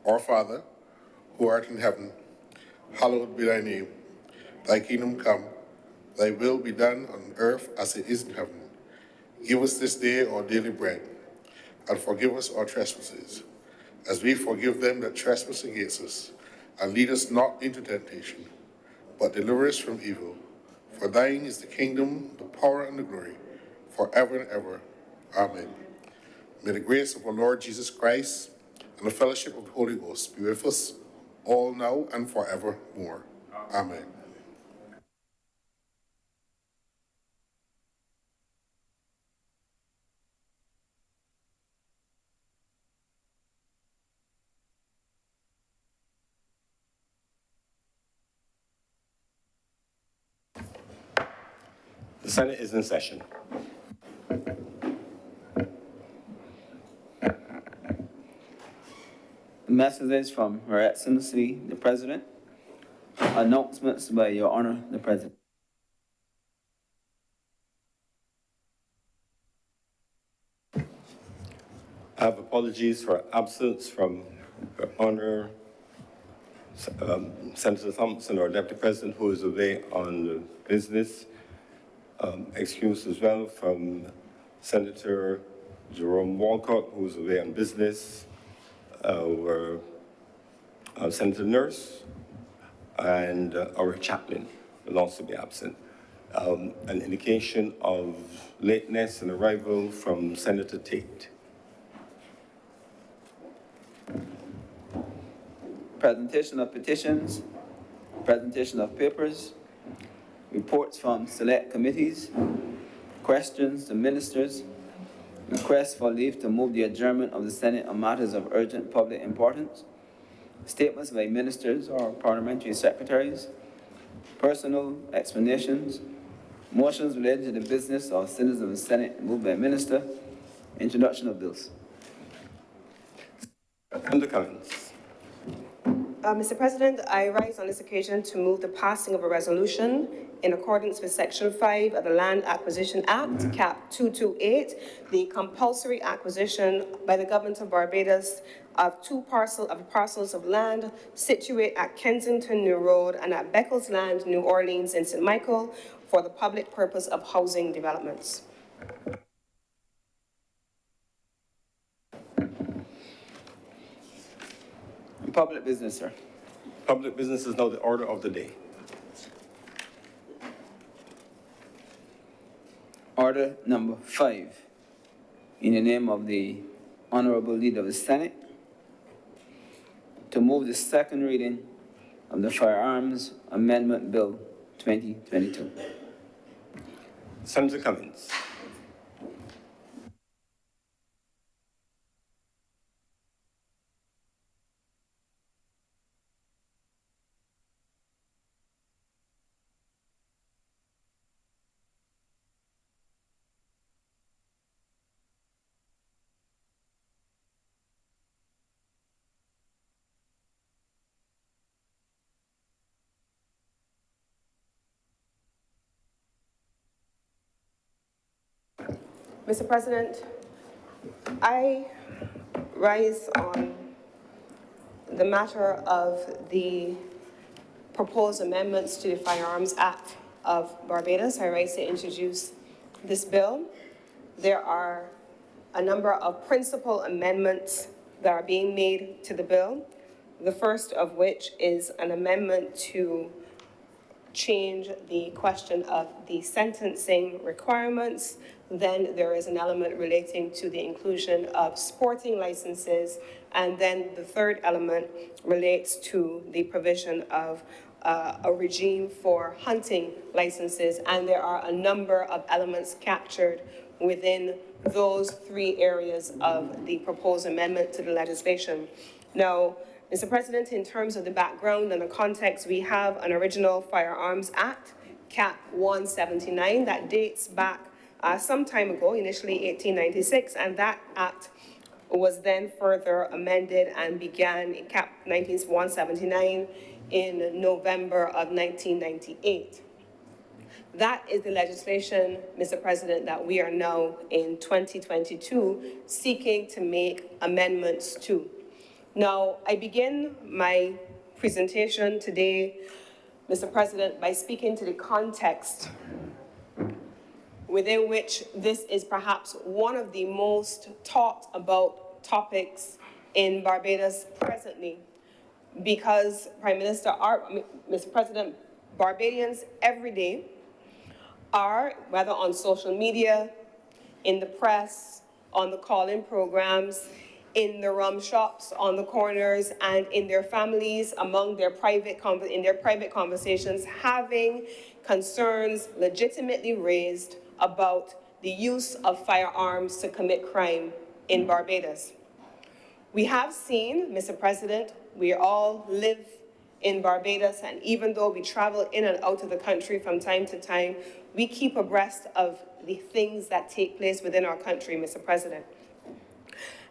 Our Father, who art in heaven, hallowed be thy name. Thy kingdom come, thy will be done on earth as it is in heaven. Give us this day our daily bread, and forgive us our trespasses, as we forgive them that trespass against us. And lead us not into temptation, but deliver us from evil. For thine is the kingdom, the power, and the glory, forever and ever. Amen. May the grace of our Lord Jesus Christ and the fellowship of the Holy Ghost be with us all now and forevermore. Amen. The Senate is in session. Messages from Her Excellency, the President. Announcements by Your Honor, the President. I have apologies for absence from Her Honor Senator Thompson, our Deputy President, who is away on business. Excuse as well from Senator Jerome Walcott, who is away on business. Senator Nurse and our chaplain will also be absent. An indication of lateness and arrival from Senator Tate. Presentation of petitions, presentation of papers, reports from select committees, questions to ministers, requests for leave to move the adjournment of the Senate on matters of urgent public importance, statements by ministers or parliamentary secretaries, personal explanations, motions related to the business or citizens of the Senate moved by minister, introduction of bills. Under Cummings. Mr. President, I rise on this occasion to move the passing of a resolution in accordance with Section 5 of the Land Acquisition Act, Cap 228, the compulsory acquisition by the government of Barbados of parcels of land situate at Kensington New Road and at Beccles Land, New Orleans, in St. Michael for the public purpose of housing developments. Public business, sir. Public business is now the order of the day. Order number 5. In the name of the Honorable Leader of the Senate, to move the second reading of the Firearms Amendment Bill 2022. Senator Cummings. Mr. President, I rise on the matter of the proposed amendments to the Firearms Act of Barbados. I rise to introduce this bill. There are a number of principal amendments that are being made to the bill, the first of which is an amendment to change the question of the sentencing requirements. Then there is an element relating to the inclusion of sporting licenses. And then the third element relates to the provision of a regime for hunting licenses. And there are a number of elements captured within those three areas of the proposed amendment to the legislation. Now, Mr. President, in terms of the background and the context, we have an original Firearms Act, Cap 179, that dates back some time ago, initially 1896, and that act was then further amended and began in Cap 179 in November of 1998. That is the legislation, Mr. President, that we are now in 2022 seeking to make amendments to. Now, I begin my presentation today, Mr. President, by speaking to the context within which this is perhaps one of the most talked about topics in Barbados presently, because Mr. President, Barbadians every day are, whether on social media, in the press, on the call-in programs, in the rum shops, on the corners, and in their families, among their private conversations, having concerns legitimately raised about the use of firearms to commit crime in Barbados. We have seen, Mr. President, we all live in Barbados, and even though we travel in and out of the country from time to time, we keep abreast of the things that take place within our country, Mr. President.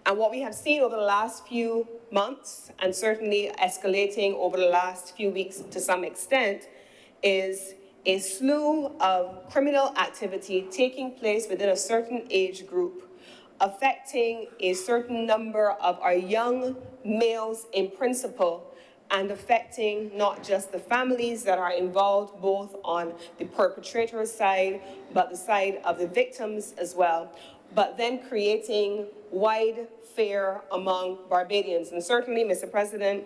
And what we have seen over the last few months, and certainly escalating over the last few weeks to some extent, is a slew of criminal activity taking place within a certain age group, affecting a certain number of our young males in principle, and affecting not just the families that are involved, both on the perpetrator's side, but the side of the victims as well, but then creating wide fear among Barbadians. And certainly, Mr. President,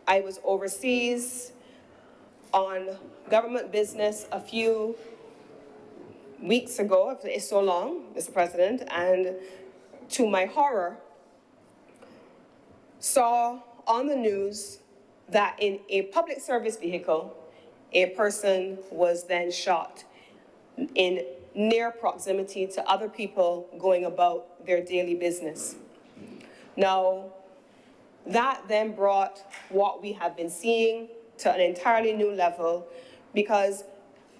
I was overseas on government business a few weeks ago, it's so long, Mr. President, and to my horror, saw on the news that in a public service vehicle, a person was then shot in near proximity to other people going about their daily business. Now, that then brought what we have been seeing to an entirely new level, because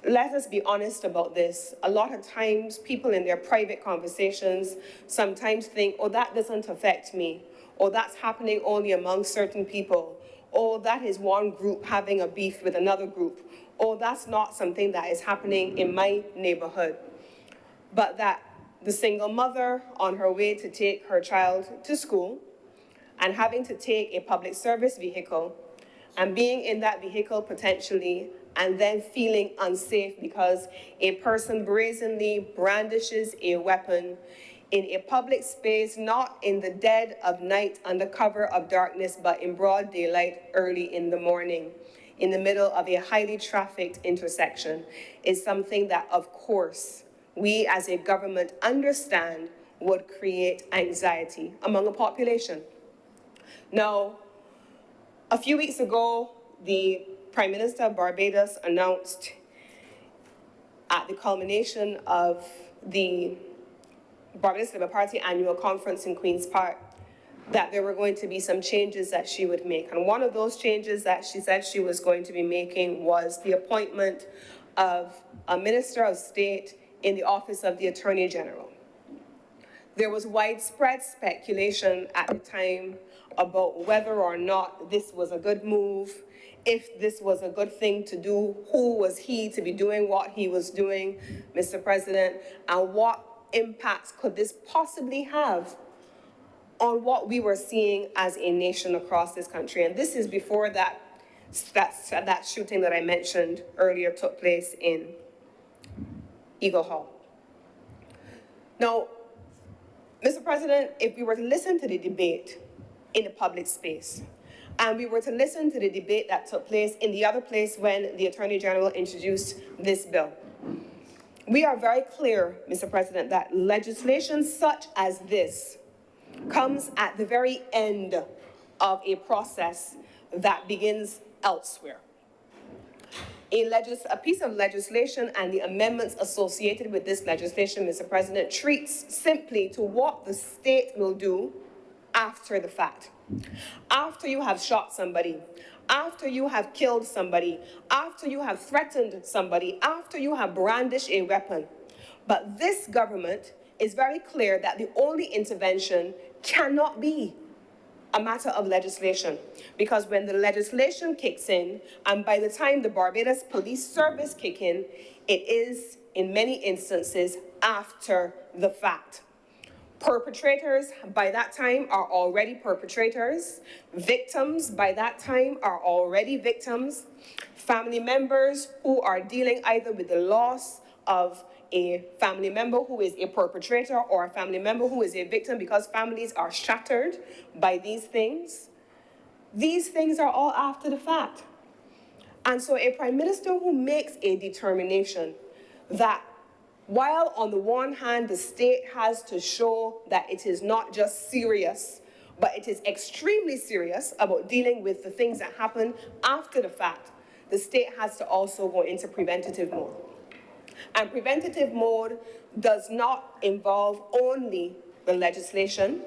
let us be honest about this. A lot of times, people in their private conversations sometimes think, oh, that doesn't affect me, or that's happening only among certain people, or that is one group having a beef with another group, or that's not something that is happening in my neighborhood. But that the single mother on her way to take her child to school and having to take a public service vehicle and being in that vehicle potentially and then feeling unsafe because a person brazenly brandishes a weapon in a public space, not in the dead of night under cover of darkness, but in broad daylight early in the morning, in the middle of a highly trafficked intersection, is something that, of course, we as a government understand would create anxiety among a population. Now, a few weeks ago, the Prime Minister of Barbados announced at the culmination of the Barbados Labour Party annual conference in Queen's Park that there were going to be some changes that she would make. And one of those changes that she said she was going to be making was the appointment of a Minister of State in the Office of the Attorney General. There was widespread speculation at the time about whether or not this was a good move, if this was a good thing to do, who was he to be doing what he was doing, Mr. President, and what impacts could this possibly have on what we were seeing as a nation across this country. And this is before that shooting that I mentioned earlier took place in Eagle Hall. Now, Mr. President, if we were to listen to the debate in the public space, and we were to listen to the debate that took place in the other place when the Attorney General introduced this bill, we are very clear, Mr. President, that legislation such as this comes at the very end of a process that begins elsewhere. A piece of legislation and the amendments associated with this legislation, Mr. President, treats simply to what the state will do after the fact. After you have shot somebody, after you have killed somebody, after you have threatened somebody, after you have brandished a weapon. But this government is very clear that the only intervention cannot be a matter of legislation, because when the legislation kicks in, and by the time the Barbados Police Service kick in, it is, in many instances, after the fact. Perpetrators by that time are already perpetrators. Victims by that time are already victims. Family members who are dealing either with the loss of a family member who is a perpetrator or a family member who is a victim, because families are shattered by these things. These things are all after the fact. And so a prime minister who makes a determination that while on the one hand the state has to show that it is not just serious, but it is extremely serious about dealing with the things that happen after the fact, the state has to also go into preventative mode. And preventative mode does not involve only the legislation.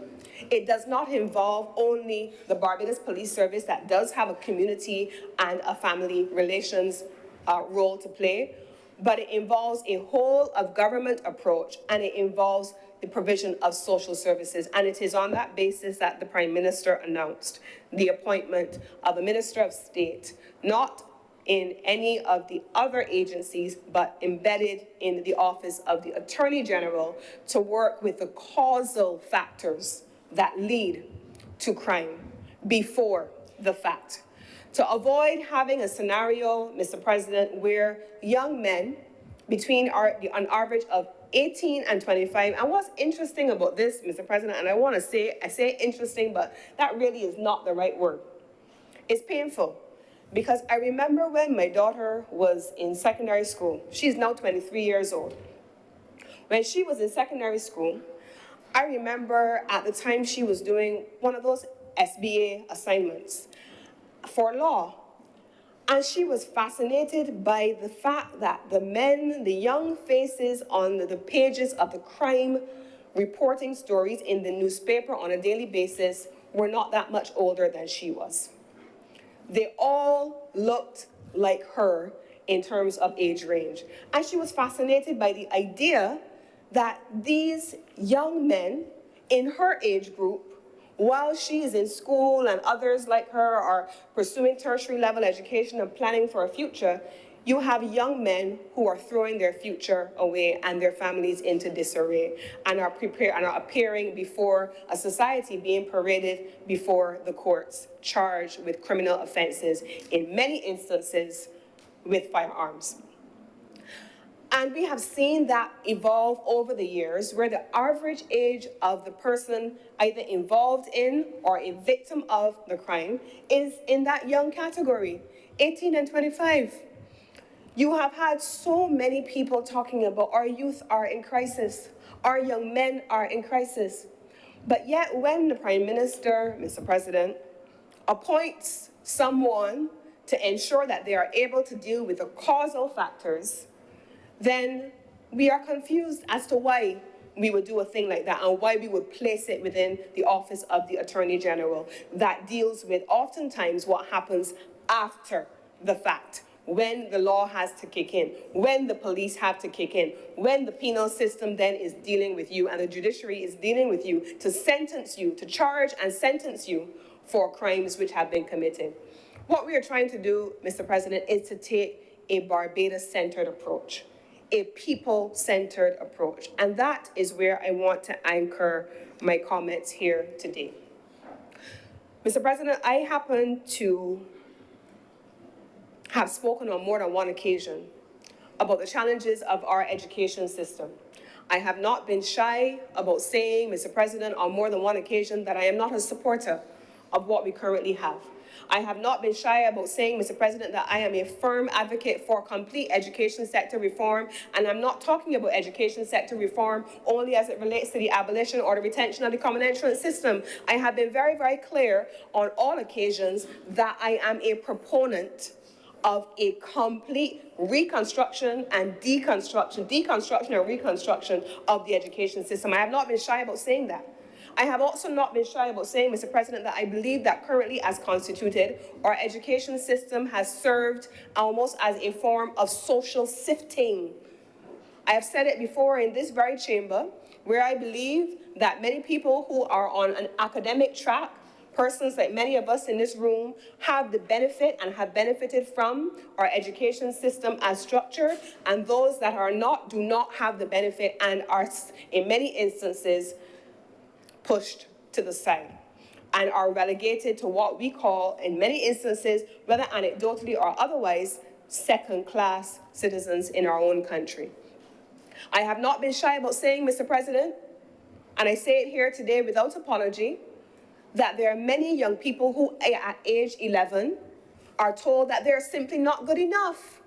It does not involve only the Barbados Police Service that does have a community and a family relations role to play, but it involves a whole of government approach, and it involves the provision of social services. And it is on that basis that the Prime Minister announced the appointment of a Minister of State, not in any of the other agencies, but embedded in the Office of the Attorney General, to work with the causal factors that lead to crime before the fact. To avoid having a scenario, Mr. President, where young men between an average of 18 and 25, and what's interesting about this, Mr. President, and I say interesting, but that really is not the right word. It's painful. Because I remember when my daughter was in secondary school. She's now 23 years old. When she was in secondary school, I remember at the time she was doing one of those SBA assignments for law. And she was fascinated by the fact that the men, the young faces on the pages of the crime reporting stories in the newspaper on a daily basis were not that much older than she was. They all looked like her in terms of age range. And she was fascinated by the idea that these young men in her age group, while she is in school and others like her are pursuing tertiary level education and planning for a future, you have young men who are throwing their future away and their families into disarray and are appearing before a society, being paraded before the courts, charged with criminal offenses, in many instances with firearms. And we have seen that evolve over the years, where the average age of the person either involved in or a victim of the crime is in that young category, 18 and 25. You have had so many people talking about our youth are in crisis, our young men are in crisis. But yet when the Prime Minister, Mr. President, appoints someone to ensure that they are able to deal with the causal factors, then we are confused as to why we would do a thing like that and why we would place it within the Office of the Attorney General that deals with oftentimes what happens after the fact, when the law has to kick in, when the police have to kick in, when the penal system then is dealing with you and the judiciary is dealing with you to sentence you, to charge and sentence you for crimes which have been committed. What we are trying to do, Mr. President, is to take a Barbados-centered approach, a people-centered approach. And that is where I want to anchor my comments here today. Mr. President, I happen to have spoken on more than one occasion about the challenges of our education system. I have not been shy about saying, Mr. President, on more than one occasion that I am not a supporter of what we currently have. I have not been shy about saying, Mr. President, that I am a firm advocate for complete education sector reform, and I'm not talking about education sector reform only as it relates to the abolition or the retention of the common entrance system. I have been very, very clear on all occasions that I am a proponent of a complete reconstruction and deconstruction and reconstruction of the education system. I have not been shy about saying that. I have also not been shy about saying, Mr. President, that I believe that currently as constituted, our education system has served almost as a form of social sifting. I have said it before in this very chamber, where I believe that many people who are on an academic track, persons like many of us in this room, have the benefit and have benefited from our education system as structured, and those that are not, do not have the benefit and are, in many instances, pushed to the side and are relegated to what we call, in many instances, whether anecdotally or otherwise, second-class citizens in our own country. I have not been shy about saying, Mr. President, and I say it here today without apology, that there are many young people who, at age 11, are told that they're simply not good enough.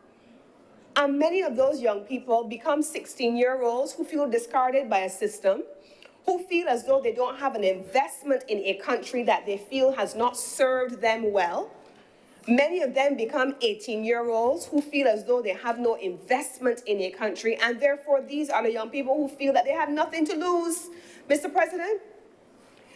And many of those young people become 16-year-olds who feel discarded by a system, who feel as though they don't have an investment in a country that they feel has not served them well. Many of them become 18-year-olds who feel as though they have no investment in a country, and therefore these are the young people who feel that they have nothing to lose, Mr. President.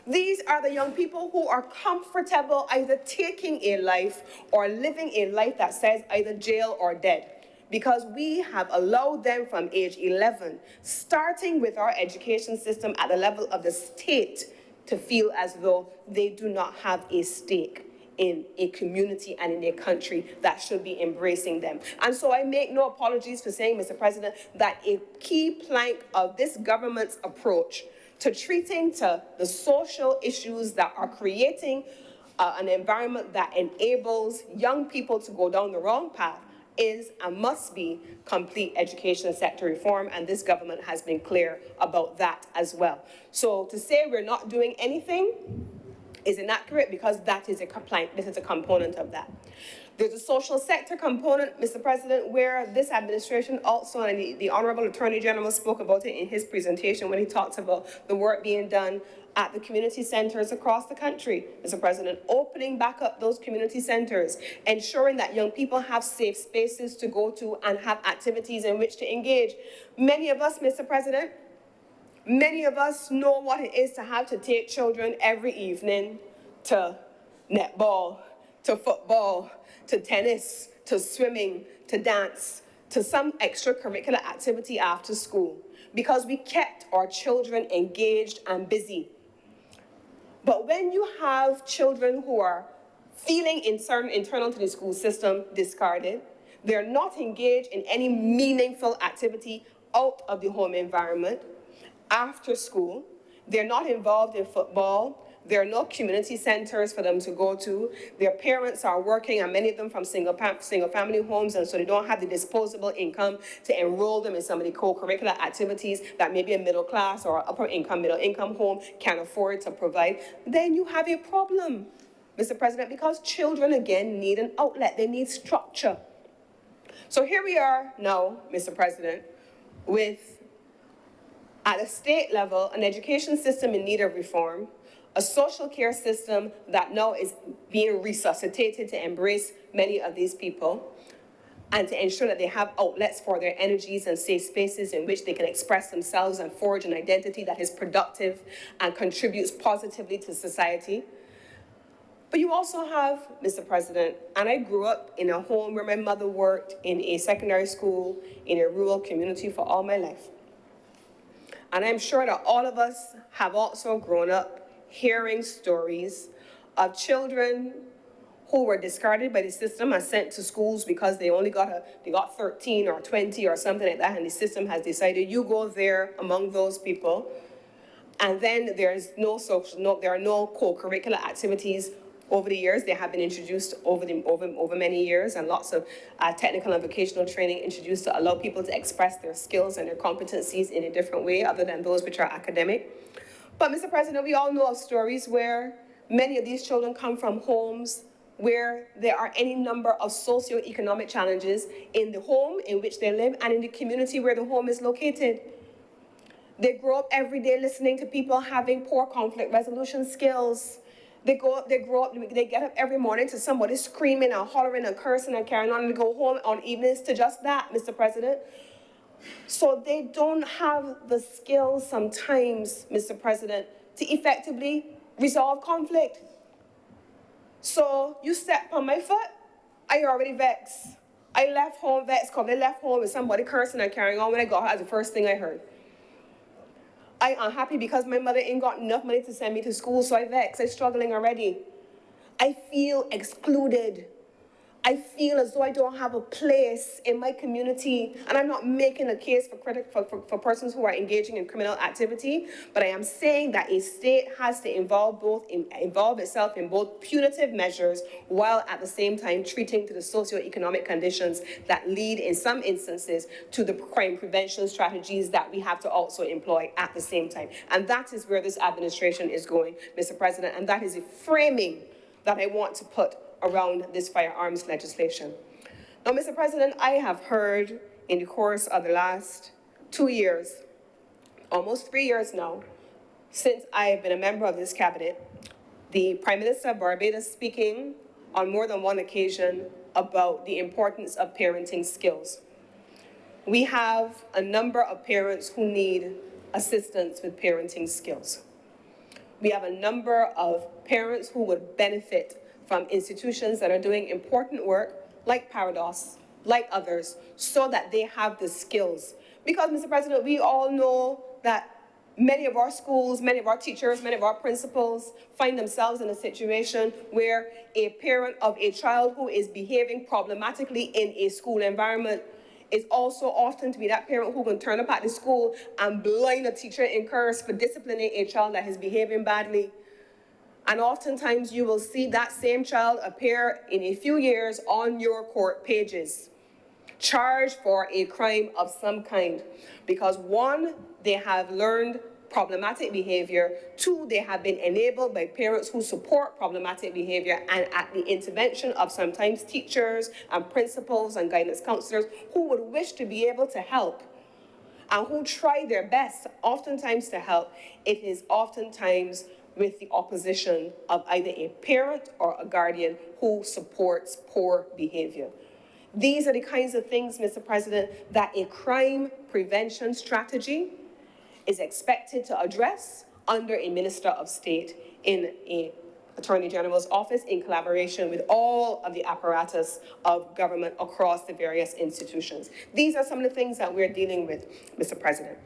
These are the young people who are comfortable either taking a life or living a life that says either jail or dead, because we have allowed them from age 11, starting with our education system at the level of the state, to feel as though they do not have a stake in a community and in a country that should be embracing them. And so I make no apologies for saying, Mr. President, that a key plank of this government's approach to treating to the social issues that are creating an environment that enables young people to go down the wrong path is and must be complete education sector reform, and this government has been clear about that as well. So to say we're not doing anything is inaccurate, because that is a complaint. This is a component of that. There's a social sector component, Mr. President, where this administration also, and the Honorable Attorney General spoke about it in his presentation when he talks about the work being done at the community centers across the country, Mr. President, opening back up those community centers, ensuring that young people have safe spaces to go to and have activities in which to engage. Many of us, Mr. President, many of us know what it is to have to take children every evening to netball, to football, to tennis, to swimming, to dance, to some extracurricular activity after school, because we kept our children engaged and busy. But when you have children who are feeling internal to the school system discarded, they're not engaged in any meaningful activity out of the home environment, after school, they're not involved in football, there are no community centers for them to go to, their parents are working, and many of them from single-family homes, and so they don't have the disposable income to enroll them in some of the co-curricular activities that maybe a middle class or upper income, middle income home can afford to provide. Then you have a problem, Mr. President, because children, again, need an outlet, they need structure. So here we are now, Mr. President, with, at a state level, an education system in need of reform, a social care system that now is being resuscitated to embrace many of these people, and to ensure that they have outlets for their energies and safe spaces in which they can express themselves and forge an identity that is productive and contributes positively to society. But you also have, Mr. President, and I grew up in a home where my mother worked in a secondary school in a rural community for all my life. And I'm sure that all of us have also grown up hearing stories of children who were discarded by the system and sent to schools because they only got 13 or 20 or something like that, and the system has decided you go there among those people. And then there are no co-curricular activities over the years. They have been introduced over many years, and lots of technical and vocational training introduced to allow people to express their skills and their competencies in a different way other than those which are academic. But Mr. President, we all know of stories where many of these children come from homes where there are any number of socioeconomic challenges in the home in which they live and in the community where the home is located. They grow up every day listening to people having poor conflict resolution skills. They get up every morning to somebody screaming and hollering and cursing and carrying on, and go home on evenings to just that, Mr. President. So they don't have the skills sometimes, Mr. President, to effectively resolve conflict. So you step on my foot, I already vexed. I left home vexed because I left home with somebody cursing and carrying on. When I got home, that's the first thing I heard. I am unhappy because my mother ain't got enough money to send me to school, so I vex. I'm struggling already. I feel excluded. I feel as though I don't have a place in my community, and I'm not making a case for persons who are engaging in criminal activity, but I am saying that a state has to involve itself in both punitive measures while at the same time treating to the socioeconomic conditions that lead in some instances to the crime prevention strategies that we have to also employ at the same time. And that is where this administration is going, Mr. President, and that is a framing that I want to put around this firearms legislation. Now, Mr. President, I have heard in the course of the last 2 years, almost 3 years now, since I have been a member of this cabinet, the Prime Minister of Barbados speaking on more than one occasion about the importance of parenting skills. We have a number of parents who need assistance with parenting skills. We have a number of parents who would benefit from institutions that are doing important work, like Parados, like others, so that they have the skills. Because, Mr. President, we all know that many of our schools, many of our teachers, many of our principals find themselves in a situation where a parent of a child who is behaving problematically in a school environment is also often to be that parent who can turn up at the school and blind a teacher in curse for disciplining a child that is behaving badly. And oftentimes you will see that same child appear in a few years on your court pages, charged for a crime of some kind. Because one, they have learned problematic behavior. Two, they have been enabled by parents who support problematic behavior, and at the intervention of sometimes teachers and principals and guidance counselors who would wish to be able to help and who try their best oftentimes to help. It is oftentimes with the opposition of either a parent or a guardian who supports poor behavior. These are the kinds of things, Mr. President, that a crime prevention strategy is expected to address under a Minister of State in an Attorney General's office in collaboration with all of the apparatus of government across the various institutions. These are some of the things that we're dealing with, Mr. President.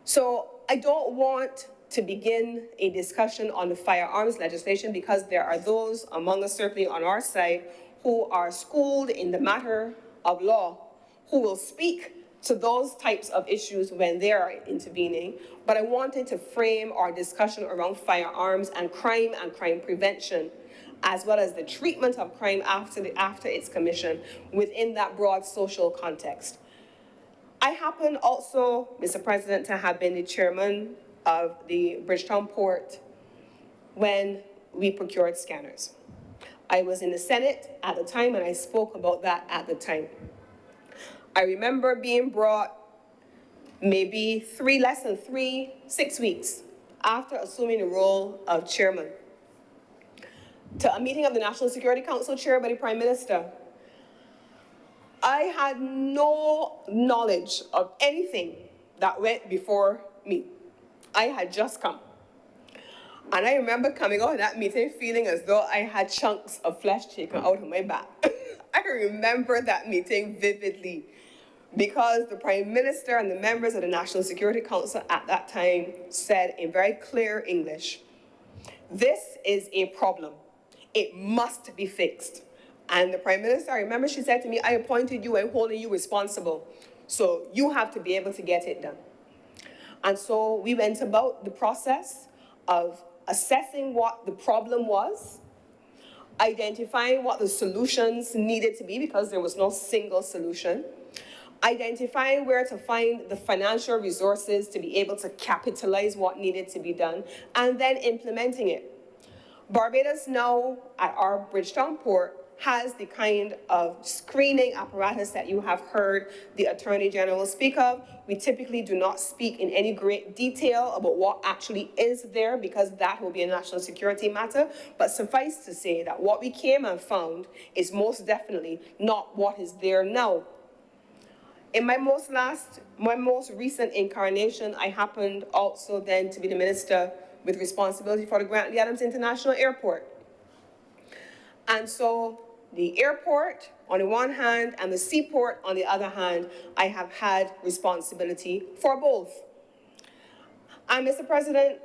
So I don't want to begin a discussion on the firearms legislation because there are those among us, certainly on our side, who are schooled in the matter of law, who will speak to those types of issues when they are intervening. But I wanted to frame our discussion around firearms and crime prevention, as well as the treatment of crime after its commission within that broad social context. I happen also, Mr. President, to have been the chairman of the Bridgetown Port when we procured scanners. I was in the Senate at the time, and I spoke about that at the time. I remember being brought maybe less than 6 weeks after assuming the role of chairman to a meeting of the National Security Council chaired by the Prime Minister. I had no knowledge of anything that went before me. I had just come. And I remember coming out of that meeting feeling as though I had chunks of flesh taken out of my back. I remember that meeting vividly because the Prime Minister and the members of the National Security Council at that time said in very clear English, "This is a problem. It must be fixed." And the Prime Minister, I remember she said to me, "I appointed you and holding you responsible, so you have to be able to get it done." And so we went about the process of assessing what the problem was, identifying what the solutions needed to be because there was no single solution, identifying where to find the financial resources to be able to capitalize what needed to be done, and then implementing it. Barbados now, at our Bridgetown port, has the kind of screening apparatus that you have heard the Attorney General speak of. We typically do not speak in any great detail about what actually is there because that will be a national security matter. But suffice to say that what we came and found is most definitely not what is there now. In my most recent incarnation, I happened also then to be the minister with responsibility for the Grantley Adams International Airport. And so the airport on the one hand and the seaport on the other hand, I have had responsibility for both. And Mr. President,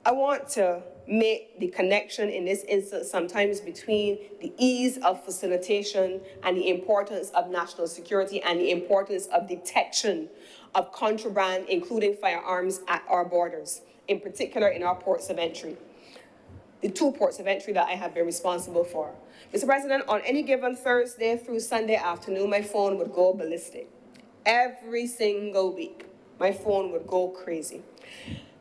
I want to make the connection in this instance sometimes between the ease of facilitation and the importance of national security and the importance of detection of contraband, including firearms, at our borders, in particular in our ports of entry. The 2 ports of entry that I have been responsible for. Mr. President, on any given Thursday through Sunday afternoon, my phone would go ballistic. Every single week, my phone would go crazy.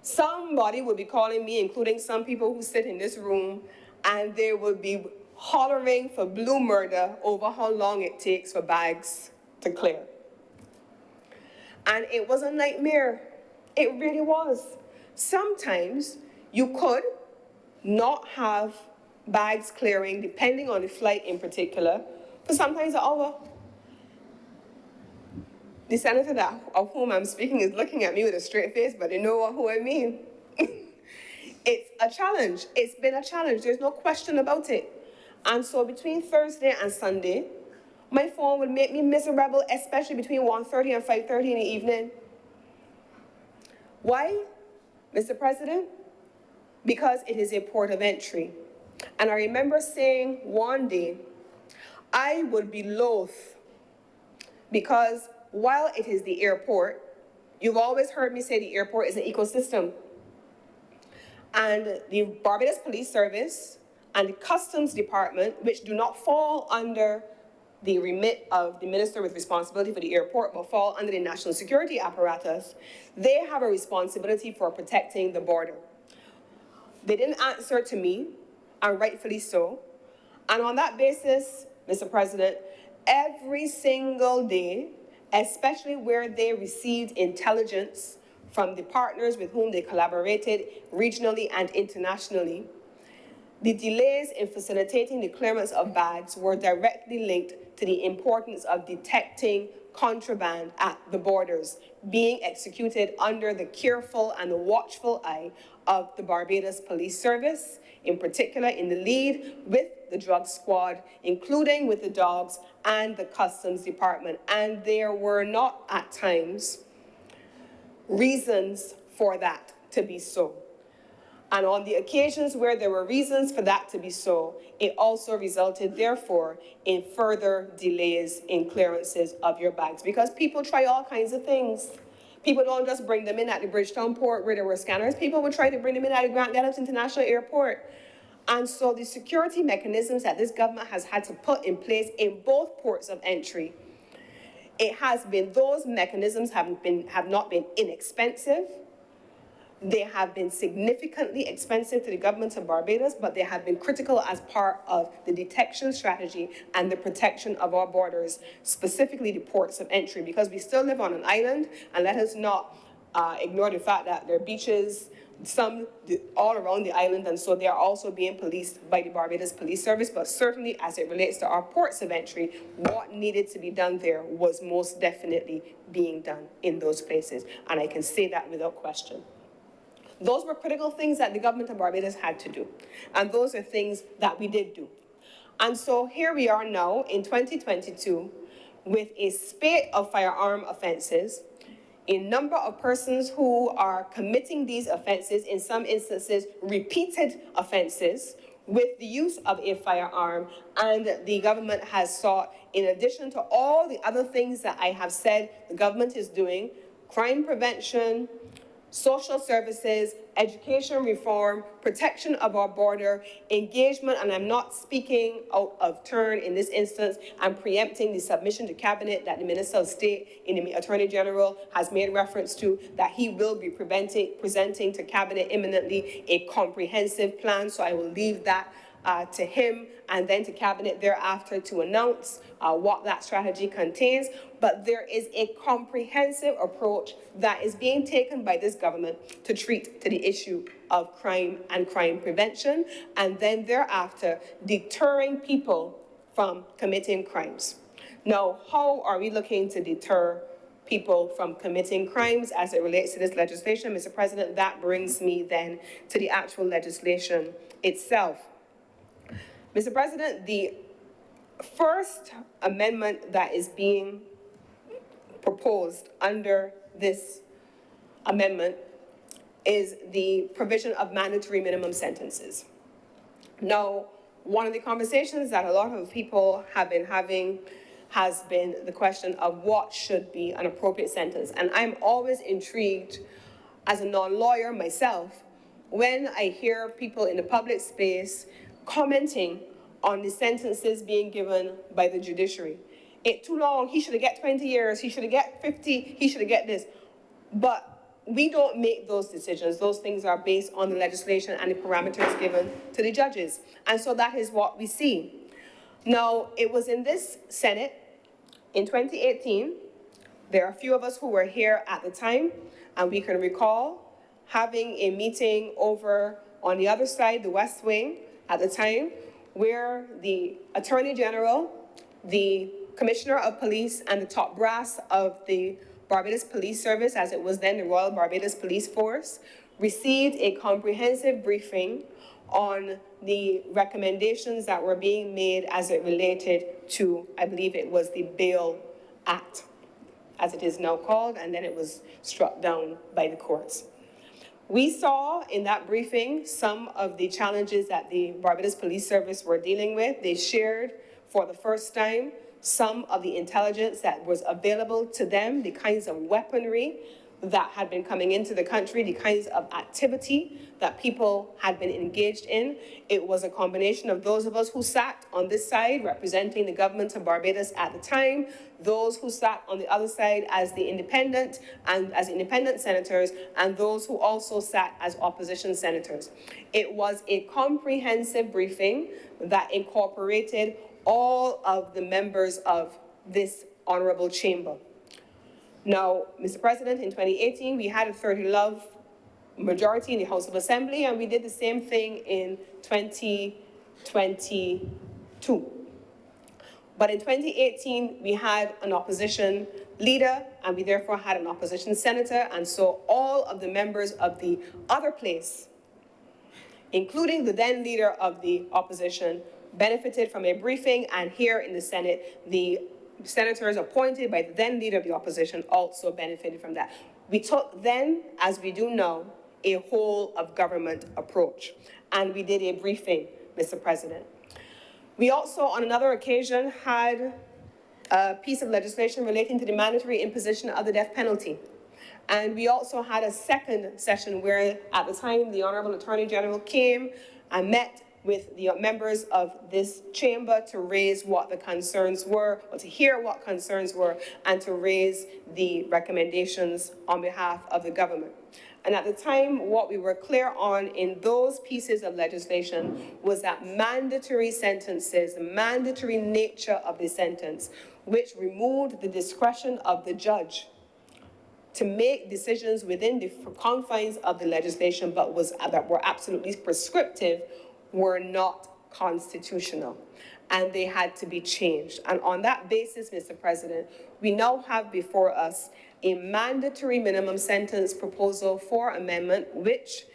Somebody would be calling me, including some people who sit in this room, and they would be hollering for blue murder over how long it takes for bags to clear. And it was a nightmare. It really was. Sometimes you could not have bags clearing, depending on the flight in particular, for sometimes an hour. The senator of whom I'm speaking is looking at me with a straight face, but they know who I mean. It's a challenge. It's been a challenge. There's no question about it. And so between Thursday and Sunday, my phone would make me miserable, especially between 1:30 and 5:30 in the evening. Why, Mr. President? Because it is a port of entry. And I remember saying one day, I would be loath, because while it is the airport, you've always heard me say the airport is an ecosystem. And the Barbados Police Service and the Customs Department, which do not fall under the remit of the minister with responsibility for the airport, but fall under the national security apparatus, they have a responsibility for protecting the border. They didn't answer to me, and rightfully so. And on that basis, Mr. President, every single day, especially where they received intelligence from the partners with whom they collaborated regionally and internationally, the delays in facilitating the clearance of bags were directly linked to the importance of detecting contraband at the borders, being executed under the careful and the watchful eye of the Barbados Police Service, in particular in the lead with the drug squad, including with the dogs and the Customs Department. And there were not at times reasons for that to be so. And on the occasions where there were reasons for that to be so, it also resulted, therefore, in further delays in clearances of your bags. Because people try all kinds of things. People don't just bring them in at the Bridgetown port where there were scanners. People would try to bring them in at the Grant Adams International Airport. And so the security mechanisms that this government has had to put in place in both ports of entry, it has been, those mechanisms have not been inexpensive. They have been significantly expensive to the government of Barbados, but they have been critical as part of the detection strategy and the protection of our borders, specifically the ports of entry, because we still live on an island, and let us not ignore the fact that there are beaches, some all around the island, and so they are also being policed by the Barbados Police Service. But certainly as it relates to our ports of entry, what needed to be done there was most definitely being done in those places, and I can say that without question. Those were critical things that the government of Barbados had to do. And those are things that we did do. And so here we are now in 2022 with a spate of firearm offenses, a number of persons who are committing these offenses, in some instances repeated offenses, with the use of a firearm. And the government has sought, in addition to all the other things that I have said the government is doing, crime prevention, social services, education reform, protection of our border, engagement, and I'm not speaking out of turn in this instance, I'm preempting the submission to Cabinet that the Minister of State in the Attorney General has made reference to, that he will be presenting to Cabinet imminently a comprehensive plan, so I will leave that to him and then to Cabinet thereafter to announce what that strategy contains. But there is a comprehensive approach that is being taken by this government to treat to the issue of crime and crime prevention, and then thereafter deterring people from committing crimes. Now, how are we looking to deter people from committing crimes as it relates to this legislation, Mr. President? That brings me then to the actual legislation itself. Mr. President, the first amendment that is being proposed under this amendment is the provision of mandatory minimum sentences. Now, one of the conversations that a lot of people have been having has been the question of what should be an appropriate sentence. And I'm always intrigued, as a non-lawyer myself, when I hear people in the public space commenting on the sentences being given by the judiciary. It too long, he should have get 20 years, he should have get 50, he should have get this. But we don't make those decisions. Those things are based on the legislation and the parameters given to the judges. And so that is what we see. Now, it was in this Senate in 2018, there are a few of us who were here at the time, and we can recall having a meeting over on the other side, the West Wing, at the time, where the Attorney General, the Commissioner of Police, and the top brass of the Barbados Police Service, as it was then the Royal Barbados Police Force, received a comprehensive briefing on the recommendations that were being made as it related to, I believe it was the Bail Act, as it is now called, and then it was struck down by the courts. We saw in that briefing some of the challenges that the Barbados Police Service were dealing with. They shared for the first time some of the intelligence that was available to them, the kinds of weaponry that had been coming into the country, the kinds of activity that people had been engaged in. It was a combination of those of us who sat on this side representing the government of Barbados at the time, those who sat on the other side as the independent and as independent senators, and those who also sat as opposition senators. It was a comprehensive briefing that incorporated all of the members of this honorable chamber. Now, Mr. President, in 2018, we had a 30-love majority in the House of Assembly, and we did the same thing in 2022. But in 2018, we had an opposition leader, and we therefore had an opposition senator, and so all of the members of the other place, including the then leader of the opposition, benefited from a briefing, and here in the Senate, the senators appointed by the then leader of the opposition also benefited from that. We took then, as we do now, a whole of government approach, and we did a briefing, Mr. President. We also, on another occasion, had a piece of legislation relating to the mandatory imposition of the death penalty. And we also had a second session where, at the time, the Honorable Attorney General came and met with the members of this chamber to raise what the concerns were, or to hear what concerns were, and to raise the recommendations on behalf of the government. And at the time, what we were clear on in those pieces of legislation was that mandatory sentences, the mandatory nature of the sentence, which removed the discretion of the judge to make decisions within the confines of the legislation, but that were absolutely prescriptive, were not constitutional, and they had to be changed. And on that basis, Mr. President, we now have before us a mandatory minimum sentence proposal for amendment, which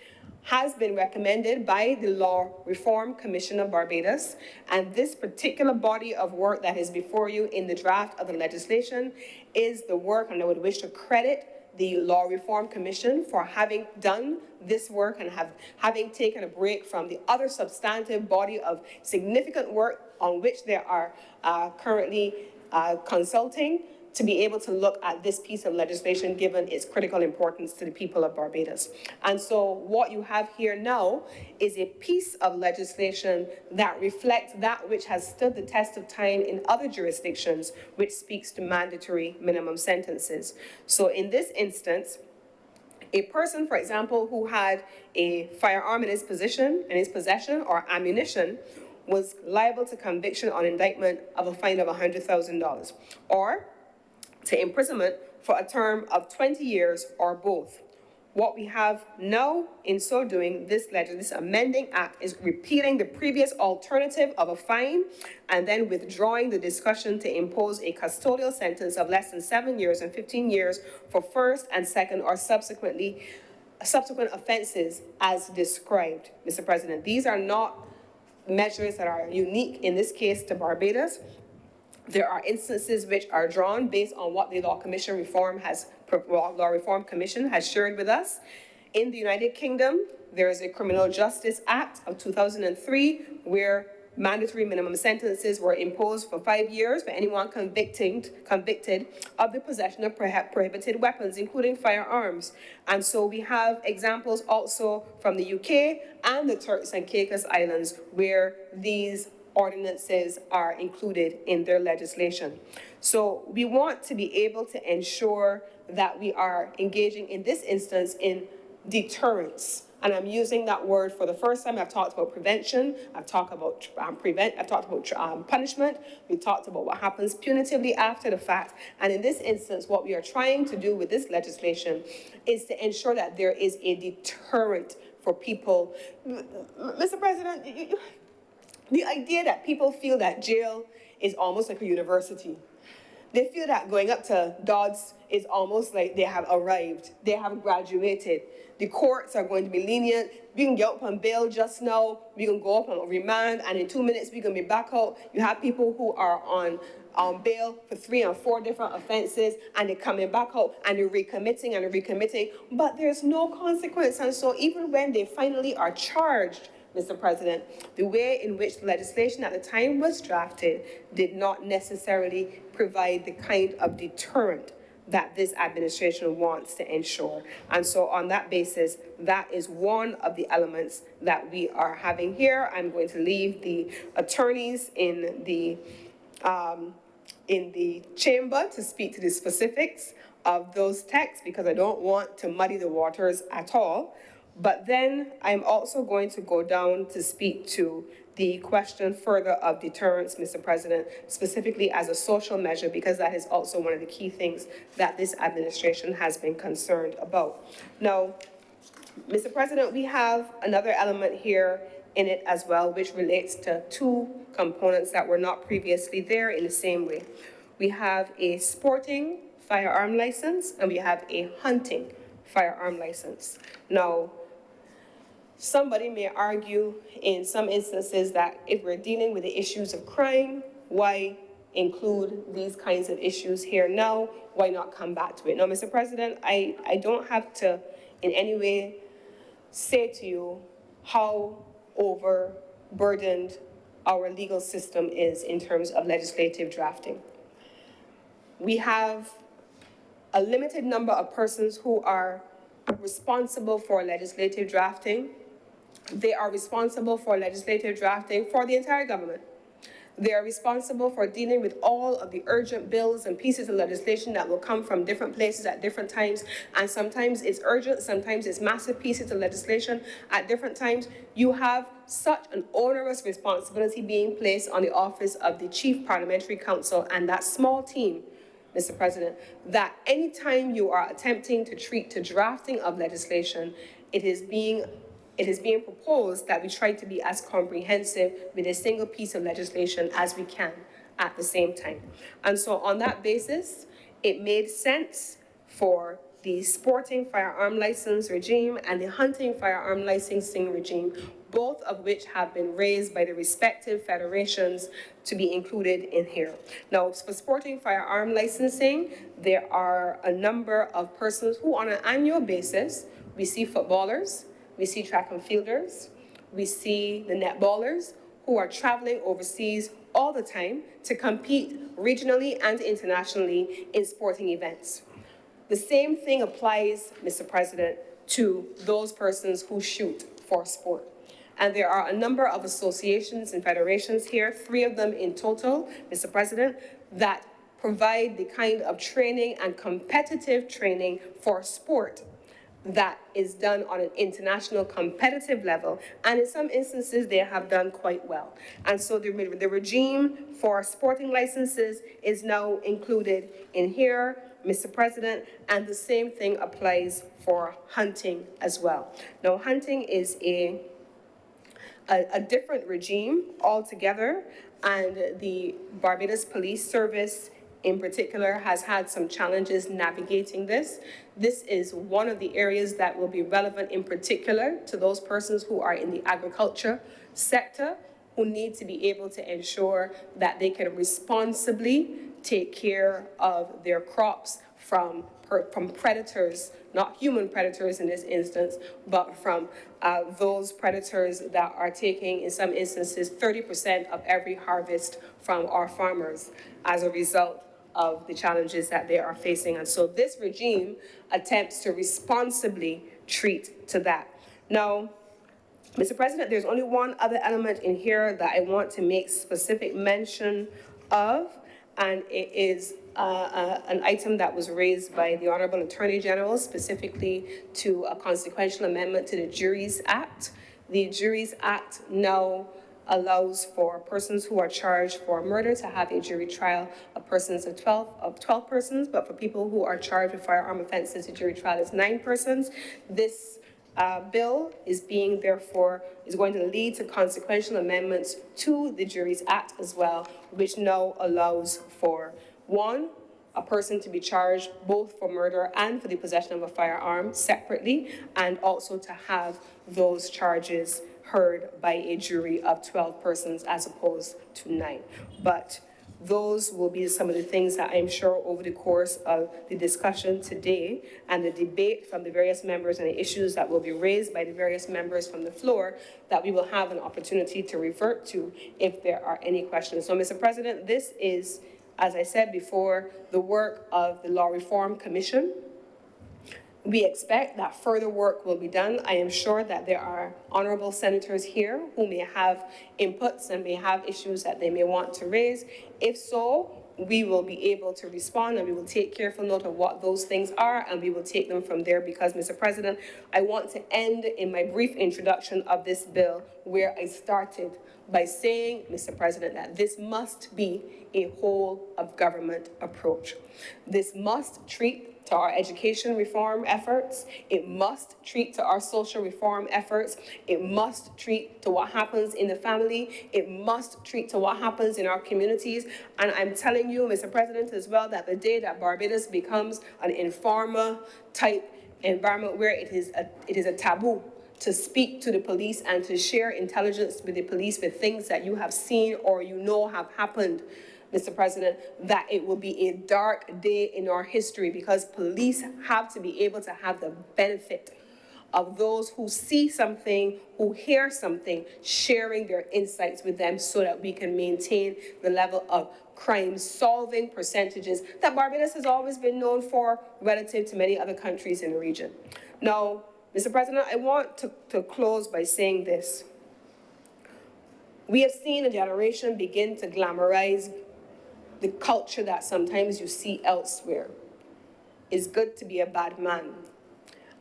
has been recommended by the Law Reform Commission of Barbados. And this particular body of work that is before you in the draft of the legislation is the work, and I would wish to credit the Law Reform Commission for having done this work and having taken a break from the other substantive body of significant work on which they are currently consulting, to be able to look at this piece of legislation given its critical importance to the people of Barbados. And so what you have here now is a piece of legislation that reflects that which has stood the test of time in other jurisdictions, which speaks to mandatory minimum sentences. So in this instance, a person, for example, who had a firearm in his possession or ammunition was liable to conviction on indictment of a fine of $100,000 or to imprisonment for a term of 20 years or both. What we have now in so doing, this amending act is repealing the previous alternative of a fine and then withdrawing the discussion to impose a custodial sentence of less than 7 years and 15 years for first and second or subsequent offenses as described, Mr. President. These are not measures that are unique in this case to Barbados. There are instances which are drawn based on what the Law Reform Commission has shared with us. In the United Kingdom, there is a Criminal Justice Act of 2003 where mandatory minimum sentences were imposed for 5 years for anyone convicted of the possession of prohibited weapons, including firearms. And so we have examples also from the UK and the Turks and Caicos Islands where these ordinances are included in their legislation. So we want to be able to ensure that we are engaging in this instance in deterrence. And I'm using that word for the first time. I've talked about prevention. I've talked about punishment. We've talked about what happens punitively after the fact. And in this instance, what we are trying to do with this legislation is to ensure that there is a deterrent for people. Mr. President, the idea that people feel that jail is almost like a university. They feel that going up to Dodds is almost like they have arrived. They have graduated. The courts are going to be lenient. We can get up on bail just now. We can go up on remand, and in 2 minutes, we can be back out. You have people who are on bail for 3 or 4 different offenses, and they're coming back out, and they're recommitting and they're recommitting. But there's no consequence. And so even when they finally are charged, Mr. President, the way in which the legislation at the time was drafted did not necessarily provide the kind of deterrent that this administration wants to ensure. And so on that basis, that is one of the elements that we are having here. I'm going to leave the attorneys in the chamber to speak to the specifics of those texts because I don't want to muddy the waters at all. But then I'm also going to go down to speak to the question further of deterrence, Mr. President, specifically as a social measure, because that is also one of the key things that this administration has been concerned about. Now, Mr. President, we have another element here in it as well, which relates to 2 components that were not previously there in the same way. We have a sporting firearm license and we have a hunting firearm license. Now, somebody may argue in some instances that if we're dealing with the issues of crime, why include these kinds of issues here now? Why not come back to it? Now, Mr. President, I don't have to in any way say to you how overburdened our legal system is in terms of legislative drafting. We have a limited number of persons who are responsible for legislative drafting. They are responsible for legislative drafting for the entire government. They are responsible for dealing with all of the urgent bills and pieces of legislation that will come from different places at different times. And sometimes it's urgent, sometimes it's massive pieces of legislation at different times. You have such an onerous responsibility being placed on the office of the Chief Parliamentary Counsel and that small team, Mr. President, that anytime you are attempting to treat to drafting of legislation, it is being proposed that we try to be as comprehensive with a single piece of legislation as we can at the same time. And so on that basis, it made sense for the sporting firearm license regime and the hunting firearm licensing regime, both of which have been raised by the respective federations, to be included in here. Now, for sporting firearm licensing, there are a number of persons who on an annual basis, we see footballers, we see track and fielders, we see the netballers who are traveling overseas all the time to compete regionally and internationally in sporting events. The same thing applies, Mr. President, to those persons who shoot for sport. And there are a number of associations and federations here, 3 of them in total, Mr. President, that provide the kind of training and competitive training for sport that is done on an international competitive level, and in some instances they have done quite well. And so the regime for sporting licenses is now included in here, Mr. President, and the same thing applies for hunting as well. Now, hunting is a different regime altogether, and the Barbados Police Service in particular has had some challenges navigating this. This is one of the areas that will be relevant in particular to those persons who are in the agriculture sector, who need to be able to ensure that they can responsibly take care of their crops from predators, not human predators in this instance, but from those predators that are taking, in some instances, 30% of every harvest from our farmers as a result of the challenges that they are facing. And so this regime attempts to responsibly treat to that. Now, Mr. President, there's only one other element in here that I want to make specific mention of, and it is an item that was raised by the Honorable Attorney General, specifically to a consequential amendment to the Juries Act. The Juries Act now allows for persons who are charged for murder to have a jury trial of 12 persons, but for people who are charged with firearm offenses, the jury trial is 9 persons. This bill is going to lead to consequential amendments to the Juries Act as well, which now allows for, one, a person to be charged both for murder and for the possession of a firearm separately, and also to have those charges heard by a jury of 12 persons as opposed to 9. But those will be some of the things that I'm sure over the course of the discussion today and the debate from the various members and the issues that will be raised by the various members from the floor, that we will have an opportunity to revert to if there are any questions. So, Mr. President, this is, as I said before, the work of the Law Reform Commission. We expect that further work will be done. I am sure that there are honorable senators here who may have inputs and may have issues that they may want to raise. If so, we will be able to respond, and we will take careful note of what those things are, and we will take them from there, because, Mr. President, I want to end in my brief introduction of this bill where I started, by saying, Mr. President, that this must be a whole of government approach. This must treat to our education reform efforts. It must treat to our social reform efforts. It must treat to what happens in the family. It must treat to what happens in our communities. And I'm telling you, Mr. President, as well, that the day that Barbados becomes an informal type environment where it is a taboo to speak to the police and to share intelligence with the police with things that you have seen or you know have happened, Mr. President, that it will be a dark day in our history, because police have to be able to have the benefit of those who see something, who hear something, sharing their insights with them so that we can maintain the level of crime-solving percentages that Barbados has always been known for relative to many other countries in the region. Now, Mr. President, I want to close by saying this. We have seen a generation begin to glamorize the culture that sometimes you see elsewhere. It's good to be a bad man.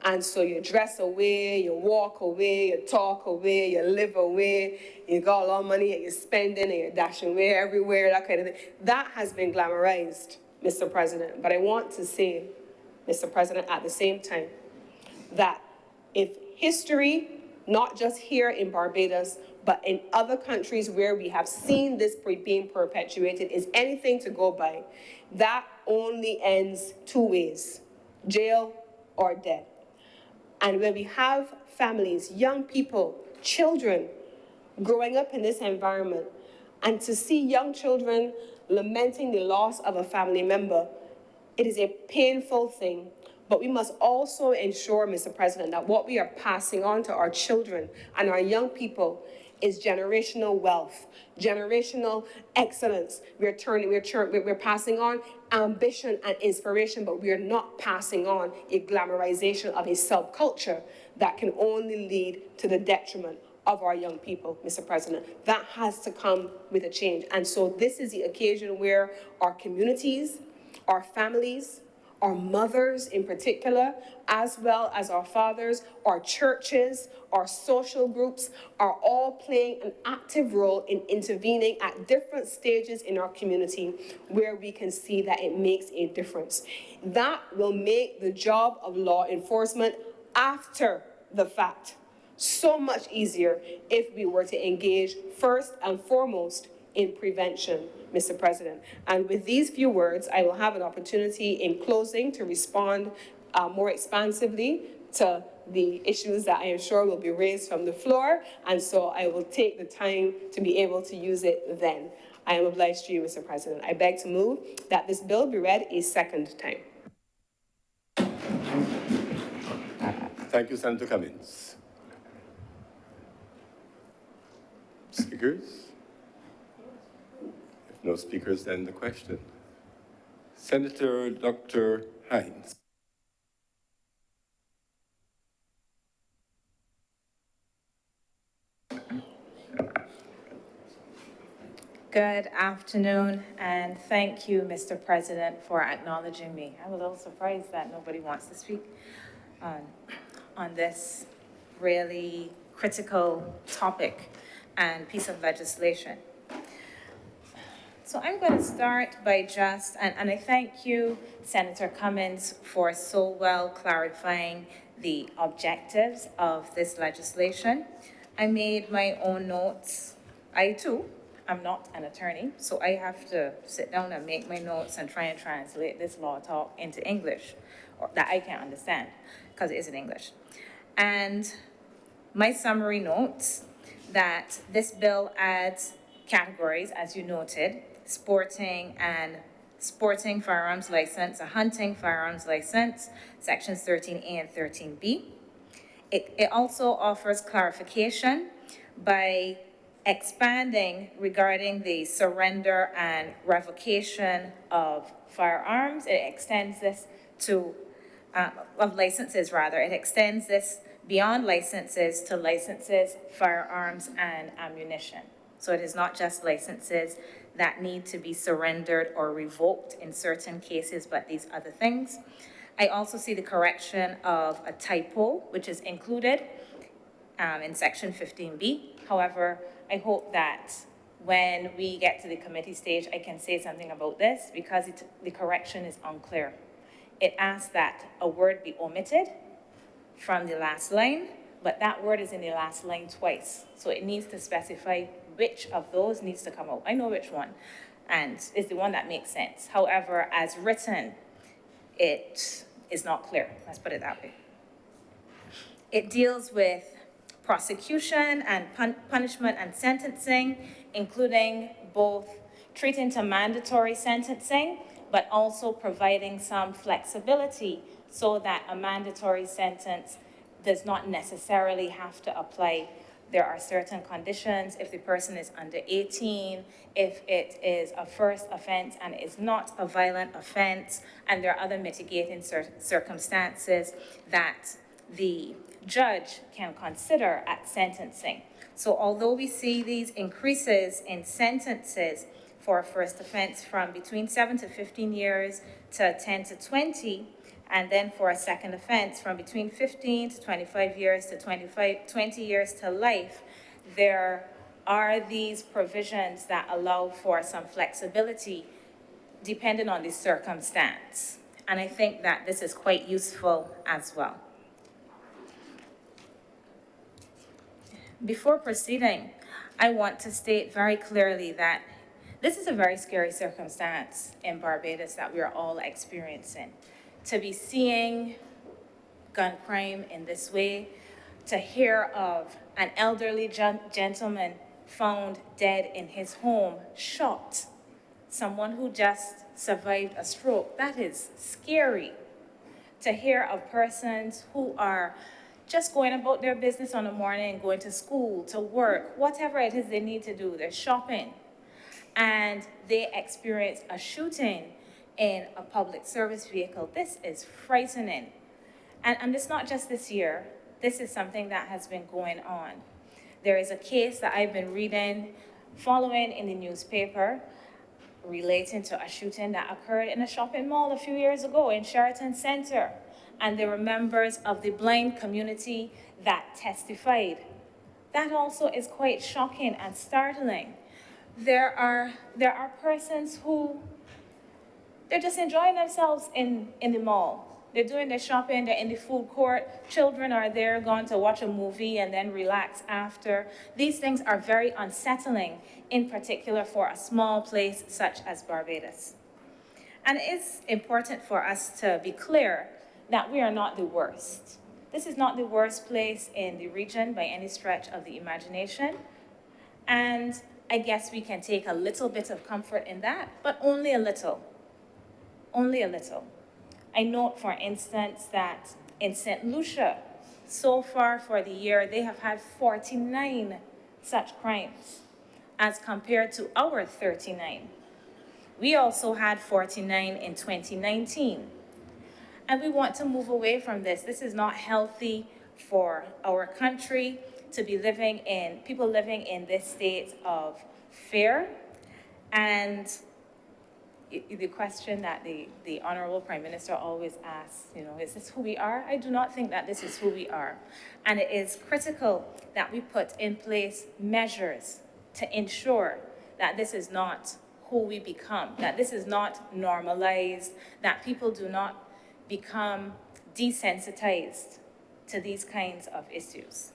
And so you dress away, you walk away, you talk away, you live away, you got a lot of money and you're spending and you're dashing away everywhere, that kind of thing. That has been glamorized, Mr. President. But I want to say, Mr. President, at the same time, that if history, not just here in Barbados, but in other countries where we have seen this being perpetuated, is anything to go by, that only ends 2 ways: jail or death. And when we have families, young people, children growing up in this environment, and to see young children lamenting the loss of a family member, it is a painful thing. But we must also ensure, Mr. President, that what we are passing on to our children and our young people is generational wealth, generational excellence. We're passing on ambition and inspiration, but we are not passing on a glamorization of a subculture that can only lead to the detriment of our young people, Mr. President. That has to come with a change. And so this is the occasion where our communities, our families, our mothers in particular, as well as our fathers, our churches, our social groups, are all playing an active role in intervening at different stages in our community where we can see that it makes a difference. That will make the job of law enforcement after the fact so much easier if we were to engage first and foremost in prevention, Mr. President. And with these few words, I will have an opportunity in closing to respond more expansively to the issues that I am sure will be raised from the floor, and so I will take the time to be able to use it then. I am obliged to you, Mr. President. I beg to move that this bill be read a second time. Thank you, Senator Cummins. Speakers? If no speakers, then the question. Senator Dr. Hines. Good afternoon, and thank you, Mr. President, for acknowledging me. I'm a little surprised that nobody wants to speak on this really critical topic and piece of legislation. So I'm going to start by and I thank you, Senator Cummins, for so well clarifying the objectives of this legislation. I made my own notes. I too am not an attorney, so I have to sit down and make my notes and try and translate this law talk into English, or that I can understand, because it is in English. And my summary notes that this bill adds categories, as you noted, sporting firearms license, a hunting firearms license, sections 13A and 13B. It also offers clarification by expanding regarding the surrender and revocation of firearms. It extends this to, of licenses rather, it extends this beyond licenses to licenses, firearms, and ammunition. So it is not just licenses that need to be surrendered or revoked in certain cases, but these other things. I also see the correction of a typo, which is included in section 15B. However, I hope that when we get to the committee stage, I can say something about this because the correction is unclear. It asks that a word be omitted from the last line, but that word is in the last line twice. So it needs to specify which of those needs to come out. I know which one, and it's the one that makes sense. However, as written, it is not clear. Let's put it that way. It deals with prosecution and punishment and sentencing, including both treating to mandatory sentencing, but also providing some flexibility so that a mandatory sentence does not necessarily have to apply. There are certain conditions if the person is under 18, if it is a first offense and it is not a violent offense, and there are other mitigating circumstances that the judge can consider at sentencing. So although we see these increases in sentences for a first offense from between 7 to 15 years to 10 to 20, and then for a second offense from between 15 to 25 years to 20 years to life, there are these provisions that allow for some flexibility depending on the circumstance. And I think that this is quite useful as well. Before proceeding, I want to state very clearly that this is a very scary circumstance in Barbados that we are all experiencing. To be seeing gun crime in this way, to hear of an elderly gentleman found dead in his home, shot, someone who just survived a stroke, that is scary. To hear of persons who are just going about their business on the morning, going to school, to work, whatever it is they need to do, they're shopping, and they experience a shooting in a public service vehicle. This is frightening. And it's not just this year. This is something that has been going on. There is a case that I've been reading, following in the newspaper, relating to a shooting that occurred in a shopping mall a few years ago in Sheraton Center. And there were members of the blind community that testified. That also is quite shocking and startling. There are persons who, they're just enjoying themselves in the mall. They're doing their shopping, they're in the food court, children are there going to watch a movie and then relax after. These things are very unsettling, in particular for a small place such as Barbados. And it's important for us to be clear that we are not the worst. This is not the worst place in the region by any stretch of the imagination. And I guess we can take a little bit of comfort in that, but only a little. Only a little. I note, for instance, that in St. Lucia, So far for the year, they have had 49 such crimes as compared to our 39. We also had 49 in 2019. And we want to move away from this. This is not healthy for our country to be people living in this state of fear. And the question that the Honorable Prime Minister always asks, is this who we are? I do not think that this is who we are. And it is critical that we put in place measures to ensure that this is not who we become, that this is not normalized, that people do not become desensitized to these kinds of issues.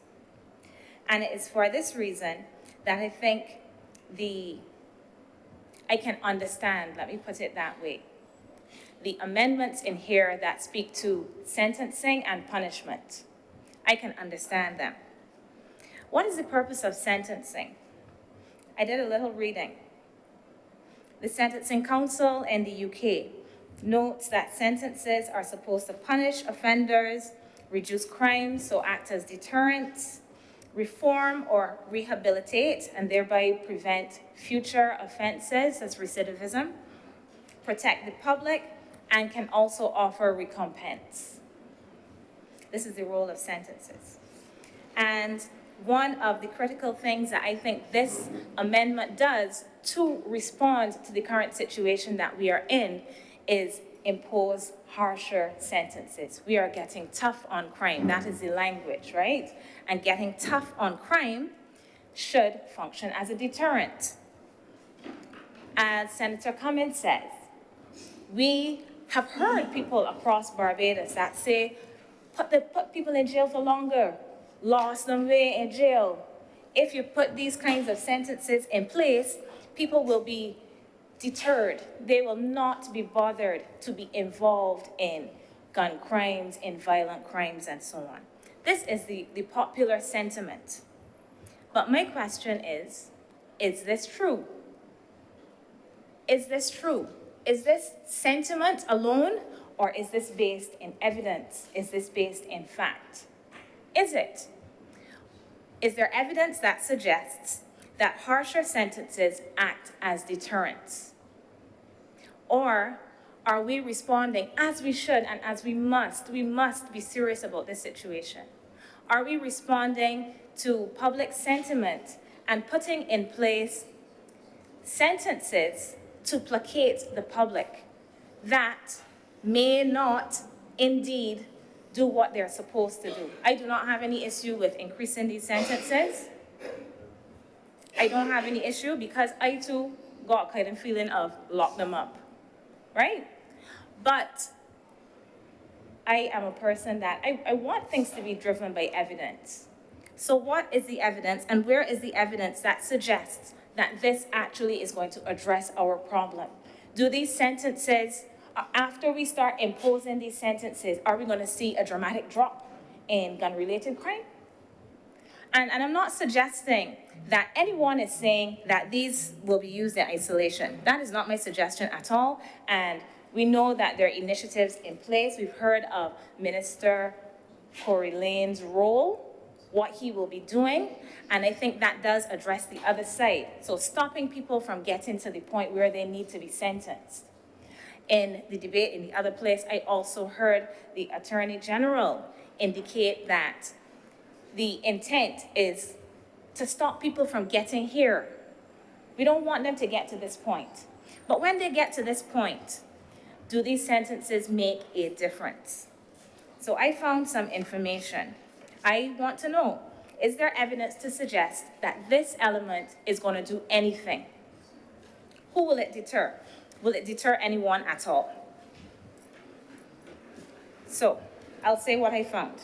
And it is for this reason that I think I can understand, let me put it that way, the amendments in here that speak to sentencing and punishment. I can understand them. What is the purpose of sentencing? I did a little reading. The Sentencing Council in the UK notes that sentences are supposed to punish offenders, reduce crimes, so act as deterrents, reform or rehabilitate, and thereby prevent future offenses as recidivism, protect the public, and can also offer recompense. This is the role of sentences. And one of the critical things that I think this amendment does to respond to the current situation that we are in is impose harsher sentences. We are getting tough on crime. That is the language, right? And getting tough on crime should function as a deterrent. As Senator Cummins says, we have heard people across Barbados that say, put people in jail for longer, lost them way in jail. If you put these kinds of sentences in place, people will be deterred. They will not be bothered to be involved in gun crimes, in violent crimes, and so on. This is the popular sentiment. But my question is this true? Is this true? Is this sentiment alone, or is this based in evidence? Is this based in fact? Is it? Is there evidence that suggests that harsher sentences act as deterrents? Or are we responding as we should and as we must be serious about this situation? Are we responding to public sentiment and putting in place sentences to placate the public that may not indeed do what they're supposed to do? I do not have any issue with increasing these sentences. I don't have any issue because I too got kind of feeling of lock them up, right? But I am a person that I want things to be driven by evidence. So what is the evidence, and where is the evidence that suggests that this actually is going to address our problem? Do these sentences, after we start imposing these sentences, are we going to see a dramatic drop in gun-related crime? And I'm not suggesting that anyone is saying that these will be used in isolation. That is not my suggestion at all. And we know that there are initiatives in place. We've heard of Minister Corey Lane's role, what he will be doing. And I think that does address the other side. So stopping people from getting to the point where they need to be sentenced. In the debate in the other place, I also heard the Attorney General indicate that the intent is to stop people from getting here. We don't want them to get to this point. But when they get to this point, do these sentences make a difference? So I found some information. I want to know, is there evidence to suggest that this element is going to do anything? Who will it deter? Will it deter anyone at all? So I'll say what I found.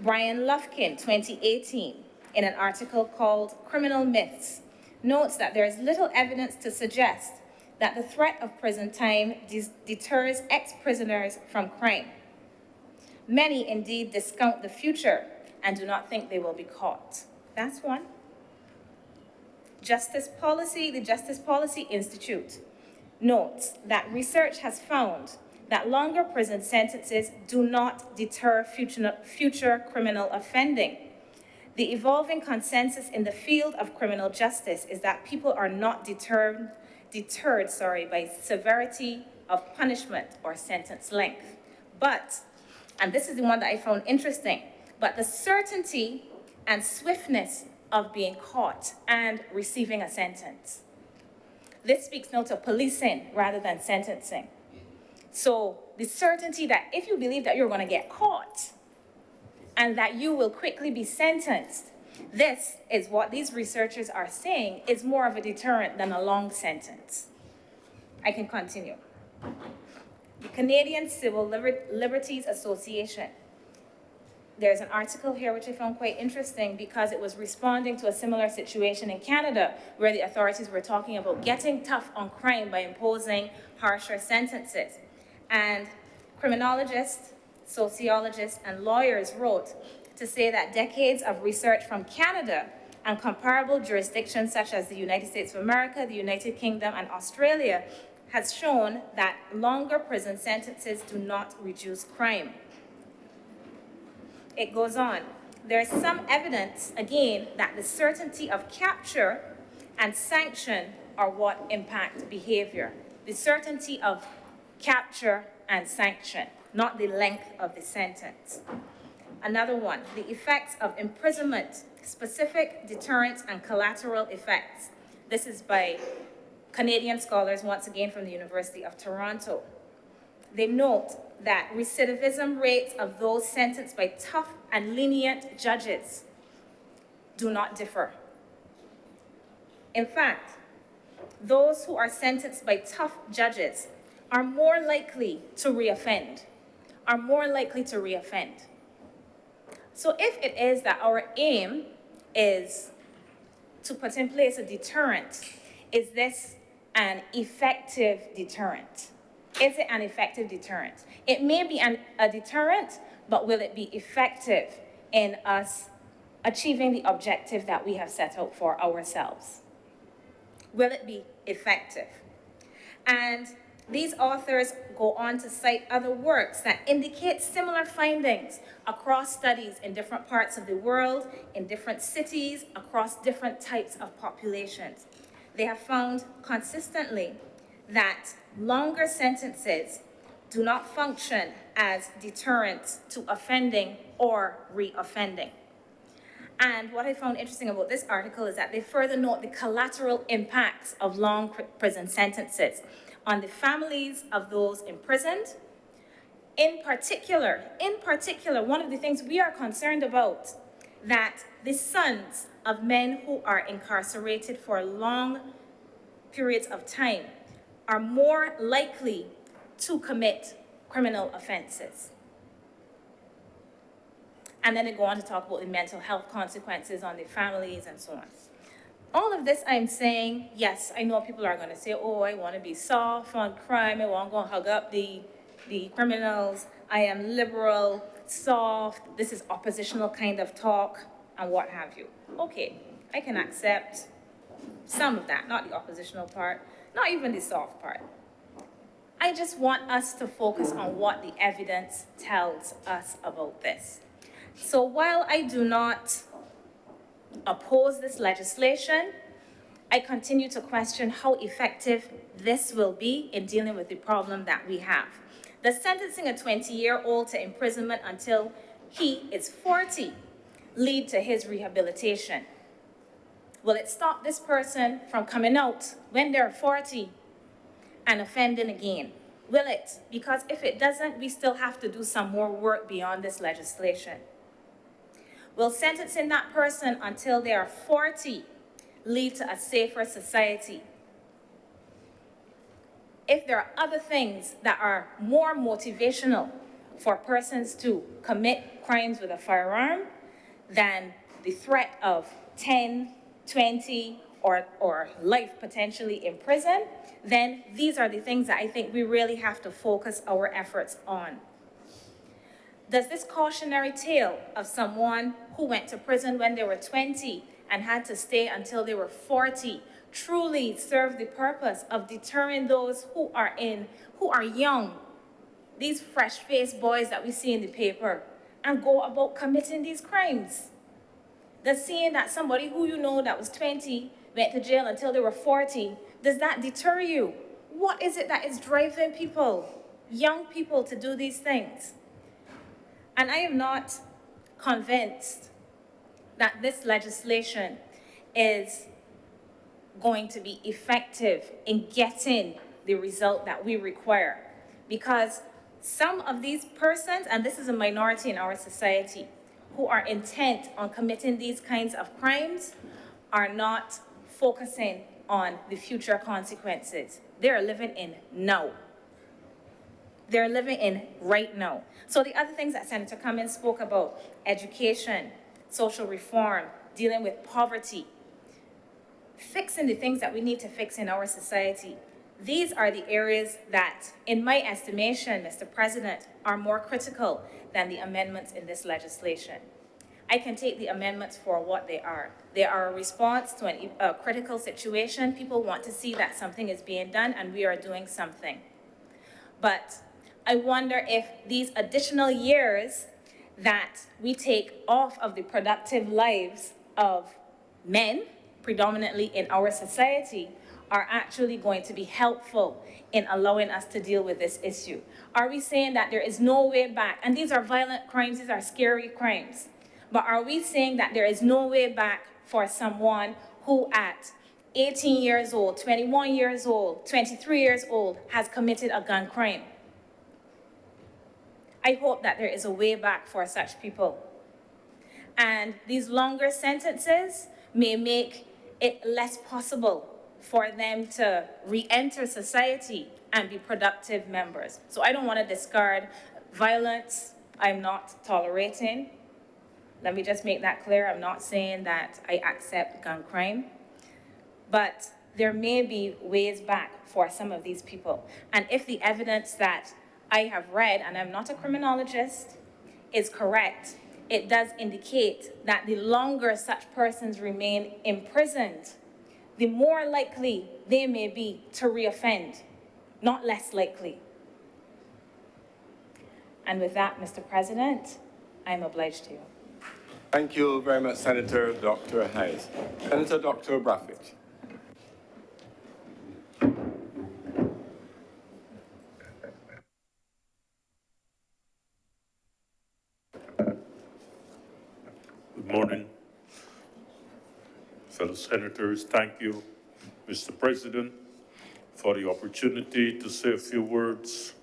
Brian Lufkin, 2018, in an article called Criminal Myths, notes that there is little evidence to suggest that the threat of prison time deters ex-prisoners from crime. Many indeed discount the future and do not think they will be caught. That's one. The Justice Policy Institute notes that research has found that longer prison sentences do not deter future criminal offending. The evolving consensus in the field of criminal justice is that people are not deterred by severity of punishment or sentence length. But, and this is the one that I found interesting, but the certainty and swiftness of being caught and receiving a sentence. This speaks now to policing rather than sentencing. So the certainty that if you believe that you're going to get caught and that you will quickly be sentenced, this is what these researchers are saying is more of a deterrent than a long sentence. I can continue. The Canadian Civil Liberties Association. There's an article here which I found quite interesting because it was responding to a similar situation in Canada where the authorities were talking about getting tough on crime by imposing harsher sentences. And criminologists, sociologists, and lawyers wrote to say that decades of research from Canada and comparable jurisdictions such as the United States of America, the United Kingdom, and Australia has shown that longer prison sentences do not reduce crime. It goes on. There is some evidence, again, that the certainty of capture and sanction are what impact behavior. The certainty of capture and sanction, not the length of the sentence. Another one, the effects of imprisonment, specific deterrent and collateral effects. This is by Canadian scholars, once again from the University of Toronto. They note that recidivism rates of those sentenced by tough and lenient judges do not differ. In fact, those who are sentenced by tough judges are more likely to reoffend, So if it is that our aim is to put in place a deterrent, is this an effective deterrent? Is it an effective deterrent? It may be a deterrent, but will it be effective in us achieving the objective that we have set out for ourselves? Will it be effective? And these authors go on to cite other works that indicate similar findings across studies in different parts of the world, in different cities, across different types of populations. They have found consistently that longer sentences do not function as deterrents to offending or reoffending. And what I found interesting about this article is that they further note the collateral impacts of long prison sentences on the families of those imprisoned. In particular, one of the things we are concerned about, that the sons of men who are incarcerated for long periods of time are more likely to commit criminal offenses. And then they go on to talk about the mental health consequences on the families and so on. All of this I'm saying, yes, I know people are going to say, oh, I want to be soft on crime, I want to go and hug up the criminals, I am liberal, soft, this is oppositional kind of talk, and what have you. Okay, I can accept some of that, not the oppositional part, not even the soft part. I just want us to focus on what the evidence tells us about this. So while I do not oppose this legislation, I continue to question how effective this will be in dealing with the problem that we have. Does sentencing a 20-year-old to imprisonment until he is 40 lead to his rehabilitation? Will it stop this person from coming out when they're 40 and offending again? Will it? Because if it doesn't, we still have to do some more work beyond this legislation. Will sentencing that person until they are 40 lead to a safer society? If there are other things that are more motivational for persons to commit crimes with a firearm than the threat of 10, 20, or life potentially in prison, then these are the things that I think we really have to focus our efforts on. Does this cautionary tale of someone who went to prison when they were 20 and had to stay until they were 40 truly serve the purpose of deterring those who are young these fresh-faced boys that we see in the paper and go about committing these crimes. Does seeing that somebody who you know that was 20 went to jail until they were 40, does that deter you? What is it that is driving people, young people, to do these things? And I am not convinced that this legislation is going to be effective in getting the result that we require. Because some of these persons, and this is a minority in our society, who are intent on committing these kinds of crimes are not focusing on the future consequences. They're living in now. They're living in right now. So the other things that Senator Cummings spoke about, education, social reform, dealing with poverty, fixing the things that we need to fix in our society, these are the areas that, in my estimation, Mr. President, are more critical than the amendments in this legislation. I can take the amendments for what they are. They are a response to a critical situation. People want to see that something is being done, and we are doing something. But I wonder if these additional years that we take off of the productive lives of men, predominantly in our society, are actually going to be helpful in allowing us to deal with this issue. Are we saying that there is no way back? And these are violent crimes, these are scary crimes. But are we saying that there is no way back for someone who at 18 years old, 21 years old, 23 years old has committed a gun crime? I hope that there is a way back for such people. And these longer sentences may make it less possible for them to re-enter society and be productive members. So I don't want to discard violence. I'm not tolerating. Let me just make that clear. I'm not saying that I accept gun crime, but there may be ways back for some of these people. And if the evidence that I have read, and I'm not a criminologist, is correct, it does indicate that the longer such persons remain imprisoned, the more likely they may be to reoffend, not less likely. And with that, Mr. President, I'm obliged to you. Thank you very much, Senator Dr. Hayes. Senator Dr. Braffett. Good morning, fellow senators. Thank you, Mr. President, for the opportunity to say a few words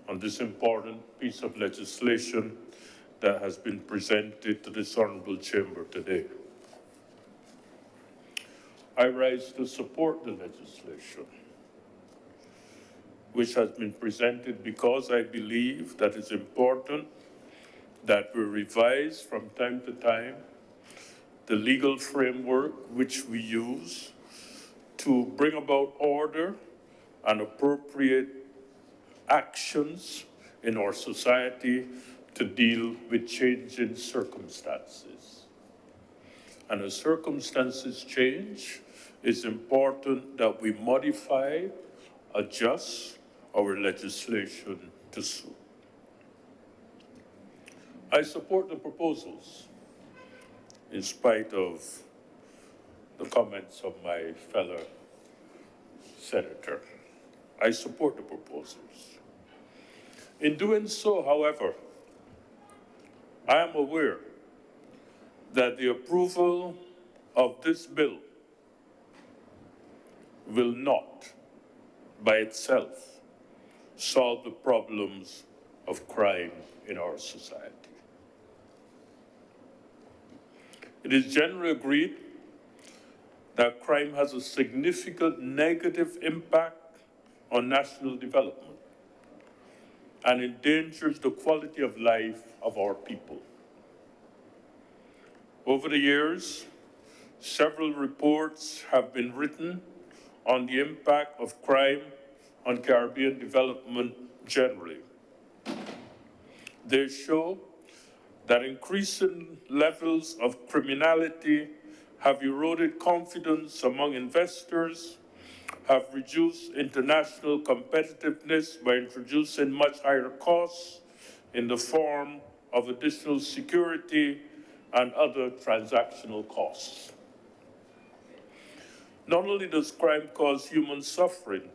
on this important piece of legislation that has been presented to this honorable chamber today. I rise to support the legislation, which has been presented because I believe that it's important that we revise from time to time the legal framework which we use to bring about order and appropriate actions in our society to deal with changing circumstances. And as circumstances change, it's important that we modify, adjust our legislation to suit. I support the proposals, in spite of the comments of my fellow senator. I support the proposals. In doing so, however, I am aware that the approval of this bill will not, by itself, solve the problems of crime in our society. It is generally agreed that crime has a significant negative impact on national development and endangers the quality of life of our people. Over the years, several reports have been written on the impact of crime on Caribbean development generally. They show that increasing levels of criminality have eroded confidence among investors, have reduced international competitiveness by introducing much higher costs in the form of additional security and other transactional costs. Not only does crime cause human suffering,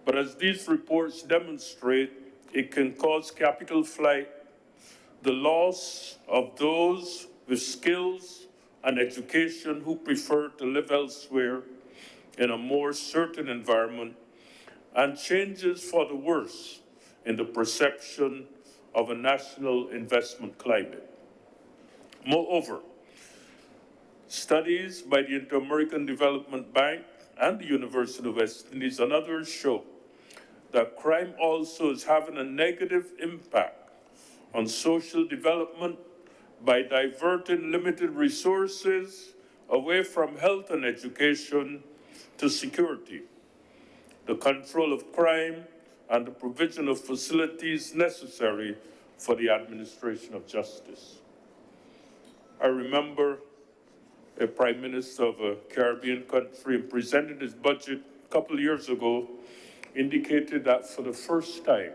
but as these reports demonstrate, it can cause capital flight, the loss of those with skills and education who prefer to live elsewhere in a more certain environment, and changes for the worse in the perception of a national investment climate. Moreover, studies by the Inter-American Development Bank and the University of West Indies and others show that crime also is having a negative impact on social development by diverting limited resources away from health and education to security, the control of crime, and the provision of facilities necessary for the administration of justice. I remember a prime minister of a Caribbean country presenting his budget a couple of years ago, indicated that for the first time,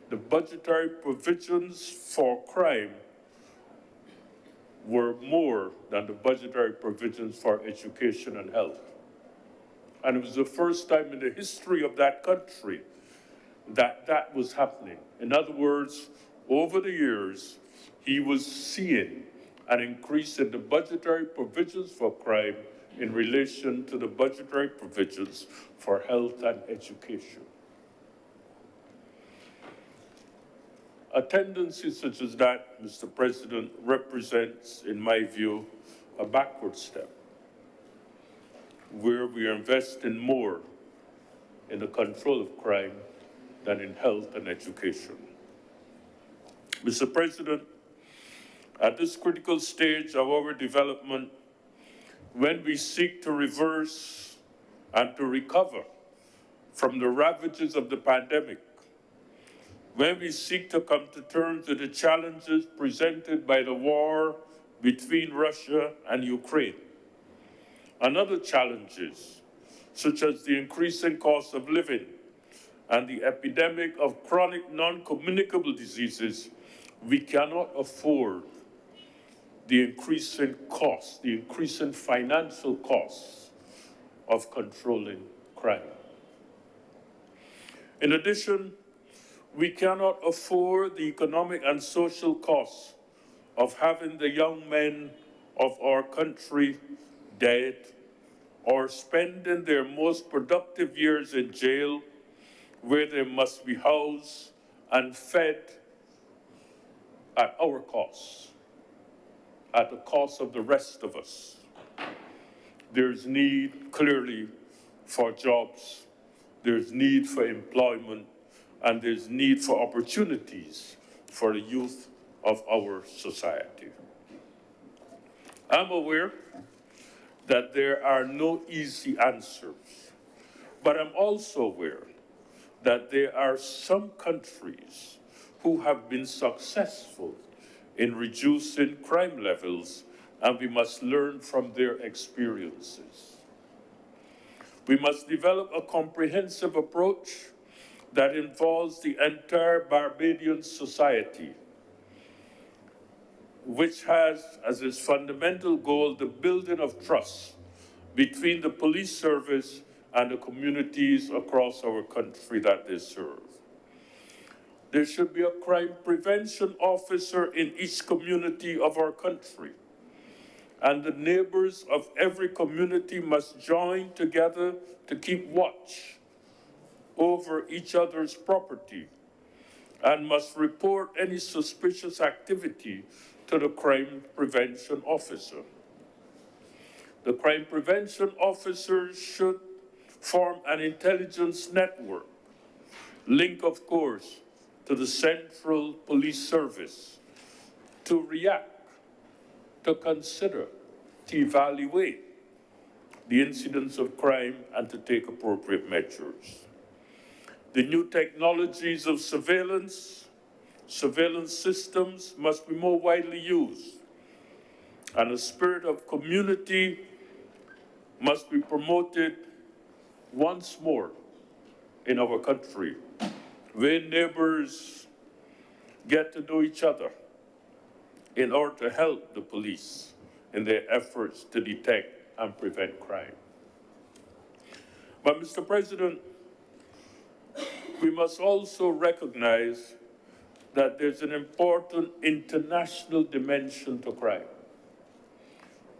the budgetary provisions for crime were more than the budgetary provisions for education and health. And it was the first time in the history of that country that that was happening. In other words, over the years, he was seeing an increase in the budgetary provisions for crime in relation to the budgetary provisions for health and education. A tendency such as that, Mr. President, represents, in my view, a backward step, where we are investing more in the control of crime than in health and education. Mr. President, at this critical stage of our development, when we seek to reverse and to recover from the ravages of the pandemic, when we seek to come to terms with the challenges presented by the war between Russia and Ukraine, and other challenges, such as the increasing cost of living and the epidemic of chronic non-communicable diseases, we cannot afford the increasing costs, the increasing financial costs of controlling crime. In addition, we cannot afford the economic and social costs of having the young men of our country dead or spending their most productive years in jail, where they must be housed and fed at our cost, at the cost of the rest of us. There's need, clearly, for jobs, there's need for employment, and there's need for opportunities for the youth of our society. I'm aware that there are no easy answers, but I'm also aware that there are some countries who have been successful in reducing crime levels, and we must learn from their experiences. We must develop a comprehensive approach that involves the entire Barbadian society, which has as its fundamental goal the building of trust between the police service and the communities across our country that they serve. There should be a crime prevention officer in each community of our country, and the neighbors of every community must join together to keep watch over each other's property and must report any suspicious activity to the crime prevention officer. The crime prevention officer should form an intelligence network, linked, of course, to the Central Police Service, to react, to consider, to evaluate the incidents of crime and to take appropriate measures. The new technologies of surveillance systems must be more widely used, and a spirit of community must be promoted once more in our country, where neighbors get to know each other in order to help the police in their efforts to detect and prevent crime. But, Mr. President, we must also recognize that there's an important international dimension to crime,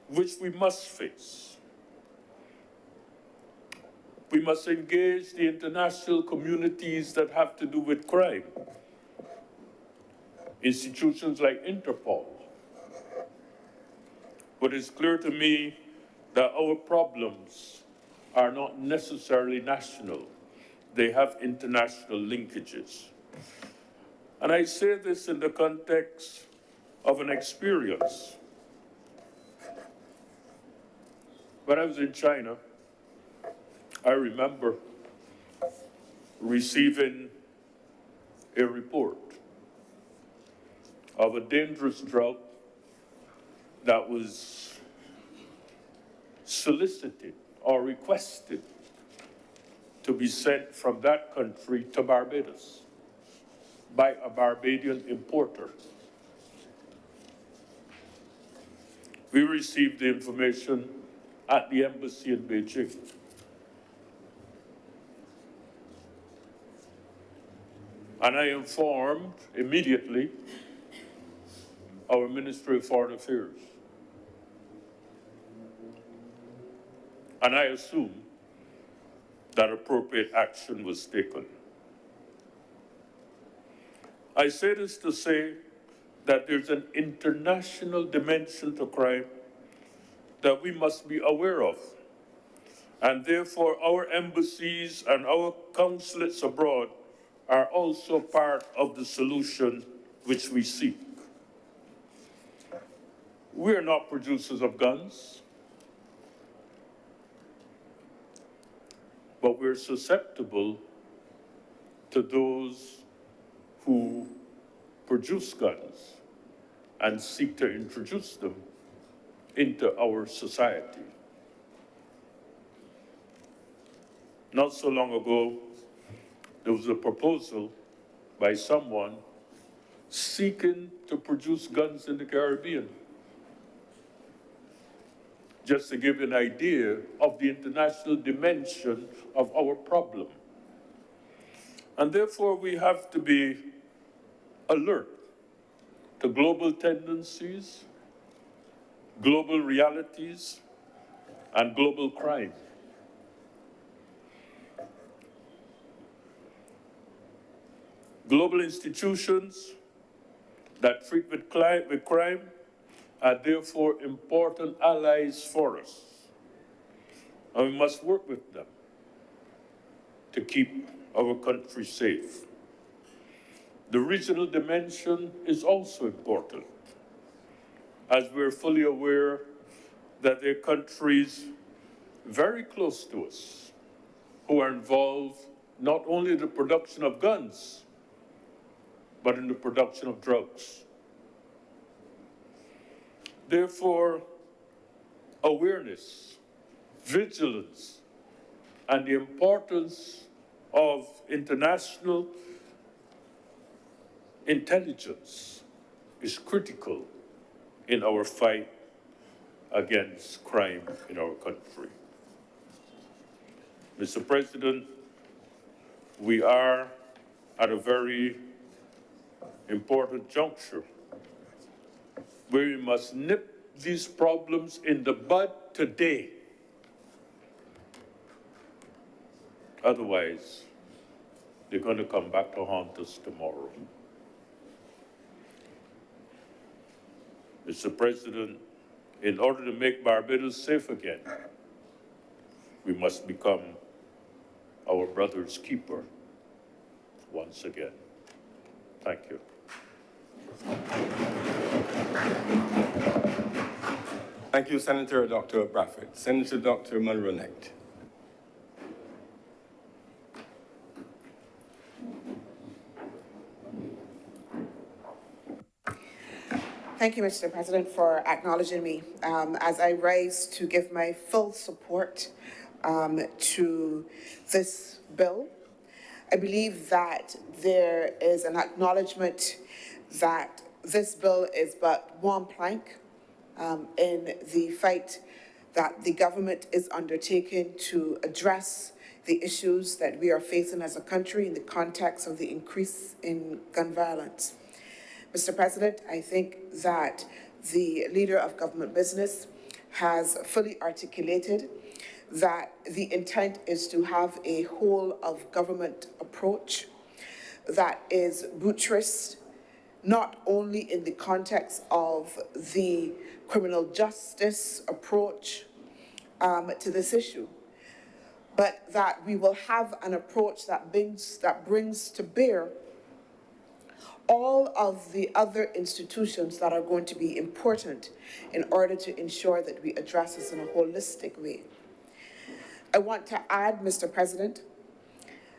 which we must face. We must engage the international communities that have to do with crime, institutions like Interpol. But it's clear to me that our problems are not necessarily national. They have international linkages. And I say this in the context of an experience. When I was in China, I remember receiving a report of a dangerous drug that was solicited or requested to be sent from that country to Barbados by a Barbadian importer. We received the information at the embassy in Beijing. And I informed immediately our Ministry of Foreign Affairs. And I assume that appropriate action was taken. I say this to say that there's an international dimension to crime that we must be aware of. And therefore, our embassies and our consulates abroad are also part of the solution which we seek. We are not producers of guns, but we're susceptible to those who produce guns and seek to introduce them into our society. Not so long ago, there was a proposal by someone seeking to produce guns in the Caribbean. Just to give you an idea of the international dimension of our problem. And therefore, we have to be alert to global tendencies, global realities, and global crime. Global institutions that treat with crime are therefore important allies for us. And we must work with them to keep our country safe. The regional dimension is also important, as we're fully aware that there are countries very close to us who are involved not only in the production of guns, but in the production of drugs. Therefore, awareness, vigilance, and the importance of international intelligence is critical in our fight against crime in our country. Mr. President, we are at a very important juncture where we must nip these problems in the bud today. Otherwise, they're going to come back to haunt us tomorrow. Mr. President, in order to make Barbados safe again, we must become our brother's keeper once again. Thank you. Thank you, Senator Dr. Bradford. Senator Dr. Monroe-Knight. Thank you, Mr. President, for acknowledging me as I rise to give my full support to this bill. I believe that there is an acknowledgement that this bill is but one plank in the fight that the government is undertaking to address the issues that we are facing as a country in the context of the increase in gun violence. Mr. President, I think that the leader of government business has fully articulated that the intent is to have a whole of government approach that is buttressed not only in the context of the criminal justice approach to this issue, but that we will have an approach that brings to bear all of the other institutions that are going to be important in order to ensure that we address this in a holistic way. I want to add, Mr. President,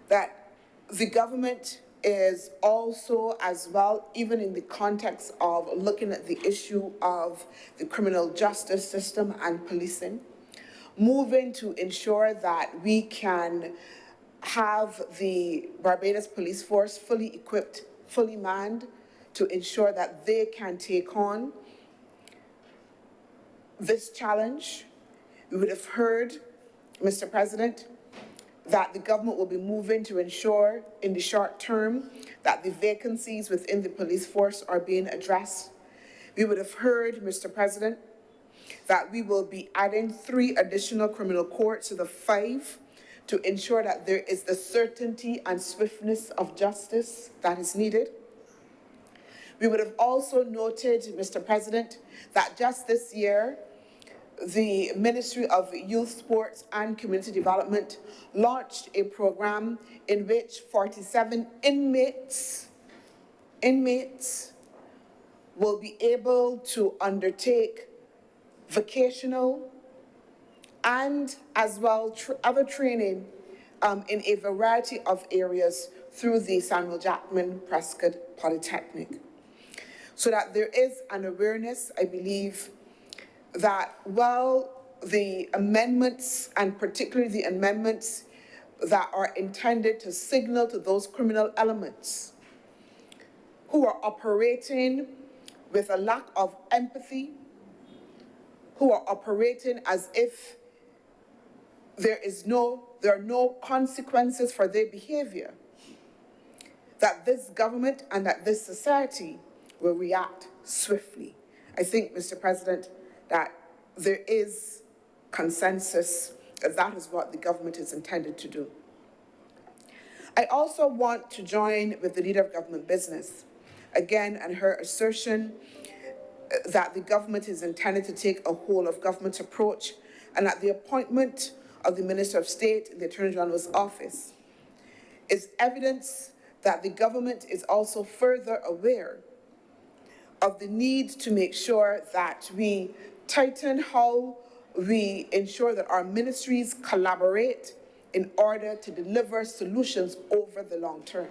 that the government is also as well, even in the context of looking at the issue of the criminal justice system and policing, moving to ensure that we can have the Barbados Police Force fully equipped, fully manned, to ensure that they can take on this challenge. We would have heard, Mr. President, that the government will be moving to ensure in the short term that the vacancies within the police force are being addressed. We would have heard, Mr. President, that we will be adding 3 additional criminal courts to the 5 to ensure that there is the certainty and swiftness of justice that is needed. We would have also noted, Mr. President, that just this year, the Ministry of Youth, Sports and Community Development launched a program in which 47 inmates will be able to undertake vocational and as well other training in a variety of areas through the Samuel Jackman Prescott Polytechnic. So that there is an awareness, I believe, that while the amendments, and particularly the amendments that are intended to signal to those criminal elements who are operating with a lack of empathy, who are operating as if there are no consequences for their behavior, that this government and that this society will react swiftly. I think, Mr. President, that there is consensus that that is what the government is intended to do. I also want to join with the leader of government business, again, and her assertion that the government is intended to take a whole of government approach, and that the appointment of the Minister of State in the Attorney General's office is evidence that the government is also further aware of the need to make sure that we tighten how we ensure that our ministries collaborate in order to deliver solutions over the long term.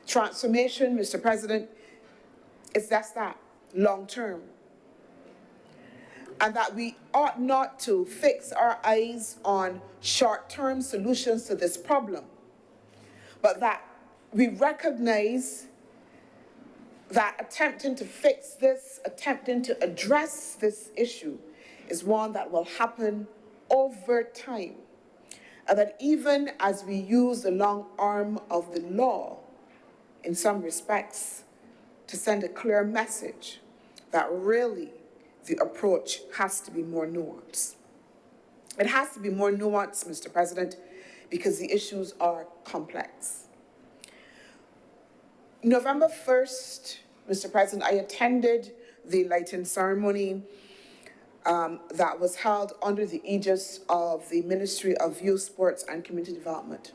Transformation, Mr. President, is just that, long term. And that we ought not to fix our eyes on short-term solutions to this problem, but that we recognize that attempting to fix this, attempting to address this issue is one that will happen over time. And that even as we use the long arm of the law, in some respects, to send a clear message that really the approach has to be more nuanced. It has to be more nuanced, Mr. President, because the issues are complex. November 1st, Mr. President, I attended the lighting ceremony that was held under the aegis of the Ministry of Youth, Sports and Community Development,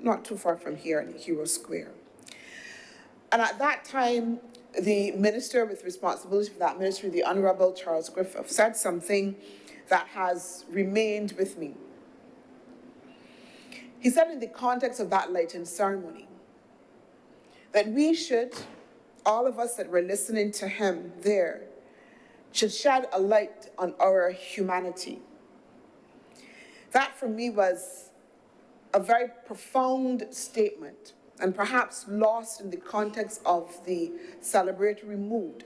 not too far from here in Hero Square. And at that time, the minister with responsibility for that ministry, the Honorable Charles Griffith, said something that has remained with me. He said in the context of that lighting ceremony that we should, all of us that were listening to him there, should shed a light on our humanity. That for me was a very profound statement and perhaps lost in the context of the celebratory mood.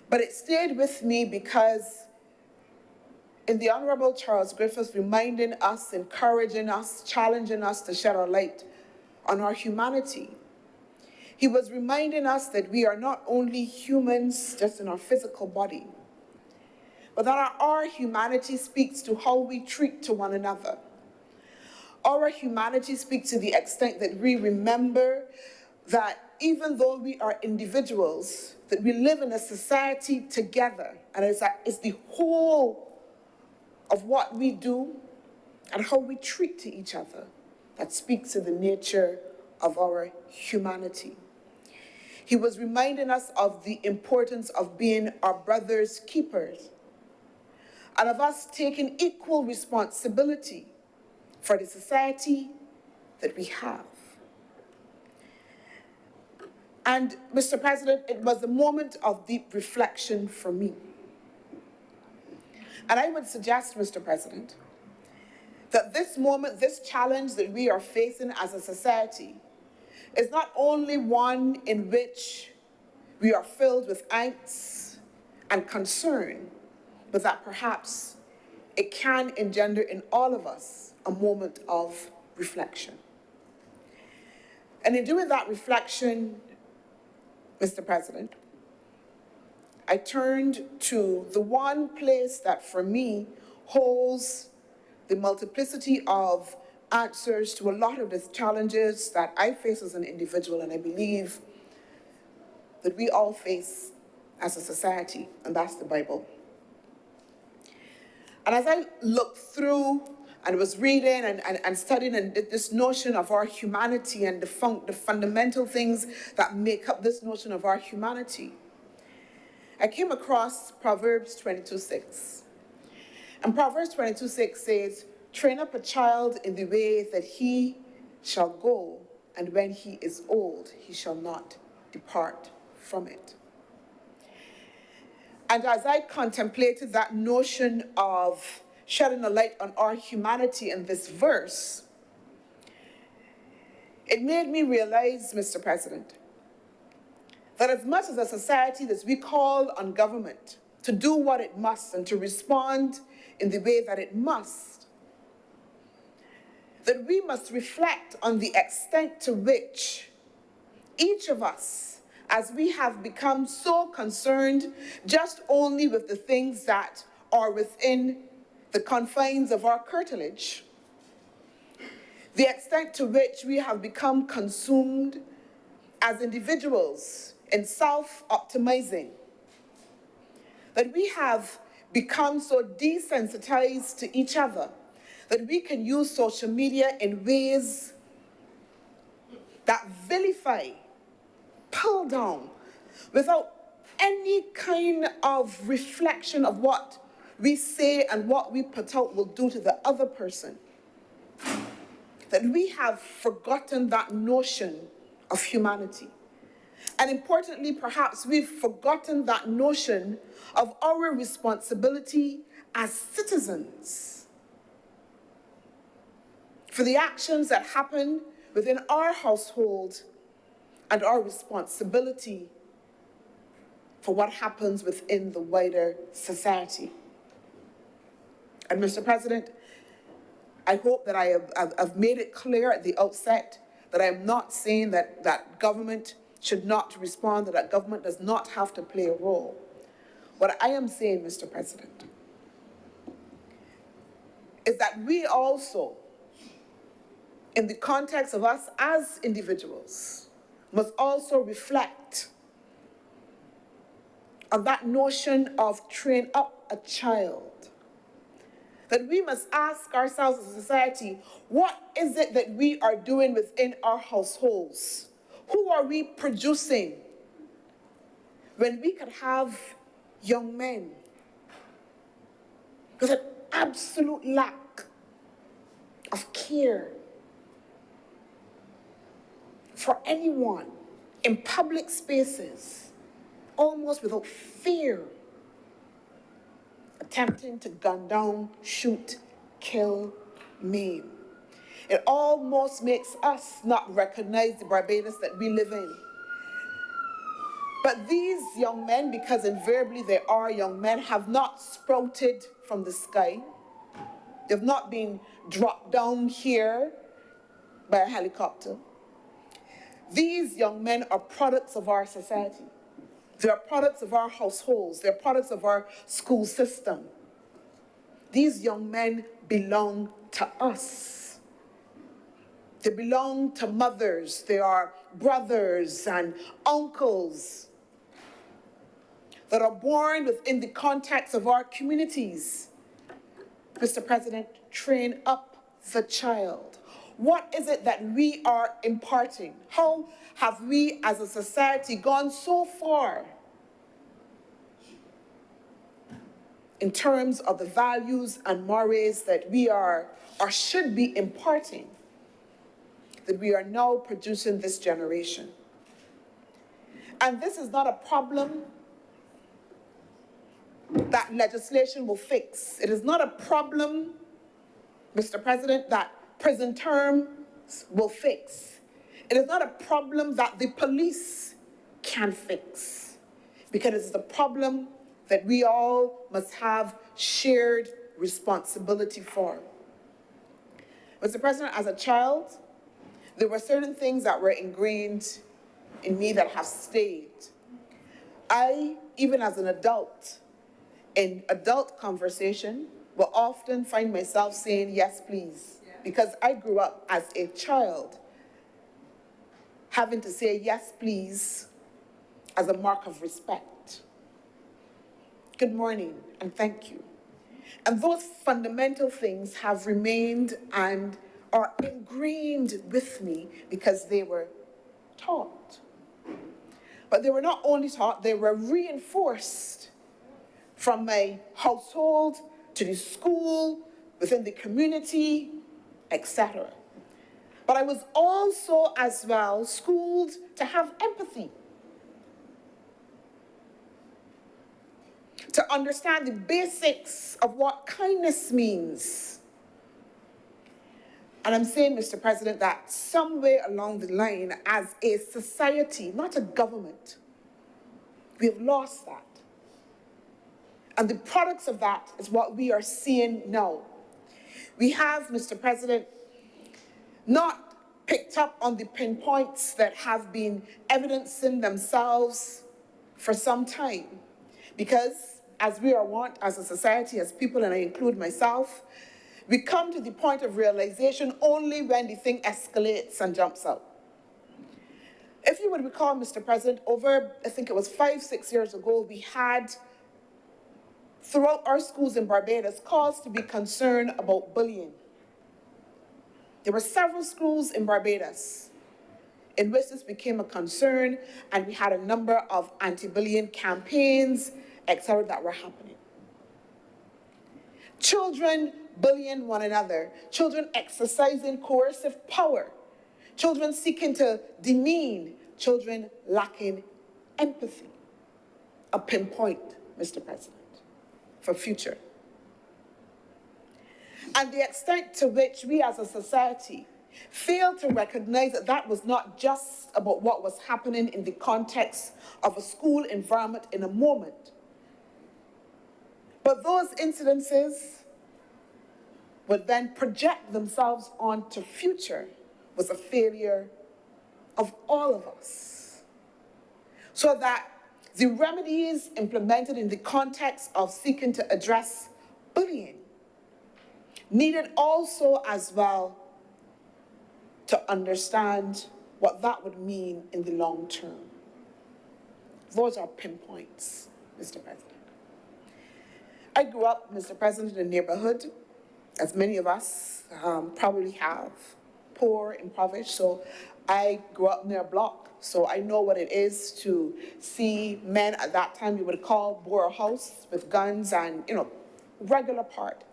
But it stayed with me because in the Honorable Charles Griffiths reminding us, encouraging us, challenging us to shed our light on our humanity, he was reminding us that we are not only humans just in our physical body, but that our humanity speaks to how we treat to one another. Our humanity speaks to the extent that we remember that even though we are individuals, that we live in a society together, and it's the whole of what we do and how we treat to each other that speaks to the nature of our humanity. He was reminding us of the importance of being our brother's keepers and of us taking equal responsibility for the society that we have. And, Mr. President, it was a moment of deep reflection for me. And I would suggest, Mr. President, that this moment, this challenge that we are facing as a society is not only one in which we are filled with angst and concern, but that perhaps it can engender in all of us a moment of reflection. And in doing that reflection, Mr. President, I turned to the one place that for me holds the multiplicity of answers to a lot of the challenges that I face as an individual, and I believe that we all face as a society, and that's the Bible. And as I looked through and was reading and studying and this notion of our humanity and the fundamental things that make up this notion of our humanity, I came across Proverbs 22:6. And Proverbs 22:6 says, "Train up a child in the way that he shall go, and when he is old, he shall not depart from it." And as I contemplated that notion of shedding a light on our humanity in this verse, it made me realize, Mr. President, that as much as a society that we call on government to do what it must and to respond in the way that it must, that we must reflect on the extent to which each of us, as we have become so concerned just only with the things that are within the confines of our curtilage, the extent to which we have become consumed as individuals in self-optimizing, that we have become so desensitized to each other that we can use social media in ways that vilify, pull down, without any kind of reflection of what we say and what we put out will do to the other person. That we have forgotten that notion of humanity. And importantly, perhaps we've forgotten that notion of our responsibility as citizens for the actions that happen within our household and our responsibility for what happens within the wider society. And Mr. President, I hope that I have made it clear at the outset that I am not saying that government should not respond, that government does not have to play a role. What I am saying, Mr. President, is that we also, in the context of us as individuals, must also reflect on that notion of train up a child. That we must ask ourselves as a society, what is it that we are doing within our households? Who are we producing when we could have young men? There's an absolute lack of care for anyone in public spaces, almost without fear, attempting to gun down, shoot, kill, maim. It almost makes us not recognize the Barbados that we live in. But these young men, because invariably they are young men, have not sprouted from the sky. They've not been dropped down here by a helicopter. These young men are products of our society. They are products of our households. They're products of our school system. These young men belong to us. They belong to mothers. They are brothers and uncles that are born within the context of our communities. Mr. President, train up the child. What is it that we are imparting? How have we as a society gone so far in terms of the values and mores that we are or should be imparting, that we are now producing this generation? And this is not a problem that legislation will fix. It is not a problem, Mr. President, that prison terms will fix. It is not a problem that the police can fix, because it is a problem that we all must have shared responsibility for. Mr. President, as a child, there were certain things that were ingrained in me that have stayed. I, even as an adult, in adult conversation, will often find myself saying, yes, please, because I grew up as a child having to say yes, please, as a mark of respect. Good morning, and thank you. And those fundamental things have remained and are ingrained with me because they were taught. But they were not only taught, they were reinforced from my household to the school, within the community, etc. But I was also as well schooled to have empathy, to understand the basics of what kindness means. And I'm saying, Mr. President, that somewhere along the line, as a society, not a government, we have lost that. And the products of that is what we are seeing now. We have, Mr. President, not picked up on the pinpoints that have been evidencing themselves for some time. Because, as we are wont as a society, as people, and I include myself, we come to the point of realization only when the thing escalates and jumps out. If you would recall, Mr. President, over, I think it was 5-6 years ago, we had, throughout our schools in Barbados, cause to be concerned about bullying. There were several schools in Barbados in which this became a concern, and we had a number of anti-bullying campaigns, etc., that were happening. Children bullying one another, children exercising coercive power, children seeking to demean, children lacking empathy. A pinpoint, Mr. President, for future. And the extent to which we as a society fail to recognize that that was not just about what was happening in the context of a school environment in a moment, but those incidences would then project themselves onto future, was a failure of all of us. So that the remedies implemented in the context of seeking to address bullying needed also as well to understand what that would mean in the long term. Those are pinpoints, Mr. President. I grew up, Mr. President, in a neighborhood, as many of us probably have, poor, impoverished. So I grew up near a block, so I know what it is to see men at that time you would call bore house with guns and, regular part.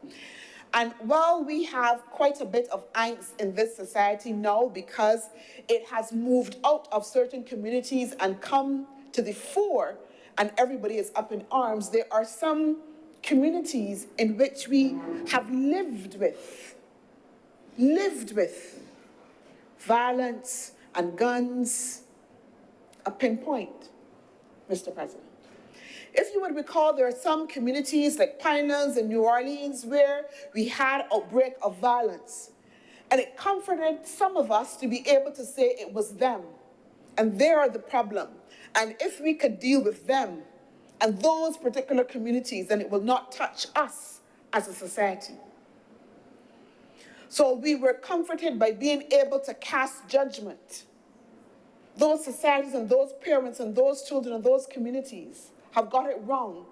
And while we have quite a bit of angst in this society now because it has moved out of certain communities and come to the fore and everybody is up in arms, there are some communities in which we have lived with violence and guns, a pinpoint, Mr. President. If you would recall, there are some communities like Pinelands and New Orleans where we had outbreak of violence. And it comforted some of us to be able to say it was them, and they are the problem. And if we could deal with them and those particular communities, then it will not touch us as a society. So we were comforted by being able to cast judgment. Those societies and those parents and those children and those communities have got it wrong.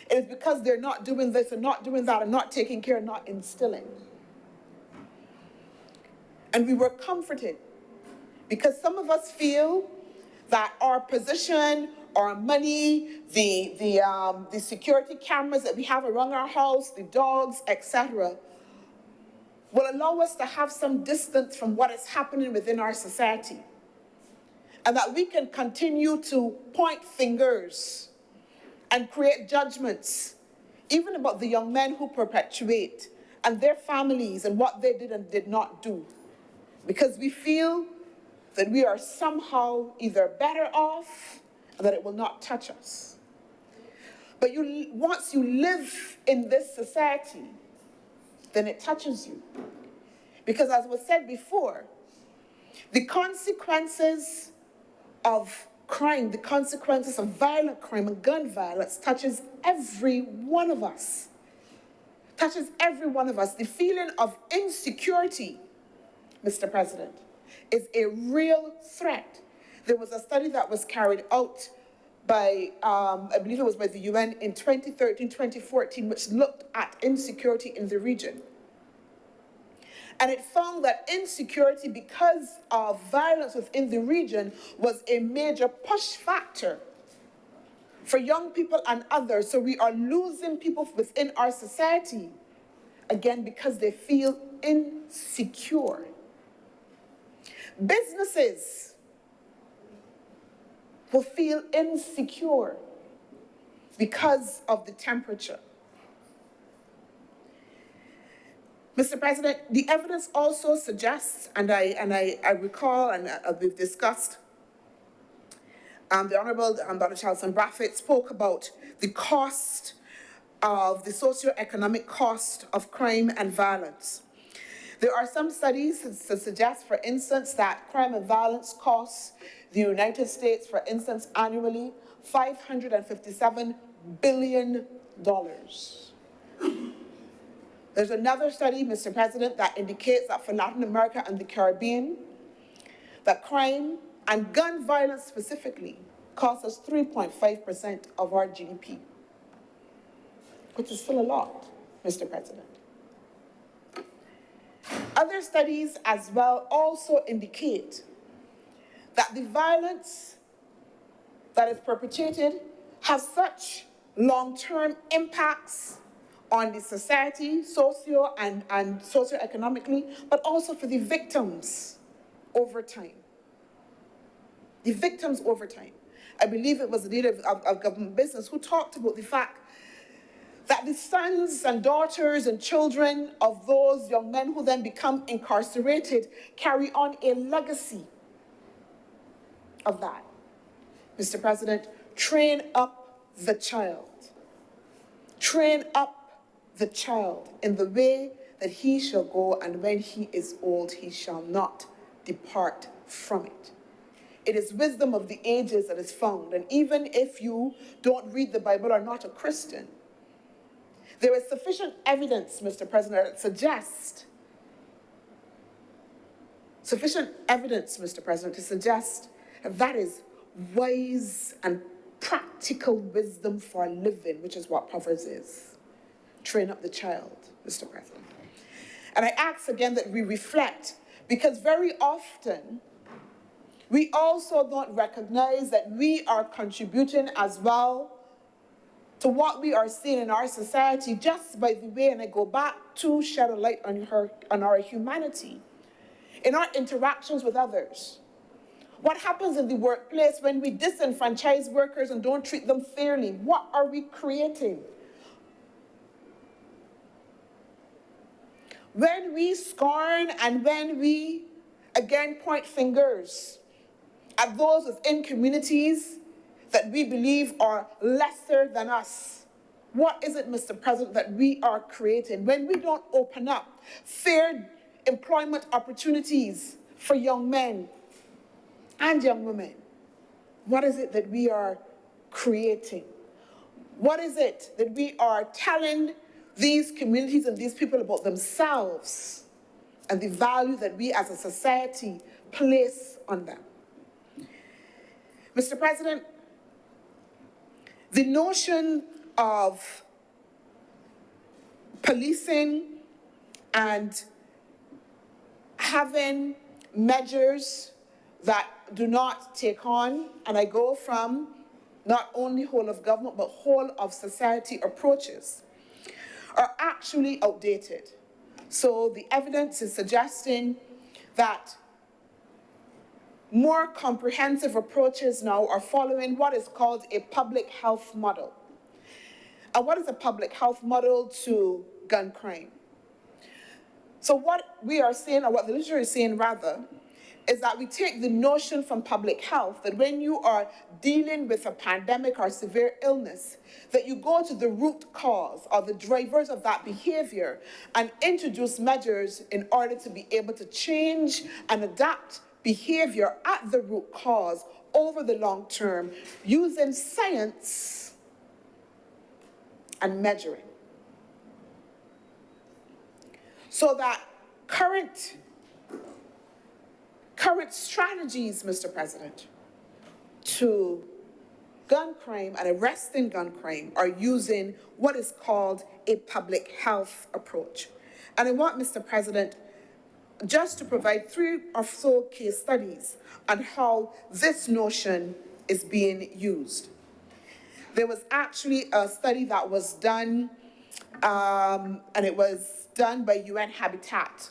It is because they're not doing this and not doing that and not taking care and not instilling. And we were comforted because some of us feel that our position, our money, the security cameras that we have around our house, the dogs, etc., will allow us to have some distance from what is happening within our society. And that we can continue to point fingers and create judgments, even about the young men who perpetuate and their families and what they did and did not do. Because we feel that we are somehow either better off or that it will not touch us. But once you live in this society, then it touches you. Because as was said before, the consequences of crime, the consequences of violent crime and gun violence touches every one of us. Touches every one of us. The feeling of insecurity, Mr. President, is a real threat. There was a study that was carried out by, I believe it was by the UN in 2013, 2014, which looked at insecurity in the region. And it found that insecurity, because of violence within the region, was a major push factor for young people and others. So we are losing people within our society, again, because they feel insecure. Businesses will feel insecure because of the temperature. Mr. President, the evidence also suggests, and I recall, and we've discussed, the Honourable Dr. Charlton Brathwaite spoke about the cost of the socio-economic cost of crime and violence. There are some studies to suggest, for instance, that crime and violence costs the United States, for instance, annually $557 billion. There's another study, Mr. President, that indicates that for Latin America and the Caribbean, that crime and gun violence specifically costs us 3.5% of our GDP, which is still a lot, Mr. President. Other studies as well also indicate that the violence that is perpetrated has such long-term impacts on the society, socio and socioeconomically, but also for the victims over time. The victims over time. I believe it was the leader of government business who talked about the fact that the sons and daughters and children of those young men who then become incarcerated carry on a legacy of that. Mr. President, train up the child. Train up the child in the way that he shall go, and when he is old, he shall not depart from it. It is wisdom of the ages that is found, and even if you don't read the Bible or not a Christian, there is sufficient evidence, Mr. President, that suggests, to suggest that that is wise and practical wisdom for living, which is what Proverbs is. Train up the child, Mr. President. And I ask again that we reflect, because very often we also don't recognize that we are contributing as well to what we are seeing in our society just by the way, and I go back to shed a light on our humanity, in our interactions with others. What happens in the workplace when we disenfranchise workers and don't treat them fairly? What are we creating? when we scorn and when we, again, point fingers at those within communities that we believe are lesser than us, what is it, Mr. President, that we are creating when we don't open up fair employment opportunities for young men and young women? What is it that we are creating? What is it that we are telling these communities and these people about themselves and the value that we as a society place on them? Mr. President, the notion of policing and having measures that do not take on, and I go from not only whole of government, but whole of society approaches, are actually outdated. So the evidence is suggesting that more comprehensive approaches now are following what is called a public health model. And what is a public health model to gun crime? So what we are saying, or what the literature is saying rather, is that we take the notion from public health that when you are dealing with a pandemic or severe illness, that you go to the root cause or the drivers of that behavior and introduce measures in order to be able to change and adapt behavior at the root cause over the long term using science and measuring. So that current strategies, Mr. President, to gun crime and arresting gun crime are using what is called a public health approach. And I want, Mr. President, just to provide 3 or so case studies on how this notion is being used. There was actually a study that was done, and it was done by UN Habitat.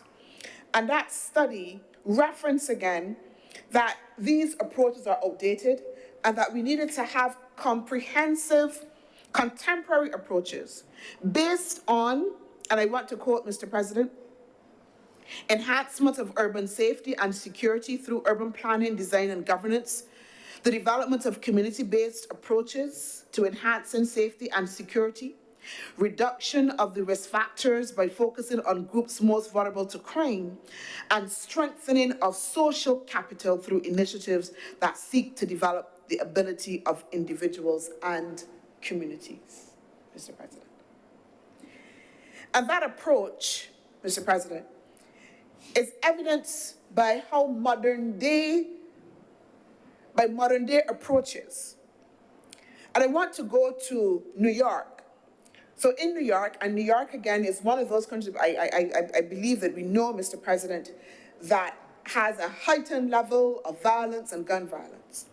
And that study referenced again that these approaches are outdated and that we needed to have comprehensive, contemporary approaches based on, and I want to quote Mr. President, enhancement of urban safety and security through urban planning, design, and governance, the development of community-based approaches to enhancing safety and security, reduction of the risk factors by focusing on groups most vulnerable to crime, and strengthening of social capital through initiatives that seek to develop the ability of individuals and communities, Mr. President. And that approach, Mr. President, is evidenced by how modern day approaches. And I want to go to New York. So in New York, and New York again is one of those countries, I believe that we know, Mr. President, that has a heightened level of violence and gun violence.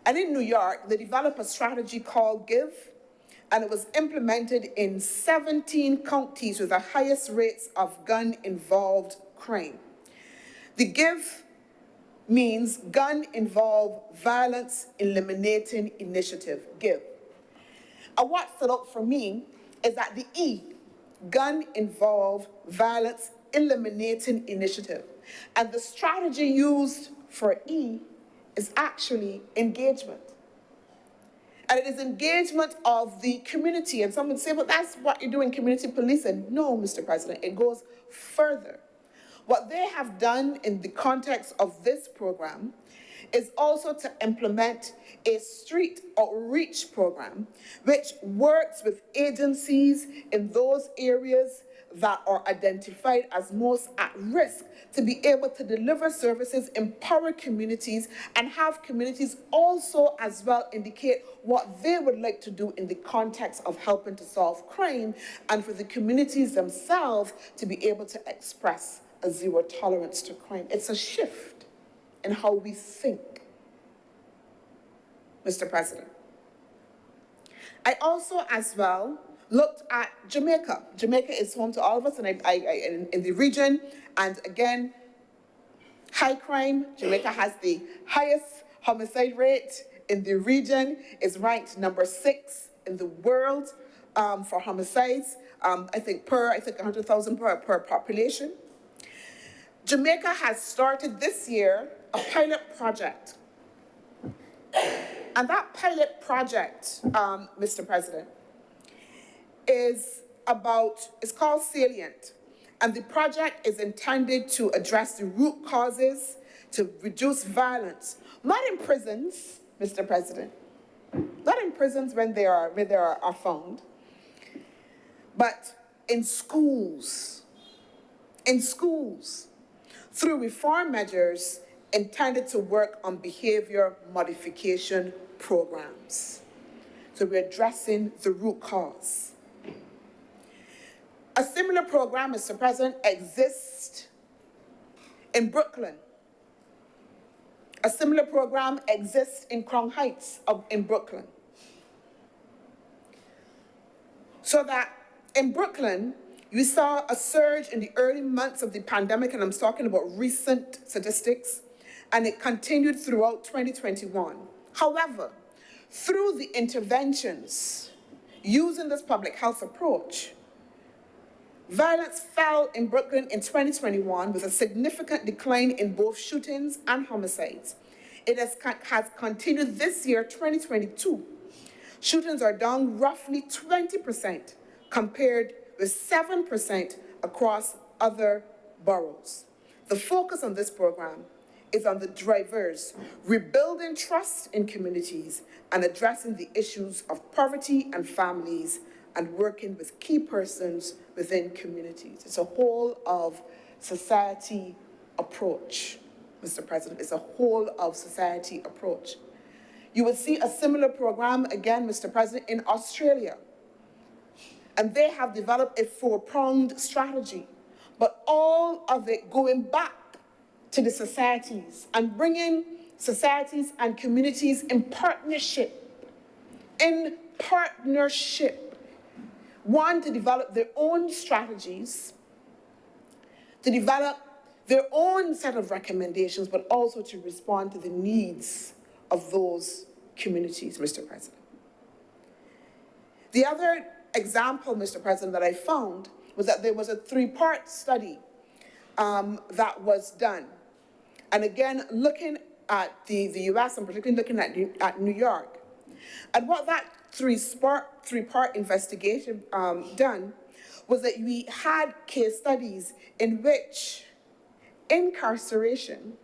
And in New York, they developed a strategy called GIVE, and it was implemented in 17 counties with the highest rates of gun-involved crime. The GIVE means Gun-Involved Violence Eliminating Initiative, GIVE. And what stood out for me is that the E, Gun-Involved Violence Eliminating Initiative. And the strategy used for E is actually engagement. And it is engagement of the community. And some would say, well, that's what you do in community policing. No, Mr. President, it goes further. What they have done in the context of this program is also to implement a street outreach program which works with agencies in those areas that are identified as most at risk to be able to deliver services, empower communities, and have communities also as well indicate what they would like to do in the context of helping to solve crime, and for the communities themselves to be able to express a zero tolerance to crime. It's a shift in how we think, Mr. President. I also, as well, looked at Jamaica. Jamaica is home to all of us, and in the region, and again, high crime. Jamaica has the highest homicide rate in the region, is ranked number 6 in the world for homicides, I think 100,000 per population. Jamaica has started this year a pilot project. And that pilot project, Mr. President, is called Salient. And the project is intended to address the root causes, to reduce violence, not in prisons, Mr. President, not in prisons when they are found, but in schools, through reform measures intended to work on behavior modification programs. So we're addressing the root cause. A similar program, Mr. President, exists in Brooklyn. A similar program exists in Crown Heights in Brooklyn. So that in Brooklyn, you saw a surge in the early months of the pandemic, and I'm talking about recent statistics, and it continued throughout 2021. However, through the interventions using this public health approach, violence fell in Brooklyn in 2021 with a significant decline in both shootings and homicides. It has continued this year, 2022. Shootings are down roughly 20% compared with 7% across other boroughs. The focus on this program is on the drivers, rebuilding trust in communities and addressing the issues of poverty and families and working with key persons within communities. It's a whole of society approach, Mr. President. It's a whole of society approach. You will see a similar program again, Mr. President, in Australia. And they have developed a four-pronged strategy, but all of it going back to the societies and bringing societies and communities in partnership. One, to develop their own strategies, to develop their own set of recommendations, but also to respond to the needs of those communities, Mr. President. The other example, Mr. President, that I found was that there was a three-part study that was done. And again, looking at the US and particularly looking at New York. And what that three-part investigation done was that we had case studies in which incarceration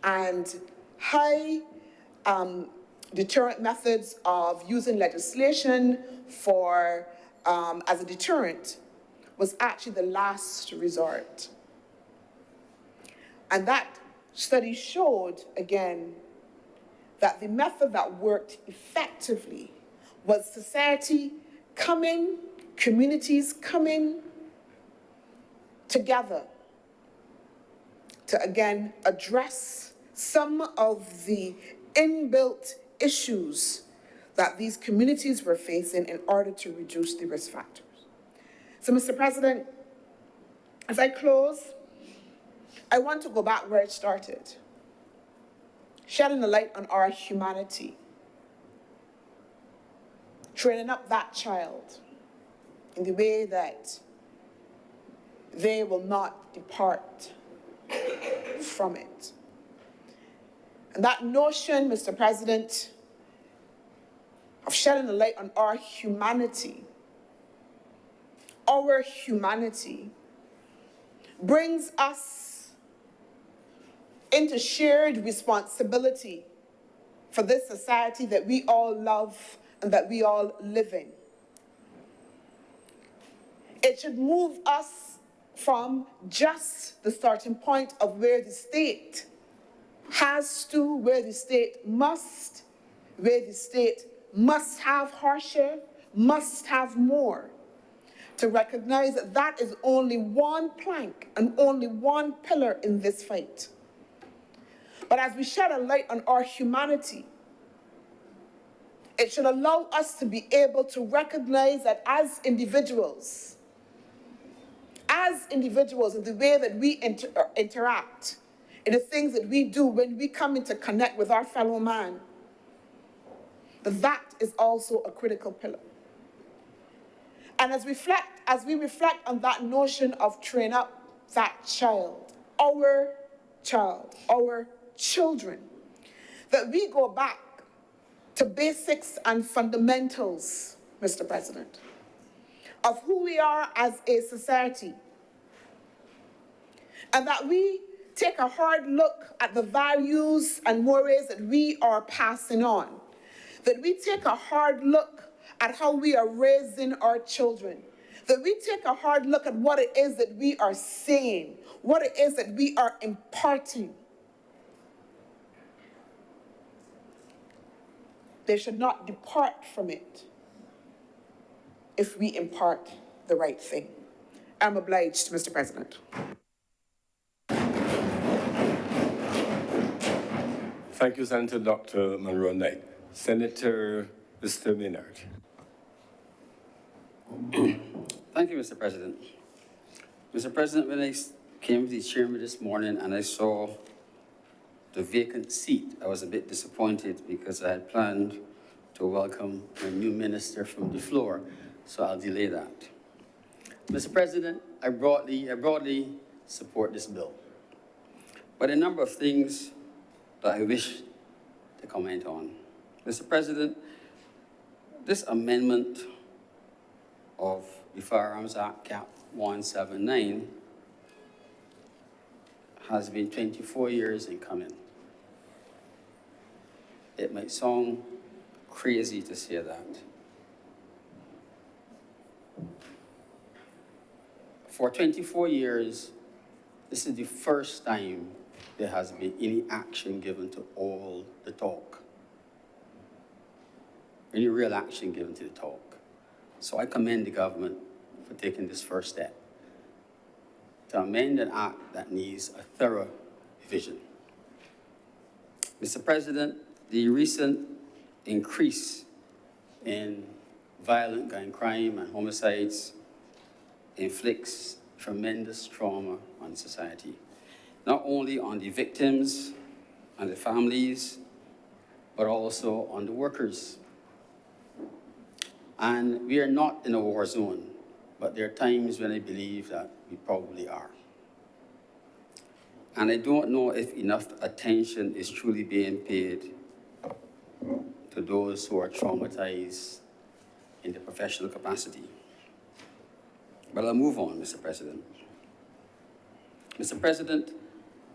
and high deterrent methods of using legislation for as a deterrent was actually the last resort. And that study showed, again, that the method that worked effectively was society coming, communities coming together to, again, address some of the inbuilt issues that these communities were facing in order to reduce the risk factors. So, Mr. President, as I close, I want to go back where it started, shedding a light on our humanity, training up that child in the way that they will not depart from it. And that notion, Mr. President, of shedding a light on our humanity brings us into shared responsibility for this society that we all love and that we all live in. It should move us from just the starting point of where the state has to, where the state must have harsher, must have more, to recognize that that is only one plank and only one pillar in this fight. But as we shed a light on our humanity, it should allow us to be able to recognize that as individuals, in the way that we interact, in the things that we do when we come into connect with our fellow man, that is also a critical pillar. And as we reflect on that notion of train up that child, our children, that we go back to basics and fundamentals, Mr. President, of who we are as a society, and that we take a hard look at the values and mores that we are passing on, that we take a hard look at how we are raising our children, that we take a hard look at what it is that we are saying, what it is that we are imparting. They should not depart from it if we impart the right thing. I'm obliged, Mr. President. Thank you, Senator Dr. Monroe Knight. Senator Mr. Maynard. Thank you, Mr. President. Mr. President, when I came to the chamber this morning and I saw the vacant seat, I was a bit disappointed because I had planned to welcome a new minister from the floor, so I'll delay that. Mr. President, I broadly support this bill, but a number of things that I wish to comment on. Mr. President, this amendment of the Firearms Act, Cap 179, has been 24 years in coming. It might sound crazy to say that. For 24 years, this is the first time there has been any action given to all the talk. Any real action given to the talk. So I commend the government for taking this first step to amend an act that needs a thorough revision. Mr. President, the recent increase in violent gun crime and homicides inflicts tremendous trauma on society, not only on the victims and the families, but also on the workers. And we are not in a war zone, but there are times when I believe that we probably are. And I don't know if enough attention is truly being paid to those who are traumatized in the professional capacity. But I'll move on, Mr. President. Mr. President,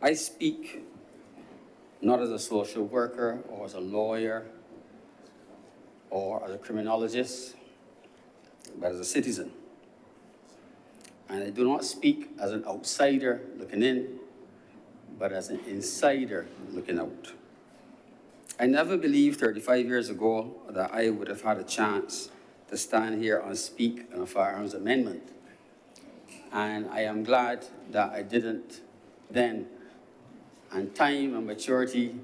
I speak not as a social worker or as a lawyer or as a criminologist, but as a citizen. And I do not speak as an outsider looking in, but as an insider looking out. I never believed 35 years ago that I would have had a chance to stand here and speak on a firearms amendment. And I am glad that I didn't then. And time and maturity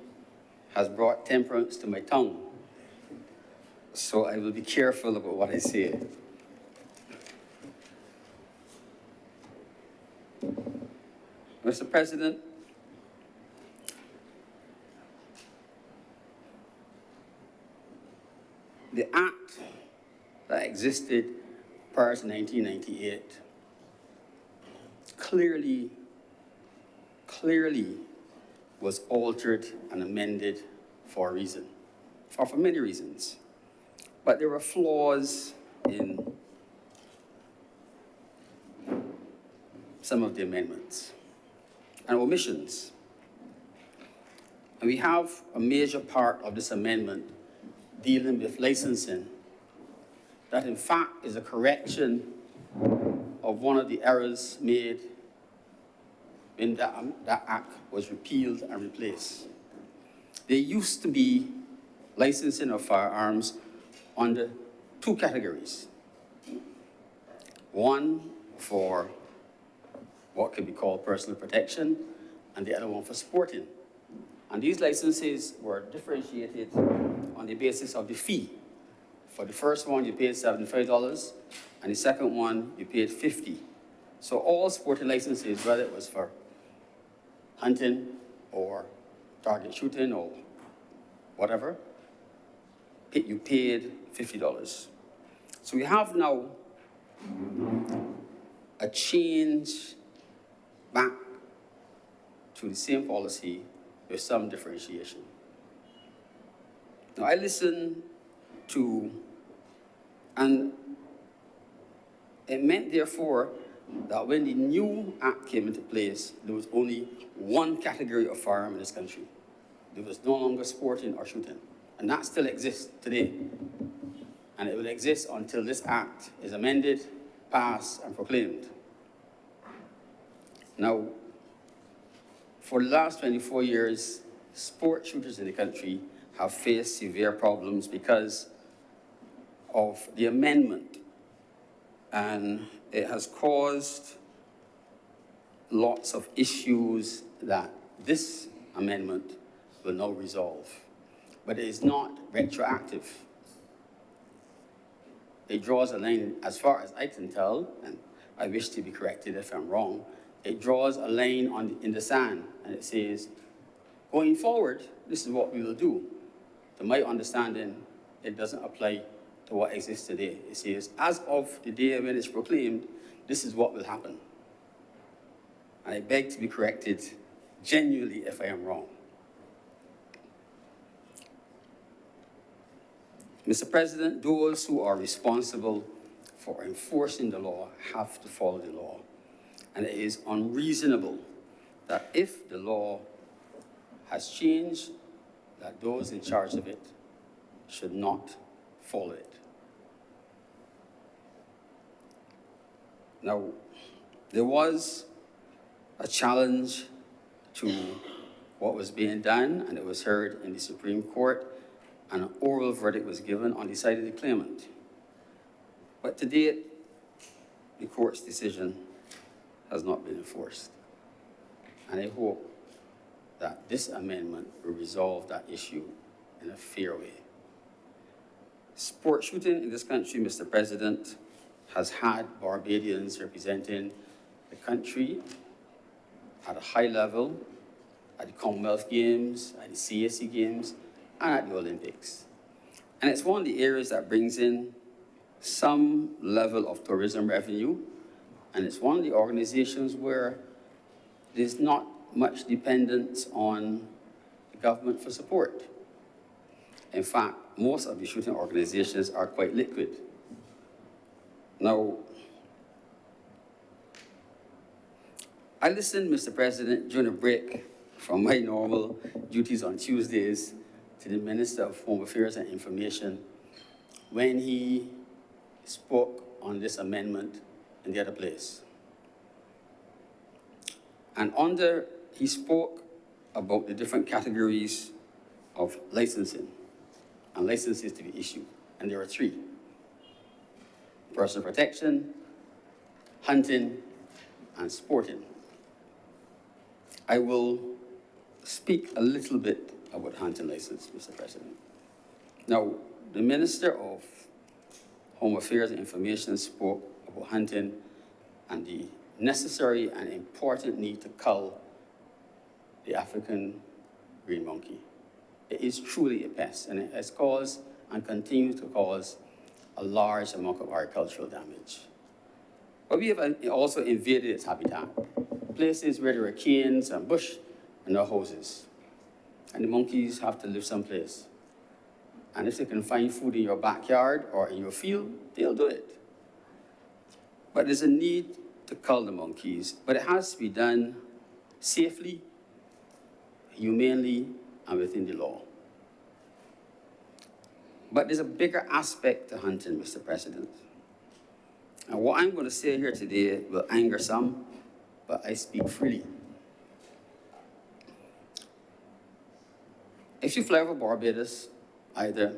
has brought temperance to my tongue. So I will be careful about what I say. Mr. President, the act that existed prior to 1998 clearly was altered and amended for a reason, for many reasons. But there were flaws in some of the amendments and omissions. And we have a major part of this amendment dealing with licensing that in fact is a correction of one of the errors made when that act was repealed and replaced. There used to be licensing of firearms under two categories. One for what could be called personal protection, and the other one for sporting. And these licenses were differentiated on the basis of the fee. For the first one, you paid $75, and the second one, you paid $50. So all sporting licenses, whether it was for hunting or target shooting or whatever, you paid $50. So we have now a change back to the same policy with some differentiation. Now, I listened to, and it meant, therefore, that when the new act came into place, there was only one category of firearm in this country. There was no longer sporting or shooting. And that still exists today. And it will exist until this act is amended, passed, and proclaimed. Now, for the last 24 years, sport shooters in the country have faced severe problems because of the amendment. And it has caused lots of issues that this amendment will now resolve. But it is not retroactive. It draws a line, as far as I can tell, and I wish to be corrected if I'm wrong, it draws a line in the sand, and it says, going forward, this is what we will do. To my understanding, it doesn't apply to what exists today. It says, as of the day when it's proclaimed, this is what will happen. And I beg to be corrected genuinely if I am wrong. Mr. President, those who are responsible for enforcing the law have to follow the law. And it is unreasonable that if the law has changed, that those in charge of it should not follow it. Now, there was a challenge to what was being done, and it was heard in the Supreme Court, and an oral verdict was given on the side of the claimant. But to date, the court's decision has not been enforced. And I hope that this amendment will resolve that issue in a fair way. Sport shooting in this country, Mr. President, has had Barbadians representing the country at a high level, at the Commonwealth Games, at the CAC Games, and at the Olympics. And it's one of the areas that brings in some level of tourism revenue, and it's one of the organizations where there's not much dependence on the government for support. In fact, most of the shooting organizations are quite liquid. Now, I listened, Mr. President, during a break from my normal duties on Tuesdays to the Minister of Home Affairs and Information when he spoke on this amendment in the other place. And he spoke about the different categories of licensing and licenses to be issued. And there are three: personal protection, hunting, and sporting. I will speak a little bit about hunting license, Mr. President. Now, the Minister of Home Affairs and Information spoke about hunting and the necessary and important need to cull the African green monkey. It is truly a pest, and it has caused and continues to cause a large amount of agricultural damage. But we have also invaded its habitat, places where there are canes and bush and no houses. And the monkeys have to live someplace. And if they can find food in your backyard or in your field, they'll do it. But there's a need to cull the monkeys, but it has to be done safely, humanely, and within the law. But there's a bigger aspect to hunting, Mr. President. And what I'm going to say here today will anger some, but I speak freely. If you fly over Barbados, either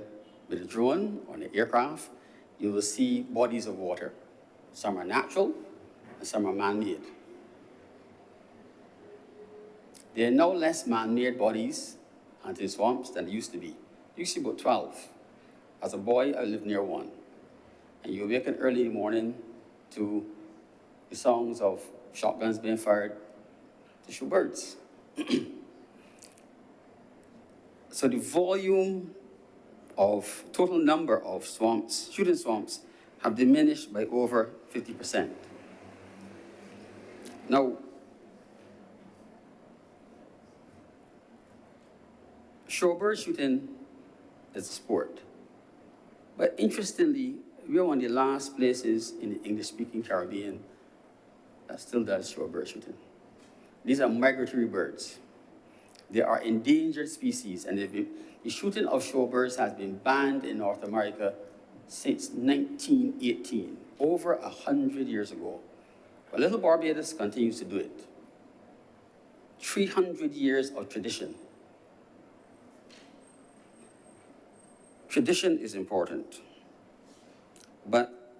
with a drone or an aircraft, you will see bodies of water. Some are natural, and some are man-made. There are no less man-made bodies hunting swamps than there used to be. There used to be about 12. As a boy, I lived near one. And you awaken early in the morning to the sounds of shotguns being fired to shoot birds. So the volume of total number of swamps, shooting swamps, have diminished by over 50%. Now, shorebird shooting is a sport. But interestingly, we are one of the last places in the English-speaking Caribbean that still does shorebird shooting. These are migratory birds. They are endangered species, and the shooting of shorebirds has been banned in North America since 1918, over 100 years ago. But little Barbados continues to do it. 300 years of tradition. Tradition is important, but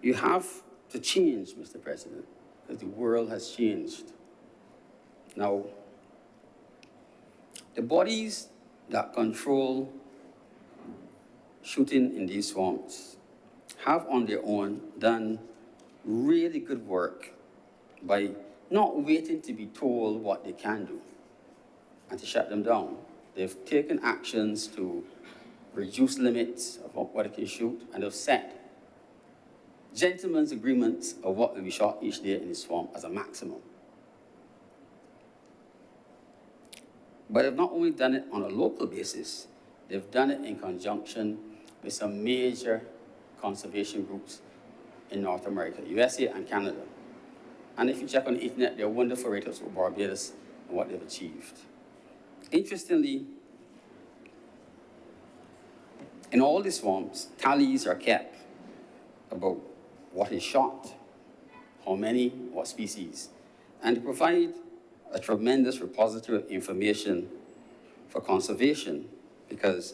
you have to change, Mr. President, because the world has changed. Now, the bodies that control shooting in these swamps have on their own done really good work by not waiting to be told what they can do and to shut them down. They've taken actions to reduce limits of what they can shoot, and they've set gentlemen's agreements of what will be shot each day in the swamp as a maximum. But they've not only done it on a local basis, they've done it in conjunction with some major conservation groups in North America, USA and Canada. And if you check on the internet, there are wonderful write-ups for Barbados and what they've achieved. Interestingly, in all the swamps, tallies are kept about what is shot, how many, what species, and to provide a tremendous repository of information for conservation, because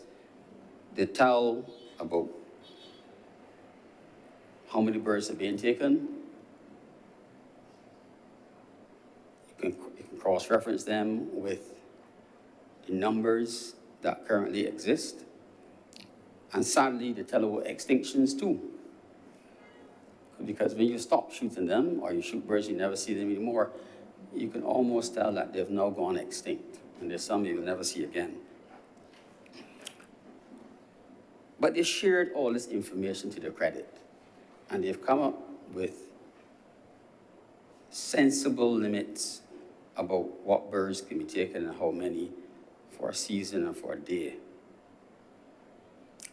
they tell about how many birds are being taken. You can cross-reference them with the numbers that currently exist. And sadly, they tell about extinctions too. Because when you stop shooting them, or you shoot birds, you never see them anymore, you can almost tell that they've now gone extinct. And there's some you'll never see again. But they shared all this information to their credit. And they've come up with sensible limits about what birds can be taken and how many for a season and for a day.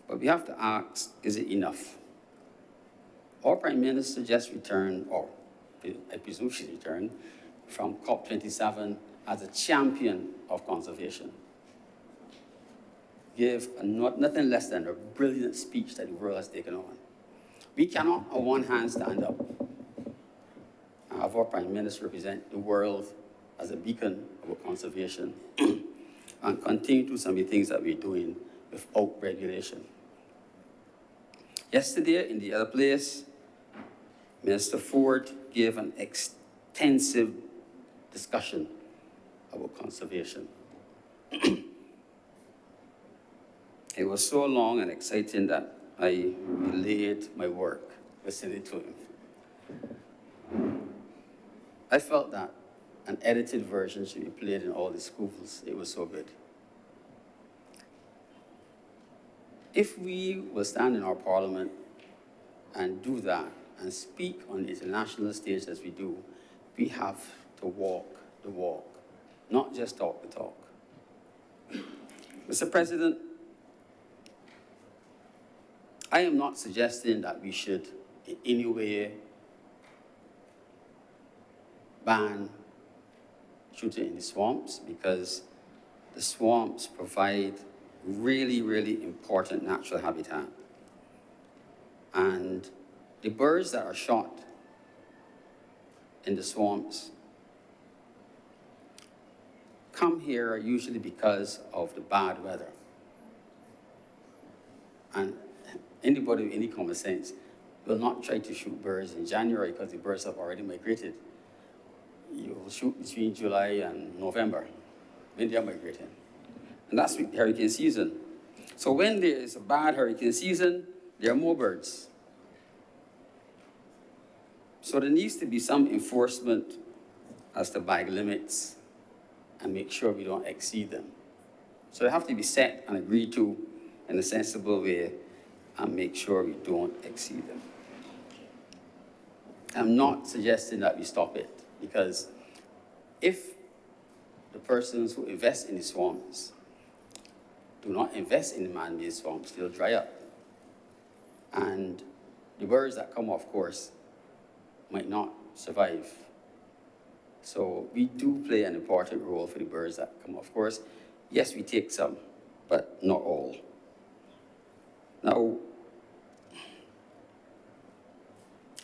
But we have to ask, is it enough? Our Prime Minister just returned, or I presume she returned, from COP27 as a champion of conservation. Gave nothing less than a brilliant speech that the world has taken on. We cannot, on one hand, stand up and have our Prime Minister represent the world as a beacon of conservation and continue to do some of the things that we're doing without regulation. Yesterday, in the other place, Minister Ford gave an extensive discussion about conservation. It was so long and exciting that I delayed my work listening to him. I felt that an edited version should be played in all the schools. It was so good. If we will stand in our parliament and do that and speak on the international stage as we do, we have to walk the walk, not just talk the talk. Mr. President, I am not suggesting that we should in any way ban shooting in the swamps, because the swamps provide really, really important natural habitat. And the birds that are shot in the swamps come here usually because of the bad weather. And anybody with any common sense will not try to shoot birds in January because the birds have already migrated. You will shoot between July and November when they are migrating. And that's hurricane season. So when there is a bad hurricane season, there are more birds. So there needs to be some enforcement as to bag limits and make sure we don't exceed them. So they have to be set and agreed to in a sensible way and make sure we don't exceed them. I'm not suggesting that we stop it, because if the persons who invest in the swamps do not invest in the man-made swamps, they'll dry up. And the birds that come off course might not survive. So we do play an important role for the birds that come off course. Yes, we take some, but not all. Now,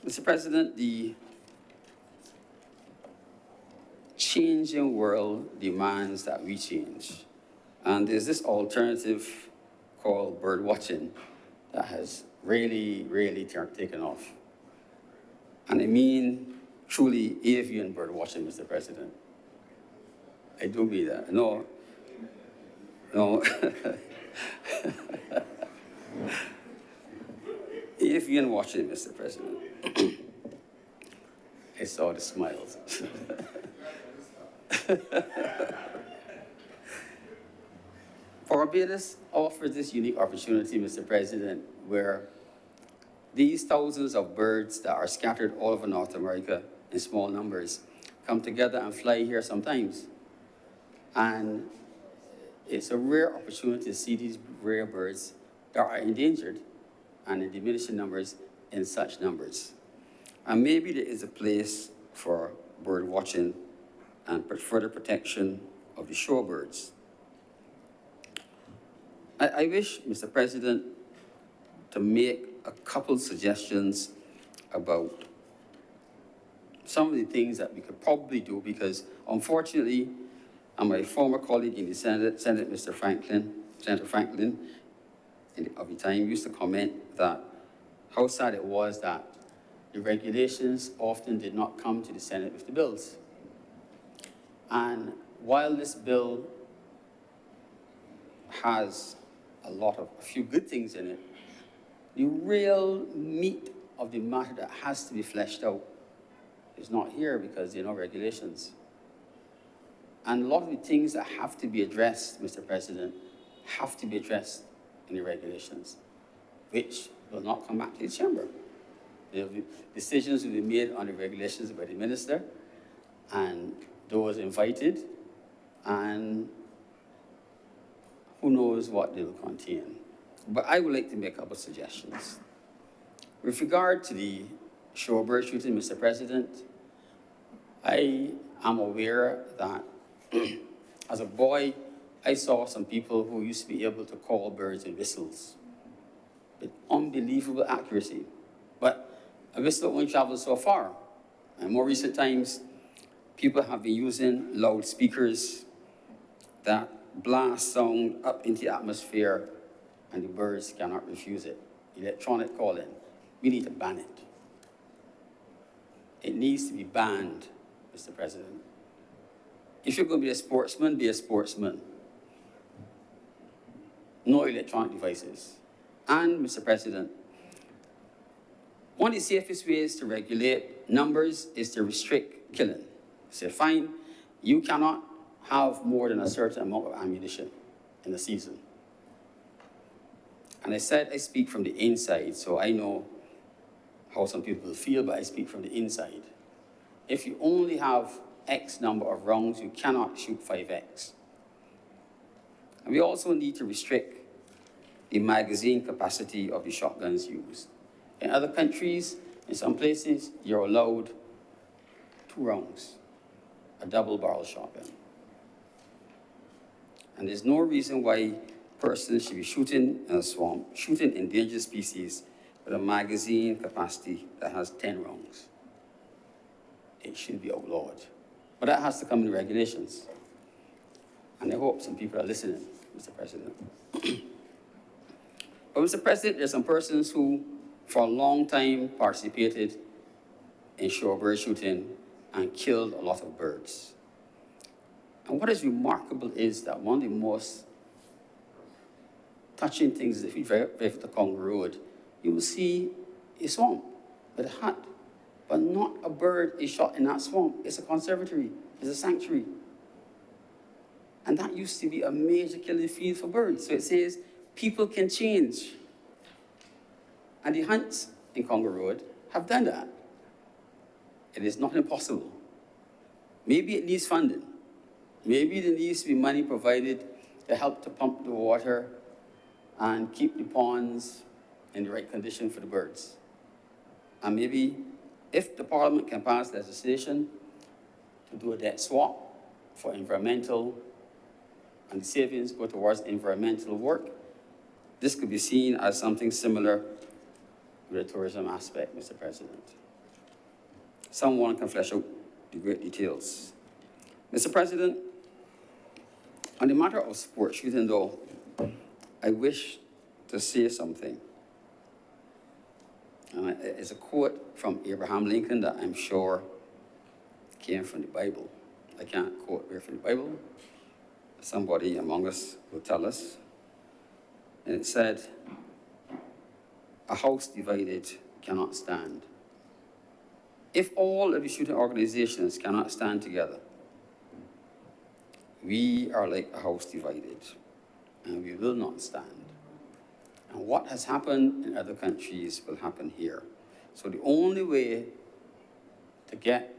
Mr. President, the changing world demands that we change. And there's this alternative called bird watching that has really taken off. And I mean truly avian bird watching, Mr. President. I do mean that. No. Avian watching, Mr. President. I saw the smiles. Barbados offers this unique opportunity, Mr. President, where these thousands of birds that are scattered all over North America in small numbers come together and fly here sometimes. And it's a rare opportunity to see these rare birds that are endangered and in diminishing numbers in such numbers. And maybe there is a place for bird watching and further protection of the shorebirds. I wish, Mr. President, to make a couple suggestions about some of the things that we could probably do, because unfortunately, my former colleague in the Senate, Senator Franklin, of the time, used to comment that how sad it was that the regulations often did not come to the Senate with the bills. And while this bill has a few good things in it, the real meat of the matter that has to be fleshed out is not here because there are no regulations. And a lot of the things that have to be addressed, Mr. President, have to be addressed in the regulations, which will not come back to the chamber. The decisions will be made on the regulations by the minister and those invited, and who knows what they will contain. But I would like to make a couple of suggestions. With regard to the shorebird shooting, Mr. President, I am aware that as a boy, I saw some people who used to be able to call birds in whistles with unbelievable accuracy. But a whistle only travels so far. In more recent times, people have been using loudspeakers that blast sound up into the atmosphere, and the birds cannot refuse it. Electronic calling. We need to ban it. It needs to be banned, Mr. President. If you're going to be a sportsman, be a sportsman. No electronic devices. And, Mr. President, one of the safest ways to regulate numbers is to restrict killing. Say, fine, you cannot have more than a certain amount of ammunition in a season. And I said I speak from the inside, so I know how some people feel, but I speak from the inside. If you only have X number of rounds, you cannot shoot 5X. And we also need to restrict the magazine capacity of the shotguns used. In other countries, in some places, you're allowed 2 rounds, a double-barrel shotgun. And there's no reason why persons should be shooting in a swamp, shooting endangered species with a magazine capacity that has 10 rounds. It should be outlawed. But that has to come in the regulations. And I hope some people are listening, Mr. President. But, Mr. President, there's some persons who, for a long time, participated in shorebird shooting and killed a lot of birds. And what is remarkable is that one of the most touching things is if you drive the Congo Road, you will see a swamp with a hut, but not a bird is shot in that swamp. It's a conservatory, it's a sanctuary. And that used to be a major killing field for birds. So it says People can change. And the hunts in Congo Road have done that. It is not impossible. Maybe it needs funding. Maybe there needs to be money provided to help to pump the water and keep the ponds in the right condition for the birds. And maybe if the Parliament can pass legislation to do a debt swap for environmental, and the savings go towards environmental work, this could be seen as something similar with the tourism aspect, Mr. President. Someone can flesh out the great details. Mr. President, on the matter of sport shooting though, I wish to say something. It's a quote from Abraham Lincoln that I'm sure came from the Bible. I can't quote where from the Bible. Somebody among us will tell us. And it said, "A house divided cannot stand." If all of the shooting organizations cannot stand together, we are like a house divided, and we will not stand. And what has happened in other countries will happen here. So the only way to get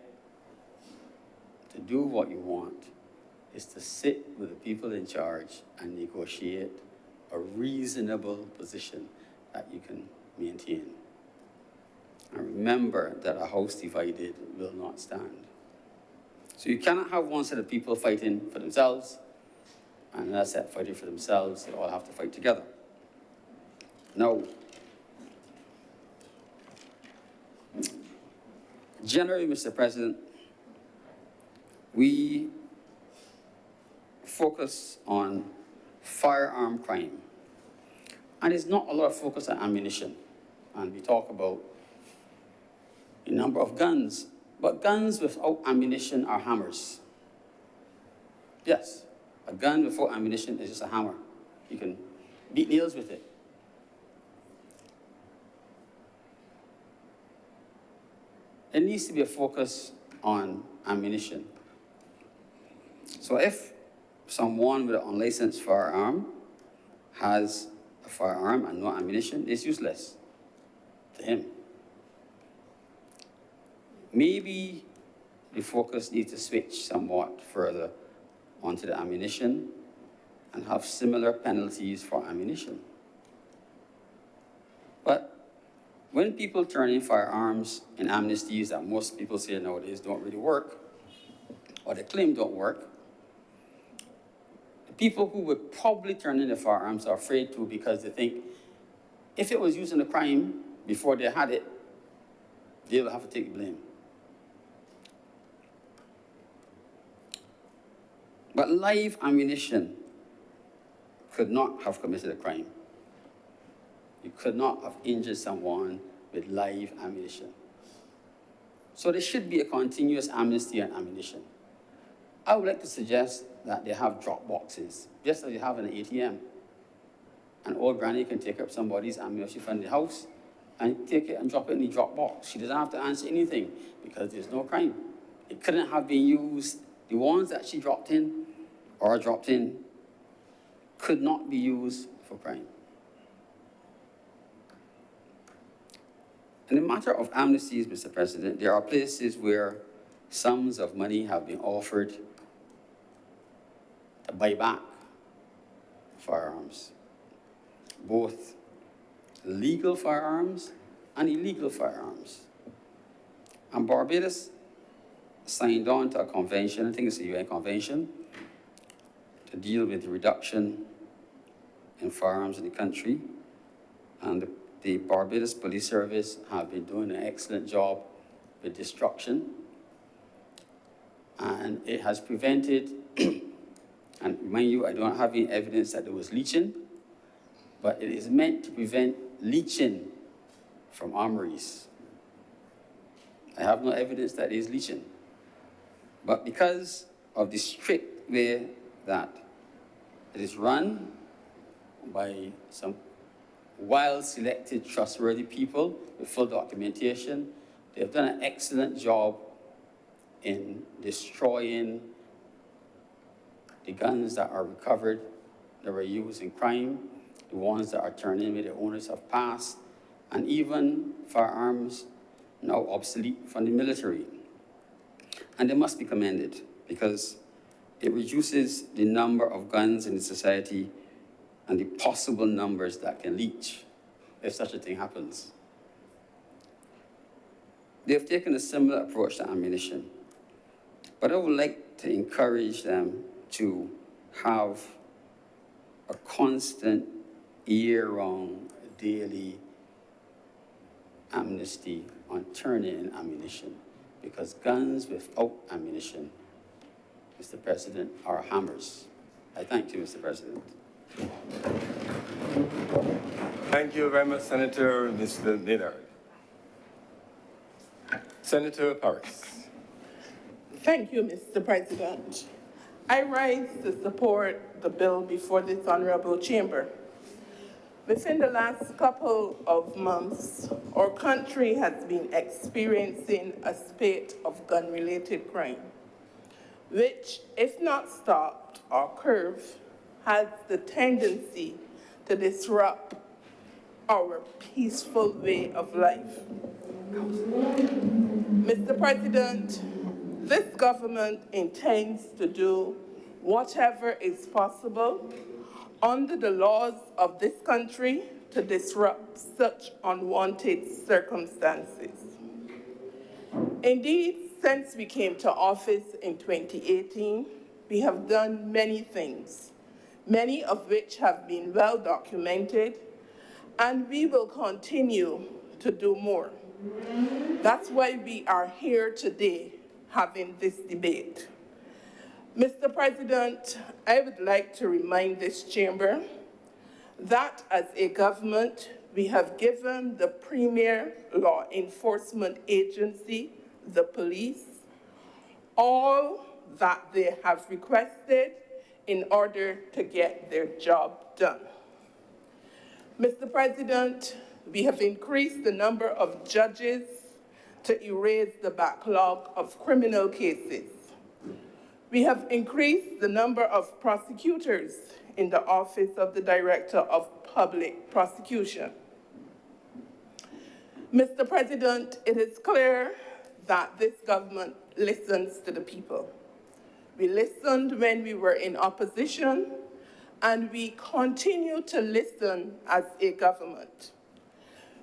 to do what you want is to sit with the people in charge and negotiate a reasonable position that you can maintain. And remember that a house divided will not stand. So you cannot have one set of people fighting for themselves and another set fighting for themselves. They all have to fight together. Now, generally, Mr. President, we focus on firearm crime. And there's not a lot of focus on ammunition. And we talk about the number of guns. But guns without ammunition are hammers. Yes, a gun without ammunition is just a hammer. You can beat nails with it. There needs to be a focus on ammunition. So if someone with an unlicensed firearm has a firearm and no ammunition, it's useless to him. Maybe the focus needs to switch somewhat further onto the ammunition and have similar penalties for ammunition. But when people turn in firearms in amnesties that most people say nowadays don't really work, or they claim don't work, the people who would probably turn in the firearms are afraid to because they think if it was used in a crime before they had it, they will have to take the blame. But live ammunition could not have committed a crime. You could not have injured someone with live ammunition. So there should be a continuous amnesty on ammunition. I would like to suggest that they have drop boxes, just as you have in an ATM. An old granny can take up somebody's ammunition from the house and take it and drop it in the drop box. She doesn't have to answer anything because there's no crime. It couldn't have been used. The ones that she dropped in or dropped in could not be used for crime. In the matter of amnesties, Mr. President, there are places where sums of money have been offered to buy back firearms, both legal firearms and illegal firearms. And Barbados signed on to a convention, I think it's a UN convention, to deal with the reduction in firearms in the country. And the Barbados Police Service have been doing an excellent job with destruction. And it has prevented, and mind you, I don't have any evidence that there was leaching, but it is meant to prevent leaching from armories. I have no evidence that there is leaching. But because of the strict way that it is run by some well-selected, trustworthy people with full documentation, they have done an excellent job in destroying the guns that are recovered, that were used in crime, the ones that are turned in where the owners have passed, and even firearms now obsolete from the military. And they must be commended because it reduces the number of guns in the society and the possible numbers that can leach if such a thing happens. They have taken a similar approach to ammunition, but I would like to encourage them to have a constant, year-round, daily amnesty on turning in ammunition, because guns without ammunition, Mr. President, are hammers. I thank you, Mr. President. Thank you very much, Senator Mr. Lillard. Senator Paris. Thank you, Mr. President. I rise to support the bill before this honorable chamber. Within the last couple of months, our country has been experiencing a spate of gun-related crime, which, if not stopped or curbed, has the tendency to disrupt our peaceful way of life. Mr. President, this government intends to do whatever is possible under the laws of this country to disrupt such unwanted circumstances. Indeed, since we came to office in 2018, we have done many things, many of which have been well documented, and we will continue to do more. That's why we are here today having this debate. Mr. President, I would like to remind this chamber that as a government, we have given the premier law enforcement agency, the police, all that they have requested in order to get their job done. Mr. President, we have increased the number of judges to erase the backlog of criminal cases. We have increased the number of prosecutors in the Office of the Director of Public Prosecution. Mr. President, it is clear that this government listens to the people. We listened when we were in opposition, and we continue to listen as a government.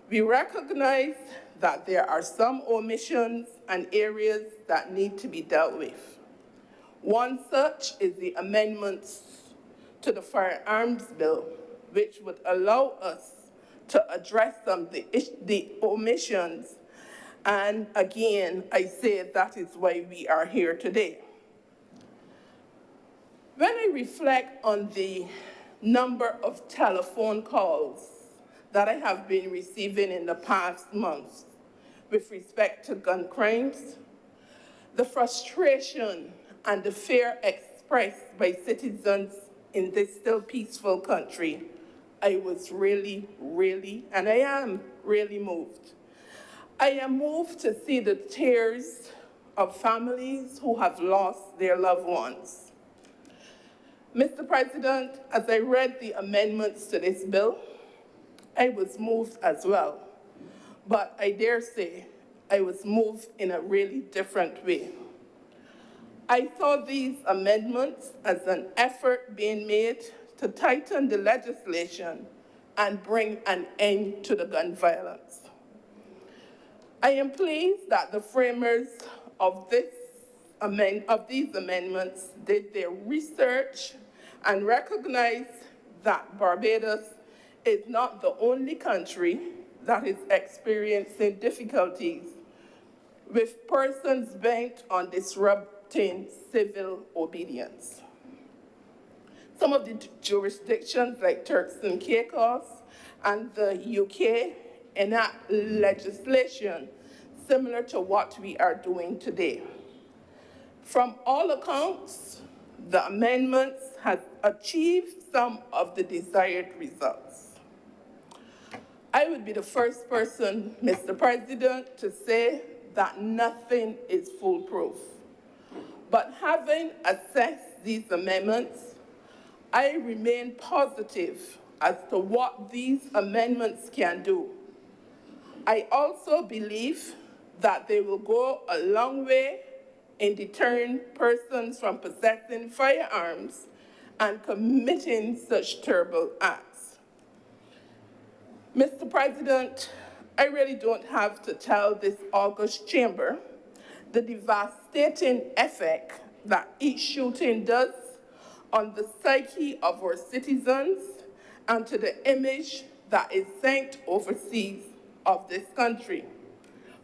We recognize that there are some omissions and areas that need to be dealt with. One such is the amendments to the Firearms Bill, which would allow us to address some of the omissions. And again, I say that is why we are here today. When I reflect on the number of telephone calls that I have been receiving in the past months with respect to gun crimes, the frustration and the fear expressed by citizens in this still peaceful country, I was really, and I am really moved. I am moved to see the tears of families who have lost their loved ones. Mr. President, as I read the amendments to this bill, I was moved as well. But I dare say I was moved in a really different way. I saw these amendments as an effort being made to tighten the legislation and bring an end to the gun violence. I am pleased that the framers of these amendments did their research and recognized that Barbados is not the only country that is experiencing difficulties with persons bent on disrupting civil obedience. Some of the jurisdictions like Turks and Caicos and the UK enact legislation similar to what we are doing today. From all accounts, the amendments have achieved some of the desired results. I would be the first person, Mr. President, to say that nothing is foolproof. But having assessed these amendments, I remain positive as to what these amendments can do. I also believe that they will go a long way in deterring persons from possessing firearms and committing such terrible acts. Mr. President, I really don't have to tell this august chamber the devastating effect that each shooting does on the psyche of our citizens and to the image that is sent overseas of this country,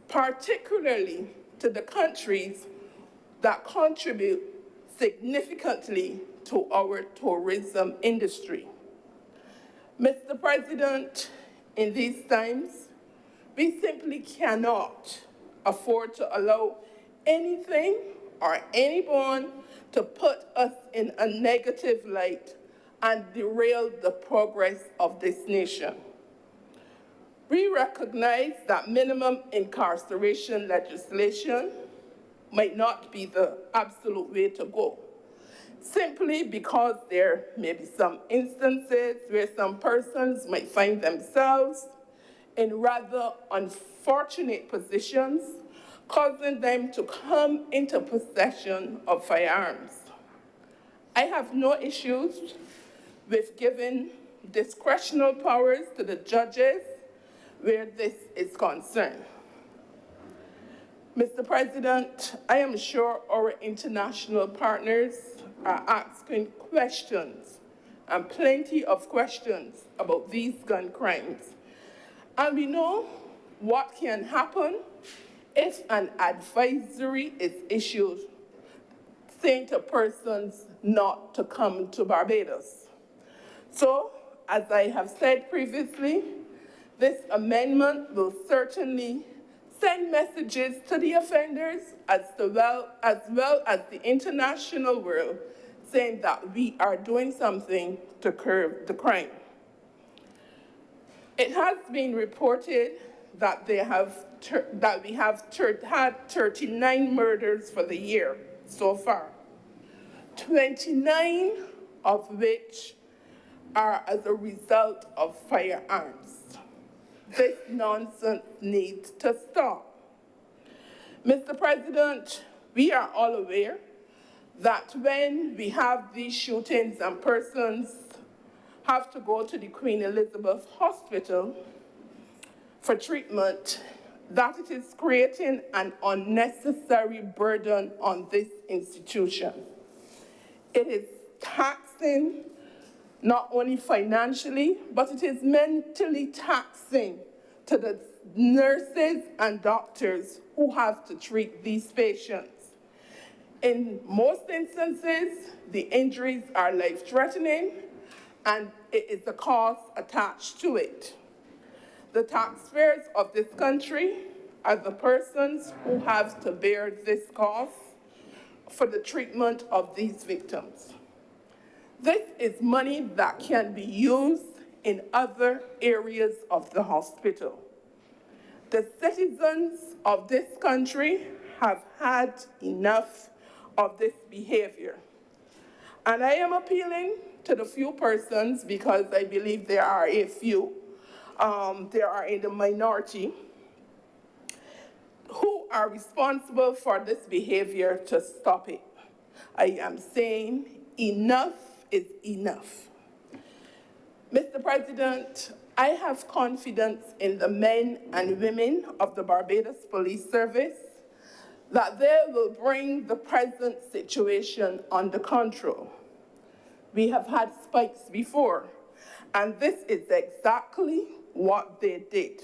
particularly to the countries that contribute significantly to our tourism industry. Mr. President, in these times, we simply cannot afford to allow anything or anyone to put us in a negative light and derail the progress of this nation. We recognize that minimum incarceration legislation might not be the absolute way to go, simply because there may be some instances where some persons might find themselves in rather unfortunate positions, causing them to come into possession of firearms. I have no issues with giving discretionary powers to the judges where this is concerned. Mr. President, I am sure our international partners are asking questions, and plenty of questions, about these gun crimes. And we know what can happen if an advisory is issued saying to persons not to come to Barbados. So, as I have said previously, this amendment will certainly send messages to the offenders as well as the international world, saying that we are doing something to curb the crime. It has been reported that we have had 39 murders for the year so far, 29 of which are as a result of firearms. This nonsense needs to stop. Mr. President, we are all aware that when we have these shootings and persons have to go to the Queen Elizabeth Hospital for treatment, that it is creating an unnecessary burden on this institution. It is taxing not only financially, but it is mentally taxing to the nurses and doctors who have to treat these patients. In most instances, the injuries are life-threatening, and it is the cost attached to it. The taxpayers of this country are the persons who have to bear this cost for the treatment of these victims. This is money that can be used in other areas of the hospital. The citizens of this country have had enough of this behavior. And I am appealing to the few persons, because I believe there are a few, they are in the minority, who are responsible for this behavior to stop it. I am saying enough is enough. Mr. President, I have confidence in the men and women of the Barbados Police Service that they will bring the present situation under control. We have had spikes before, and this is exactly what they did.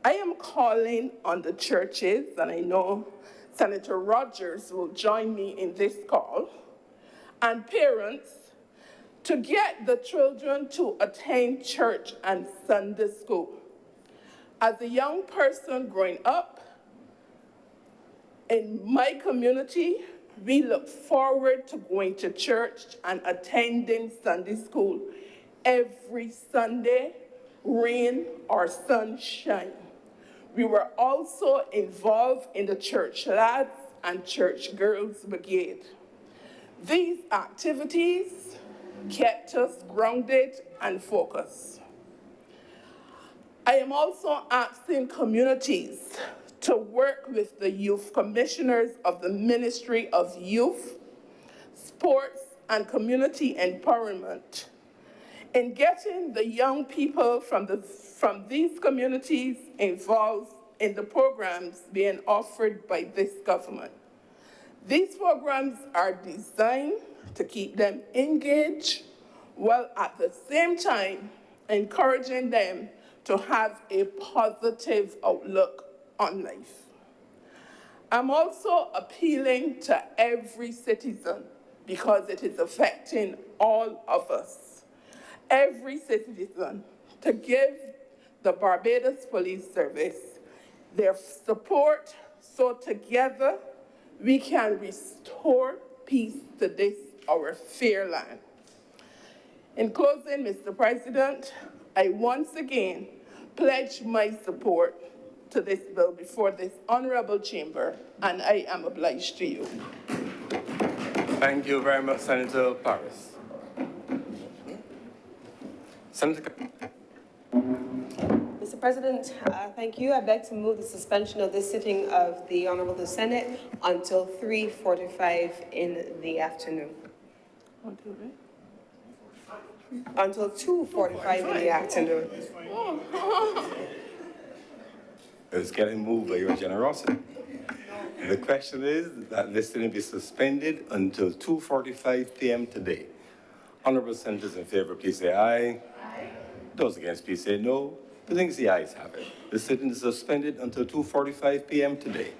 I am calling on the churches, and I know Senator Rogers will join me in this call, and parents to get the children to attend church and Sunday school. As a young person growing up in my community, we look forward to going to church and attending Sunday school every Sunday, rain or sunshine. We were also involved in the church lads and church girls brigade. These activities kept us grounded and focused. I am also asking communities to work with the youth commissioners of the Ministry of Youth, Sports, and Community Empowerment in getting the young people from these communities involved in the programs being offered by this government. These programs are designed to keep them engaged while at the same time encouraging them to have a positive outlook on life. I'm also appealing to every citizen because it is affecting all of us. Every citizen to give the Barbados Police Service their support so together we can restore peace to this, our fair land. In closing, Mr. President, I once again pledge my support to this bill before this honorable chamber, and I am obliged to you. Thank you very much, Senator Paris. Senator Mr. President, thank you. I beg to move the suspension of this sitting of the Honorable Senate until 3:45 in the afternoon. Until 2:45 in the afternoon. It's getting moved by your generosity. The question is that this sitting be suspended until 2:45 p.m. today. Honorable senators in favor, please say aye. Aye. Those against, please say no. The things the ayes have it. The sitting is suspended until 2:45 p.m. today.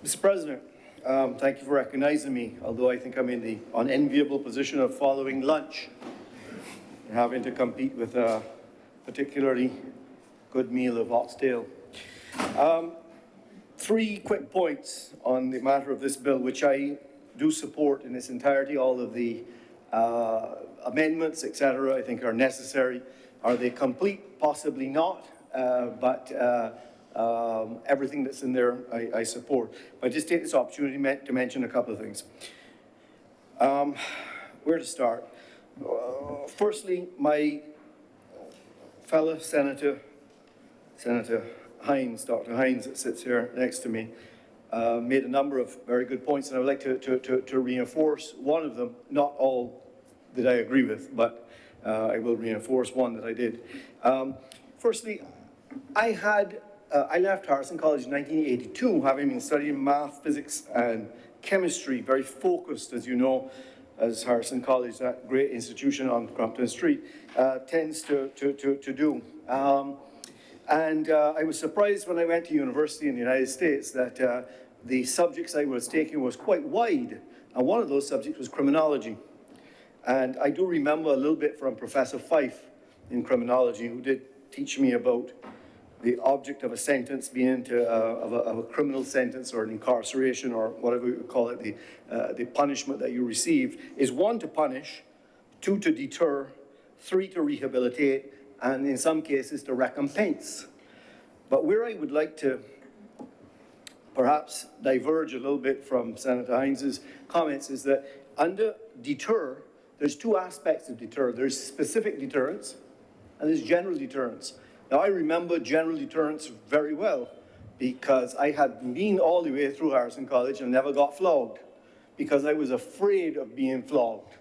Mr. President, thank you for recognizing me, although I think I'm in the unenviable position of following lunch and having to compete with a particularly good meal of oxtail. Three quick points on the matter of this bill, which I do support in its entirety. All of the amendments, etc., I think are necessary. Are they complete? Possibly not, but everything that's in there I support. But I just take this opportunity to mention a couple of things. Where to start? Firstly, my fellow Senator Hines, Dr. Hines, that sits here next to me, made a number of very good points, and I would like to reinforce one of them. Not all that I agree with, but I will reinforce one that I did. Firstly, I left Harrison College in 1982, having been studying math, physics, and chemistry, very focused, as you know, as Harrison College, that great institution on Crumpton Street, tends to do. And I was surprised when I went to university in the United States that the subjects I was taking was quite wide, and one of those subjects was criminology. And I do remember a little bit from Professor Fife in criminology, who did teach me about the object of a sentence being of a criminal sentence or an incarceration or whatever you call it, the punishment that you receive is 1, to punish, 2, to deter, 3, to rehabilitate, and in some cases to recompense. But where I would like to perhaps diverge a little bit from Senator Hines's comments is that under deter, there's 2 aspects of deter. There's specific deterrence and there's general deterrence. Now, I remember general deterrence very well because I had been all the way through Harrison College and never got flogged because I was afraid of being flogged.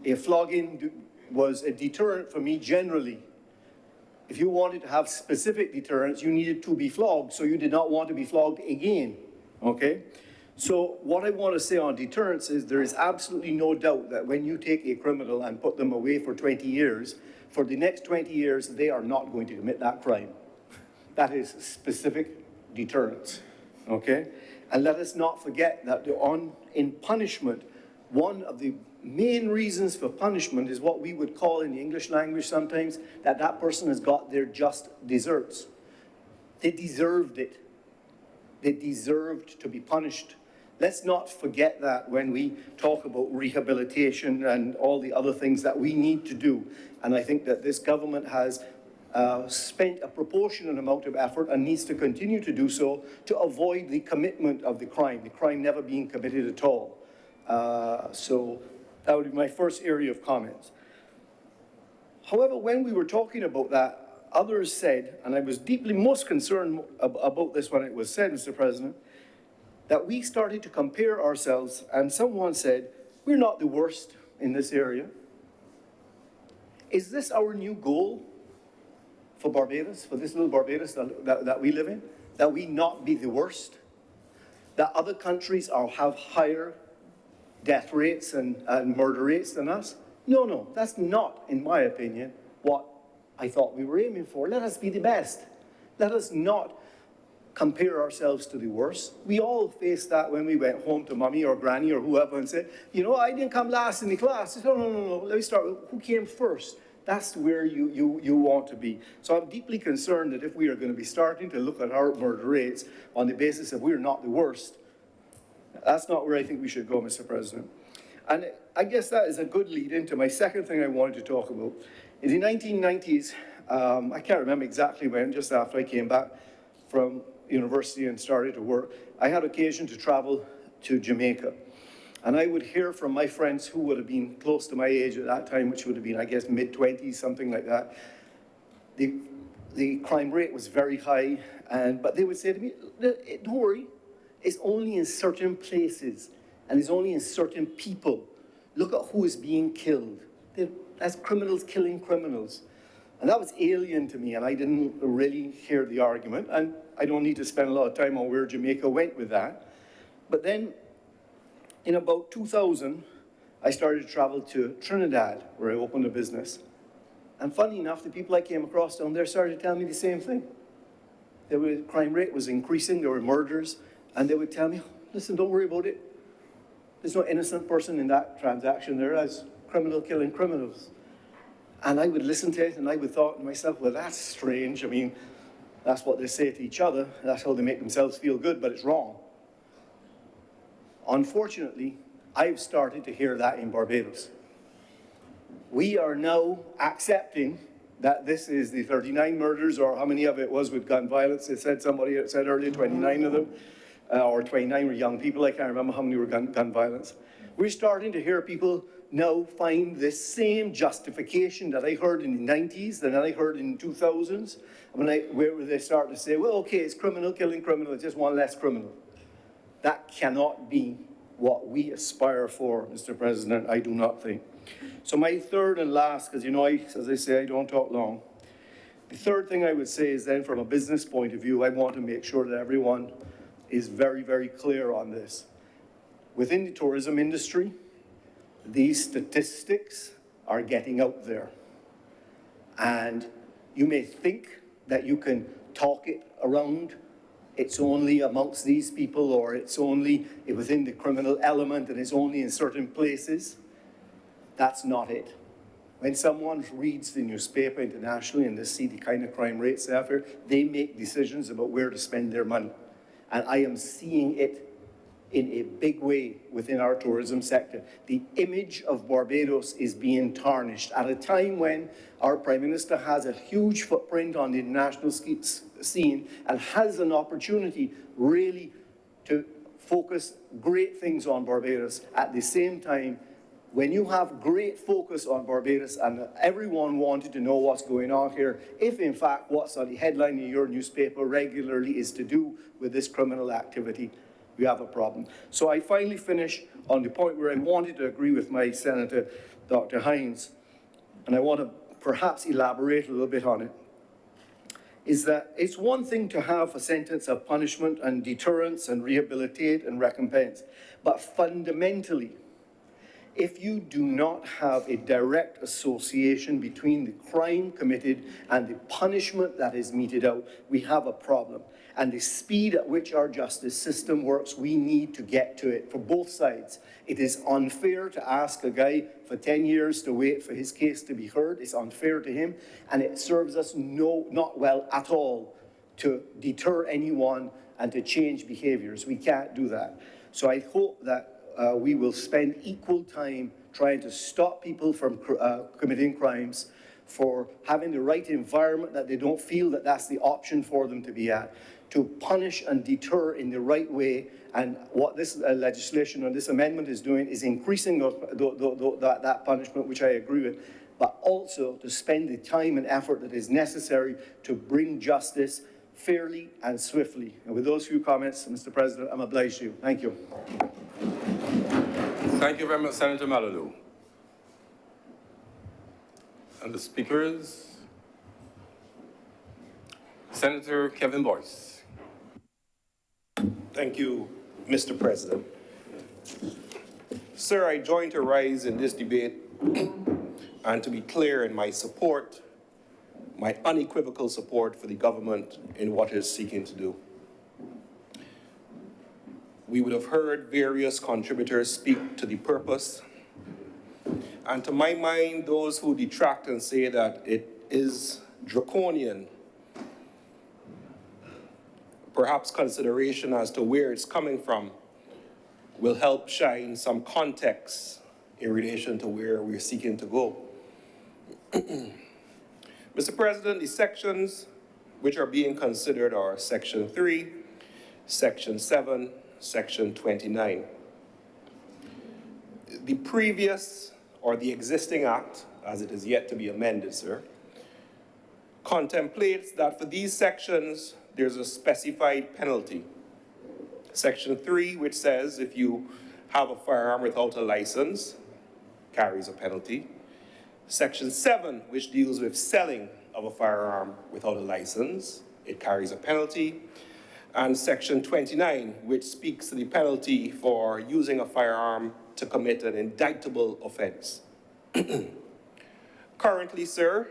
A flogging was a deterrent for me generally. If you wanted to have specific deterrence, you needed to be flogged, so you did not want to be flogged again, okay? So what I want to say on deterrence is there is absolutely no doubt that when you take a criminal and put them away for 20 years, for the next 20 years, they are not going to commit that crime. That is specific deterrence, okay? And let us not forget that in punishment, one of the main reasons for punishment is what we would call in the English language sometimes that that person has got their just deserts. They deserved it. They deserved to be punished. Let's not forget that when we talk about rehabilitation and all the other things that we need to do. And I think that this government has spent a proportionate amount of effort and needs to continue to do so to avoid the commitment of the crime never being committed at all. So that would be my first area of comments. However, when we were talking about that, others said, and I was deeply most concerned about this when it was said, Mr. President, that we started to compare ourselves, and someone said, we're not the worst in this area. Is this our new goal for Barbados, for this little Barbados that we live in? That we not be the worst? That other countries have higher death rates and murder rates than us? No, that's not, in my opinion, what I thought we were aiming for. Let us be the best. Let us not compare ourselves to the worst. We all faced that when we went home to mommy or granny or whoever and said, you know, I didn't come last in the class. I said, no, let me start with who came first. That's where you want to be. So I'm deeply concerned that if we are going to be starting to look at our murder rates on the basis that we're not the worst, that's not where I think we should go, Mr. President. And I guess that is a good lead into my second thing I wanted to talk about. In the 1990s, I can't remember exactly when, just after I came back from university and started to work, I had occasion to travel to Jamaica. And I would hear from my friends who would have been close to my age at that time, which would have been, I guess, mid-20s, something like that. The crime rate was very high, but they would say to me, don't worry, it's only in certain places, and it's only in certain people. Look at who is being killed. That's criminals killing criminals. And that was alien to me, and I didn't really hear the argument, and I don't need to spend a lot of time on where Jamaica went with that. But then, in about 2000, I started to travel to Trinidad, where I opened a business. And funny enough, the people I came across down there started to tell me the same thing. crime rate was increasing, there were murders, and they would tell me, listen, don't worry about it. There's no innocent person in that transaction. There is criminal killing criminals. And I would listen to it, and I would thought to myself, well, that's strange. I mean, that's what they say to each other. That's how they make themselves feel good, but it's wrong. Unfortunately, I've started to hear that in Barbados. We are now accepting that this is the 39 murders, or how many of it was with gun violence. It said somebody said earlier 29 of them, or 29 were young people. I can't remember how many were gun violence. We're starting to hear people now find this same justification that I heard in the 90s, and that I heard in the 2000s, where they start to say, well, okay, it's criminal killing criminal, it's just one less criminal. That cannot be what we aspire for, Mr. President, I do not think. So my third and last, because you know, as I say, I don't talk long. The third thing I would say is then from a business point of view, I want to make sure that everyone is very, very clear on this. Within the tourism industry, these statistics are getting out there. And you may think that you can talk it around. It's only amongst these people, or it's only within the criminal element, and it's only in certain places. That's not it. When someone reads the newspaper internationally and they see the kind of crime rates they have here, they make decisions about where to spend their money. And I am seeing it in a big way within our tourism sector. The image of Barbados is being tarnished at a time when our Prime Minister has a huge footprint on the international scene and has an opportunity really to focus great things on Barbados. At the same time, when you have great focus on Barbados and everyone wanted to know what's going on here, if in fact what's on the headline in your newspaper regularly is to do with this criminal activity, we have a problem. So I finally finish on the point where I wanted to agree with my Senator, Dr. Hines, and I want to perhaps elaborate a little bit on it, is that it's one thing to have a sentence of punishment and deterrence and rehabilitate and recompense, but fundamentally, if you do not have a direct association between the crime committed and the punishment that is meted out, we have a problem. And the speed at which our justice system works, we need to get to it for both sides. It is unfair to ask a guy for 10 years to wait for his case to be heard. It's unfair to him, and it serves us not well at all to deter anyone and to change behaviors. We can't do that. So I hope that we will spend equal time trying to stop people from committing crimes, for having the right environment, that they don't feel that that's the option for them to be at, to punish and deter in the right way. And what this legislation or this amendment is doing is increasing that punishment, which I agree with, but also to spend the time and effort that is necessary to bring justice fairly and swiftly. And with those few comments, Mr. President, I'm obliged to you. Thank you. Thank you very much, Senator Malalow. And the speakers, Senator Kevin Boyce. Thank you, Mr. President. Sir, I join to rise in this debate and to be clear in my support, my unequivocal support for the government in what it is seeking to do. We would have heard various contributors speak to the purpose. And to my mind, those who detract and say that it is draconian, perhaps consideration as to where it's coming from will help shine some context in relation to where we're seeking to go. Mr. President, the sections which are being considered are Section 3, Section 7, Section 29. The previous, or the existing act, as it is yet to be amended, sir, contemplates that for these sections, there's a specified penalty. Section 3, which says if you have a firearm without a license, carries a penalty. Section 7, which deals with selling of a firearm without a license, it carries a penalty. And Section 29, which speaks to the penalty for using a firearm to commit an indictable offense. Currently, sir,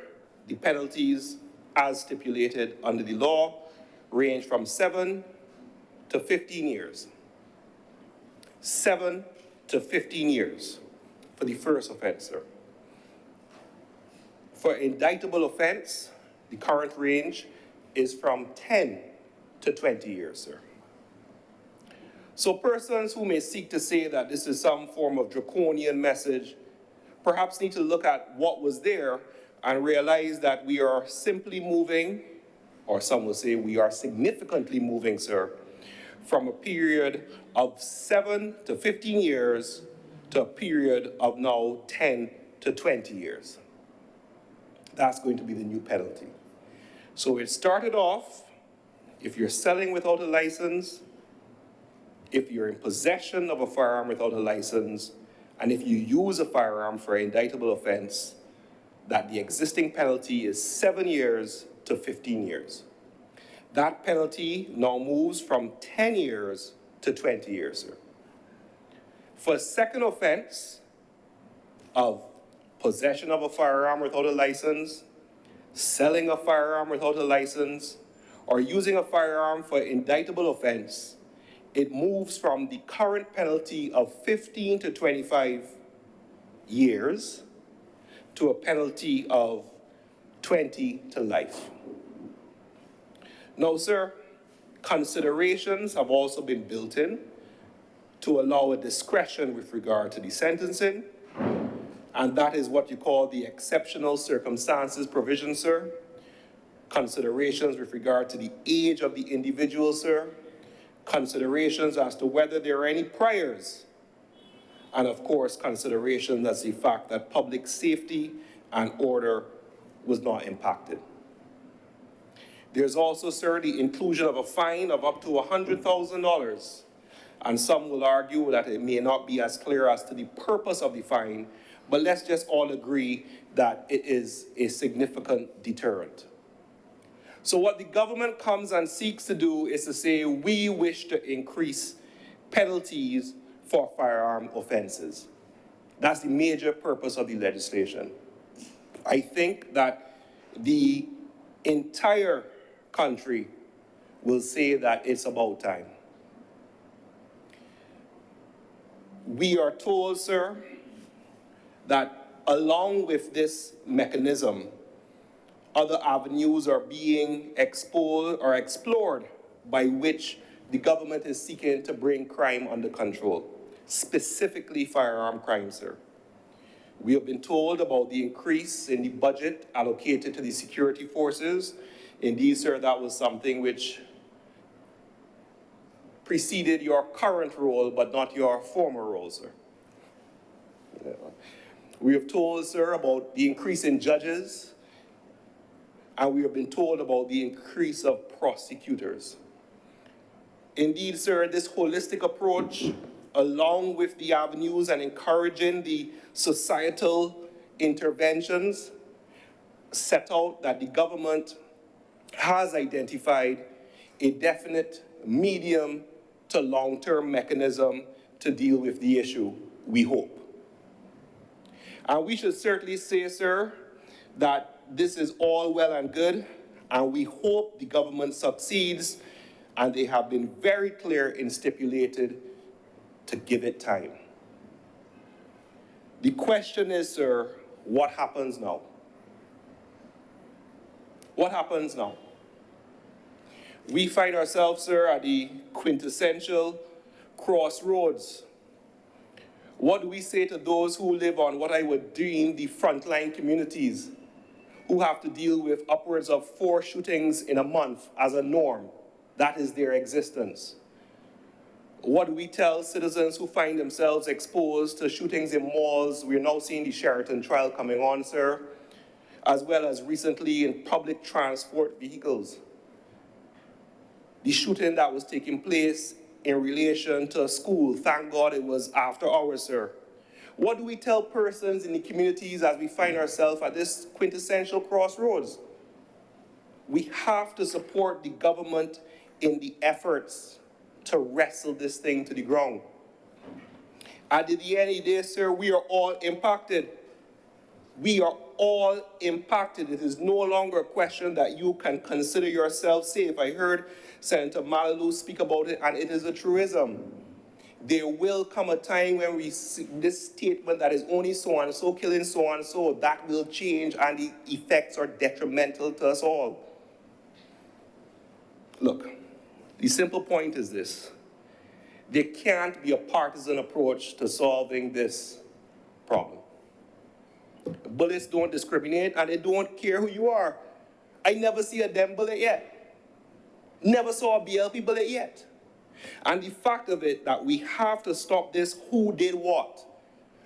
the penalties as stipulated under the law range from 7 to 15 years. 7 to 15 years for the first offense, sir. For indictable offense, the current range is from 10 to 20 years, sir. So persons who may seek to say that this is some form of draconian message perhaps need to look at what was there and realize that we are simply moving, or some will say we are significantly moving, sir, from a period of 7 to 15 years to a period of now 10 to 20 years. That's going to be the new penalty. So it started off, if you're selling without a license, if you're in possession of a firearm without a license, and if you use a firearm for an indictable offense, that the existing penalty is 7 years to 15 years. That penalty now moves from 10 years to 20 years, sir. For a second offense of possession of a firearm without a license, selling a firearm without a license, or using a firearm for an indictable offense, it moves from the current penalty of 15 to 25 years to a penalty of 20 to life. Now, sir, considerations have also been built in to allow a discretion with regard to the sentencing, and that is what you call the exceptional circumstances provision, sir. Considerations with regard to the age of the individual, sir. Considerations as to whether there are any priors. And of course, considerations as the fact that public safety and order was not impacted. There's also, sir, the inclusion of a fine of up to $100,000. And some will argue that it may not be as clear as to the purpose of the fine, but let's just all agree that it is a significant deterrent. So what the government comes and seeks to do is to say, we wish to increase penalties for firearm offenses. That's the major purpose of the legislation. I think that the entire country will say that it's about time. We are told, sir, that along with this mechanism, other avenues are being exposed or explored by which the government is seeking to bring crime under control, specifically firearm crime, sir. We have been told about the increase in the budget allocated to the security forces. Indeed, sir, that was something which preceded your current role, but not your former role, sir. We have told, sir, about the increase in judges, and we have been told about the increase of prosecutors. Indeed, sir, this holistic approach, along with the avenues and encouraging the societal interventions, set out that the government has identified a definite medium to long-term mechanism to deal with the issue, we hope. And we should certainly say, sir, that this is all well and good, and we hope the government succeeds, and they have been very clear in stipulated to give it time. The question is, sir, what happens now? What happens now? We find ourselves, sir, at the quintessential crossroads. What do we say to those who live on what I would deem the frontline communities, who have to deal with upwards of 4 shootings in a month as a norm? That is their existence. What do we tell citizens who find themselves exposed to shootings in malls? We're now seeing the Sheraton trial coming on, sir, as well as recently in public transport vehicles. The shooting that was taking place in relation to a school, thank God it was after hours, sir. What do we tell persons in the communities as we find ourselves at this quintessential crossroads? We have to support the government in the efforts to wrestle this thing to the ground. At the end of the day, sir, we are all impacted. We are all impacted. It is no longer a question that you can consider yourself safe. I heard Senator Malalu speak about it, and it is a truism. There will come a time when we see this statement that is only so and so killing so and so, that will change, and the effects are detrimental to us all. Look, the simple point is this. There can't be a partisan approach to solving this problem. Bullets don't discriminate, and they don't care who you are. I never see a dem bullet yet. Never saw a BLP bullet yet. And the fact of it that we have to stop this who did what,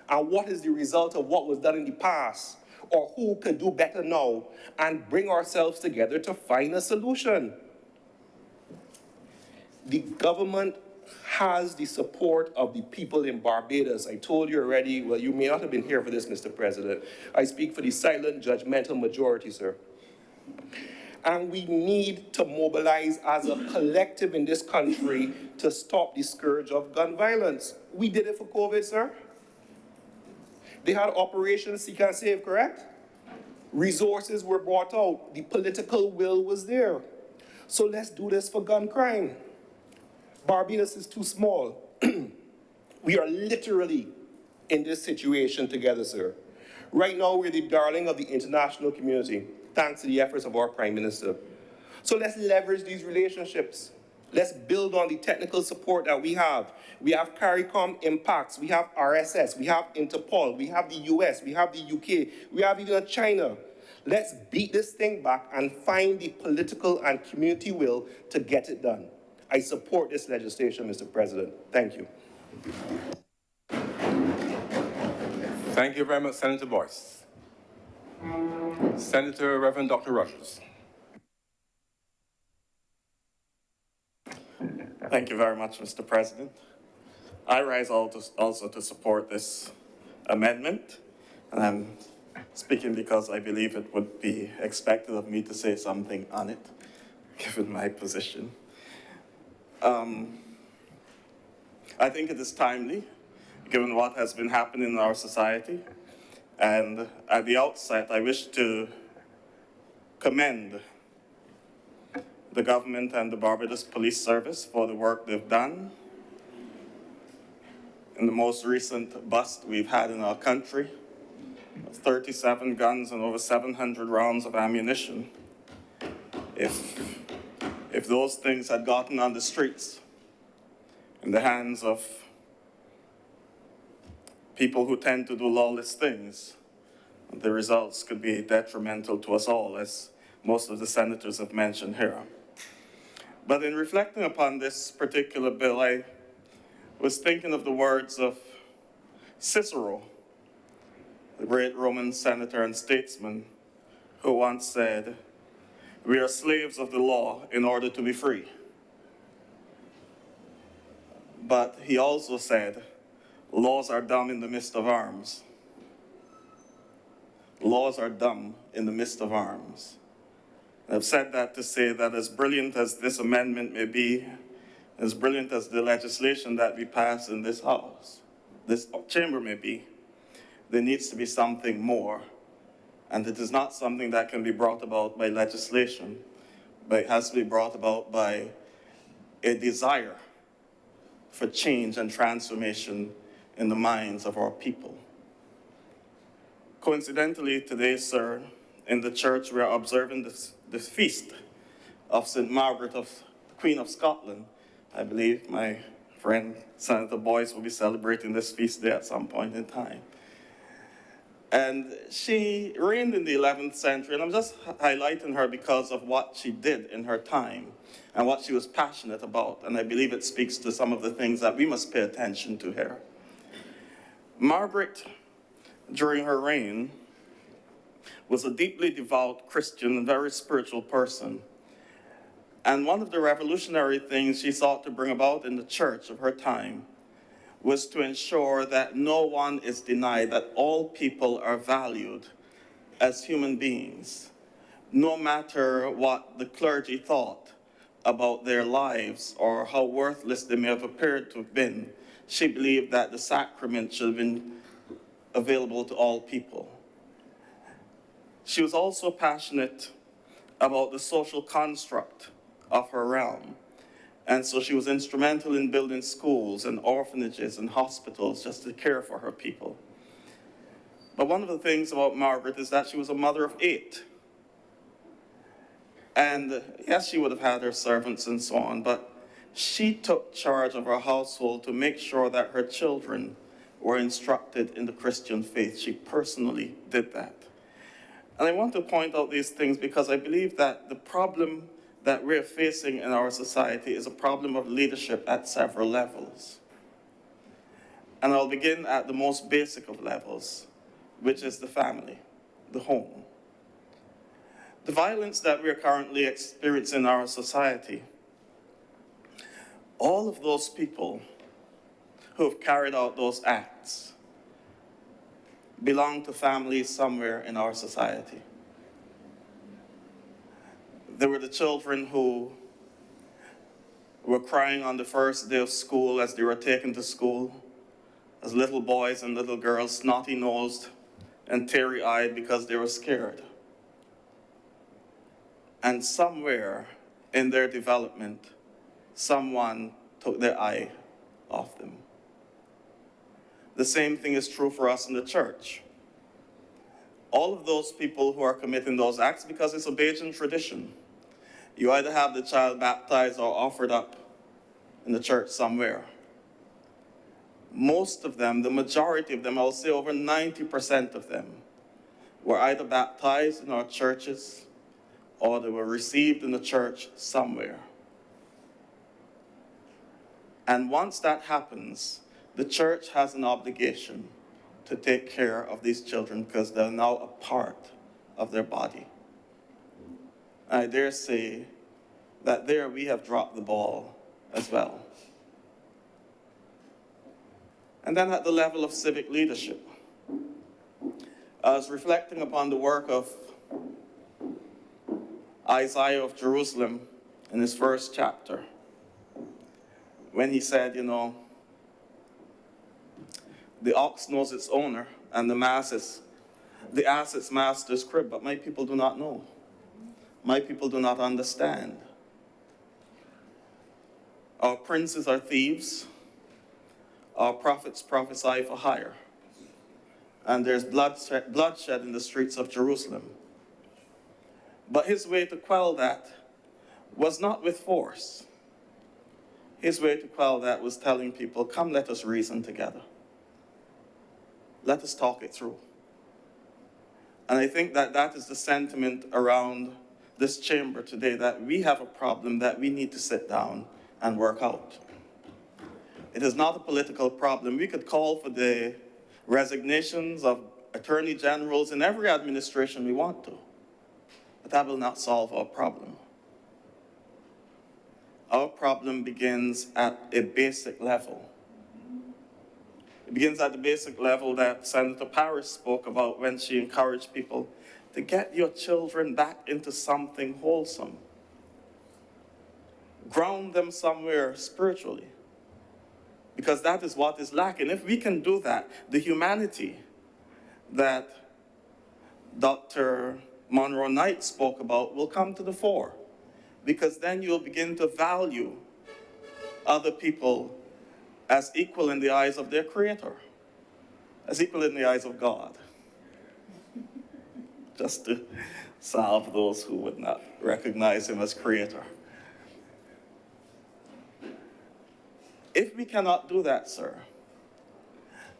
and what is the result of what was done in the past, or who could do better now, and bring ourselves together to find a solution. The government has the support of the people in Barbados. I told you already, well, you may not have been here for this, Mr. President. I speak for the silent, judgmental majority, sir. And we need to mobilize as a collective in this country to stop the scourge of gun violence. We did it for COVID, sir. They had Operation Seek and Save, correct? Resources were brought out. The political will was there. So let's do this for gun crime. Barbados is too small. We are literally in this situation together, sir. Right now, we're the darling of the international community, thanks to the efforts of our Prime Minister. So let's leverage these relationships. Let's build on the technical support that we have. We have CARICOM impacts, we have RSS, we have Interpol, we have the US, we have the UK, we have even China. Let's beat this thing back and find the political and community will to get it done. I support this legislation, Mr. President. Thank you. Thank you very much, Senator Boyce. Senator Reverend Dr. Rogers. Thank you very much, Mr. President. I rise also to support this amendment, and I'm speaking because I believe it would be expected of me to say something on it, given my position. I think it is timely, given what has been happening in our society. And at the outset, I wish to commend the government and the Barbados Police Service for the work they've done. In the most recent bust we've had in our country, 37 guns and over 700 rounds of ammunition. If those things had gotten on the streets in the hands of people who tend to do lawless things, the results could be detrimental to us all, as most of the senators have mentioned here. But in reflecting upon this particular bill, I was thinking of the words of Cicero, the great Roman senator and statesman, who once said, "We are slaves of the law in order to be free." But he also said, "Laws are dumb in the midst of arms." Laws are dumb in the midst of arms. And I've said that to say that as brilliant as this amendment may be, as brilliant as the legislation that we pass in this house, this chamber may be, there needs to be something more. And it is not something that can be brought about by legislation, but it has to be brought about by a desire for change and transformation in the minds of our people. Coincidentally, today, sir, in the church, we are observing this feast of St. Margaret, of Queen of Scotland. I believe my friend Senator Boyce will be celebrating this feast day at some point in time. And she reigned in the 11th century, and I'm just highlighting her because of what she did in her time and what she was passionate about, and I believe it speaks to some of the things that we must pay attention to here. Margaret, during her reign, was a deeply devout Christian and very spiritual person. And one of the revolutionary things she sought to bring about in the church of her time was to ensure that no one is denied, that all people are valued as human beings, no matter what the clergy thought about their lives or how worthless they may have appeared to have been. She believed that the sacrament should have been available to all people. she was also passionate about the social construct of her realm. And so she was instrumental in building schools and orphanages and hospitals just to care for her people. But one of the things about Margaret is that she was a mother of 8. And yes, she would have had her servants and so on, but she took charge of her household to make sure that her children were instructed in the Christian faith. She personally did that. And I want to point out these things because I believe that the problem that we're facing in our society is a problem of leadership at several levels. And I'll begin at the most basic of levels, which is the family, the home. The violence that we're currently experiencing in our society, all of those people who have carried out those acts belong to families somewhere in our society. There were the children who were crying on the first day of school as they were taken to school, as little boys and little girls, snotty-nosed and teary-eyed because they were scared. And somewhere in their development, someone took their eye off them. The same thing is true for us in the church. All of those people who are committing those acts, because it's a Bajan tradition, you either have the child baptized or offered up in the church somewhere. Most of them, the majority of them, I'll say over 90% of them, were either baptized in our churches or they were received in the church somewhere. And once that happens, the church has an obligation to take care of these children because they're now a part of their body. I dare say that there we have dropped the ball as well. And then at the level of civic leadership, I was reflecting upon the work of Isaiah of Jerusalem in his first chapter, when he said, you know, the ox knows its owner and the ass its master's crib, but my people do not know. My people do not understand. Our princes are thieves. Our prophets prophesy for hire. And there's bloodshed in the streets of Jerusalem. But his way to quell that was not with force. His way to quell that was telling people, come, let us reason together. Let us talk it through. And I think that that is the sentiment around this chamber today, that we have a problem that we need to sit down and work out. It is not a political problem. We could call for the resignations of attorney generals in every administration we want to, but that will not solve our problem. Our problem begins at a basic level. It begins at the basic level that Senator Parrish spoke about when she encouraged people to get your children back into something wholesome. Ground them somewhere spiritually, because that is what is lacking. If we can do that, the humanity that Dr. Monroe Knight spoke about will come to the fore, because then you'll begin to value other people as equal in the eyes of their Creator, as equal in the eyes of God. Just to salve those who would not recognize him as Creator. If we cannot do that, sir,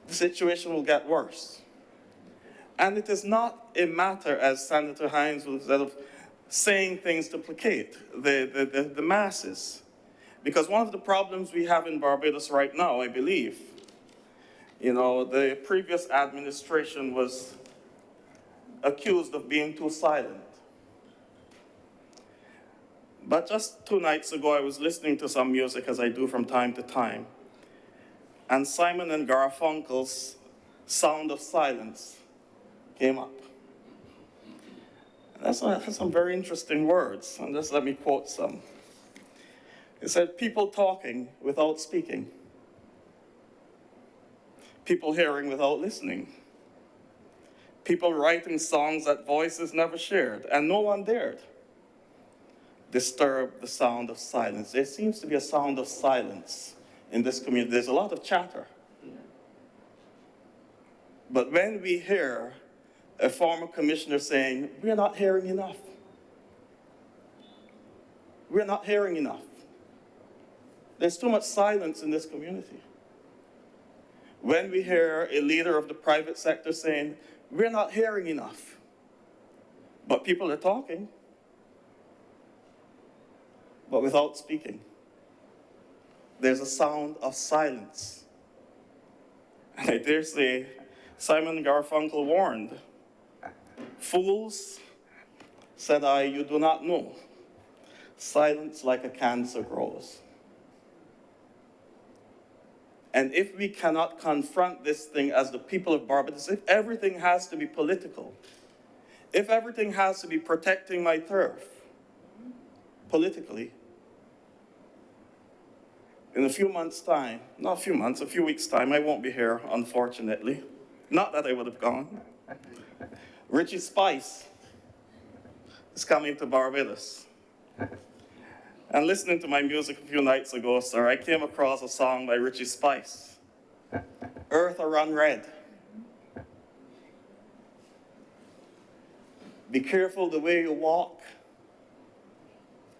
the situation will get worse. And it is not a matter, as Senator Hines was said, of saying things to placate the masses. Because one of the problems we have in Barbados right now, I believe, you know, the previous administration was accused of being too silent. But just 2 nights ago, I was listening to some music, as I do from time to time, and Simon and Garfunkel's Sound of Silence came up. And that's some very interesting words, and just let me quote some. It said, people talking without speaking, people hearing without listening, people writing songs that voices never shared, and no one dared disturb the sound of silence. There seems to be a sound of silence in this community. There's a lot of chatter. But when we hear a former commissioner saying, we're not hearing enough, we're not hearing enough, there's too much silence in this community. When we hear a leader of the private sector saying, we're not hearing enough, but people are talking, but without speaking, there's a sound of silence. And I dare say, Simon Garfunkel warned, fools, said I, you do not know. Silence like a cancer grows. And if we cannot confront this thing as the people of Barbados, if everything has to be political, if everything has to be protecting my turf politically, in a few months' time, not a few months, a few weeks' time, I won't be here, unfortunately. Not that I would have gone. Richie Spice is coming to Barbados. And listening to my music a few nights ago, sir, I came across a song by Richie Spice, Earth a Run Red. Be careful the way you walk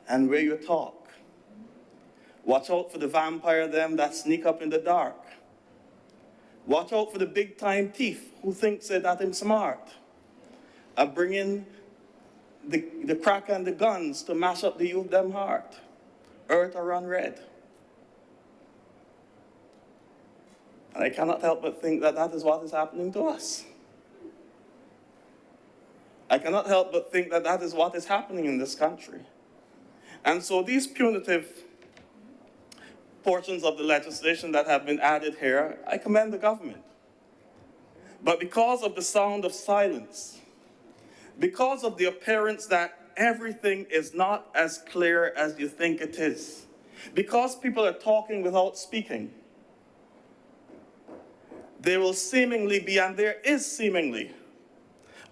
and where you talk. Watch out for the vampire them that sneak up in the dark. Watch out for the big-time thief who thinks that him smart. Bring in the crack and the guns to mash up the youth them heart. Earth a run red. And I cannot help but think that that is what is happening to us. I cannot help but think that that is what is happening in this country. And so these punitive portions of the legislation that have been added here, I commend the government. But because of the sound of silence, because of the appearance that everything is not as clear as you think it is, because people are talking without speaking, there will seemingly be, and there is seemingly,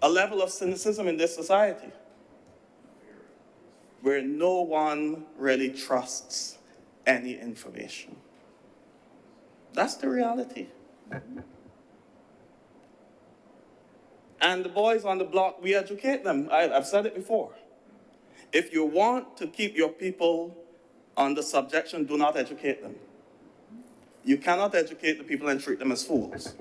a level of cynicism in this society where no one really trusts any information. That's the reality. And the boys on the block, we educate them. I've said it before. If you want to keep your people under subjection, do not educate them. You cannot educate the people and treat them as fools.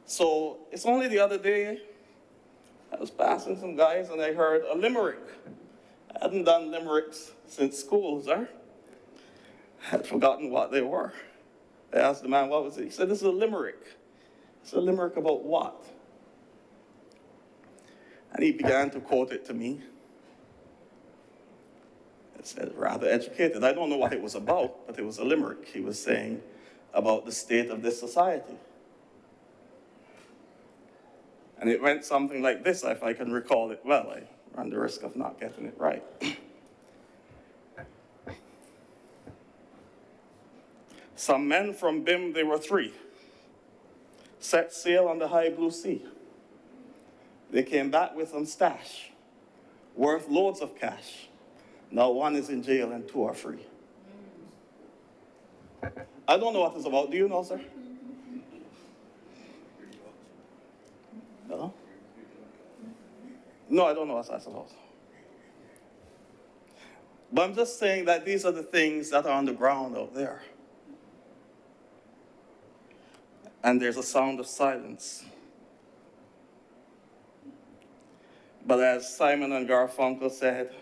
So it's only the other day, I was passing some guys and I heard a limerick. I hadn't done limericks since school, sir. I had forgotten what they were. I asked the man, what was it? He said, this is a limerick. It's a limerick about what? And he began to quote it to me. It said, rather educated. I don't know what it was about, but it was a limerick. He was saying about the state of this society. And it went something like this, if I can recall it well. I run the risk of not getting it right. Some men from BIM, they were 3, set sail on the high blue sea. They came back with some stash, worth loads of cash. Now 1 is in jail and 2 are free. I don't know what it's about. Do you know, sir? No? No, I don't know what that's about. But I'm just saying that these are the things that are on the ground out there. And there's a sound of silence. But as Simon and Garfunkel said,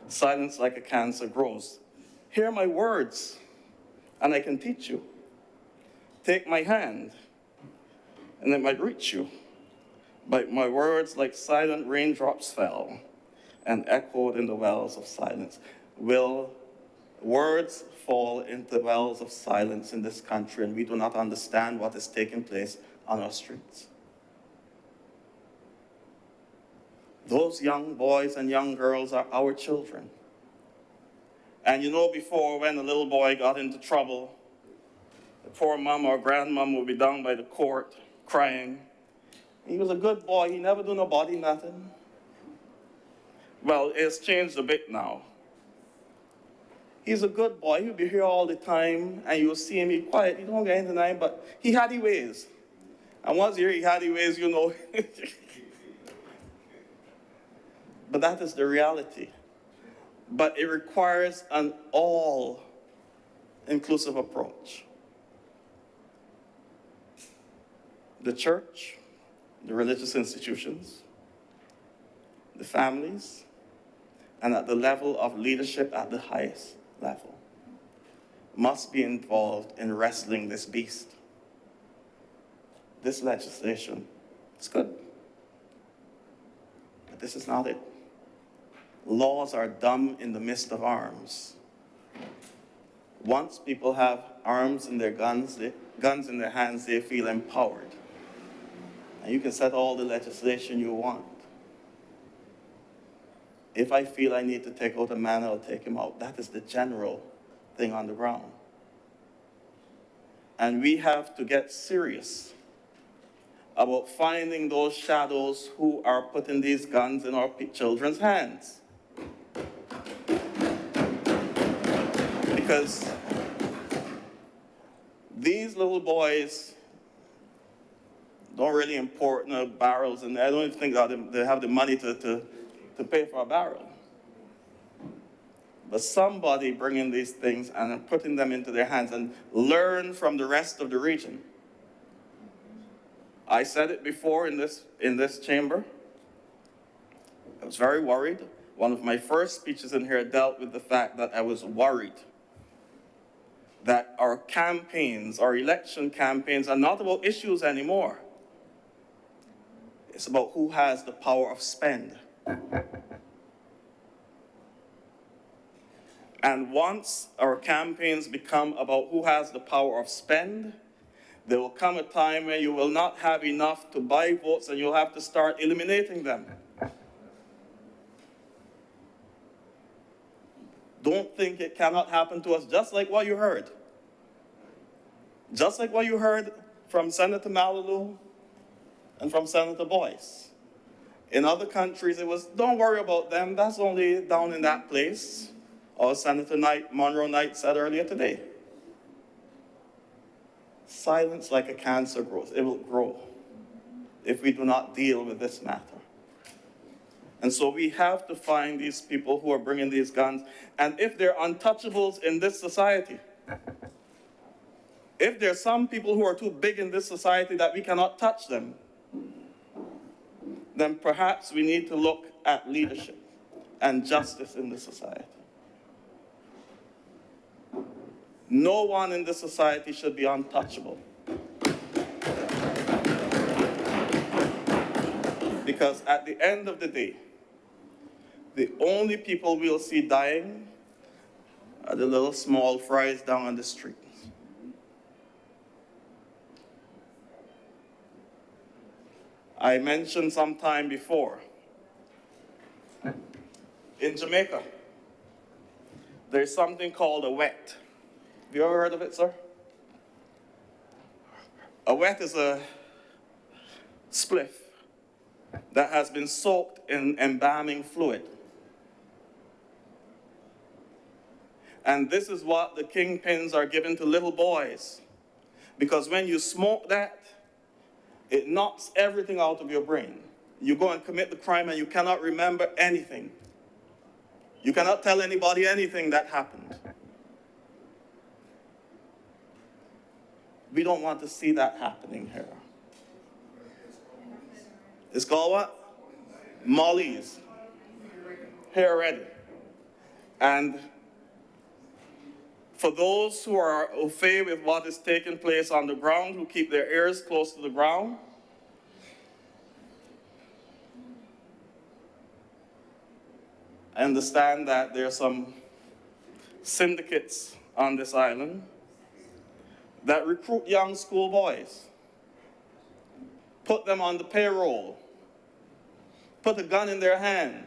silence like a cancer grows. Hear my words, and I can teach you. Take my hand, and it might reach you. But my words like silent raindrops fell and echoed in the wells of silence. Will words fall into the wells of silence in this country and we do not understand what is taking place on our streets? Those young boys and young girls are our children. And you know, before, when a little boy got into trouble, the poor mom or grandmom would be down by the court crying. He was a good boy. He never do nobody nothing. Well, it's changed a bit now. He's a good boy. He'll be here all the time, and you'll see him. He's quiet. He don't get into nothing, but he had his ways. And once he had his ways, you know. But that is the reality. But it requires an all-inclusive approach. The church, the religious institutions, the families, and at the level of leadership at the highest level must be involved in wrestling this beast. This legislation is good, but this is not it. Laws are dumb in the midst of arms. Once people have arms in their guns in their hands, they feel empowered. And you can set all the legislation you want. If I feel I need to take out a man, I'll take him out. That is the general thing on the ground. And we have to get serious about finding those shadows who are putting these guns in our children's hands. Because these little boys don't really import no barrels, and I don't even think that they have the money to pay for a barrel. But somebody bringing these things and putting them into their hands and learn from the rest of the region. I said it before in this chamber. I was very worried. One of my first speeches in here dealt with the fact that I was worried that our campaigns, our election campaigns, are not about issues anymore. It's about who has the power of spend. And once our campaigns become about who has the power of spend, there will come a time when you will not have enough to buy votes and you'll have to start eliminating them. Don't think it cannot happen to us, just like what you heard. Just like what you heard from Senator Malaloux and from Senator Boyce. In other countries, it was, don't worry about them, that's only down in that place. Or Senator Monroe Knight said earlier today. Silence like a cancer grows. It will grow if we do not deal with this matter. And so we have to find these people who are bringing these guns. And if they're untouchables in this society, if there are some people who are too big in this society that we cannot touch them, then perhaps we need to look at leadership and justice in this society. No one in this society should be untouchable. Because at the end of the day, the only people we'll see dying are the little small fries down on the street. I mentioned some time before, in Jamaica, there's something called a wet. Have you ever heard of it, sir? A wet is a spliff that has been soaked in embalming fluid. And this is what the kingpins are giving to little boys. Because when you smoke that, it knocks everything out of your brain. You go and commit the crime and you cannot remember anything. You cannot tell anybody anything that happened. We don't want to see that happening here. It's called what? Molly's. Here already. And for those who are au fait with what is taking place on the ground, who keep their ears close to the ground, I understand that there are some syndicates on this island that recruit young schoolboys, put them on the payroll, put a gun in their hand.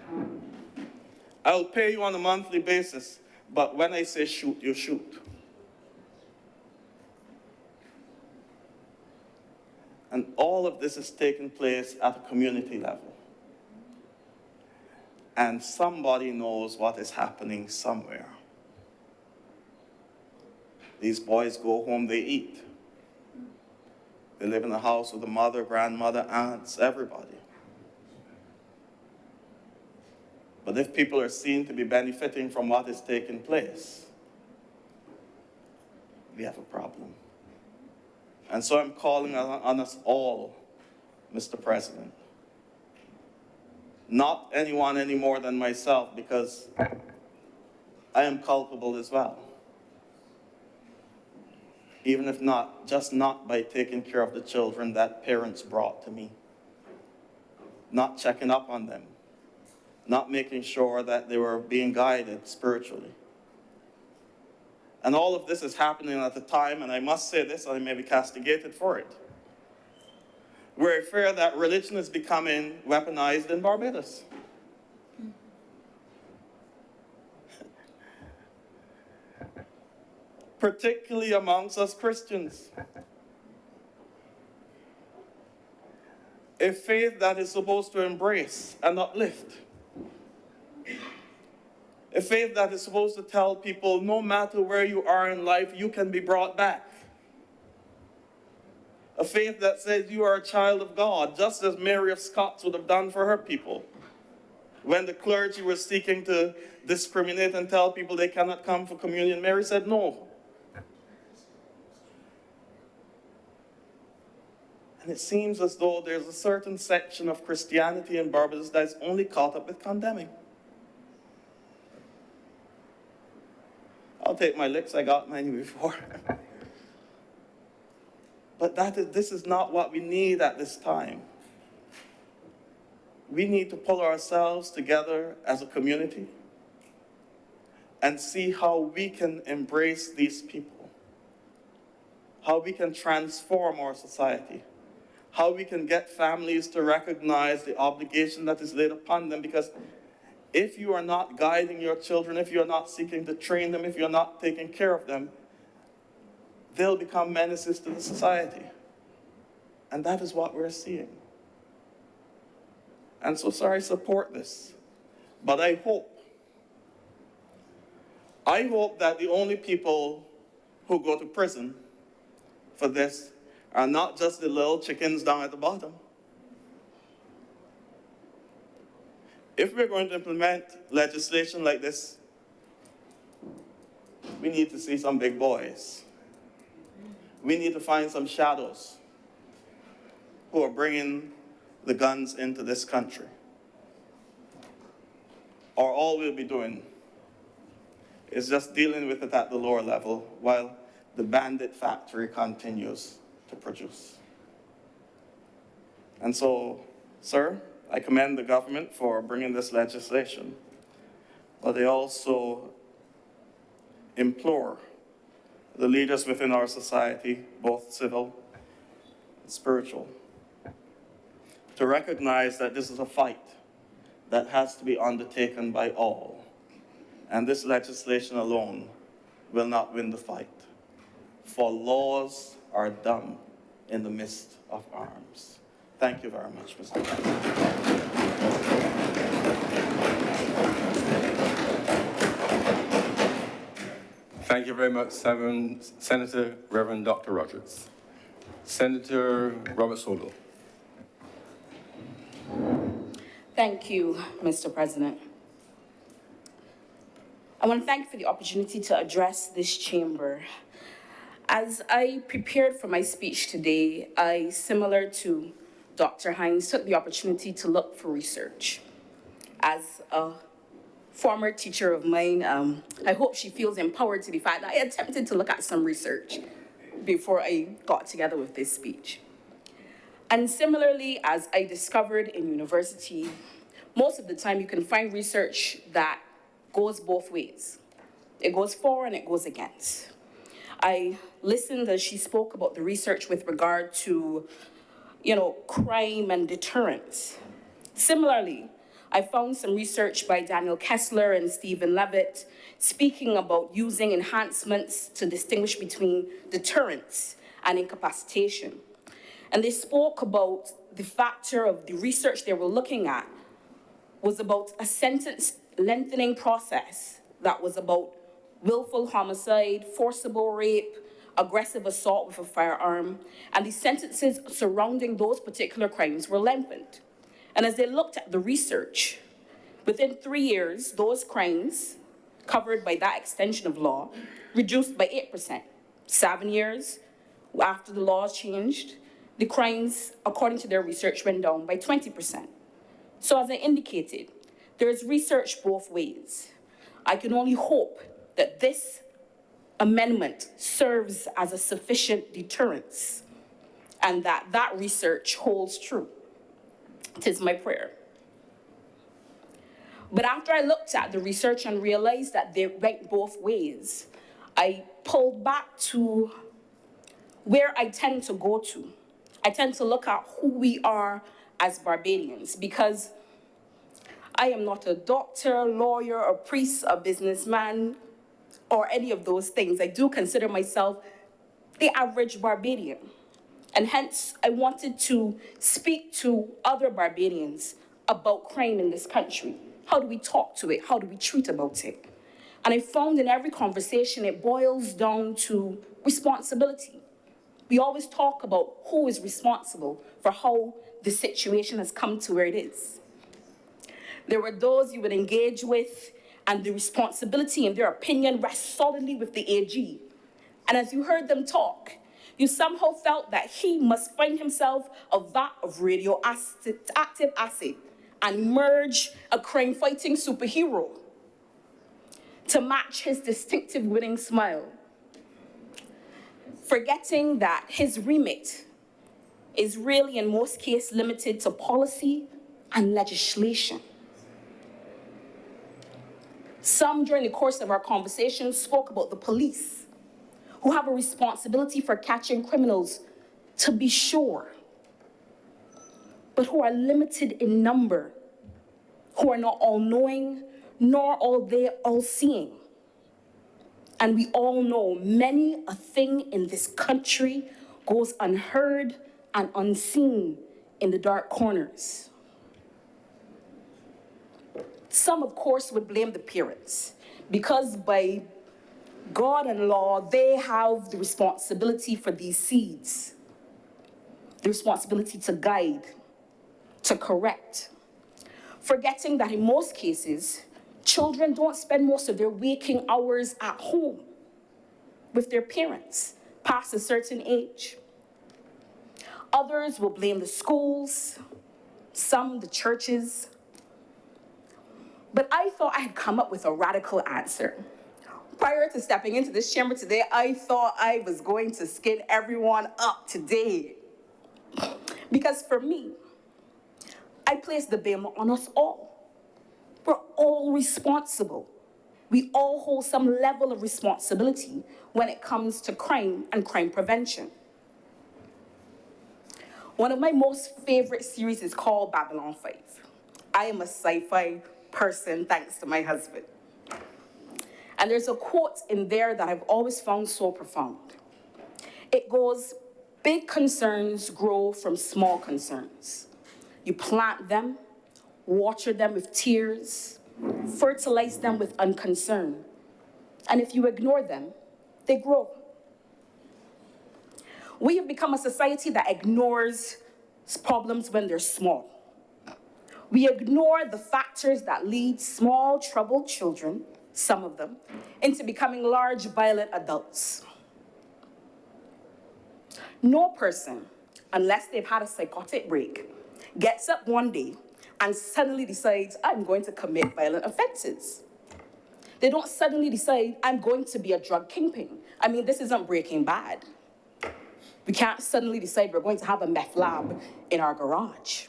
I'll pay you on a monthly basis, but when I say shoot, you shoot. all of this is taking place at a community level. And somebody knows what is happening somewhere. These boys go home, they eat. They live in a house with a mother, grandmother, aunts, everybody. But if people are seen to be benefiting from what is taking place, we have a problem. And so I'm calling on us all, Mr. President. Not anyone any more than myself, because I am culpable as well. Even if not, just not by taking care of the children that parents brought to me. Not checking up on them. Not making sure that they were being guided spiritually. And all of this is happening at a time, and I must say this, I may be castigated for it. We're afraid that religion is becoming weaponized in Barbados. Particularly amongst us Christians. A faith that is supposed to embrace and uplift. A faith that is supposed to tell people, no matter where you are in life, you can be brought back. A faith that says you are a child of God, just as Mary of Scots would have done for her people. When the clergy was seeking to discriminate and tell people they cannot come for communion, Mary said no. And it seems as though there's a certain section of Christianity in Barbados that is only caught up with condemning. I'll take my licks, I got mine before. But this is not what we need at this time. We need to pull ourselves together as a community and see how we can embrace these people, how we can transform our society, how we can get families to recognize the obligation that is laid upon them, because if you are not guiding your children, if you're not seeking to train them, if you're not taking care of them, they'll become menaces to the society. And that is what we're seeing. And so, sir, I support this. But I hope that the only people who go to prison for this are not just the little chickens down at the bottom. If we're going to implement legislation like this, we need to see some big boys. We need to find some shadows who are bringing the guns into this country. Or all we'll be doing is just dealing with it at the lower level while the bandit factory continues to produce. And so, sir, I commend the government for bringing this legislation, but I also implore the leaders within our society, both civil and spiritual, to recognize that this is a fight that has to be undertaken by all. And this legislation alone will not win the fight, for laws are dumb in the midst of arms. Thank you very much, Mr. President. Thank you very much, Senator Reverend Dr. Rogers. Senator Robert Solo. Thank you, Mr. President. I want to thank you for the opportunity to address this chamber. As I prepared for my speech today, I, similar to Dr. Hines, took the opportunity to look for research. As a former teacher of mine, I hope she feels empowered to the fact that I attempted to look at some research before I got together with this speech. And similarly, as I discovered in university, most of the time you can find research that goes both ways. It goes for and it goes against. I listened as she spoke about the research with regard to, crime and deterrence. Similarly, I found some research by Daniel Kessler and Stephen Levitt speaking about using enhancements to distinguish between deterrence and incapacitation. And they spoke about the factor of the research they were looking at was about a sentence lengthening process that was about willful homicide, forcible rape, aggressive assault with a firearm, and the sentences surrounding those particular crimes were lengthened. And as they looked at the research, within 3 years, those crimes covered by that extension of law reduced by 8%. 7 years after the laws changed, the crimes, according to their research, went down by 20%. So as I indicated, there is research both ways. I can only hope that this amendment serves as a sufficient deterrence and that that research holds true. It is my prayer. But after I looked at the research and realized that they went both ways, I pulled back to where I tend to go to. I tend to look at who we are as Barbadians, because I am not a doctor, lawyer, a priest, a businessman, or any of those things. I do consider myself the average Barbadian. And hence, I wanted to speak to other Barbadians about crime in this country. How do we talk to it? How do we treat about it? And I found in every conversation, it boils down to responsibility. We always talk about who is responsible for how the situation has come to where it is. There were those you would engage with, and the responsibility in their opinion rests solidly with the AG. And as you heard them talk, you somehow felt that he must find himself a vat of radioactive acid and merge a crime-fighting superhero to match his distinctive winning smile, forgetting that his remit is really, in most cases, limited to policy and legislation. Some, during the course of our conversation, spoke about the police, who have a responsibility for catching criminals, to be sure, but who are limited in number, who are not all-knowing, nor all-seeing. And we all know many a thing in this country goes unheard and unseen in the dark corners. Some, of course, would blame the parents, because by God and law, they have the responsibility for these seeds, the responsibility to guide, to correct, forgetting that in most cases, children don't spend most of their waking hours at home with their parents past a certain age. Others will blame the schools, some the churches. But I thought I had come up with a radical answer. Prior to stepping into this chamber today, I thought I was going to skin everyone up today. Because for me, I place the blame on us all. We're all responsible. We all hold some level of responsibility when it comes to crime and crime prevention. One of my most favorite series is called Babylon 5. I am a sci-fi person thanks to my husband. And there's a quote in there that I've always found so profound. It goes, "Big concerns grow from small concerns. You plant them, water them with tears, fertilize them with unconcern. And if you ignore them, they grow." We have become a society that ignores problems when they're small. We ignore the factors that lead small, troubled children, some of them, into becoming large, violent adults. No person, unless they've had a psychotic break, gets up one day and suddenly decides, I'm going to commit violent offenses. They don't suddenly decide, I'm going to be a drug kingpin. I mean, this isn't Breaking Bad. We can't suddenly decide we're going to have a meth lab in our garage.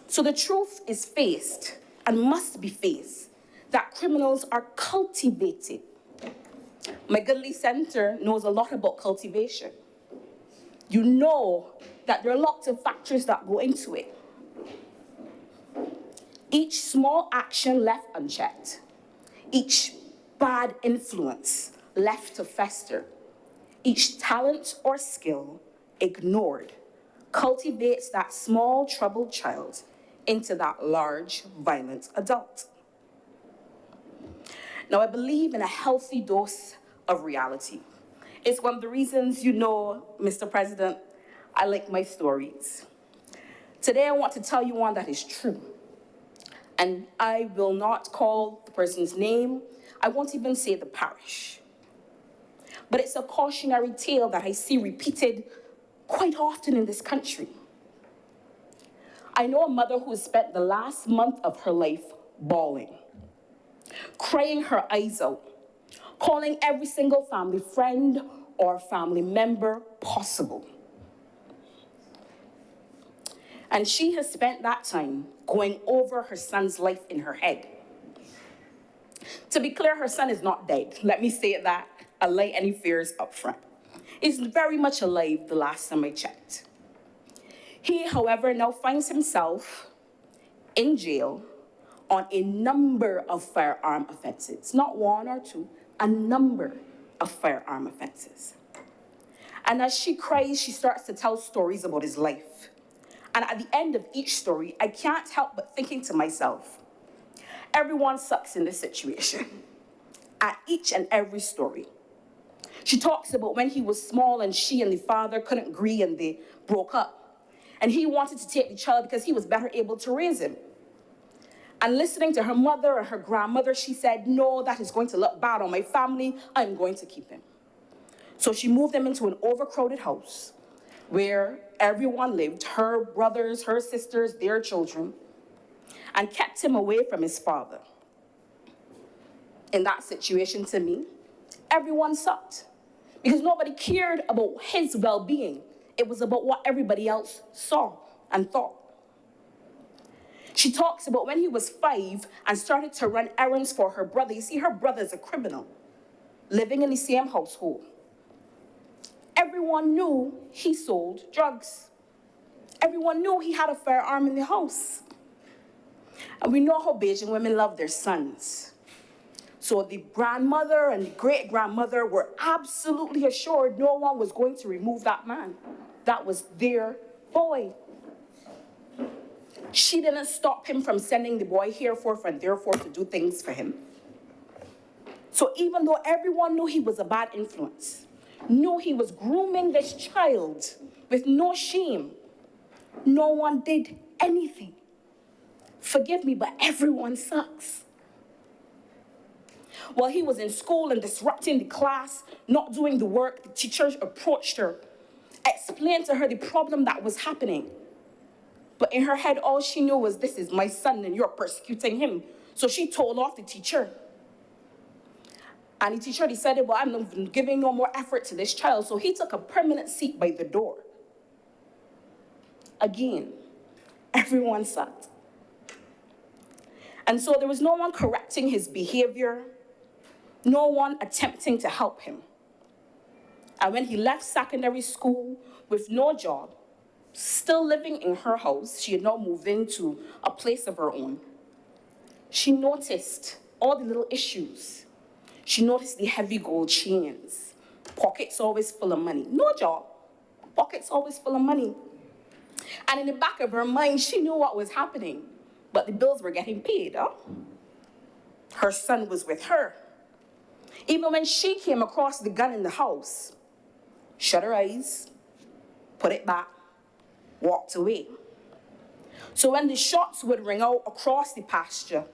So the truth is faced, and must be faced, that criminals are cultivated. My goodly center knows a lot about cultivation. You know that there are lots of factors that go into it. Each small action left unchecked, each bad influence left to fester, Each talent or skill ignored cultivates that small troubled child into that large violent adult. Now, I believe in a healthy dose of reality. It's one of the reasons, Mr. President, I like my stories. Today, I want to tell you one that is true. And I will not call the person's name. I won't even say the parish. But it's a cautionary tale that I see repeated quite often in this country. I know a mother who has spent the last month of her life bawling, crying her eyes out, calling every single family friend or family member possible. And she has spent that time going over her son's life in her head. To be clear, her son is not dead. Let me say that, allay any fears up front. He's very much alive the last time I checked. He, however, now finds himself in jail on a number of firearm offenses. Not one or two, a number of firearm offenses. And as she cries, she starts to tell stories about his life. And at the end of each story, I can't help but thinking to myself, everyone sucks in this situation. At each and every story. She talks about when he was small and she and the father couldn't agree and they broke up. And he wanted to take the child because he was better able to raise him. And listening to her mother and her grandmother, she said, no, that is going to look bad on my family. I'm going to keep him. So she moved him into an overcrowded house where everyone lived, her brothers, her sisters, their children, and kept him away from his father. In that situation, to me, everyone sucked because nobody cared about his well-being. It was about what everybody else saw and thought. She talks about when he was 5 and started to run errands for her brother. You see, her brother's a criminal living in the same household. Everyone knew he sold drugs. Everyone knew he had a firearm in the house. And we know how Bajan women love their sons. So the grandmother and the great-grandmother were absolutely assured no one was going to remove that man. That was their boy. She didn't stop him from sending the boy hereforth and therefore to do things for him. So even though everyone knew he was a bad influence, knew he was grooming this child with no shame, no one did anything. Forgive me, but everyone sucks. While he was in school and disrupting the class, not doing the work, the teacher approached her, explained to her the problem that was happening. But in her head, all she knew was, this is my son and you're persecuting him. So she told off the teacher. And the teacher decided, well, I'm not giving no more effort to this child. So he took a permanent seat by the door. Again, everyone sucked. And so there was no one correcting his behavior, no one attempting to help him. And when he left secondary school with no job, still living in her house, she had now moved into a place of her own. She noticed all the little issues. She noticed the heavy gold chains, pockets always full of money. No job, pockets always full of money. And in the back of her mind, she knew what was happening, but the bills were getting paid. Her son was with her. Even when she came across the gun in the house, shut her eyes, put it back, walked away. So when the shots would ring out across the pasture,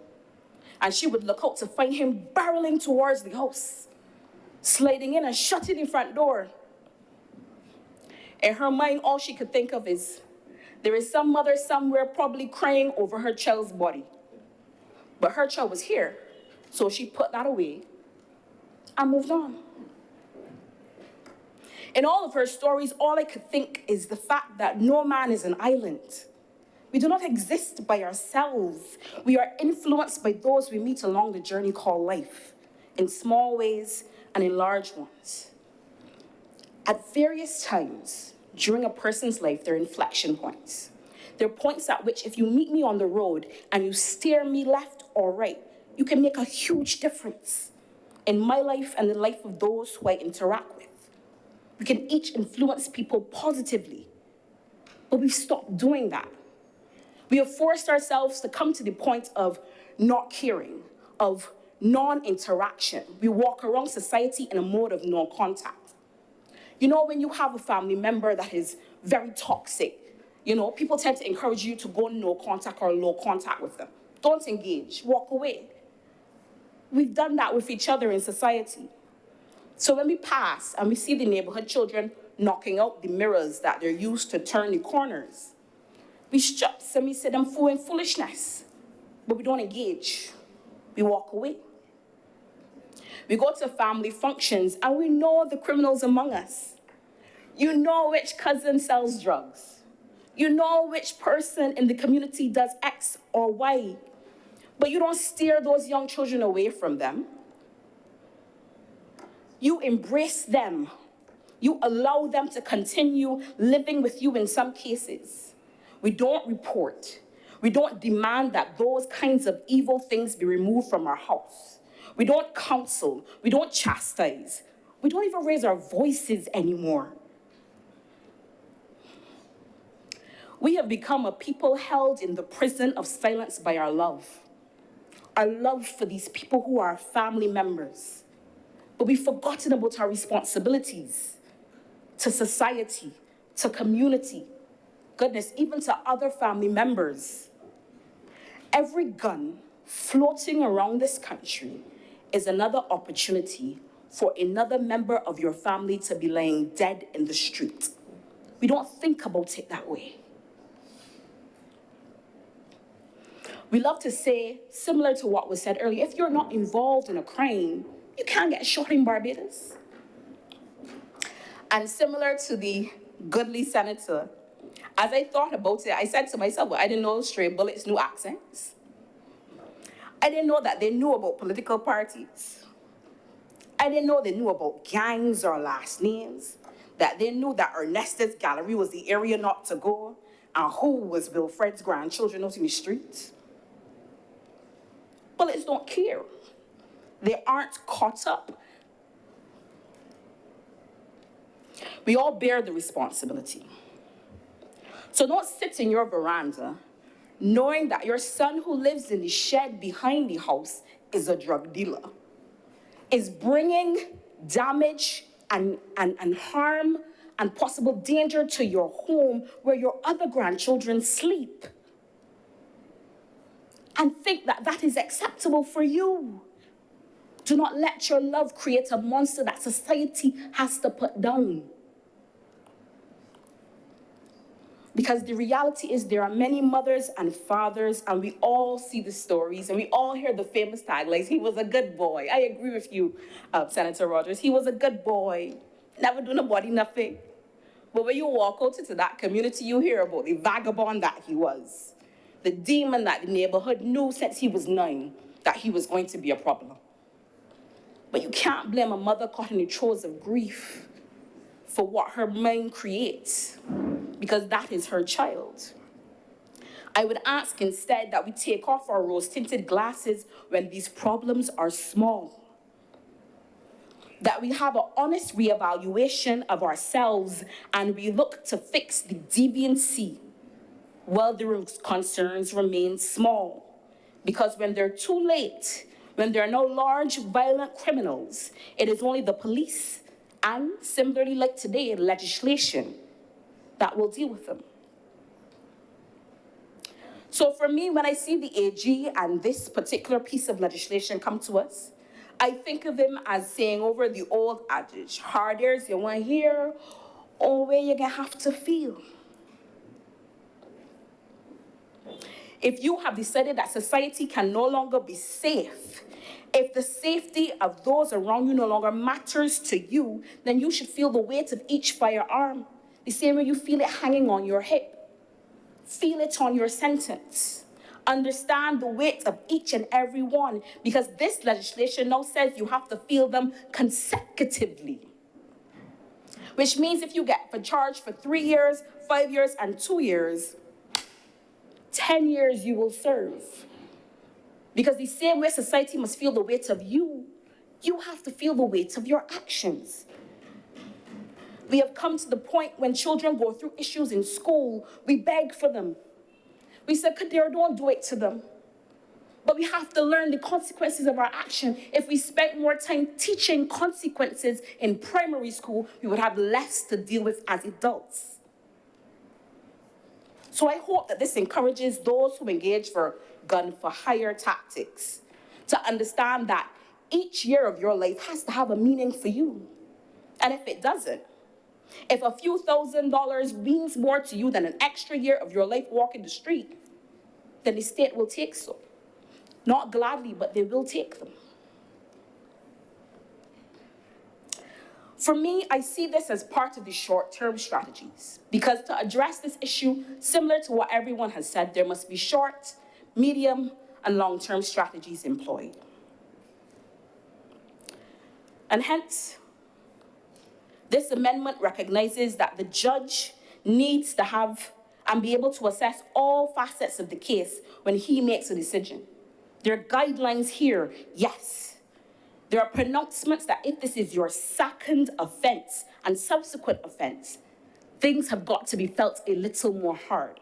and she would look out to find him barreling towards the house, sliding in and shutting the front door. In her mind, all she could think of is, there is some mother somewhere probably crying over her child's body. But her child was here, so she put that away and moved on. In all of her stories, all I could think is the fact that no man is an island. We do not exist by ourselves. We are influenced by those we meet along the journey called life, in small ways and in large ones. At various times during a person's life, there are inflection points. There are points at which if you meet me on the road and you steer me left or right, you can make a huge difference in my life and the life of those who I interact with. We can each influence people positively. But we've stopped doing that. We have forced ourselves to come to the point of not caring, of non-interaction. We walk around society in a mode of non-contact. You know, when you have a family member that is very toxic, you know, people tend to encourage you to go no contact or low contact with them. Don't engage, walk away. We've done that with each other in society. So when we pass and we see the neighborhood children knocking out the mirrors that they're used to turn the corners, we stop and we say them doing foolishness, but we don't engage. We walk away. We go to family functions and we know the criminals among us. You know which cousin sells drugs. You know which person in the community does X or Y, but you don't steer those young children away from them. You embrace them. You allow them to continue living with you in some cases. We don't report. We don't demand that those kinds of evil things be removed from our house. We don't counsel. We don't chastise. We don't even raise our voices anymore. We have become a people held in the prison of silence by our love for these people who are family members. But we've forgotten about our responsibilities to society, to community, goodness, even to other family members. Every gun floating around this country is another opportunity for another member of your family to be laying dead in the street. We don't think about it that way. We love to say, similar to what was said earlier, if you're not involved in a crime, you can't get shot in Barbados. And similar to the goodly senator, as I thought about it, I said to myself, well, I didn't know stray bullets knew accents. I didn't know that they knew about political parties. I didn't know they knew about gangs or last names, that they knew that Ernesto's gallery was the area not to go, and who was Wilfred's grandchildren out in the streets. Bullets don't care. They aren't caught up. We all bear the responsibility. So don't sit in your veranda knowing that your son who lives in the shed behind the house is a drug dealer, is bringing damage and harm and possible danger to your home where your other grandchildren sleep. And think that that is acceptable for you. Do not let your love create a monster that society has to put down. Because the reality is there are many mothers and fathers, and we all see the stories, and we all hear the famous taglines, he was a good boy. I agree with you, Senator Rogers. He was a good boy, never do nobody nothing. But when you walk out into that community, you hear about the vagabond that he was, the demon that the neighborhood knew since he was 9 that he was going to be a problem. But you can't blame a mother caught in the throes of grief for what her mind creates, because that is her child. I would ask instead that we take off our rose-tinted glasses when these problems are small. That we have an honest reevaluation of ourselves and we look to fix the deviancy while the concerns remain small. Because when they're too late, when there are no large violent criminals, it is only the police and, similarly like today, legislation that will deal with them. So for me, when I see the AG and this particular piece of legislation come to us, I think of him as saying over the old adage, hard ears you want to hear, or where you're going to have to feel. If you have decided that society can no longer be safe, if the safety of those around you no longer matters to you, then you should feel the weight of each firearm, the same way you feel it hanging on your hip. Feel it on your sentence. Understand the weight of each and every one, because this legislation now says you have to feel them consecutively. Which means if you get charged for 3 years, 5 years, and 2 years, 10 years you will serve. Because the same way society must feel the weight of you, you have to feel the weight of your actions. We have come to the point when children go through issues in school, we beg for them. We say, Kadir, don't do it to them. But we have to learn the consequences of our action. If we spent more time teaching consequences in primary school, we would have less to deal with as adults. So I hope that this encourages those who engage for gun for hire tactics to understand that each year of your life has to have a meaning for you. And if it doesn't, if a few $1,000s means more to you than an extra year of your life walking the street, then the state will take so. Not gladly, but they will take them. For me, I see this as part of the short-term strategies, because to address this issue, similar to what everyone has said, there must be short, medium, and long-term strategies employed. And hence, this amendment recognizes that the judge needs to have and be able to assess all facets of the case when he makes a decision. There are guidelines here, yes. There are pronouncements that if this is your second offense and subsequent offense, things have got to be felt a little more hard.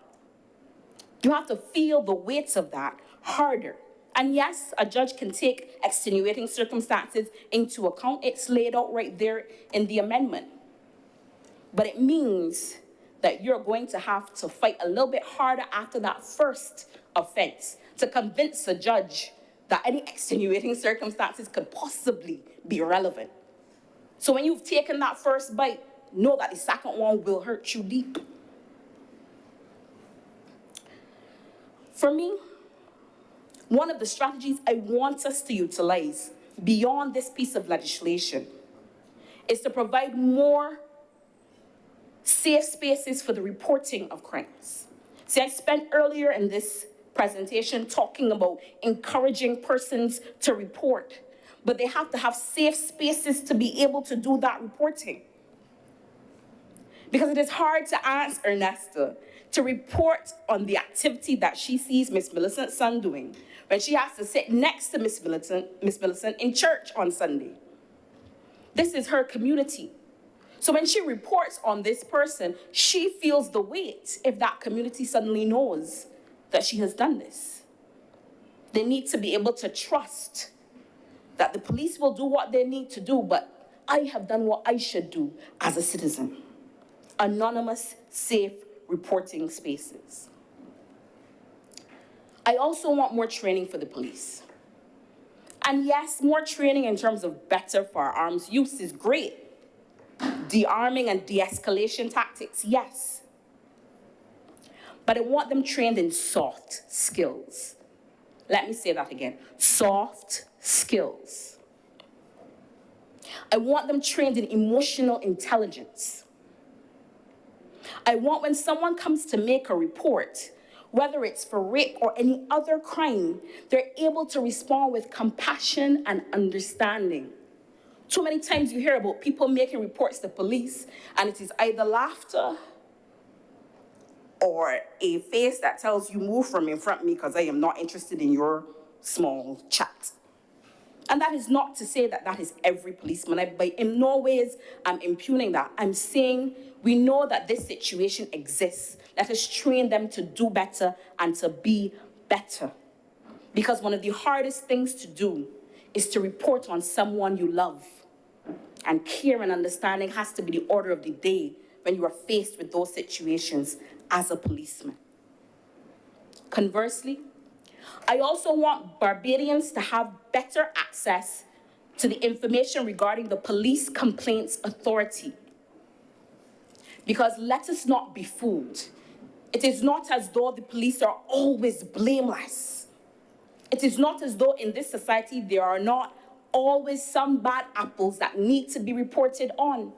You have to feel the weight of that harder. And yes, a judge can take extenuating circumstances into account. It's laid out right there in the amendment. But it means that you're going to have to fight a little bit harder after that first offense to convince a judge that any extenuating circumstances could possibly be relevant. So when you've taken that first bite, know that the second one will hurt you deep. For me, one of the strategies I want us to utilize beyond this piece of legislation is to provide more safe spaces for the reporting of crimes. See, I spent earlier in this presentation talking about encouraging persons to report, but they have to have safe spaces to be able to do that reporting. Because it is hard to ask Ernesta to report on the activity that she sees Miss Millicent's son doing when she has to sit next to Miss Millicent in church on Sunday. This is her community. So when she reports on this person, she feels the weight if that community suddenly knows that she has done this. They need to be able to trust that the police will do what they need to do, but I have done what I should do as a citizen. Anonymous, safe reporting spaces. I also want more training for the police. And yes, more training in terms of better firearms use is great. De-arming and de-escalation tactics, yes. But I want them trained in soft skills. Let me say that again, soft skills. I want them trained in emotional intelligence. I want when someone comes to make a report, whether it's for rape or any other crime, they're able to respond with compassion and understanding. Too many times you hear about people making reports to police, and it is either laughter or a face that tells you, move from in front of me because I am not interested in your small chat. And that is not to say that that is every policeman. In no ways I'm impugning that. I'm saying we know that this situation exists. Let us train them to do better and to be better. Because one of the hardest things to do is to report on someone you love. And care and understanding has to be the order of the day when you are faced with those situations as a policeman. Conversely, I also want Barbadians to have better access to the information regarding the Police Complaints Authority. Because let us not be fooled. It is not as though the police are always blameless. It is not as though in this society there are not always some bad apples that need to be reported on.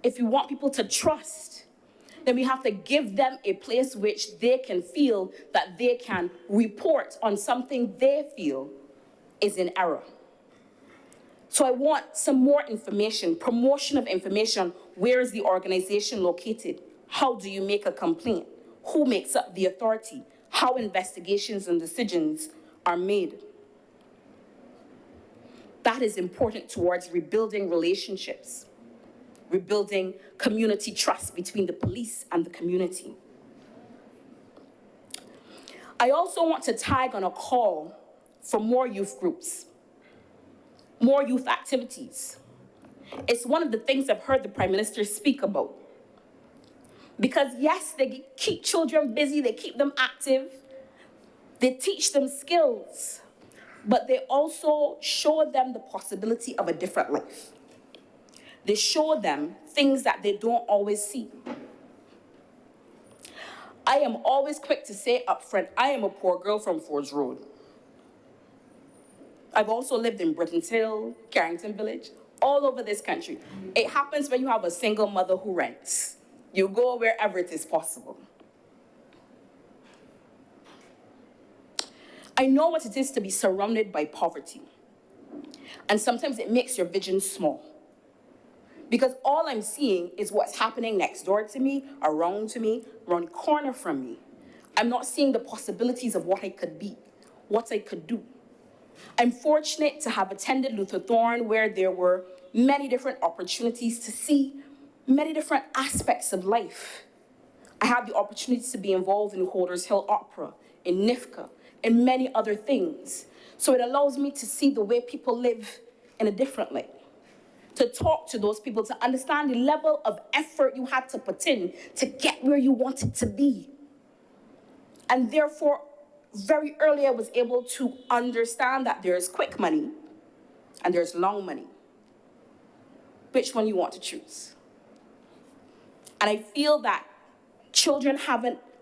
If you want people to trust, then we have to give them a place which they can feel that they can report on something they feel is in error. So I want some more information, promotion of information. Where is the organization located? How do you make a complaint? Who makes up the authority? How investigations and decisions are made? That is important towards rebuilding relationships rebuilding community trust between the police and the community. I also want to tag on a call for more youth groups, more youth activities. It's one of the things I've heard the Prime Minister speak about. Because yes, they keep children busy, they keep them active, they teach them skills, but they also show them the possibility of a different life. They show them things that they don't always see. I am always quick to say up front, I am a poor girl from Forge Road. I've also lived in Britton's Hill, Carrington Village, all over this country. It happens when you have a single mother who rents. You go wherever it is possible. I know what it is to be surrounded by poverty. And sometimes it makes your vision small. Because all I'm seeing is what's happening next door to me, around the corner from me. I'm not seeing the possibilities of what I could be, what I could do. I'm fortunate to have attended Luther Thorne, where there were many different opportunities to see many different aspects of life. I had the opportunity to be involved in Holders Hill Opera, in NIFCA, and many other things. So it allows me to see the way people live in a different light, to talk to those people, to understand the level of effort you had to put in to get where you wanted to be. And therefore, very early I was able to understand that there's quick money and there's long money. Which one you want to choose? And I feel that children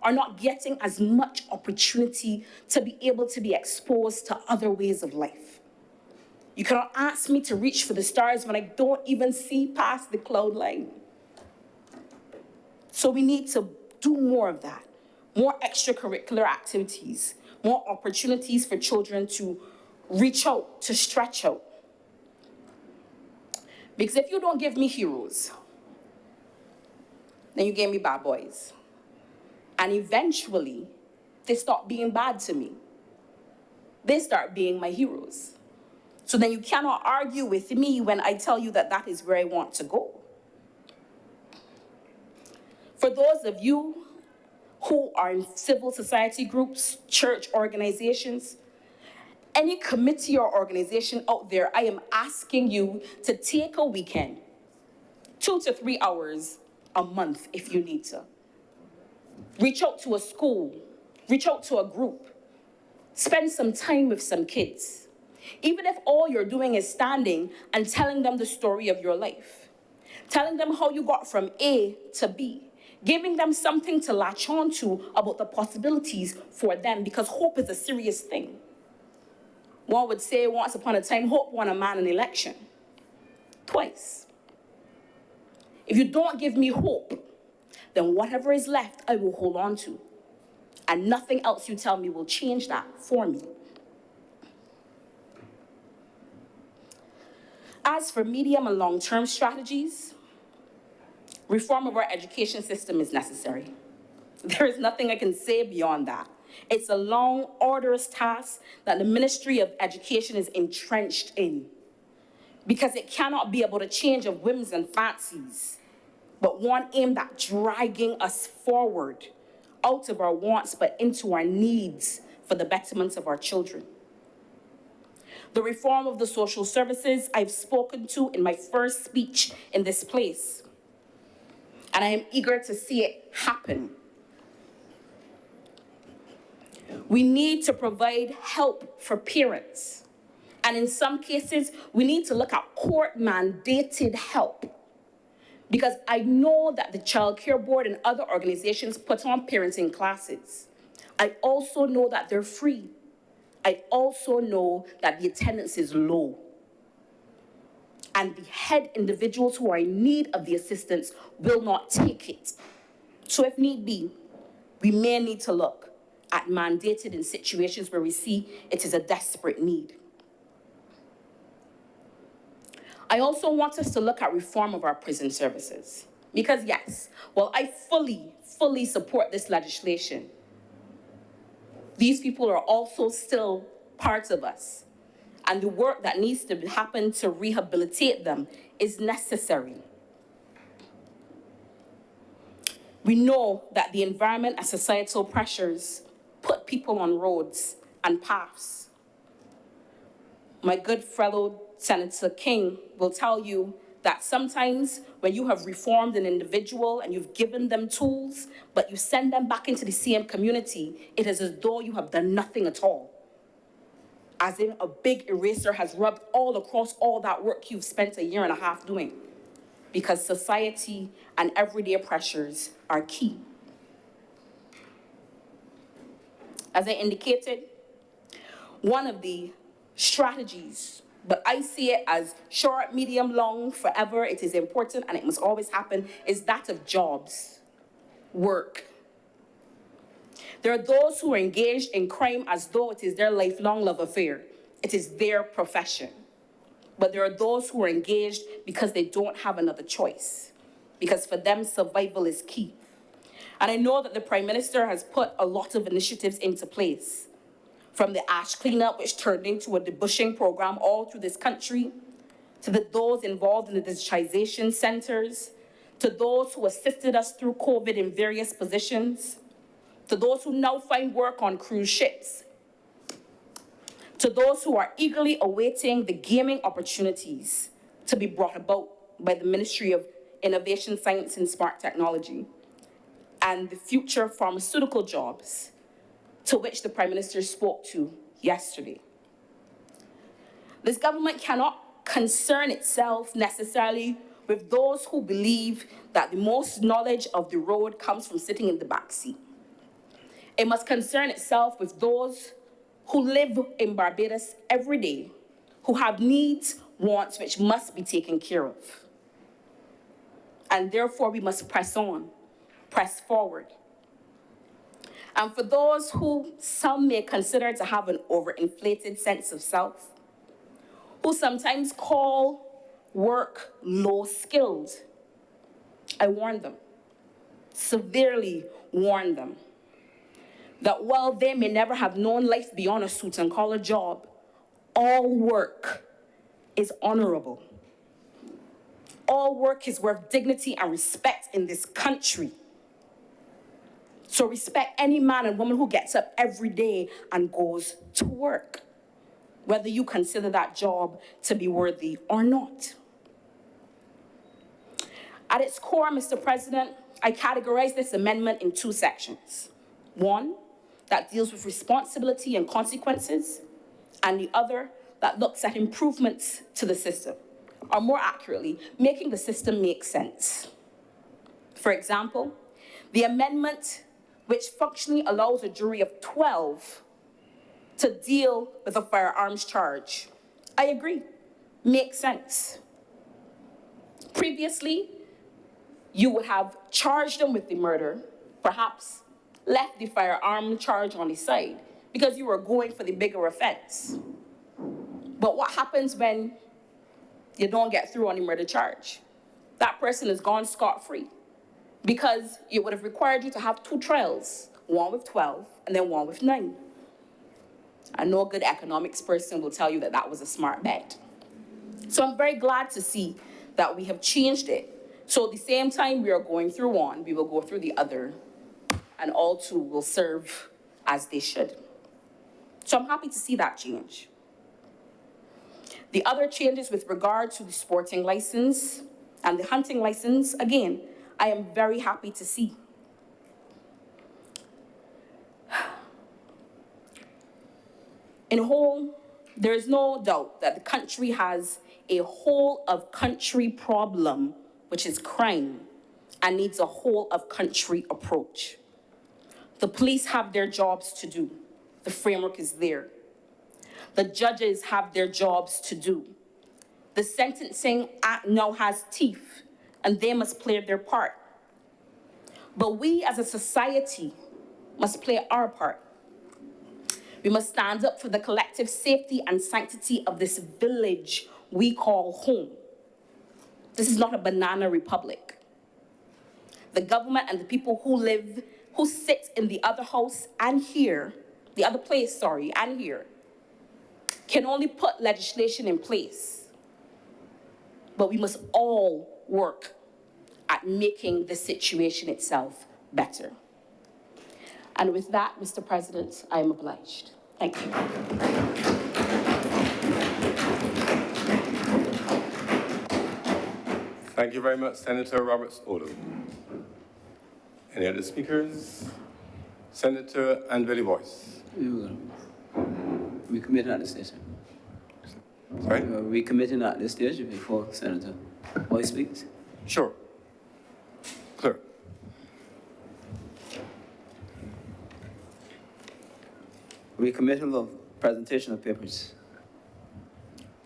are not getting as much opportunity to be able to be exposed to other ways of life. You cannot ask me to reach for the stars when I don't even see past the cloud line. So we need to do more of that, more extracurricular activities, more opportunities for children to reach out, to stretch out. Because if you don't give me heroes, then you gave me bad boys. And eventually, they stop being bad to me. They start being my heroes. So then you cannot argue with me when I tell you that that is where I want to go. For those of you who are in civil society groups, church organizations, any committee or organization out there, I am asking you to take a weekend, 2 to 3 hours a month if you need to. Reach out to a school, reach out to a group, spend some time with some kids. Even if all you're doing is standing and telling them the story of your life, telling them how you got from A to B, giving them something to latch on to about the possibilities for them, because hope is a serious thing. One would say once upon a time, hope won a man an election. Twice. If you don't give me hope, then whatever is left, I will hold on to. And nothing else you tell me will change that for me. As for medium and long-term strategies, reform of our education system is necessary. There is nothing I can say beyond that. It's a long, arduous task that the Ministry of Education is entrenched in, because it cannot be about a change of whims and fancies, but one aimed at dragging us forward out of our wants, but into our needs for the betterment of our children. The reform of the social services I've spoken to in my first speech in this place, and I am eager to see it happen. We need to provide help for parents. And in some cases, we need to look at court-mandated help. Because I know that the Child Care Board and other organizations put on parenting classes. I also know that they're free. I also know that the attendance is low. And the head individuals who are in need of the assistance will not take it. So if need be, we may need to look at mandated in situations where we see it is a desperate need. I also want us to look at reform of our prison services. Because yes, while I fully support this legislation, these people are also still parts of us. And the work that needs to happen to rehabilitate them is necessary. We know that the environment and societal pressures put people on roads and paths. My good fellow Senator King will tell you that sometimes when you have reformed an individual and you've given them tools, but you send them back into the same community, it is as though you have done nothing at all. As if a big eraser has rubbed all across all that work you've spent a year and a half doing. Because society and everyday pressures are key. As I indicated, one of the strategies, but I see it as short, medium, long, forever, it is important and it must always happen, is that of jobs, work. There are those who are engaged in crime as though it is their lifelong love affair. It is their profession. But there are those who are engaged because they don't have another choice, because for them, survival is key. And I know that the Prime Minister has put a lot of initiatives into place, from the ash cleanup, which turned into a debushing program all through this country, to those involved in the digitization centers, to those who assisted us through COVID in various positions, to those who now find work on cruise ships, to those who are eagerly awaiting the gaming opportunities to be brought about by the Ministry of Innovation, Science and Smart Technology, and the future pharmaceutical jobs to which the Prime Minister spoke to yesterday. This government cannot concern itself necessarily with those who believe that the most knowledge of the road comes from sitting in the back seat. It must concern itself with those who live in Barbados every day, who have needs, wants, which must be taken care of. And therefore, we must press on, press forward. And for those who some may consider to have an overinflated sense of self, who sometimes call work low-skilled, I warn them, severely warn them, that while they may never have known life beyond a suit and collar job, all work is honorable. All work is worth dignity and respect in this country. So respect any man and woman who gets up every day and goes to work, whether you consider that job to be worthy or not. At its core, Mr. President, I categorize this amendment in two sections. One, that deals with responsibility and consequences, and the other that looks at improvements to the system, or more accurately, making the system make sense. For example, the amendment which functionally allows a jury of 12 to deal with a firearms charge. I agree, makes sense. Previously, you would have charged them with the murder, perhaps left the firearm charge on the side because you were going for the bigger offense. But what happens when you don't get through on the murder charge? That person is gone scot-free because it would have required you to have two trials, one with 12 and then one with 9. And no good economics person will tell you that that was a smart bet. So I'm very glad to see that we have changed it. So at the same time we are going through one, we will go through the other, and all two will serve as they should. So I'm happy to see that change. The other changes with regard to the sporting license and the hunting license, again, I am very happy to see. In whole, there is no doubt that the country has a whole of country problem, which is crime, and needs a whole of country approach. The police have their jobs to do. The framework is there. The judges have their jobs to do. The Sentencing Act now has teeth, and they must play their part. But we as a society must play our part. We must stand up for the collective safety and sanctity of this village we call home. This is not a banana republic. The government and the people who sit in the other house and here, the other place, sorry, and here, can only put legislation in place. But we must all work at making the situation itself better. And with that, Mr. President, I am obliged. Thank you. Thank you very much, Senator Roberts-Odo. Any other speakers? Senator Anveli Boyce. We committed at this stage. Sorry? We committed at this stage before Senator Boyce speaks. Sure. Clerk. Recommittal of presentation of papers.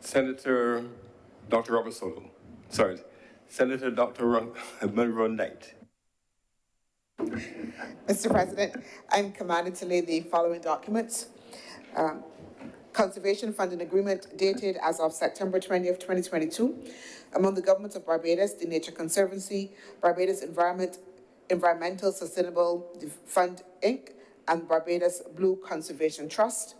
Senator Dr. Roberts-Odo. Sorry, Senator Dr. Monroe Knight. Mr. President, I'm commanded to lay the following documents. Conservation Funding Agreement dated as of September 20th, 2022, among the Government of Barbados, the Nature Conservancy, Barbados Environmental Sustainable Fund, Inc., and Barbados Blue Conservation Trust,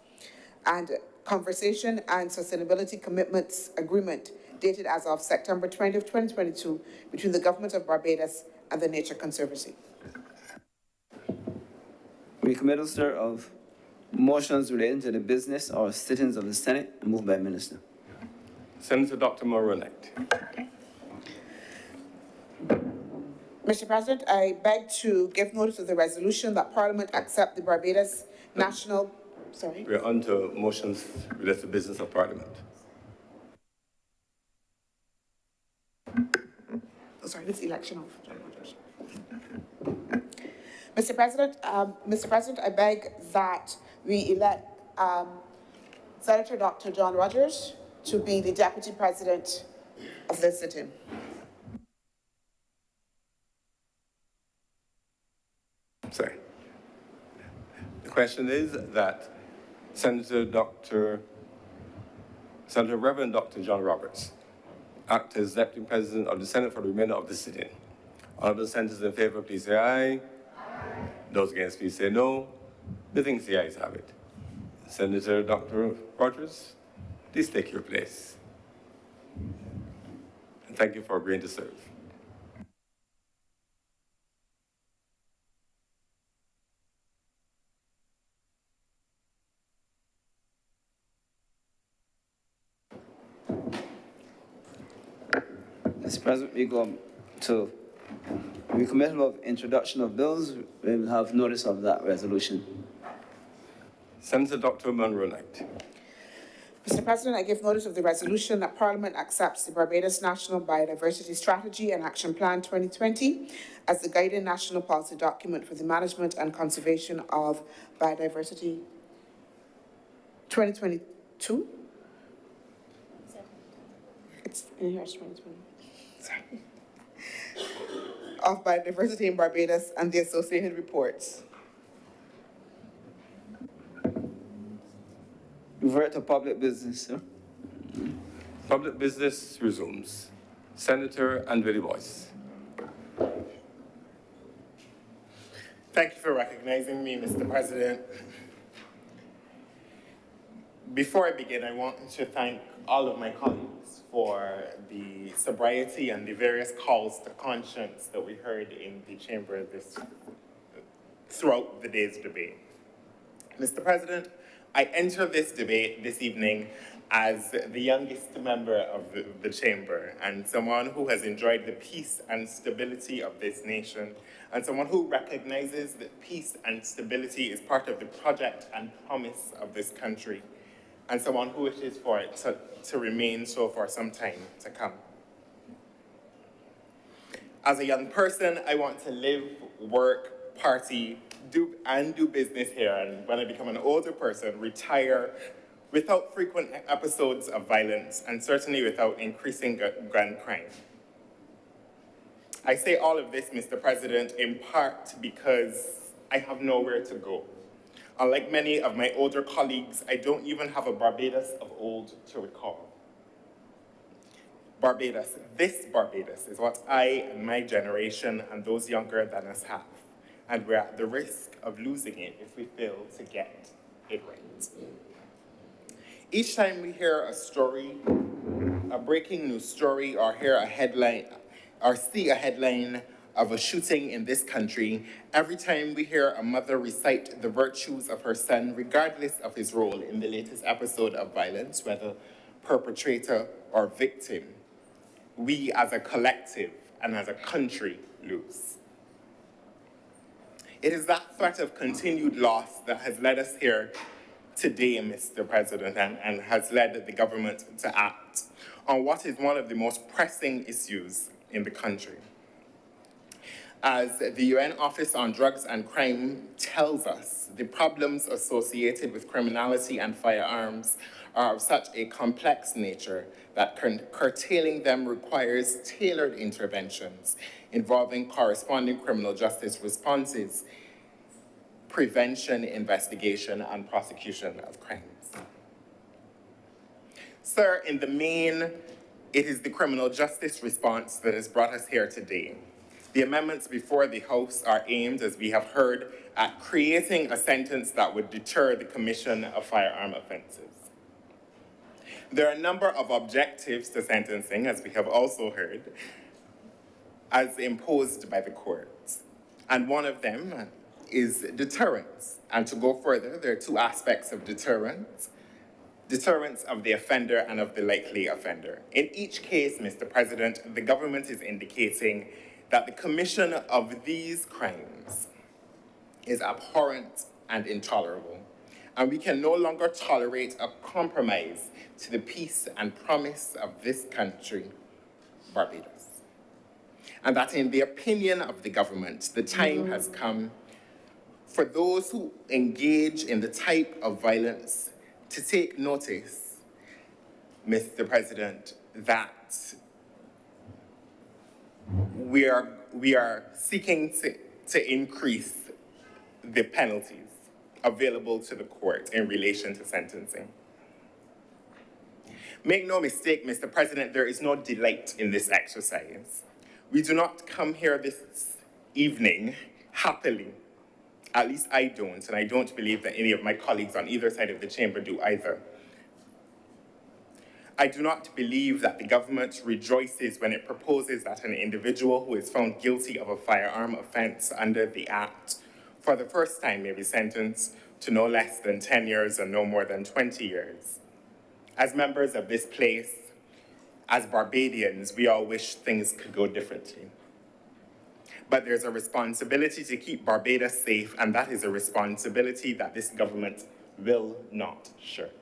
and Conservation and Sustainability Commitments Agreement dated as of September 20th, 2022, between the Government of Barbados and the Nature Conservancy. Recommittal, sir, of motions relating to the business or sittings of the Senate, moved by Minister. Senator Dr. Monroe Knight. Mr. President, I beg to give notice of the resolution that Parliament accept the Barbados National, We're on to motions related to business of Parliament. This election of John Rogers. Mr. President, I beg that we elect Senator Dr. John Rogers to be the Deputy President of this sitting. Sorry. The question is that Reverend Dr. John Roberts act as Deputy President of the Senate for the remainder of the sitting. Honorable senators in favor, please say aye. Aye. Those against, please say no. The things the ayes have it. Senator Dr. Rogers, please take your place. And thank you for agreeing to serve. Mr. President, we go to recommittal of introduction of bills. We will have notice of that resolution. Senator Dr. Monroe Knight. Mr. President, I give notice of the resolution that Parliament accepts the Barbados National Biodiversity Strategy and Action Plan 2020 as the guiding national policy document for the management and conservation of biodiversity 2022. It's in here, it's 2020. Sorry. Of biodiversity in Barbados and the associated reports. Revert to public business, sir. Public business resumes. Senator Anveli Boyce. Thank you for recognizing me, Mr. President. Before I begin, I want to thank all of my colleagues for the sobriety and the various calls to conscience that we heard in the chamber throughout the day's debate. Mr. President, I enter this debate this evening as the youngest member of the chamber and someone who has enjoyed the peace and stability of this nation and someone who recognizes that peace and stability is part of the project and promise of this country and someone who wishes for it to remain so for some time to come. As a young person, I want to live, work, party, do business here, and when I become an older person, retire without frequent episodes of violence and certainly without increasing gun crime. I say all of this, Mr. President, in part because I have nowhere to go. Unlike many of my older colleagues, I don't even have a Barbados of old to recall. Barbados, this Barbados, is what I and my generation and those younger than us have. And we're at the risk of losing it if we fail to get it right. Each time we hear a story, a breaking news story, or hear a headline, or see a headline of a shooting in this country, every time we hear a mother recite the virtues of her son, regardless of his role in the latest episode of violence, whether perpetrator or victim, we as a collective and as a country lose. It is that threat of continued loss that has led us here today, Mr. President, and has led the government to act on what is one of the most pressing issues in the country. As the UN Office on Drugs and Crime tells us, the problems associated with criminality and firearms are of such a complex nature that curtailing them requires tailored interventions involving corresponding criminal justice responses, prevention, investigation, and prosecution of crimes. Sir, in the main, it is the criminal justice response that has brought us here today. The amendments before the House are aimed, as we have heard, at creating a sentence that would deter the commission of firearm offenses. There are a number of objectives to sentencing, as we have also heard, as imposed by the courts. And one of them is deterrence. And to go further, there are two aspects of deterrence: deterrence of the offender and of the likely offender. In each case, Mr. President, the government is indicating that the commission of these crimes is abhorrent and intolerable, and we can no longer tolerate a compromise to the peace and promise of this country, Barbados. And that in the opinion of the government, the time has come for those who engage in the type of violence to take notice, Mr. President, that we are seeking to increase the penalties available to the court in relation to sentencing. Make no mistake, Mr. President, there is no delight in this exercise. We do not come here this evening happily. At least I don't, and I don't believe that any of my colleagues on either side of the chamber do either. I do not believe that the government rejoices when it proposes that an individual who is found guilty of a firearm offense under the Act for the first time may be sentenced to no less than 10 years and no more than 20 years. As members of this place, as Barbadians, we all wish things could go differently. But there's a responsibility to keep Barbados safe, and that is a responsibility that this government will not shirk.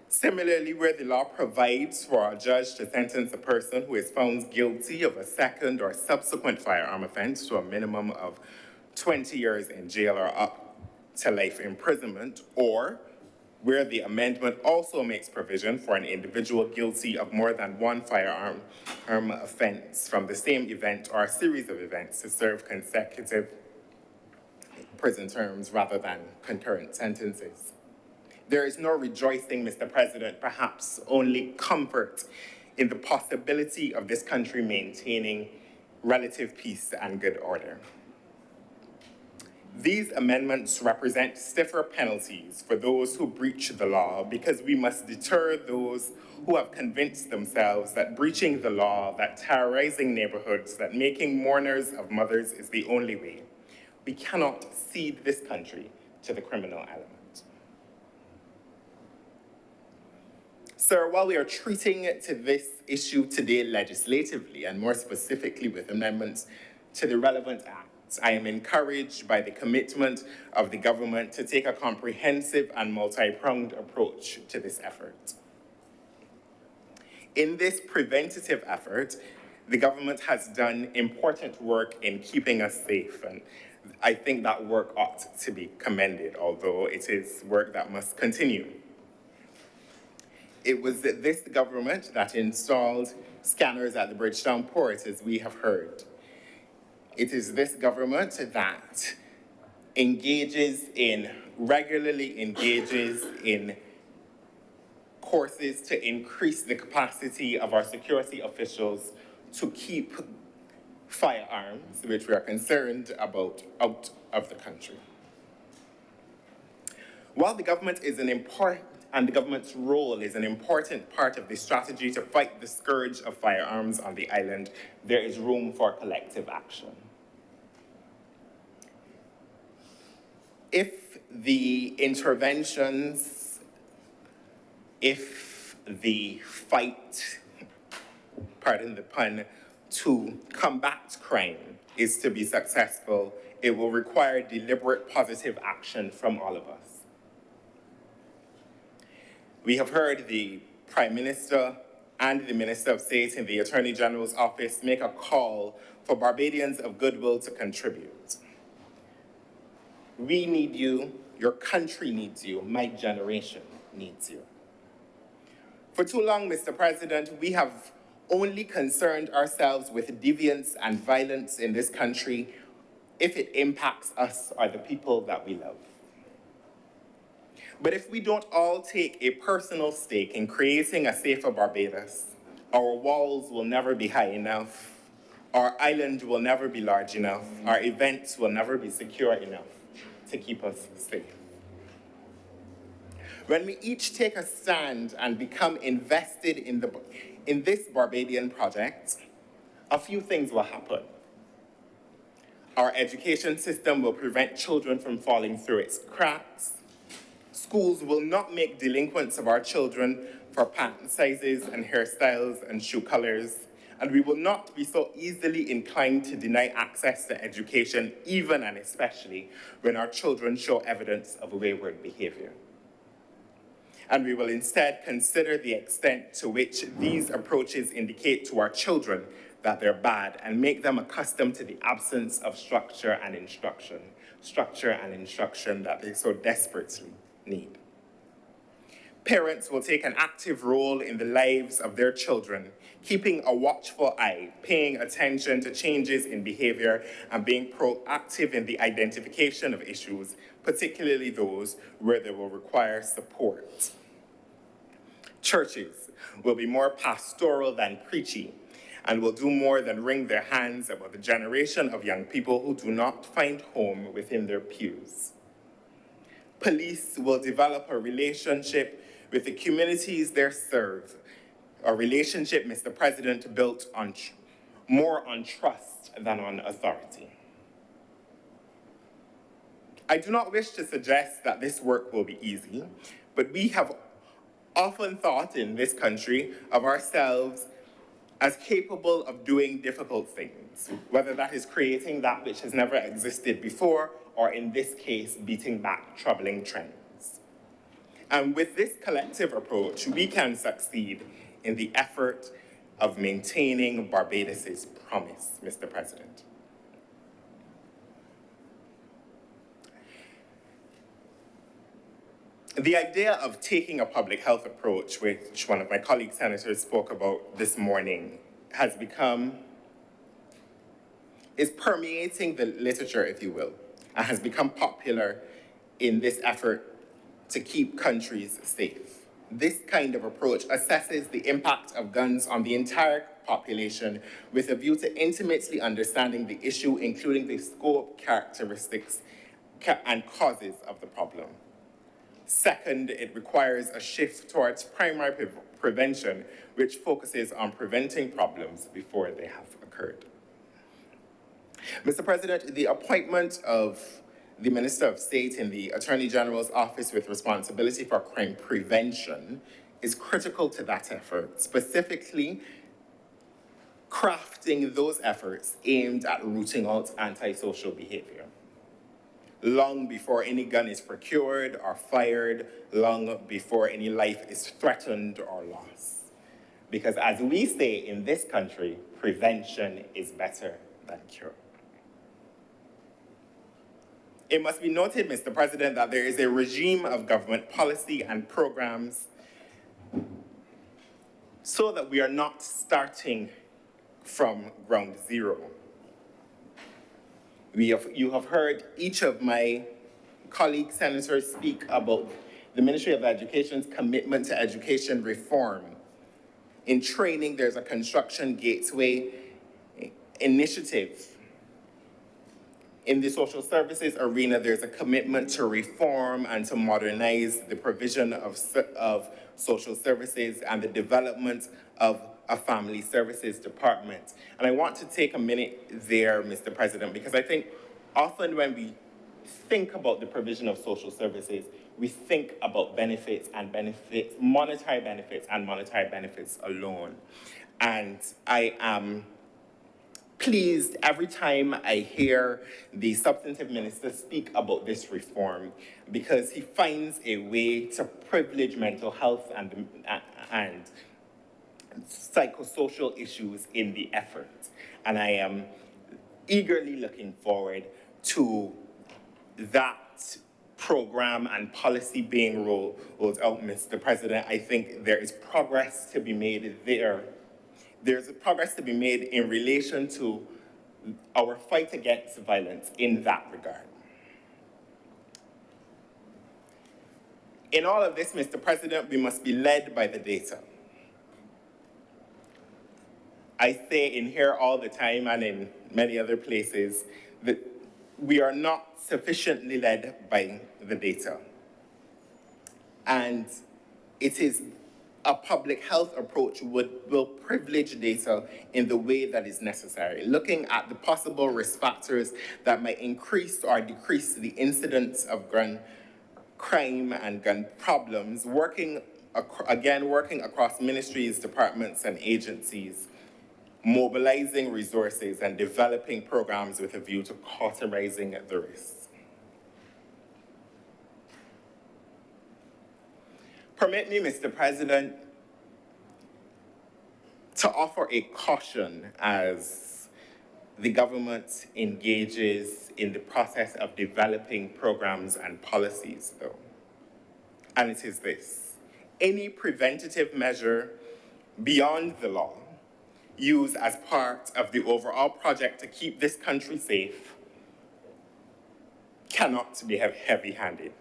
Similarly, where the law provides for a judge to sentence a person who is found guilty of a second or subsequent firearm offense to a minimum of 20 years in jail or up to life imprisonment, or where the amendment also makes provision for an individual guilty of more than one firearm offense from the same event or a series of events to serve consecutive prison terms rather than concurrent sentences. There is no rejoicing, Mr. President, perhaps only comfort in the possibility of this country maintaining relative peace and good order. These amendments represent stiffer penalties for those who breach the law because we must deter those who have convinced themselves that breaching the law, that terrorizing neighborhoods, that making mourners of mothers is the only way. We cannot cede this country to the criminal element. Sir, while we are treating to this issue today legislatively, and more specifically with amendments to the relevant acts, I am encouraged by the commitment of the government to take a comprehensive and multi-pronged approach to this effort. In this preventative effort, the government has done important work in keeping us safe, and I think that work ought to be commended, although it is work that must continue. It was this government that installed scanners at the Bridgetown port, as we have heard. It is this government that regularly engages in courses to increase the capacity of our security officials to keep firearms, which we are concerned about, out of the country. While the government is an important and the government's role is an important part of the strategy to fight the scourge of firearms on the island, there is room for collective action. If the interventions, if the fight, pardon the pun, to combat crime is to be successful, it will require deliberate positive action from all of us. We have heard the Prime Minister and the Minister of State in the Attorney General's office make a call for Barbadians of goodwill to contribute. We need you, your country needs you, my generation needs you. For too long, Mr. President, we have only concerned ourselves with deviance and violence in this country if it impacts us or the people that we love. But if we don't all take a personal stake in creating a safer Barbados, our walls will never be high enough, our island will never be large enough, our events will never be secure enough to keep us safe. When we each take a stand and become invested in this Barbadian project, a few things will happen. Our education system will prevent children from falling through its cracks. Schools will not make delinquents of our children for pant sizes and hairstyles and shoe colors, and we will not be so easily inclined to deny access to education, even and especially when our children show evidence of wayward behavior. And we will instead consider the extent to which these approaches indicate to our children that they're bad and make them accustomed to the absence of structure and instruction that they so desperately need. Parents will take an active role in the lives of their children, keeping a watchful eye, paying attention to changes in behavior, and being proactive in the identification of issues, particularly those where they will require support. Churches will be more pastoral than preachy, and will do more than wring their hands about the generation of young people who do not find home within their pews. Police will develop a relationship with the communities they serve, a relationship, Mr. President, built on more on trust than on authority. I do not wish to suggest that this work will be easy, but we have often thought in this country of ourselves as capable of doing difficult things, whether that is creating that which has never existed before, or in this case, beating back troubling trends. And with this collective approach, we can succeed in the effort of maintaining Barbados's promise, Mr. President. The idea of taking a public health approach, which one of my colleague senators spoke about this morning, is permeating the literature, if you will, and has become popular in this effort to keep countries safe. This kind of approach assesses the impact of guns on the entire population with a view to intimately understanding the issue, including the scope, characteristics, and causes of the problem. Second, it requires a shift towards primary prevention, which focuses on preventing problems before they have occurred. Mr. President, the appointment of the Minister of State in the Attorney General's office with responsibility for crime prevention is critical to that effort, specifically crafting those efforts aimed at rooting out antisocial behavior. Long before any gun is procured or fired, long before any life is threatened or lost. Because as we say in this country, prevention is better than cure. It must be noted, Mr. President, that there is a regime of government policy and programs so that we are not starting from ground zero. You have heard each of my colleague senators speak about the Ministry of Education's commitment to education reform. In training, there's a construction gateway initiative In the social services arena, there's a commitment to reform and to modernize the provision of social services and the development of a family services department. And I want to take a minute there, Mr. President, because I think often when we think about the provision of social services, we think about benefits, monetary benefits alone. And I am pleased every time I hear the substantive minister speak about this reform, because he finds a way to privilege mental health and psychosocial issues in the effort. And I am eagerly looking forward to that program and policy being rolled out, Mr. President. I think there is progress to be made there. There's progress to be made in relation to our fight against violence in that regard. In all of this, Mr. President, we must be led by the data. I say in here all the time and in many other places that we are not sufficiently led by the data. And it is a public health approach will privilege data in the way that is necessary, looking at the possible risk factors that might increase or decrease the incidence of gun crime and gun problems, working across ministries, departments, and agencies, mobilizing resources and developing programs with a view to cauterizing the risks. Permit me, Mr. President, to offer a caution as the government engages in the process of developing programs and policies, though. And it is this: any preventative measure beyond the law used as part of the overall project to keep this country safe cannot be heavy-handed.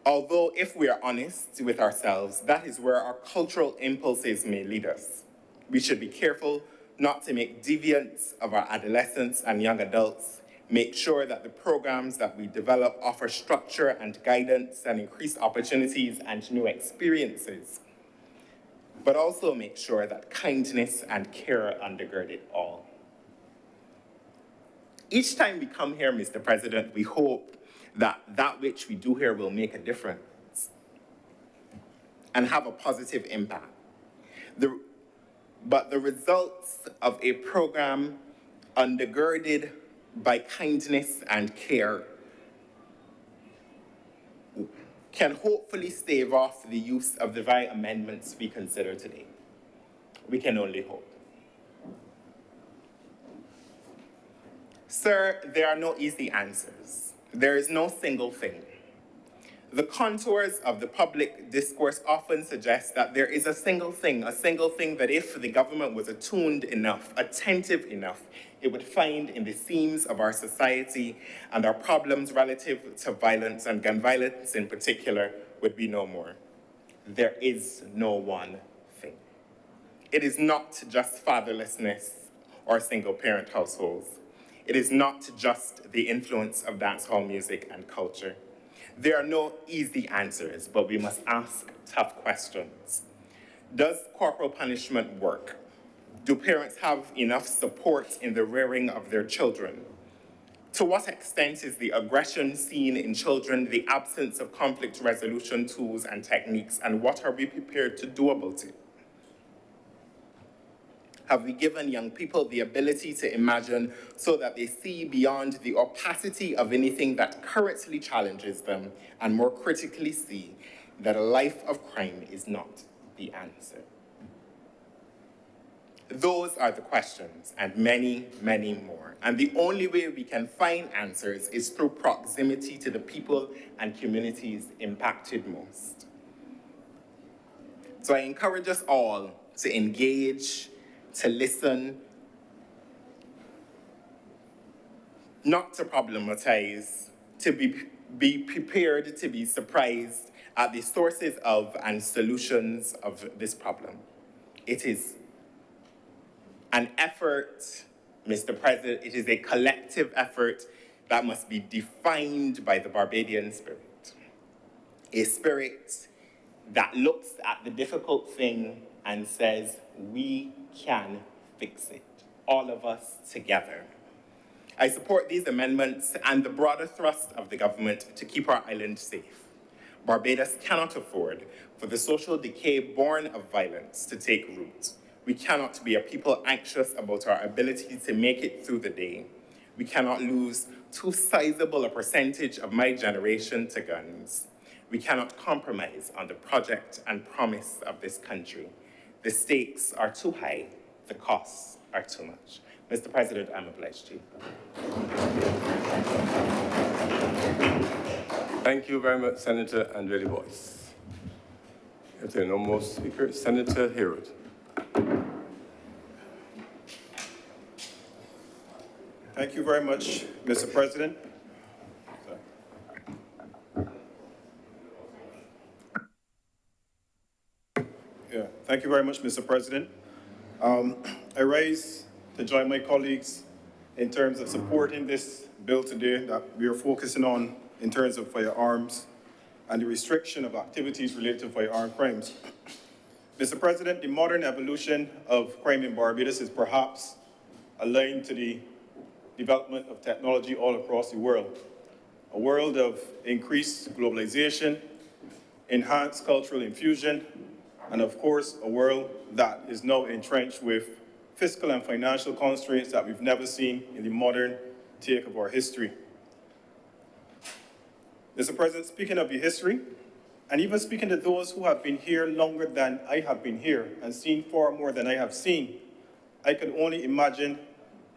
Although, if we are honest with ourselves, that is where our cultural impulses may lead us. We should be careful not to make deviants of our adolescents and young adults, make sure that the programs that we develop offer structure and guidance and increased opportunities and new experiences, but also make sure that kindness and care undergird it all. Each time we come here, Mr. President, we hope that that which we do here will make a difference and have a positive impact. But the results of a program undergirded by kindness and care can hopefully stave off the use of the very amendments we consider today. We can only hope. Sir, there are no easy answers. There is no single thing. The contours of the public discourse often suggest that there is a single thing that if the government was attuned enough, attentive enough, it would find in the themes of our society, and our problems relative to violence and gun violence in particular would be no more. There is no one thing. It is not just fatherlessness or single-parent households. It is not just the influence of dancehall music and culture. There are no easy answers, but we must ask tough questions. Does corporal punishment work? Do parents have enough support in the rearing of their children? To what extent is the aggression seen in children the absence of conflict resolution tools and techniques, and what are we prepared to do about it? Have we given young people the ability to imagine so that they see beyond the opacity of anything that currently challenges them, and more critically see that a life of crime is not the answer? Those are the questions, and many, many more. And the only way we can find answers is through proximity to the people and communities impacted most. So I encourage us all to engage, to listen, not to problematize, to be prepared to be surprised at the sources of and solutions of this problem. It is an effort Mr. President, it is a collective effort that must be defined by the Barbadian spirit. A spirit that looks at the difficult thing and says, we can fix it, all of us together. I support these amendments and the broader thrust of the government to keep our island safe. Barbados cannot afford for the social decay born of violence to take root. We cannot be a people anxious about our ability to make it through the day. We cannot lose too sizable a percentage of my generation to guns. We cannot compromise on the project and promise of this country. The stakes are too high, the costs are too much. Mr. President, I'm obliged to you. Thank you very much, Senator Andre Du Bois. If there are no more speakers, Senator Herod. Thank you very much, Mr. President. Thank you very much, Mr. President. I rise to join my colleagues in terms of supporting this bill today that we are focusing on in terms of firearms and the restriction of activities related to firearm crimes. Mr. President, the modern evolution of crime in Barbados is perhaps aligned to the development of technology all across the world. A world of increased globalization, enhanced cultural infusion, and of course, a world that is now entrenched with fiscal and financial constraints that we've never seen in the modern take of our history. Mr. President, speaking of the history, and even speaking to those who have been here longer than I have been here and seen far more than I have seen, I could only imagine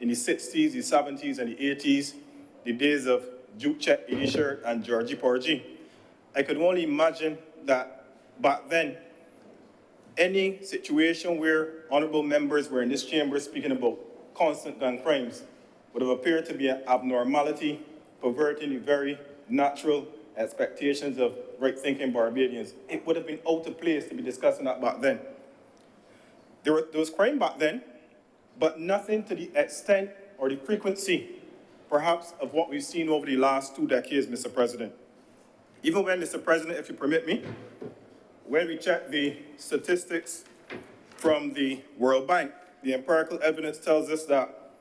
in the 60s, the 70s, and the 80s, the days of Duke Chet Elisher and Georgie Porgy. I could only imagine that back then, any situation where honorable members were in this chamber speaking about constant gun crimes would have appeared to be an abnormality, perverting the very natural expectations of right-thinking Barbadians. It would have been out of place to be discussing that back then. There was crime back then, but nothing to the extent or the frequency, perhaps, of what we've seen over the last 2 decades, Mr. President. Even when, Mr. President, if you permit me, when we check the statistics from the World Bank, the empirical evidence tells us that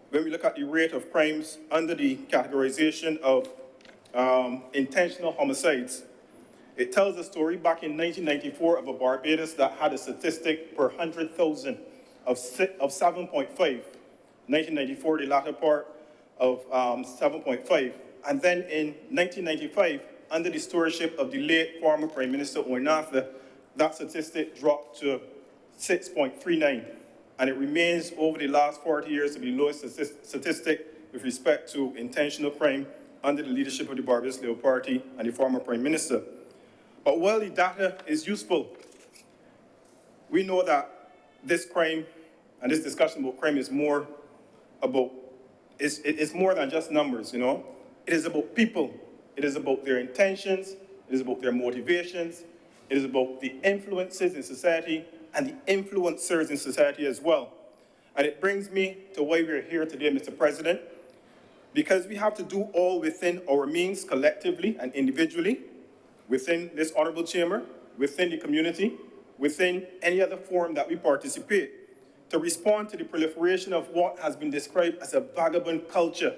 when we look at the rate of crimes under the categorization of intentional homicides, it tells a story back in 1994 of a Barbados that had a statistic per 100,000 of 7.5. 1994, the latter part of 7.5. And then in 1995, under the stewardship of the late former Prime Minister Owen Arthur, that statistic dropped to 6.39. And it remains over the last 40 years to be the lowest statistic with respect to intentional crime under the leadership of the Barbados Labour Party and the former Prime Minister. But while the data is useful, we know that this crime and this discussion about crime is more about, it's more than just numbers, you know? It is about people. It is about their intentions. It is about their motivations. It is about the influences in society and the influencers in society as well. And it brings me to why we're here today, Mr. President, because we have to do all within our means collectively and individually, within this honorable chamber, within the community, within any other forum that we participate, to respond to the proliferation of what has been described as a vagabond culture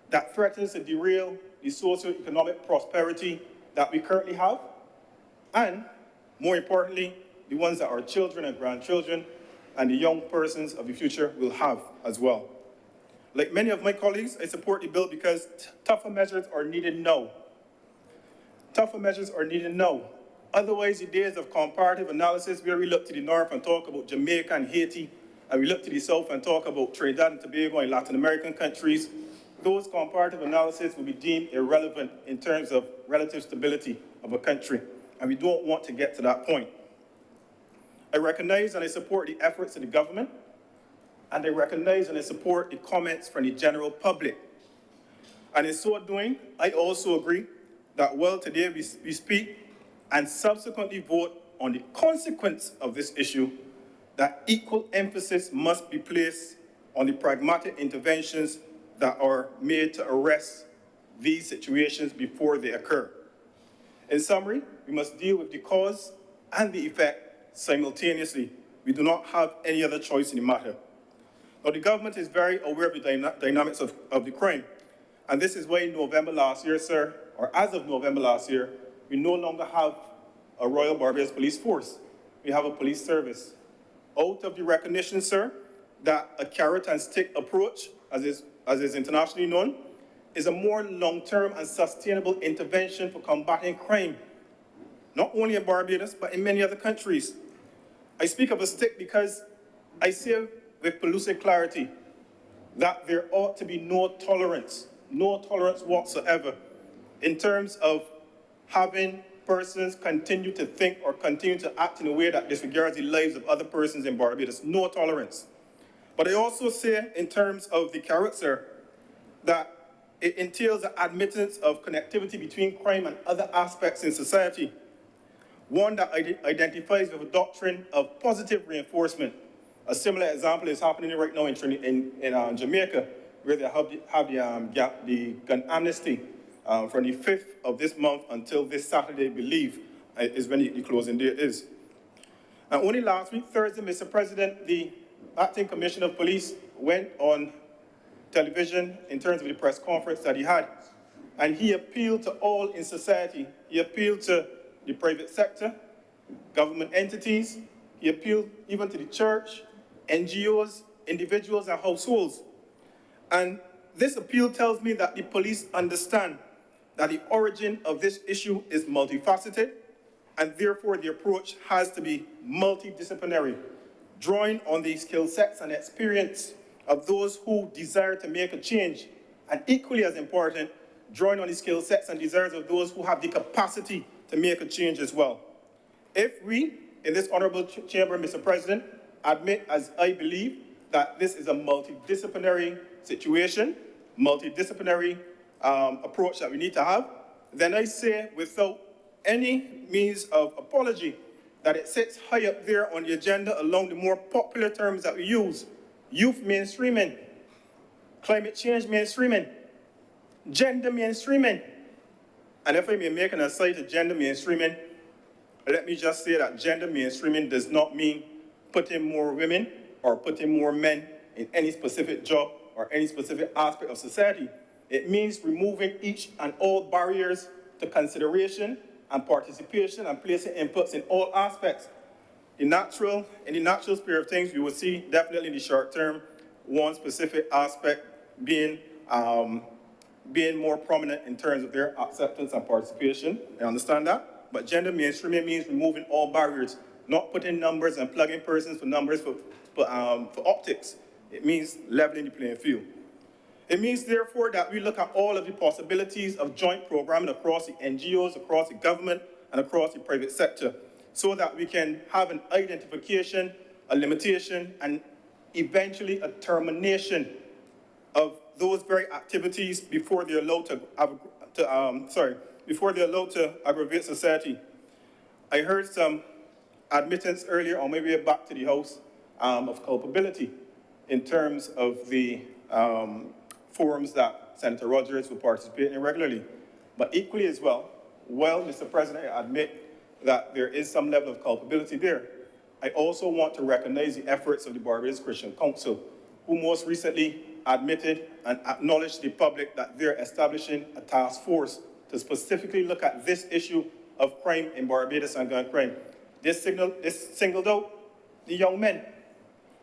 that threatens to derail the socio-economic prosperity that we currently have, and, more importantly, the ones that our children and grandchildren and the young persons of the future will have as well. Like many of my colleagues, I support the bill because tougher measures are needed now. Tougher measures are needed now. Otherwise, the days of comparative analysis where we look to the north and talk about Jamaica and Haiti, and we look to the south and talk about Trinidad and Tobago and Latin American countries, those comparative analyses will be deemed irrelevant in terms of relative stability of a country, and we don't want to get to that point. I recognize and I support the efforts of the government, and I recognize and I support the comments from the general public. And in so doing, I also agree that while today we speak and subsequently vote on the consequence of this issue, that equal emphasis must be placed on the pragmatic interventions that are made to arrest these situations before they occur. In summary, we must deal with the cause and the effect simultaneously. We do not have any other choice in the matter. Now, the government is very aware of the dynamics of the crime, and this is why in November last year, sir, or as of November last year, we no longer have a Royal Barbados Police Force. We have a police service. Out of the recognition, sir, that a carrot and stick approach, as is internationally known, is a more long-term and sustainable intervention for combating crime, not only in Barbados, but in many other countries. I speak of a stick because I say with pellucid clarity that there ought to be no tolerance whatsoever in terms of having persons continue to think or continue to act in a way that disregards the lives of other persons in Barbados. No tolerance. But I also say in terms of the character that it entails the admittance of connectivity between crime and other aspects in society. One that identifies with a doctrine of positive reinforcement. A similar example is happening right now in Jamaica, where they have the gun amnesty from the 5th of this month until this Saturday, I believe, is when the closing date is. And only last week, Thursday, Mr. President, the Acting Commissioner of Police went on television in terms of the press conference that he had, and he appealed to all in society. He appealed to the private sector, government entities. He appealed even to the church, NGOs, individuals, and households. And this appeal tells me that the police understand that the origin of this issue is multifaceted, and therefore the approach has to be multidisciplinary, drawing on the skill sets and experience of those who desire to make a change, and equally as important, drawing on the skill sets and desires of those who have the capacity to make a change as well. If we, in this honorable chamber, Mr. President, admit, as I believe, that this is a multidisciplinary situation, multidisciplinary approach that we need to have, then I say without any means of apology that it sits high up there on the agenda along the more popular terms that we use: youth mainstreaming, climate change mainstreaming, gender mainstreaming. And if I may make an aside to gender mainstreaming, let me just say that gender mainstreaming does not mean putting more women or putting more men in any specific job or any specific aspect of society. It means removing each and all barriers to consideration and participation and placing inputs in all aspects. In the natural spirit of things, we will see definitely in the short term one specific aspect being more prominent in terms of their acceptance and participation. I understand that. But gender mainstreaming means removing all barriers, not putting numbers and plugging persons for numbers for optics. It means leveling the playing field. It means, therefore, that we look at all of the possibilities of joint programming across the NGOs, across the government, and across the private sector, so that we can have an identification, a limitation, and eventually a termination of those very activities before they're allowed to aggravate society. I heard some admittance earlier, on my way back to the House, of culpability in terms of the forums that Senator Rogers will participate in regularly. But equally as well, while, Mr. President, I admit that there is some level of culpability there, I also want to recognize the efforts of the Barbados Christian Council, who most recently admitted and acknowledged to the public that they're establishing a task force to specifically look at this issue of crime in Barbados and gun crime. This singled out the young men,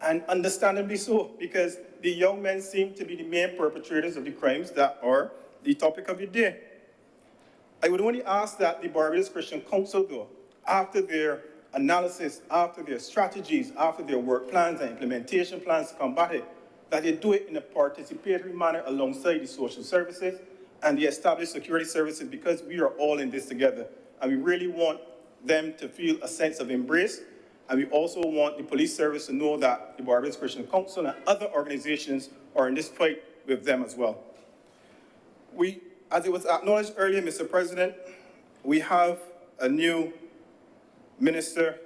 and understandably so, because the young men seem to be the main perpetrators of the crimes that are the topic of the day. I would only ask that the Barbados Christian Council, though, after their analysis, after their strategies, after their work plans and implementation plans to combat it, that they do it in a participatory manner alongside the social services and the established security services, because we are all in this together. And we really want them to feel a sense of embrace. And we also want the police service to know that the Barbados Christian Council and other organizations are in this fight with them as well. As it was acknowledged earlier, Mr. President, we have a new minister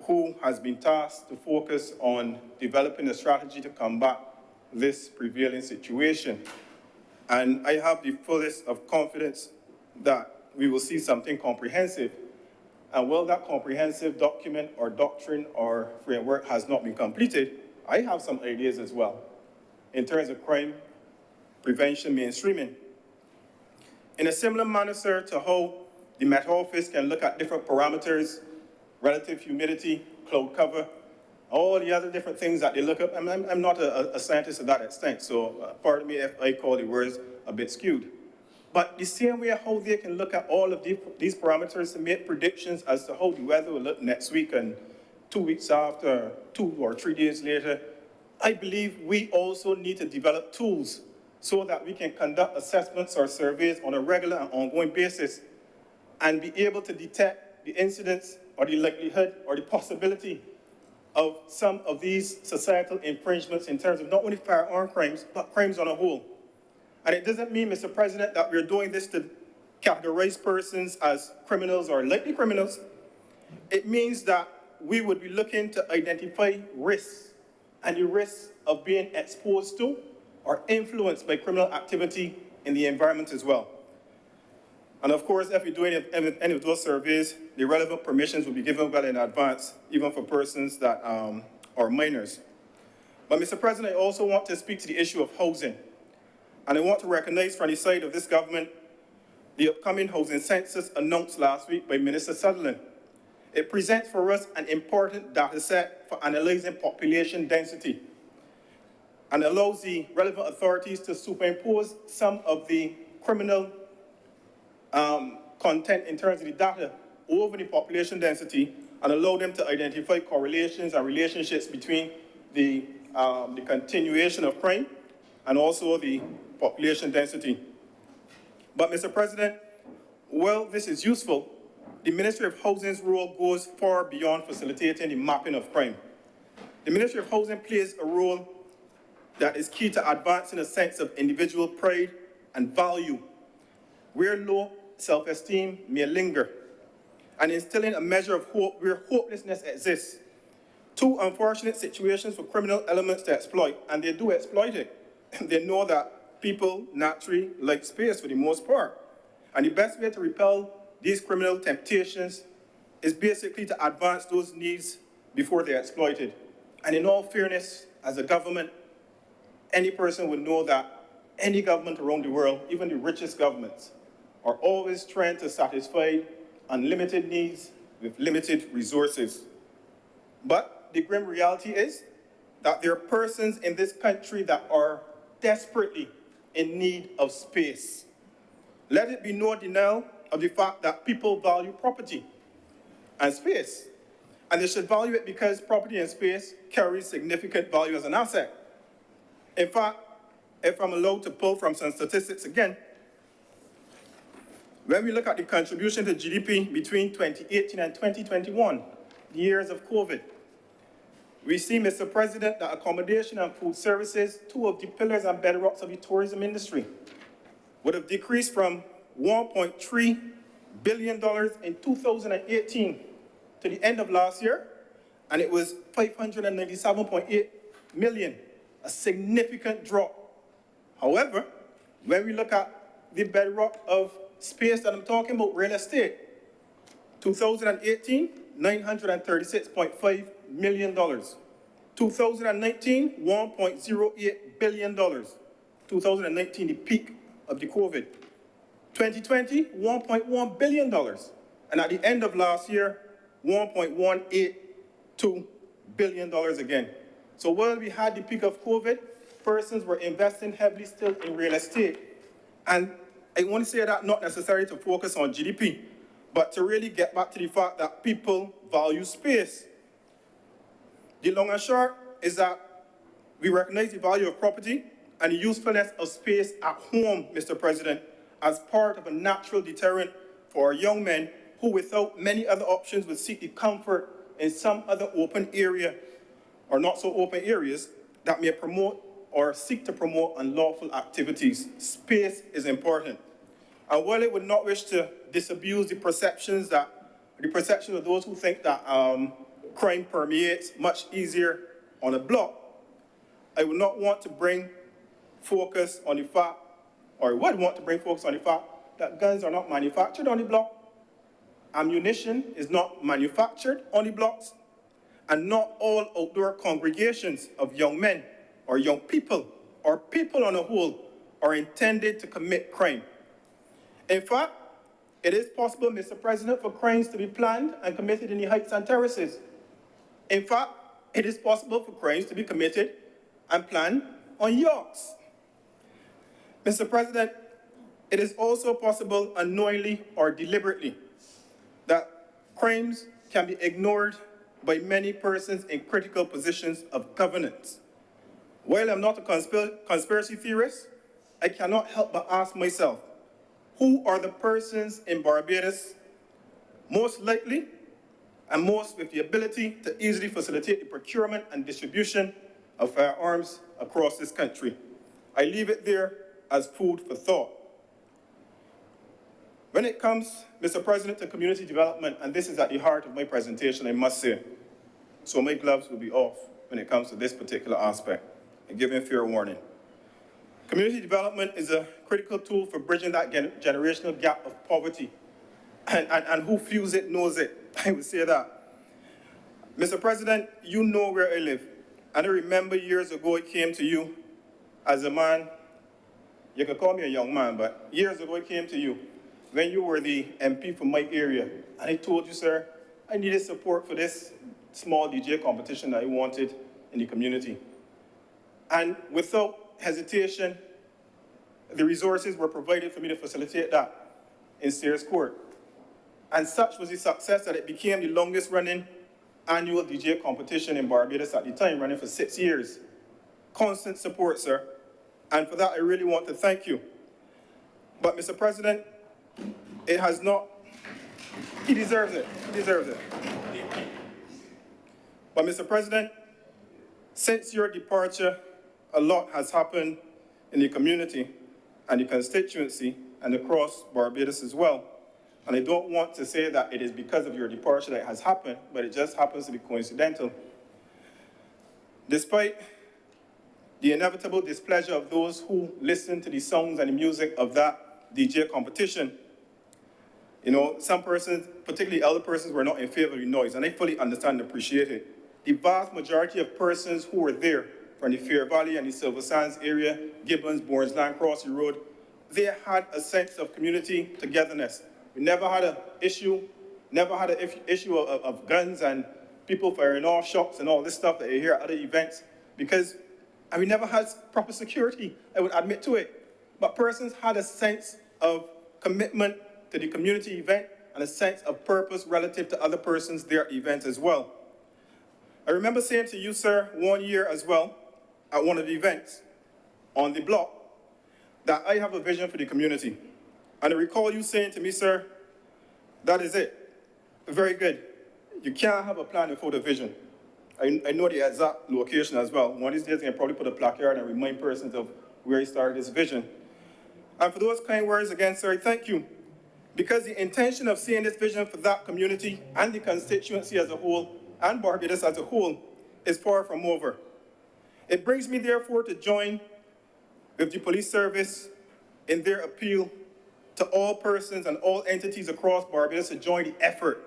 who has been tasked to focus on developing a strategy to combat this prevailing situation. And I have the fullest of confidence that we will see something comprehensive. And while that comprehensive document or doctrine or framework has not been completed, I have some ideas as well in terms of crime prevention mainstreaming. In a similar manner, sir, to how the Met Office can look at different parameters, relative humidity, cloud cover, all the other different things that they look up. I'm not a scientist to that extent, so pardon me if I call the words a bit skewed. But the same way how they can look at all of these parameters to make predictions as to how the weather will look next week and 2 weeks after, 2 or 3 days later, I believe we also need to develop tools so that we can conduct assessments or surveys on a regular and ongoing basis and be able to detect the incidence or the likelihood or the possibility of some of these societal infringements in terms of not only firearm crimes, but crimes on a whole. And it doesn't mean, Mr. President, that we're doing this to categorize persons as criminals or likely criminals. It means that we would be looking to identify risks and the risks of being exposed to or influenced by criminal activity in the environment as well. And of course, if we're doing any of those surveys, the relevant permissions will be given well in advance, even for persons that are minors. But Mr. President, I also want to speak to the issue of housing. And I want to recognize from the side of this government the upcoming housing census announced last week by Minister Sutherland. It presents for us an important data set for analyzing population density and allows the relevant authorities to superimpose some of the criminal content in terms of the data over the population density and allow them to identify correlations and relationships between the continuation of crime and also the population density. But Mr. President, while this is useful, the Ministry of Housing's role goes far beyond facilitating the mapping of crime. The Ministry of Housing plays a role that is key to advancing a sense of individual pride and value, where low self-esteem may linger, and instilling a measure of hope where hopelessness exists. Two unfortunate situations for criminal elements to exploit, and they do exploit it. They know that people naturally like space for the most part. And the best way to repel these criminal temptations is basically to advance those needs before they're exploited. And in all fairness, as a government, any person would know that any government around the world, even the richest governments, are always trying to satisfy unlimited needs with limited resources. But the grim reality is that there are persons in this country that are desperately in need of space. Let it be no denial of the fact that people value property and space, and they should value it because property and space carry significant value as an asset. In fact, if I'm allowed to pull from some statistics again, when we look at the contribution to GDP between 2018 and 2021, the years of COVID, we see, Mr. President, that accommodation and food services, two of the pillars and bedrocks of the tourism industry, would have decreased from $1.3 billion in 2018 to the end of last year, and it was $597.8 million, a significant drop. However, when we look at the bedrock of space that I'm talking about, real estate, 2018, $936.5 million. 2019, $1.08 billion. 2019, the peak of the COVID. 2020, $1.1 billion. And at the end of last year, $1.182 billion again. So while we had the peak of COVID, persons were investing heavily still in real estate. And I want to say that not necessarily to focus on GDP, but to really get back to the fact that people value space. The long and short is that we recognize the value of property and the usefulness of space at home, Mr. President, as part of a natural deterrent for our young men who, without many other options, would seek the comfort in some other open area or not so open areas that may promote or seek to promote unlawful activities. Space is important. And while I would not wish to disabuse the perception of those who think that crime permeates much easier on a block, I would not want to bring focus on the fact, or I would want to bring focus on the fact that guns are not manufactured on the block, ammunition is not manufactured on the blocks, and not all outdoor congregations of young men or young people or people on a whole are intended to commit crime. In fact, it is possible, Mr. President, for crimes to be planned and committed in the heights and terraces. In fact, it is possible for crimes to be committed and planned on yachts. Mr. President, it is also possible unknowingly or deliberately that crimes can be ignored by many persons in critical positions of governance. While I'm not a conspiracy theorist, I cannot help but ask myself, who are the persons in Barbados most likely and most with the ability to easily facilitate the procurement and distribution of firearms across this country? I leave it there as food for thought. When it comes, Mr. President, to community development, and this is at the heart of my presentation, I must say, so my gloves will be off when it comes to this particular aspect, and giving fair warning. Community development is a critical tool for bridging that generational gap of poverty, and who feels it knows it, I would say that. Mr. President, you know where I live, and I remember years ago I came to you as a man, you could call me a young man, but years ago I came to you when you were the MP for my area, and I told you, sir, I needed support for this small DJ competition that I wanted in the community. And without hesitation, the resources were provided for me to facilitate that in Sears Court. And such was the success that it became the longest running annual DJ competition in Barbados at the time, running for 6 years. Constant support, sir. And for that, I really want to thank you. But Mr. President, it has not, he deserves it, he deserves it. But Mr. President, since your departure, a lot has happened in the community and the constituency and across Barbados as well. And I don't want to say that it is because of your departure that it has happened, but it just happens to be coincidental. Despite the inevitable displeasure of those who listen to the songs and the music of that DJ competition, you know, some persons, particularly elder persons, were not in favor of the noise, and I fully understand and appreciate it. The vast majority of persons who were there from the Fair Valley and the Silver Sands area, Gibbons, Bournes Land, Crossy Road, they had a sense of community togetherness. We never had an issue, of guns and people firing off shots and all this stuff that you hear at other events, because and we never had proper security, I would admit to it. But persons had a sense of commitment to the community event and a sense of purpose relative to other persons there at the event as well. I remember saying to you, sir, one year as well, at one of the events on the block, that I have a vision for the community. And I recall you saying to me, sir, that is it. Very good. You can't have a plan without a vision. I know the exact location as well. One of these days, I can probably put a placard and remind persons of where he started this vision. And for those kind words again, sir, thank you. Because the intention of seeing this vision for that community and the constituency as a whole, and Barbados as a whole, is far from over. It brings me, therefore, to join with the police service in their appeal to all persons and all entities across Barbados to join the effort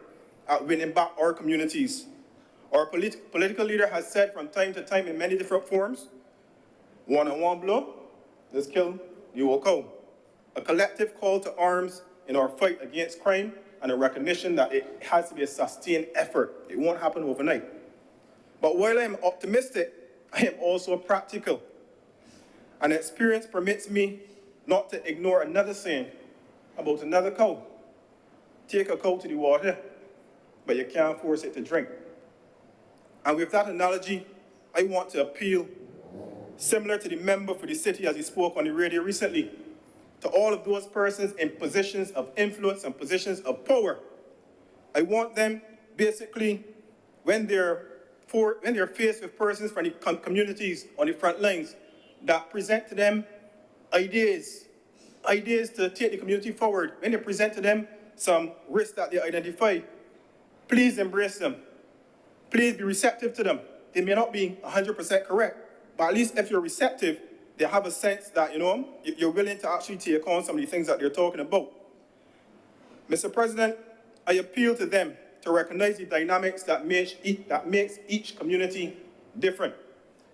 at winning back our communities. Our political leader has said from time to time in many different forms, one-on-one blow, let's kill the old cow. A collective call to arms in our fight against crime and a recognition that it has to be a sustained effort. It won't happen overnight. But while I am optimistic, I am also practical. And experience permits me not to ignore another saying about another cow. Take a cow to the water, but you can't force it to drink. And with that analogy, I want to appeal, similar to the member for the city as he spoke on the radio recently, to all of those persons in positions of influence and positions of power. I want them, basically, when they're faced with persons from the communities on the front lines that present to them ideas to take the community forward, when they present to them some risks that they identify, please embrace them. please be receptive to them. They may not be 100% correct, but at least if you're receptive, they have a sense that, you're willing to actually take on some of the things that they're talking about. Mr. President, I appeal to them to recognize the dynamics that makes each community different.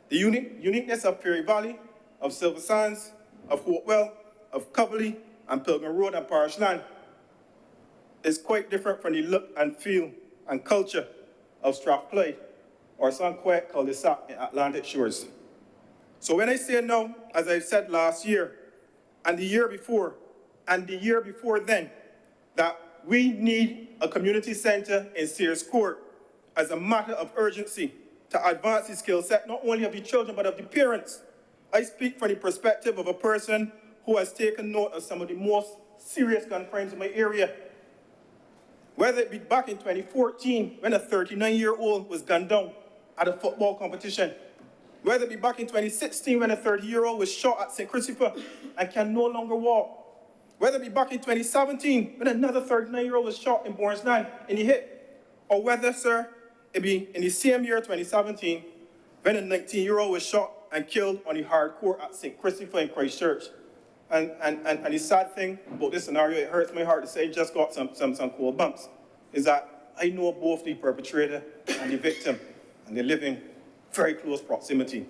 The uniqueness of Prairie Valley, of Silver Sands, of Hopewell, of Coverley, and Pilgrim Road and Parish Land is quite different from the look and feel and culture of Strathclyde or Sunquet cul-de-sac in Atlantic Shores. So when I say no, as I said last year, and the year before, and the year before then, that we need a community center in Sears Court as a matter of urgency to advance the skill set, not only of the children, but of the parents. I speak from the perspective of a person who has taken note of some of the most serious gun crimes in my area. Whether it be back in 2014, when a 39-year-old was gunned down at a football competition, whether it be back in 2016, when a 30-year-old was shot at St. Christopher and can no longer walk, whether it be back in 2017, when another 39-year-old was shot in Bornsland in the hip, or whether, sir, it be in the same year, 2017, when a 19-year-old was shot and killed on the hard court at St. Christopher in Christchurch. And the sad thing about this scenario, it hurts my heart to say, just got some cold bumps, is that I know both the perpetrator and the victim, and they live in very close proximity.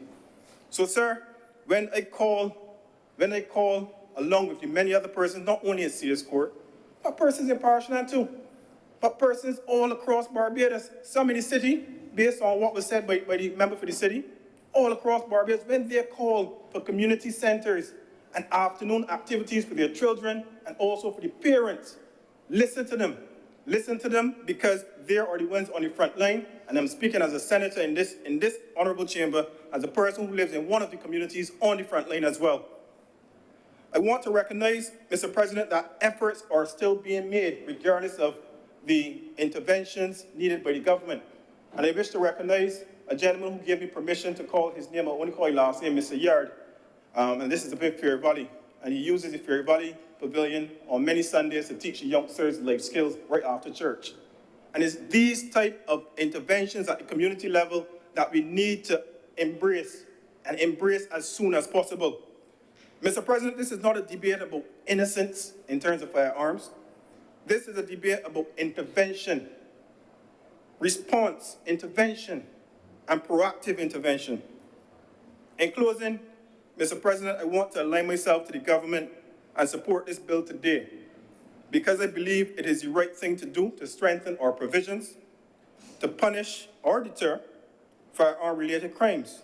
So, sir, when I call, along with the many other persons, not only in Sears Court, but persons in Parish Land too, but persons all across Barbados, some in the city, based on what was said by the member for the city, all across Barbados, when they call for community centers and afternoon activities for their children and also for the parents, listen to them. Listen to them, because they are the ones on the front line, and I'm speaking as a senator in this honorable chamber, as a person who lives in one of the communities on the front line as well. I want to recognize, Mr. President, that efforts are still being made regardless of the interventions needed by the government. And I wish to recognize a gentleman who gave me permission to call his name, I only call his last name, Mr. Yard, and this is the Prairie Valley, and he uses the Prairie Valley Pavilion on many Sundays to teach the youngsters life skills right after church. And it's these type of interventions at the community level that we need to embrace, and embrace as soon as possible. Mr. President, this is not a debate about innocence in terms of firearms. This is a debate about intervention, response, intervention, and proactive intervention. In closing, Mr. President, I want to align myself to the government and support this bill today, because I believe it is the right thing to do to strengthen our provisions, to punish or deter firearm-related crimes.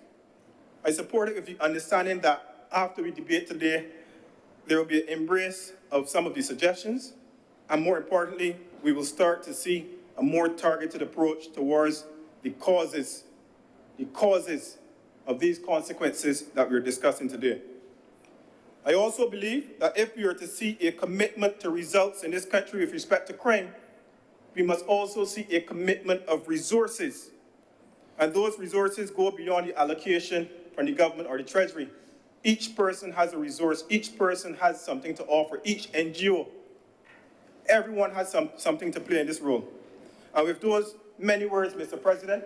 I support it with the understanding that after we debate today, there will be an embrace of some of the suggestions, and more importantly, we will start to see a more targeted approach towards the causes of these consequences that we're discussing today. I also believe that if we are to see a commitment to results in this country with respect to crime, we must also see a commitment of resources. And those resources go beyond the allocation from the government or the treasury. Each person has a resource, each person has something to offer, each NGO. Everyone has something to play in this role. And with those many words, Mr. President,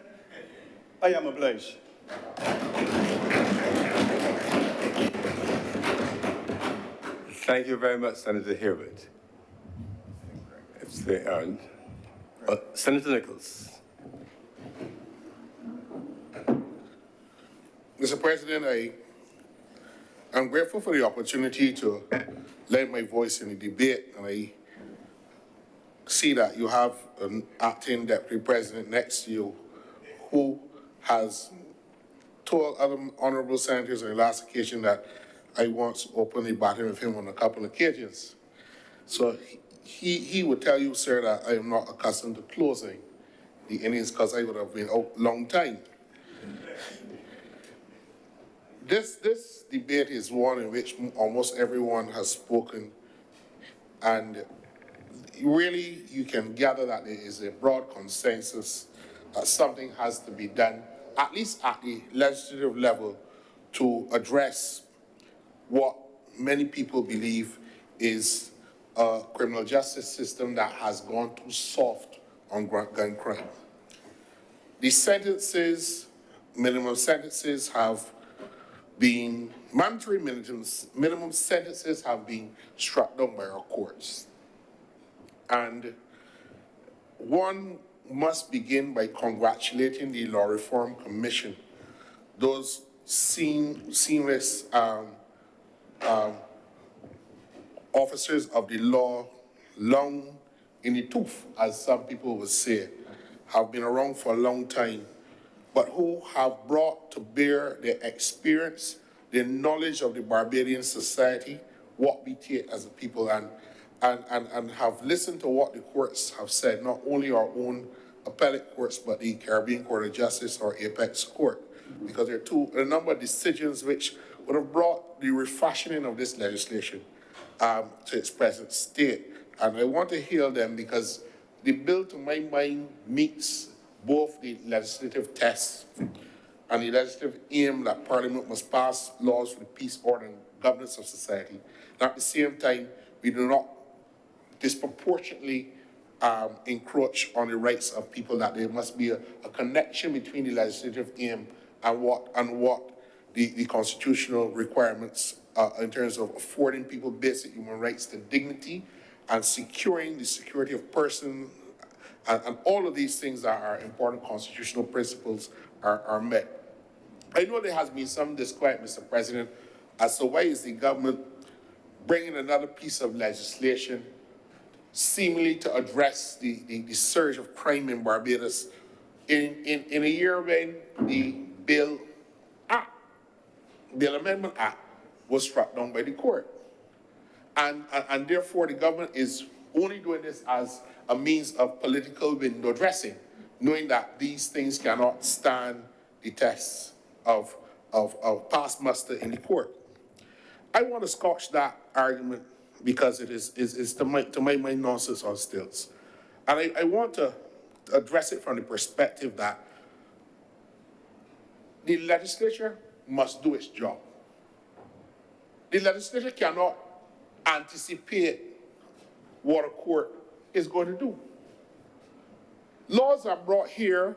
I am obliged. Thank you very much, Senator Herbert. If they aren't, Senator Nichols. Mr. President, I'm grateful for the opportunity to lend my voice in the debate, and I see that you have an acting deputy president next to you who has told other honorable senators on the last occasion that I once openly battled with him on a couple of occasions. So he would tell you, sir, that I am not accustomed to closing the innings because I would have been out a long time. This debate is one in which almost everyone has spoken, and really you can gather that there is a broad consensus that something has to be done, at least at the legislative level, to address what many people believe is a criminal justice system that has gone too soft on gun crime. the sentences, minimum sentences have been, mandatory minimum sentences have been struck down by our courts. And one must begin by congratulating the Law Reform Commission, those seamless officers of the law, long in the tooth, as some people would say, have been around for a long time, but who have brought to bear their experience, their knowledge of the Barbadian society, what we take as a people, and have listened to what the courts have said, not only our own appellate courts, but the Caribbean Court of Justice or Apex Court, because there are a number of decisions which would have brought the refashioning of this legislation to its present state. And I want to hail them because the bill, to my mind, meets both the legislative test and the legislative aim that Parliament must pass laws for the peace, order, and governance of society. And at the same time, we do not disproportionately encroach on the rights of people, that there must be a connection between the legislative aim and what the constitutional requirements in terms of affording people basic human rights to dignity and securing the security of persons, and all of these things that are important constitutional principles are met. I know there has been some disquiet, Mr. President, as to why is the government bringing another piece of legislation seemingly to address the surge of crime in Barbados in a year when the Bill Amendment Act was struck down by the court. And therefore the government is only doing this as a means of political window dressing, knowing that these things cannot stand the test of past muster in the court. I want to scotch that argument because it is to my mind nonsense on stilts. And I want to address it from the perspective that the legislature must do its job. The legislature cannot anticipate what a court is going to do. Laws are brought here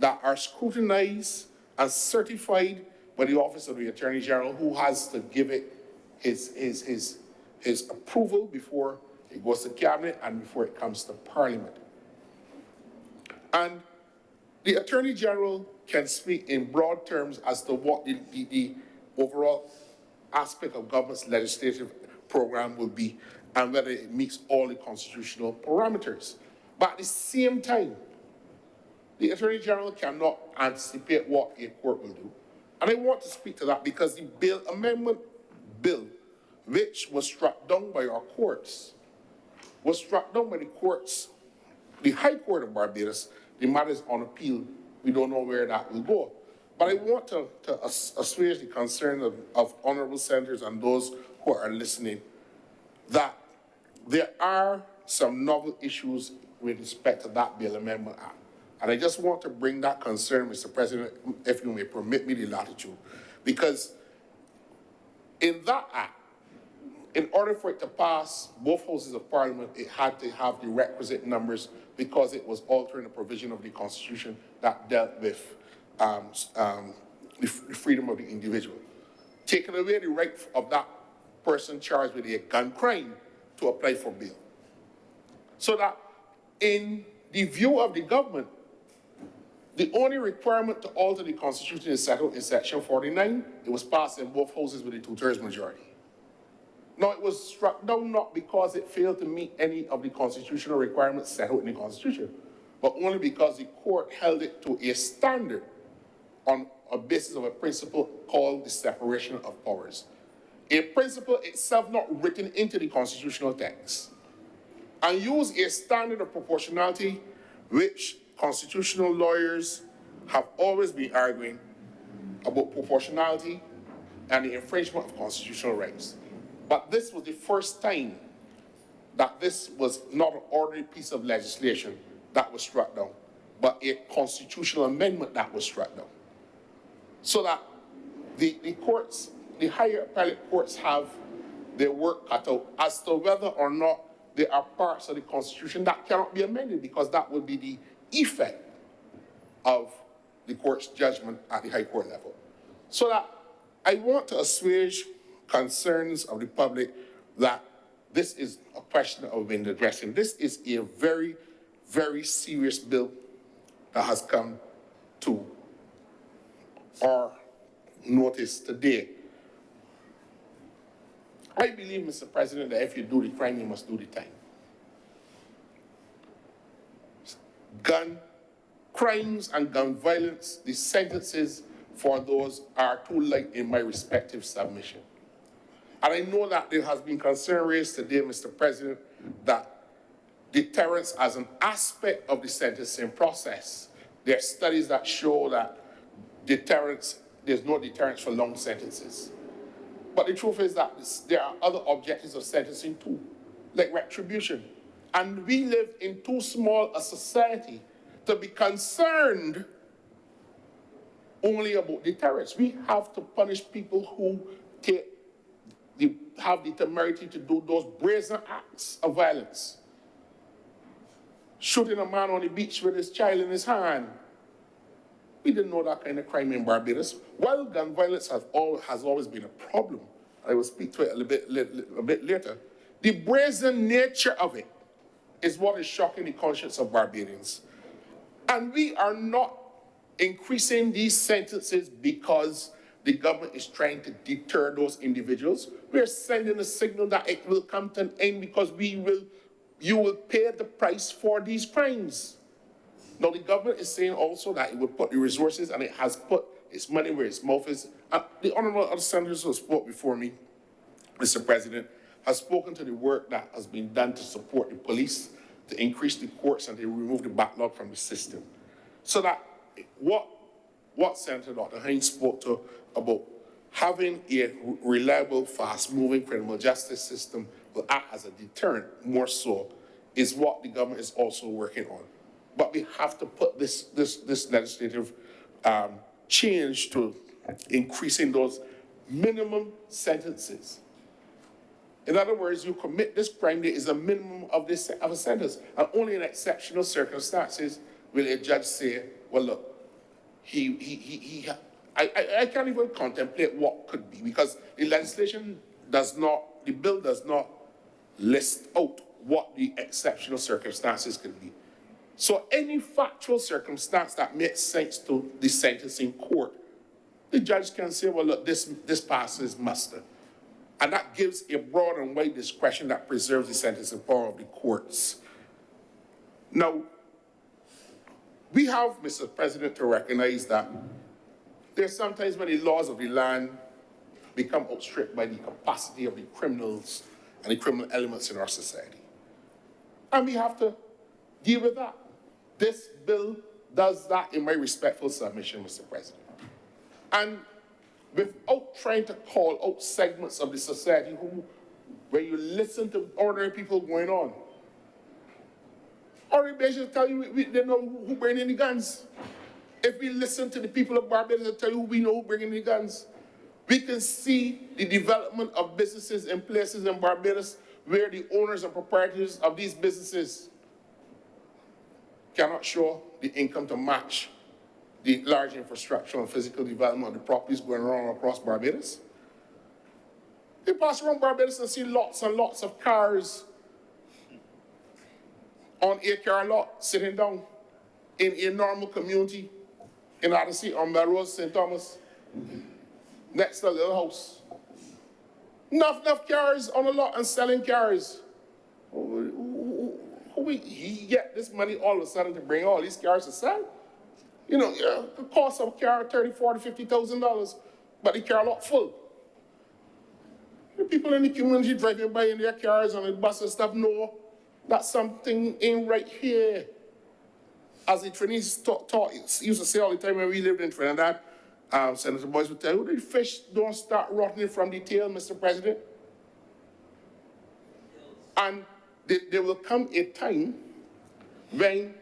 that are scrutinized and certified by the Office of the Attorney General, who has to give it his approval before it goes to Cabinet and before it comes to Parliament. And the Attorney General can speak in broad terms as to what the overall aspect of government's legislative program will be and whether it meets all the constitutional parameters. But at the same time, the Attorney General cannot anticipate what a court will do. And I want to speak to that because the Bill Amendment Bill, which was struck down by our courts, was struck down by the courts, the High Court of Barbados. The matter is on appeal. We don't know where that will go. But I want to assuage the concern of honorable senators and those who are listening that there are some novel issues with respect to that Bill Amendment Act. And I just want to bring that concern, Mr. President, if you may permit me the latitude, because in that act, in order for it to pass both houses of Parliament, it had to have the requisite numbers because it was altering a provision of the Constitution that dealt with the freedom of the individual. Taking away the right of that person charged with a gun crime to apply for bail. So that in the view of the government, the only requirement to alter the Constitution is settled in Section 49. It was passed in both houses with a 2/3 majority. Now, it was struck down not because it failed to meet any of the constitutional requirements set out in the Constitution, but only because the court held it to a standard on a basis of a principle called the separation of powers. A principle itself not written into the constitutional text, and used a standard of proportionality which constitutional lawyers have always been arguing about proportionality and the infringement of constitutional rights. But this was the first time that this was not an ordinary piece of legislation that was struck down, but a constitutional amendment that was struck down. So that the courts, the higher appellate courts, have their work cut out as to whether or not there are parts of the Constitution that cannot be amended, because that would be the effect of the court's judgment at the High Court level. So that I want to assuage concerns of the public that this is a question that we've been addressing. This is a very, very serious bill that has come to our notice today. I believe, Mr. President, that if you do the crime, you must do the time. Gun crimes and gun violence, the sentences for those are too light in my respective submission. And I know that there has been concern raised today, Mr. President, that deterrence as an aspect of the sentencing process. There are studies that show that deterrence, there's no deterrence for long sentences. But the truth is that there are other objectives of sentencing too, like retribution. And we live in too small a society to be concerned only about deterrence. We have to punish people who have the temerity to do those brazen acts of violence. Shooting a man on the beach with his child in his hand. We didn't know that kind of crime in Barbados. While gun violence has always been a problem, I will speak to it a bit later, the brazen nature of it is what is shocking the conscience of Barbadians. And we are not increasing these sentences because the government is trying to deter those individuals. We are sending a signal that it will come to an end because you will pay the price for these crimes. Now, the government is saying also that it will put the resources, and it has put its money where its mouth is. The honorable other senators who spoke before me, Mr. President, has spoken to the work that has been done to support the police, to increase the courts, and to remove the backlog from the system. So that what Senator Dr. Hines spoke to about having a reliable, fast-moving criminal justice system will act as a deterrent more so is what the government is also working on. But we have to put this legislative change to increasing those minimum sentences. In other words, you commit this crime, there is a minimum of a sentence. And only in exceptional circumstances will a judge say, well, look, I can't even contemplate what could be, because the legislation the bill does not list out what the exceptional circumstances could be. So any factual circumstance that makes sense to the sentencing court, the judge can say, well, look, this passes muster. And that gives a broad and wide discretion that preserves the sentencing power of the courts. Now, we have, Mr. President, to recognize that there's sometimes when the laws of the land become outstripped by the capacity of the criminals and the criminal elements in our society. And we have to deal with that. This bill does that in my respectful submission, Mr. President. And without trying to call out segments of the society where you listen to ordinary people going on, ordinary people tell you they know who bringing the guns. If we listen to the people of Barbados, they'll tell you who we know who bringing the guns. We can see the development of businesses in places in Barbados where the owners and proprietors of these businesses cannot show the income to match the large infrastructure and physical development of the properties going around across Barbados. They pass around Barbados and see lots and lots of cars on a car lot sitting down in a normal community in Odyssey on Melrose, St. Thomas, next to a little house. Enough cars on a lot and selling cars. He get this money all of a sudden to bring all these cars to sell? You know, the cost of a car, $30,000, $40,000, $50,000, but the car lot full. The people in the community driving by in their cars and the bus and stuff know that something ain't right here. As the Trinidadians used to say all the time when we lived in Trinidad, Senator Boyce would tell you, the fish don't start rotting from the tail, Mr. President. And there will come a time when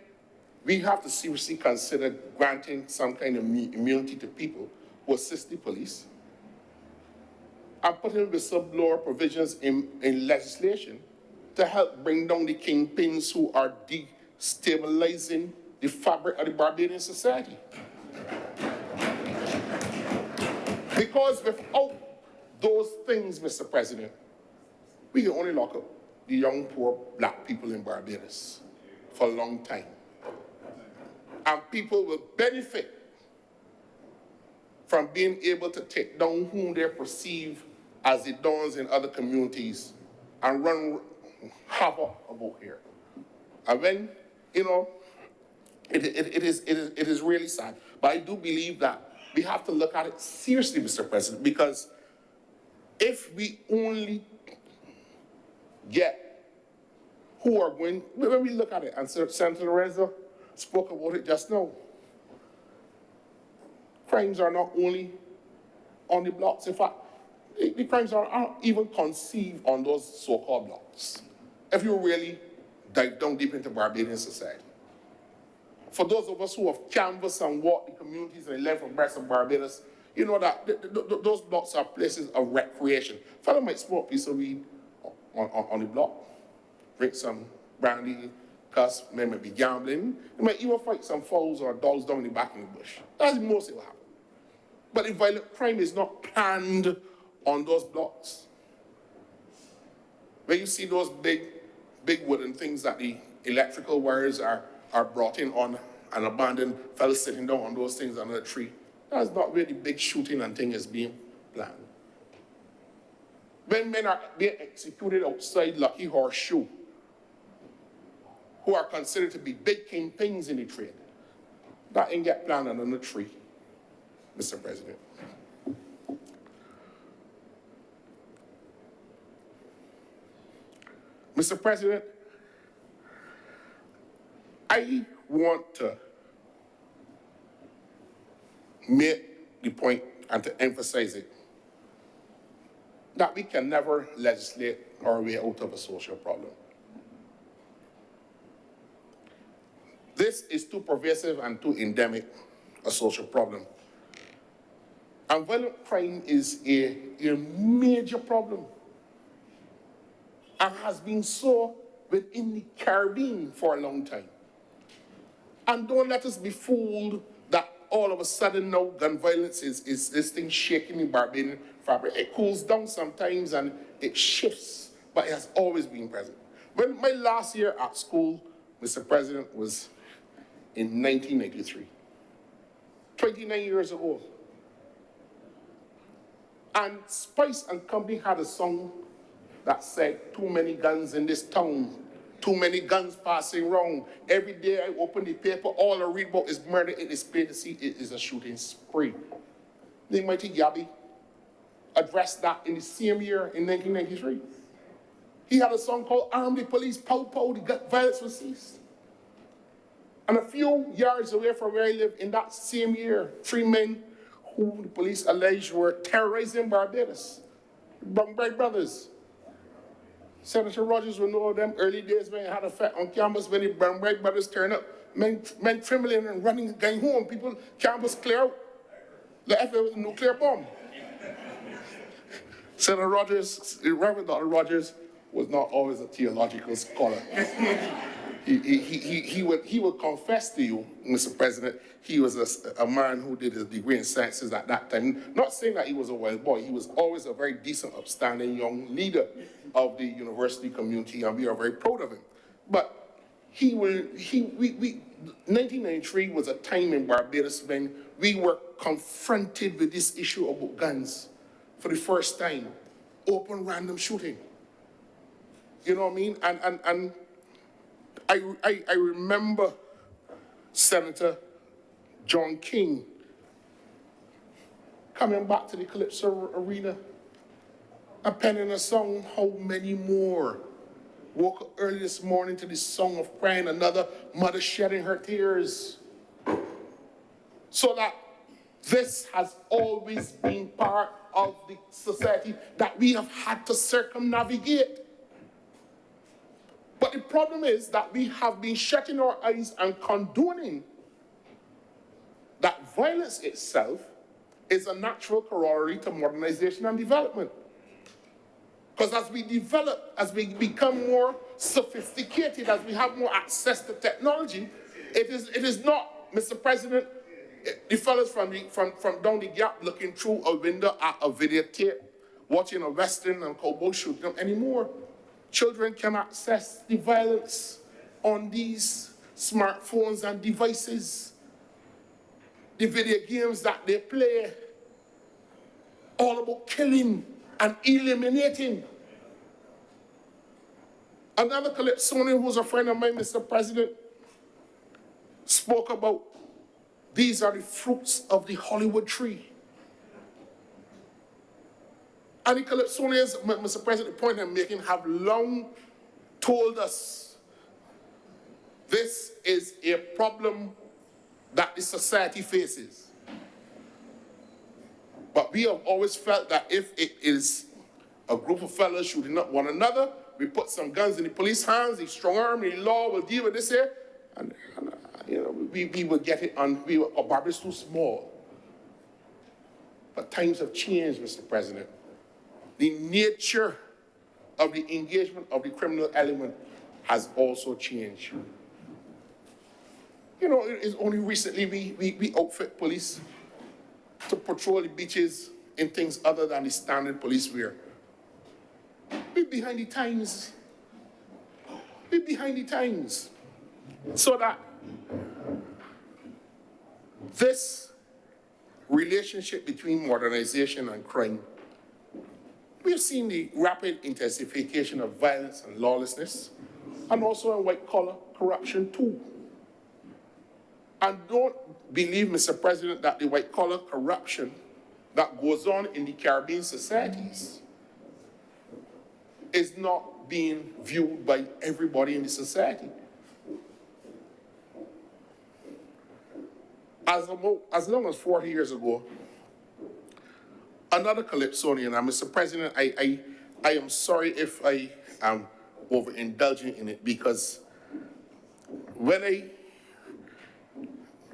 we have to seriously consider granting some kind of immunity to people who assist the police and putting whistleblower provisions in legislation to help bring down the kingpins who are destabilizing the fabric of the Barbadian society. Because without those things, Mr. President, we can only lock up the young, poor black people in Barbados for a long time. And people will benefit from being able to take down whom they perceive as the dons in other communities and run havoc about here. And when, you know, it is really sad. But I do believe that we have to look at it seriously, Mr. President, because if we only get who are going, when we look at it, and Senator Lorenzo spoke about it just now, crimes are not only on the blocks. In fact, the crimes aren't even conceived on those so-called blocks, if you really dive down deep into Barbadian society. For those of us who have canvassed and walked the communities in the length and breadth of Barbados, you know that those blocks are places of recreation. Fellow might smoke a piece of weed on the block, drink some brandy, cuss, men might be gambling. They might even fight some fowls or dogs down in the back of the bush. That's mostly what happens. But the violent crime is not planned on those blocks. When you see those big wooden things that the electrical wires are brought in on an abandoned fellow sitting down on those things under a tree, that's not where the big shooting and thing is being planned. When men are being executed outside Lucky Horseshoe, who are considered to be big kingpins in the trade, that ain't get planned under a tree, Mr. President. Mr. President, I want to make the point and to emphasize it that we can never legislate our way out of a social problem. This is too pervasive and too endemic a social problem. And violent crime is a major problem and has been so within the Caribbean for a long time. And don't let us be fooled that all of a sudden now gun violence is this thing shaking the Barbadian fabric. It cools down sometimes and it shifts, but it has always been present. When my last year at school, Mr. President, was in 1993, 29 years ago. And Spice and Company had a song that said, "Too many guns in this town, too many guns passing around. Every day I open the paper, all I read about is murder. It is plain to see it is a shooting spree." The mighty Gabby addressed that in the same year in 1993. He had a song called "Arm the Police, Pow Pow, the gun violence will cease." And a few yards away from where I live in that same year, 3 men who the police alleged were terrorizing Barbados, Brumbright brothers. Senator Rogers will know them early days when it had effect on campus when the Brumbright brothers turned up. Men trembling and running, going home. People, campus clear out. Like if it was a nuclear bomb. Senator Rogers, Reverend Dr. Rogers, was not always a theological scholar. He would confess to you, Mr. President, he was a man who did his degree in sciences at that time. Not saying that he was a wild boy, he was always a very decent, upstanding young leader of the university community, and we are very proud of him. But 1993 was a time in Barbados when we were confronted with this issue about guns for the first time, open random shooting. You know what I mean? And I remember Senator John King coming back to the Calypso Arena and penning a song, "How Many More." Woke up early this morning to the song of crying, another mother shedding her tears. So that this has always been part of the society that we have had to circumnavigate. But the problem is that we have been shutting our eyes and condoning that violence itself is a natural corollary to modernization and development. Because as we develop, as we become more sophisticated, as we have more access to technology, it is not, Mr. President, the fellas from down the gap looking through a window at a videotape, watching a Western and cowboy shoot them anymore. Children can access the violence on these smartphones and devices. The video games that they play, all about killing and eliminating. Another Calypsonian who's a friend of mine, Mr. President, spoke about these are the fruits of the Hollywood tree. And the Calypsonians, Mr. President, the point I'm making, have long told us this is a problem that the society faces. But we have always felt that if it is a group of fellas shooting up one another, we put some guns in the police hands, the strong arm, the law will deal with this here, and we will get it on, our Barbara's too small. But times have changed, Mr. President. The nature of the engagement of the criminal element has also changed. You know, it's only recently we outfit police to patrol the beaches in things other than the standard police wear. We're behind the times. We're behind the times. So that this relationship between modernization and crime, we've seen the rapid intensification of violence and lawlessness, and also in white-collar corruption too. And don't believe, Mr. President, that the white-collar corruption that goes on in the Caribbean societies is not being viewed by everybody in the society. As long as 40 years ago, another Calypsonian, and Mr. President, I am sorry if I am overindulging in it, because when I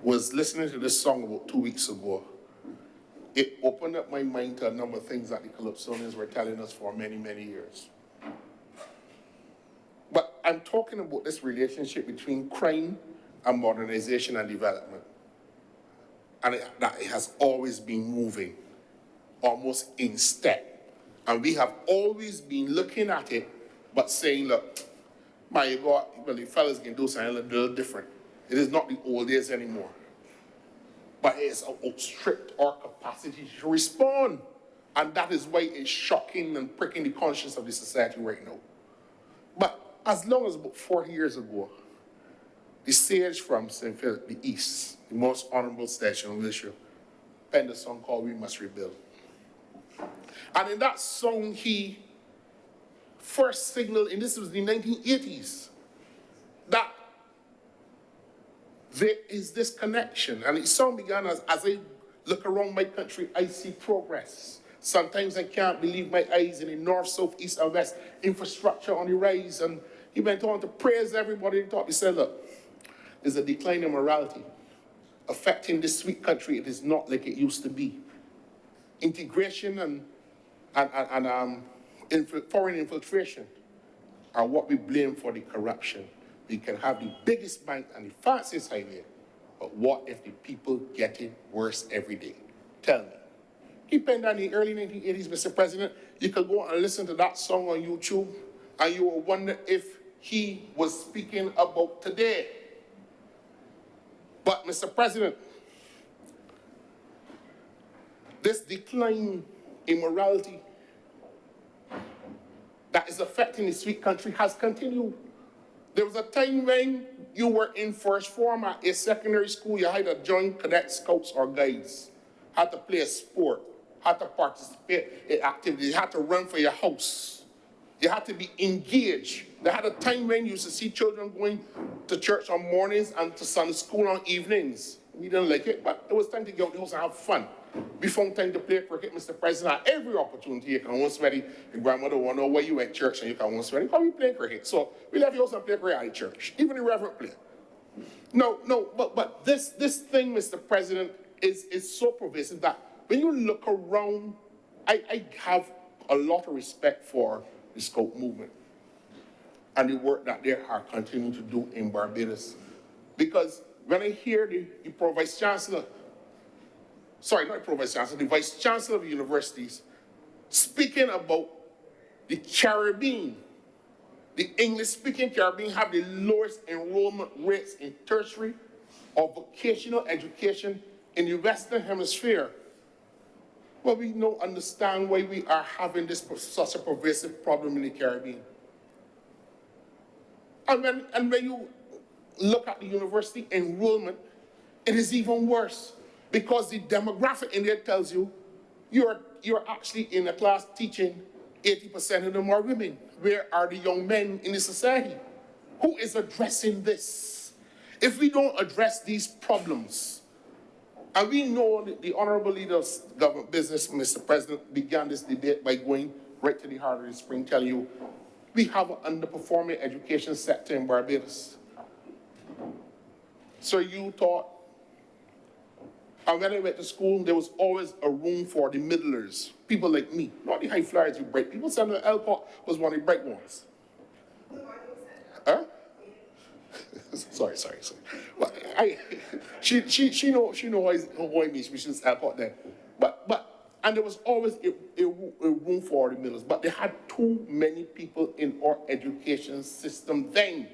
was listening to this song about 2 weeks ago, it opened up my mind to a number of things that the Calypsonians were telling us for many, many years. But I'm talking about this relationship between crime and modernization and development. And that it has always been moving, almost in step. And we have always been looking at it, but saying, look, man, well, the fellas can do something a little different. It is not the old days anymore. But it has outstripped our capacity to respond. And that is why it's shocking and pricking the conscience of the society right now. But as long as about 40 years ago, the sage from St. Philip the East, the most honorable station on Wilshire, penned a song called We Must Rebuild. And in that song, he first signaled, and this was the 1980s, that there is this connection. And the song began as I look around my country, I see progress. Sometimes I can't believe my eyes in the north, south, east, and west, infrastructure on the rise. And he went on to praise everybody. He said, look, there's a decline in morality affecting this sweet country. It is not like it used to be. Integration and foreign infiltration are what we blame for the corruption. We can have the biggest bank and the fastest highway, but what if the people get it worse every day? Tell me. Keep in the early 1980s, Mr. President, you could go and listen to that song on YouTube, and you will wonder if he was speaking about today. But, Mr. President, this decline in morality that is affecting the sweet country has continued. There was a time when you were in first form at a secondary school, you had to join cadet scouts or guides, had to play a sport, had to participate in activities, you had to run for your house. You had to be engaged. There had a time when you used to see children going to church on mornings and to Sunday school on evenings. We didn't like it, but it was time to get out the house and have fun. We found time to play cricket, Mr. President, at every opportunity. You can go sweaty. Your grandmother won't know where you at church and you can go sweaty. How we play cricket? So we left your house and play cricket at church, even the reverend play. No, but this thing, Mr. President, is so pervasive that when you look around, I have a lot of respect for the Scout movement and the work that they are continuing to do in Barbados. Because when I hear the Pro Vice Chancellor sorry, not the Pro-Vice Chancellor, the Vice Chancellor of universities, speaking about the Caribbean. The English-speaking Caribbean have the lowest enrollment rates in tertiary or vocational education in the Western Hemisphere. Well, we don't understand why we are having such a pervasive problem in the Caribbean. And when you look at the university enrollment, it is even worse because the demographic in there tells you you're actually in a class teaching 80% of them are women. Where are the young men in the society? Who is addressing this? If we don't address these problems, and we know that the Honorable Leader of Government Business, Mr. President, began this debate by going right to the heart of the spring, telling you we have an underperforming education sector in Barbados. So you thought, and when I went to school, there was always a room for the middlers, people like me, not the high flyers, you bright people. Senator Elcott was one of the bright ones. Huh? sorry. Well, she know who I mean. She was Elcott then. And there was always a room for the middlers, but they had too many people in our education system then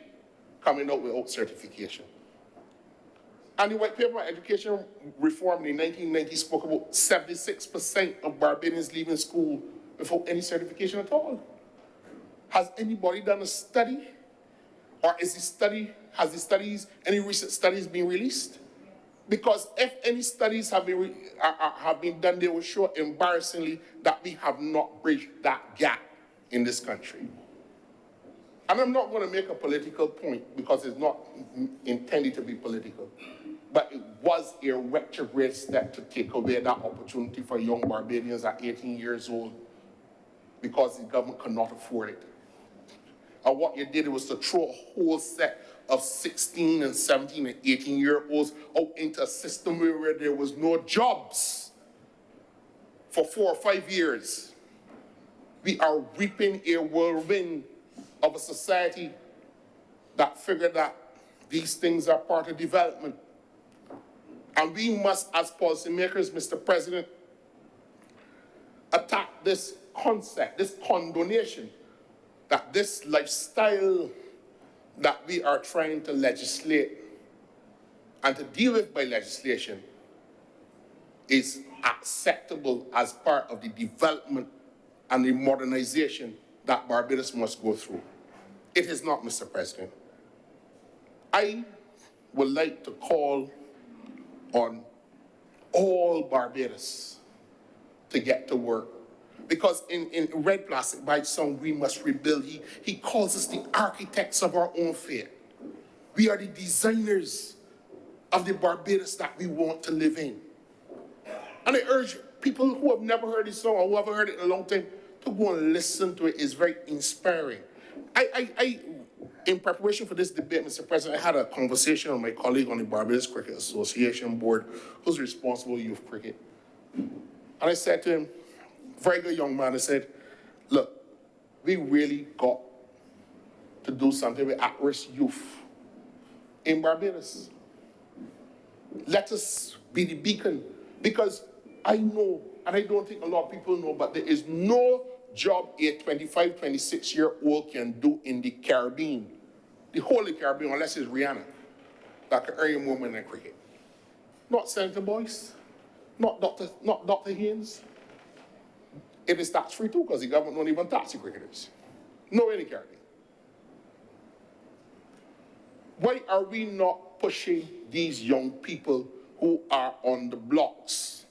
coming out without certification. And the White Paper on Education Reform in the 1990s spoke about 76% of Barbadians leaving school without any certification at all. Has anybody done a study? Or has any recent studies been released? Because if any studies have been done, they will show embarrassingly that we have not bridged that gap in this country. And I'm not going to make a political point because it's not intended to be political. But it was a retrograde step to take away that opportunity for young Barbadians at 18 years old because the government could not afford it. And what you did was to throw a whole set of 16 and 17 and 18-year-olds out into a system where there was no jobs for 4 or 5 years. We are reaping a whirlwind of a society that figured that these things are part of development. And we must, as policymakers, Mr. President, attack this concept, this condonation, that this lifestyle that we are trying to legislate and to deal with by legislation is acceptable as part of the development and the modernization that Barbados must go through. It is not, Mr. President. I would like to call on all Barbados to get to work. Because in Red Plastic by Song, We Must Rebuild, he calls us the architects of our own fate. We are the designers of the Barbados that we want to live in. And I urge people who have never heard this song or who haven't heard it in a long time to go and listen to it. It's very inspiring. In preparation for this debate, Mr. President, I had a conversation with my colleague on the Barbados Cricket Association board who's responsible for youth cricket. And I said to him, very good young man, I said, look, we really got to do something with at-risk youth in Barbados. Let us be the beacon, because I know, and I don't think a lot of people know, but there is no job a 25, 26-year-old can do in the Caribbean, the whole of the Caribbean, unless it's Rihanna, that can earn you more money than cricket. Not Senator Boyce, not Dr. Haynes. It is tax-free too, because the government don't even tax the cricketers. No in the Caribbean. Why are we not pushing these young people who are on the blocks,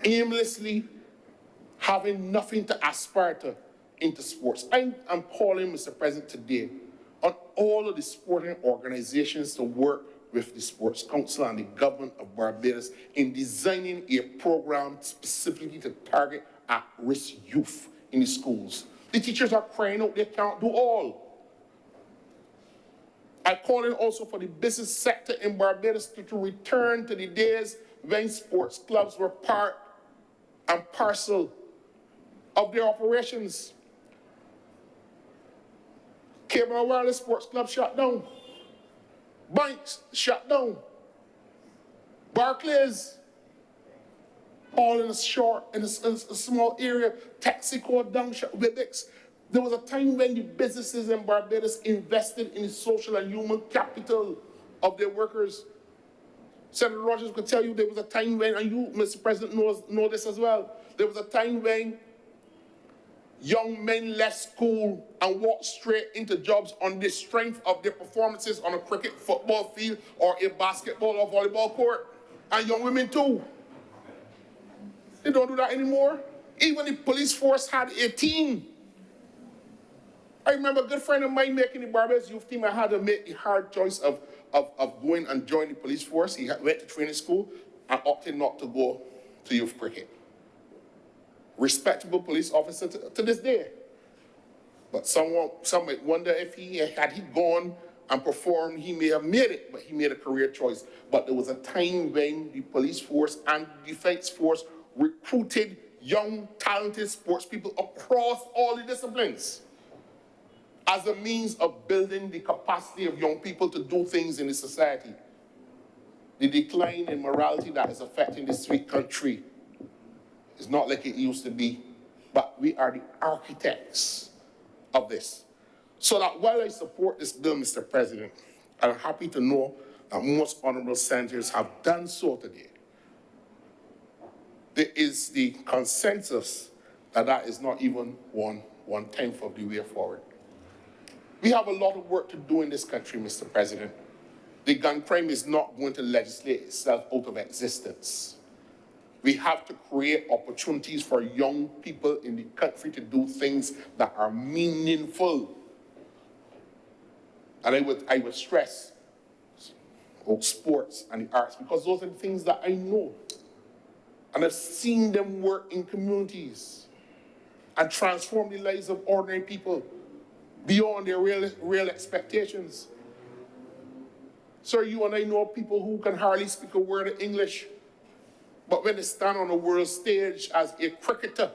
aimlessly having nothing to aspire to into sports? I'm calling, Mr. President, today on all of the sporting organizations to work with the Sports Council and the government of Barbados in designing a program specifically to target at-risk youth in the schools. The teachers are crying out, they can't do all. I'm calling also for the business sector in Barbados to return to the days when sports clubs were part and parcel of their operations. Cable and Wireless Sports Club shut down. Banks shut down. Barclays, all in a small area, Texaco, Downshire, Wibix. There was a time when the businesses in Barbados invested in the social and human capital of their workers. Senator Rogers could tell you there was a time when, and you, Mr. President, know this as well, there was a time when young men left school and walked straight into jobs on the strength of their performances on a cricket football field or a basketball or volleyball court. And young women too. They don't do that anymore. Even the police force had a team. I remember a good friend of mine making the Barbados youth team. I had to make the hard choice of going and joining the police force. He went to training school and opted not to go to youth cricket. Respectable police officer to this day. But some might wonder if had he gone and performed, he may have made it, but he made a career choice. But there was a time when the police force and the defense force recruited young, talented sports people across all the disciplines as a means of building the capacity of young people to do things in the society. The decline in morality that is affecting this sweet country is not like it used to be, but we are the architects of this. So that while I support this bill, Mr. President, I'm happy to know that most honorable senators have done so today. There is the consensus that that is not even one-tenth of the way forward. We have a lot of work to do in this country, Mr. President. The gun crime is not going to legislate itself out of existence. We have to create opportunities for young people in the country to do things that are meaningful. And I would stress sports and the arts, because those are the things that I know. And I've seen them work in communities and transform the lives of ordinary people beyond their real expectations. Sir, you and I know people who can hardly speak a word of English, but when they stand on a world stage as a cricketer,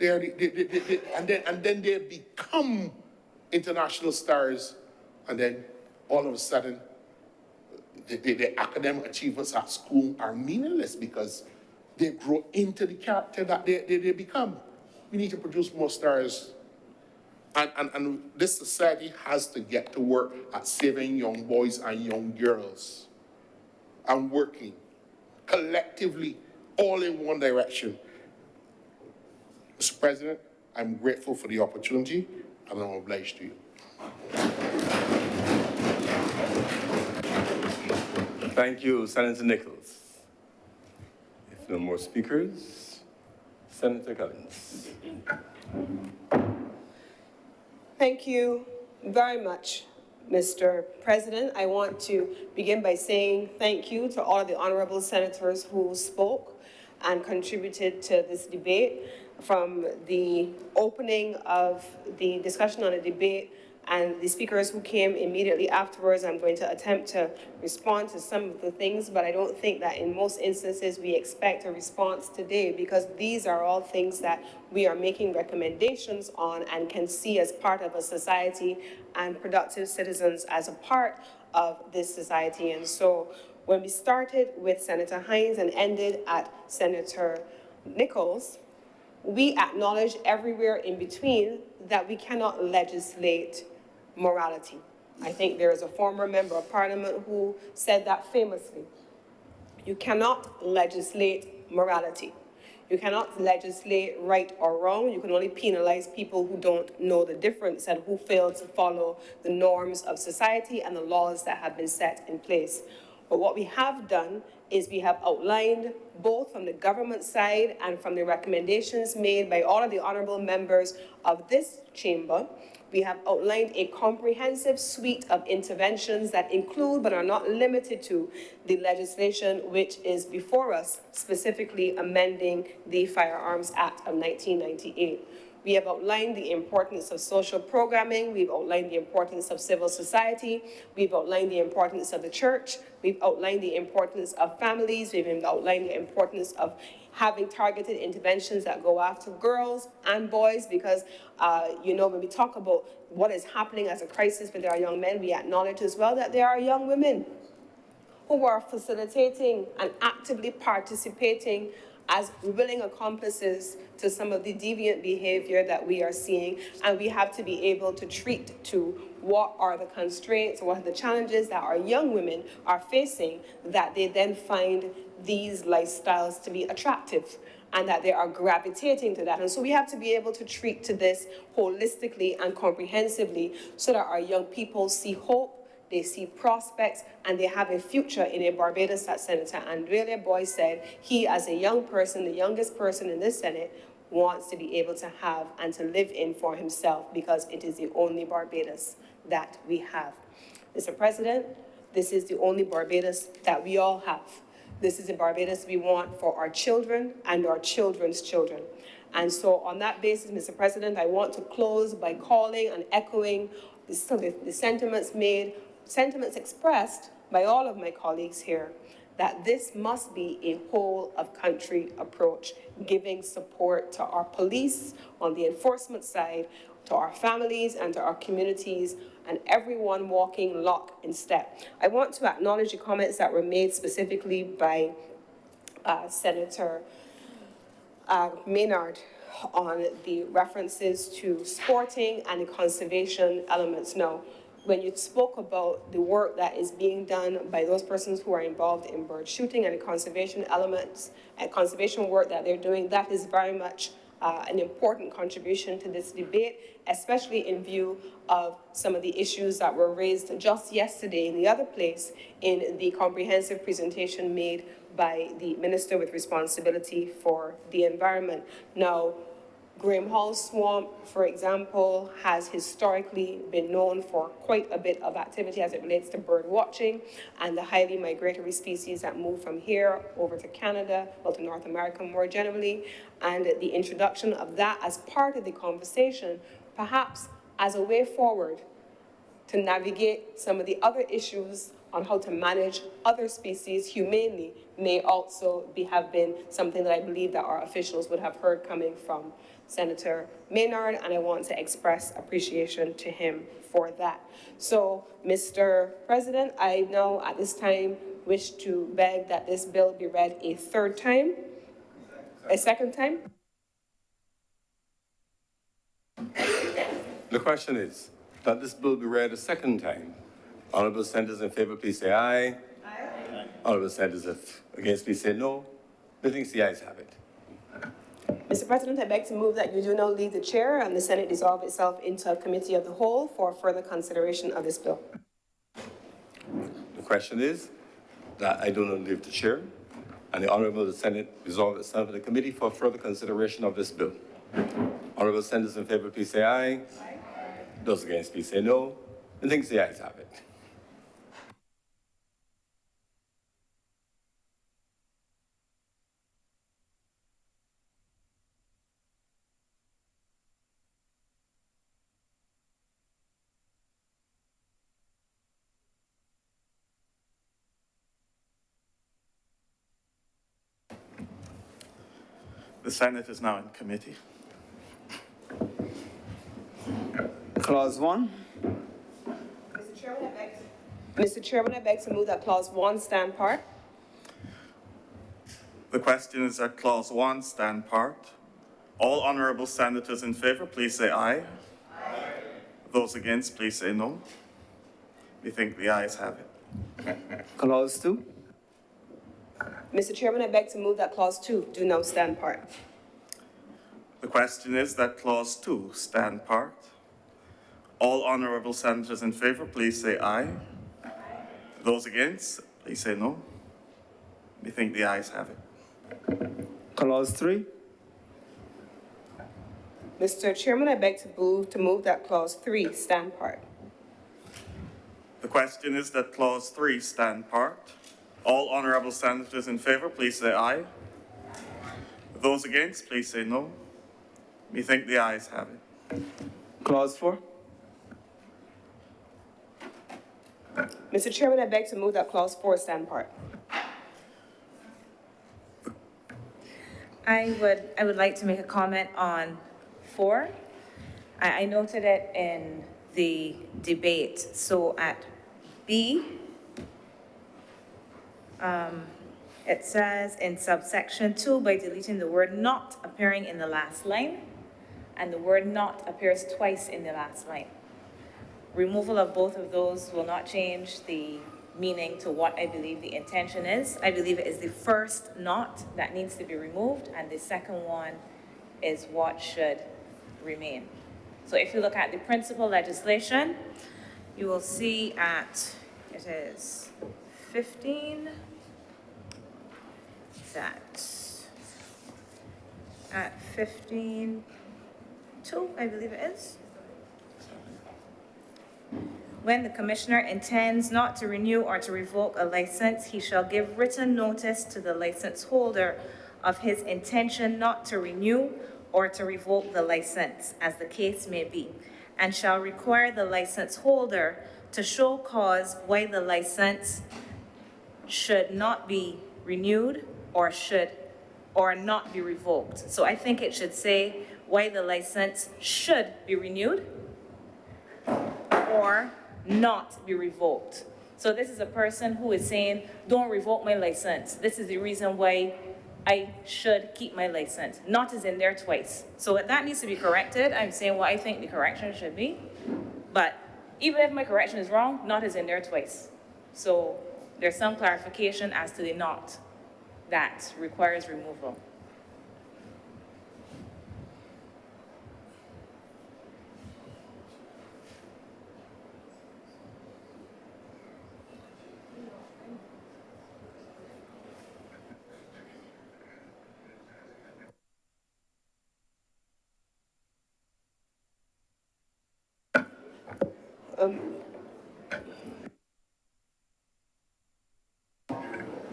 and then they become international stars, and then all of a sudden, their academic achievements at school are meaningless because they grow into the character that they become. We need to produce more stars. And this society has to get to work at saving young boys and young girls and working collectively, all in one direction. Mr. President, I'm grateful for the opportunity, and I'm obliged to you. Thank you, Senator Nichols. If no more speakers, Senator Collins. Thank you very much, Mr. President. I want to begin by saying thank you to all of the honorable senators who spoke and contributed to this debate. From the opening of the discussion on the debate and the speakers who came immediately afterwards, I'm going to attempt to respond to some of the things, but I don't think that in most instances we expect a response today, because these are all things that we are making recommendations on and can see as part of a society and productive citizens as a part of this society. And so when we started with Senator Hines and ended at Senator Nichols, we acknowledge everywhere in between that we cannot legislate morality. I think there is a former member of parliament who said that famously. You cannot legislate morality. You cannot legislate right or wrong. You can only penalize people who don't know the difference and who fail to follow the norms of society and the laws that have been set in place. But what we have done is we have outlined, both from the government side and from the recommendations made by all of the honorable members of this chamber, we have outlined a comprehensive suite of interventions that include but are not limited to the legislation which is before us, specifically amending the Firearms Act of 1998. We have outlined the importance of social programming. We've outlined the importance of civil society. We've outlined the importance of the church. We've outlined the importance of families. We've outlined the importance of having targeted interventions that go after girls and boys, because, when we talk about what is happening as a crisis with our young men, we acknowledge as well that there are young women who are facilitating and actively participating as willing accomplices to some of the deviant behavior that we are seeing, and we have to be able to treat to what are the constraints, what are the challenges that our young women are facing, that they then find these lifestyles to be attractive and that they are gravitating to that. And so we have to be able to treat to this holistically and comprehensively so that our young people see hope, they see prospects, and they have a future in a Barbados that Senator Andrea Boy said he, as a young person, the youngest person in this Senate, wants to be able to have and to live in for himself, because it is the only Barbados that we have. Mr. President, this is the only Barbados that we all have. This is the Barbados we want for our children and our children's children. And so on that basis, Mr. President, I want to close by calling and echoing the sentiments expressed by all of my colleagues here, that this must be a whole of country approach, giving support to our police on the enforcement side, to our families and to our communities, and everyone walking lock in step. I want to acknowledge the comments that were made specifically by Senator Maynard on the references to sporting and the conservation elements. Now, when you spoke about the work that is being done by those persons who are involved in bird shooting and the conservation elements and conservation work that they're doing, that is very much an important contribution to this debate, especially in view of some of the issues that were raised just yesterday in the other place in the comprehensive presentation made by the Minister with responsibility for the environment. Now, Graham Hall Swamp, for example, has historically been known for quite a bit of activity as it relates to bird watching and the highly migratory species that move from here over to Canada, well, to North America more generally, and the introduction of that as part of the conversation, perhaps as a way forward to navigate some of the other issues on how to manage other species humanely may also have been something that I believe that our officials would have heard coming from Senator Maynard, and I want to express appreciation to him for that. So, Mr. President, I now at this time wish to beg that this bill be read a second time. The question is, that this bill be read a second time. Honorable senators in favor, please say aye. Aye. Honorable senators against, please say no. The ayes have it. Mr. President, I beg to move that you do now leave the chair and the Senate dissolve itself into a committee of the whole for further consideration of this bill. The question is that I do not leave the chair and the Honorable Senate resolve itself in the committee for further consideration of this bill. Honorable senators in favor, please say aye. Aye. Those against, please say no. The ayes have it. The Senate is now in committee. Clause 1. Mr. Chairman, I beg to move that Clause 1 stand part. The question is that Clause 1 stand part. All honourable senators in favour, please say aye. Aye. Those against, please say no. We think the ayes have it. Clause 2. Mr. Chairman, I beg to move that Clause 2 do now stand part. The question is that Clause 2 stand part. All honourable senators in favour, please say aye. Aye. Those against, please say no. We think the ayes have it. Clause 3. Mr. Chairman, I beg to move that Clause 3 stand part. The question is that Clause 3 stand part. All honourable senators in favour, please say aye. Those against, please say no. We think the ayes have it. Clause 4. Mr. Chairman, I beg to move that Clause 4 stand part. I would like to make a comment on 4. I noted it in the debate. So at B, It says in subsection 2, by deleting the word "not" appearing in the last line, and the word "not" appears twice in the last line. Removal of both of those will not change the meaning to what I believe the intention is. I believe it is the first "not" that needs to be removed, and the second one is what should remain. So if you look at the principal legislation, you will see it is 15, at 15:2, I believe it is. When the commissioner intends not to renew or to revoke a license, he shall give written notice to the license holder of his intention not to renew or to revoke the license, as the case may be, and shall require the license holder to show cause why the license should not be renewed or not be revoked. So I think it should say why the license should be renewed or not be revoked. So this is a person who is saying, don't revoke my license. This is the reason why I should keep my license. Not is in there twice. So that needs to be corrected. I'm saying what I think the correction should be. But even if my correction is wrong, not is in there twice. So there's some clarification as to the "not" that requires removal.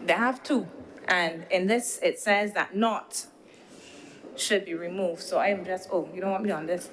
They have two. And in this, it says that "not" should be removed. So I am just, oh, you don't want me on this?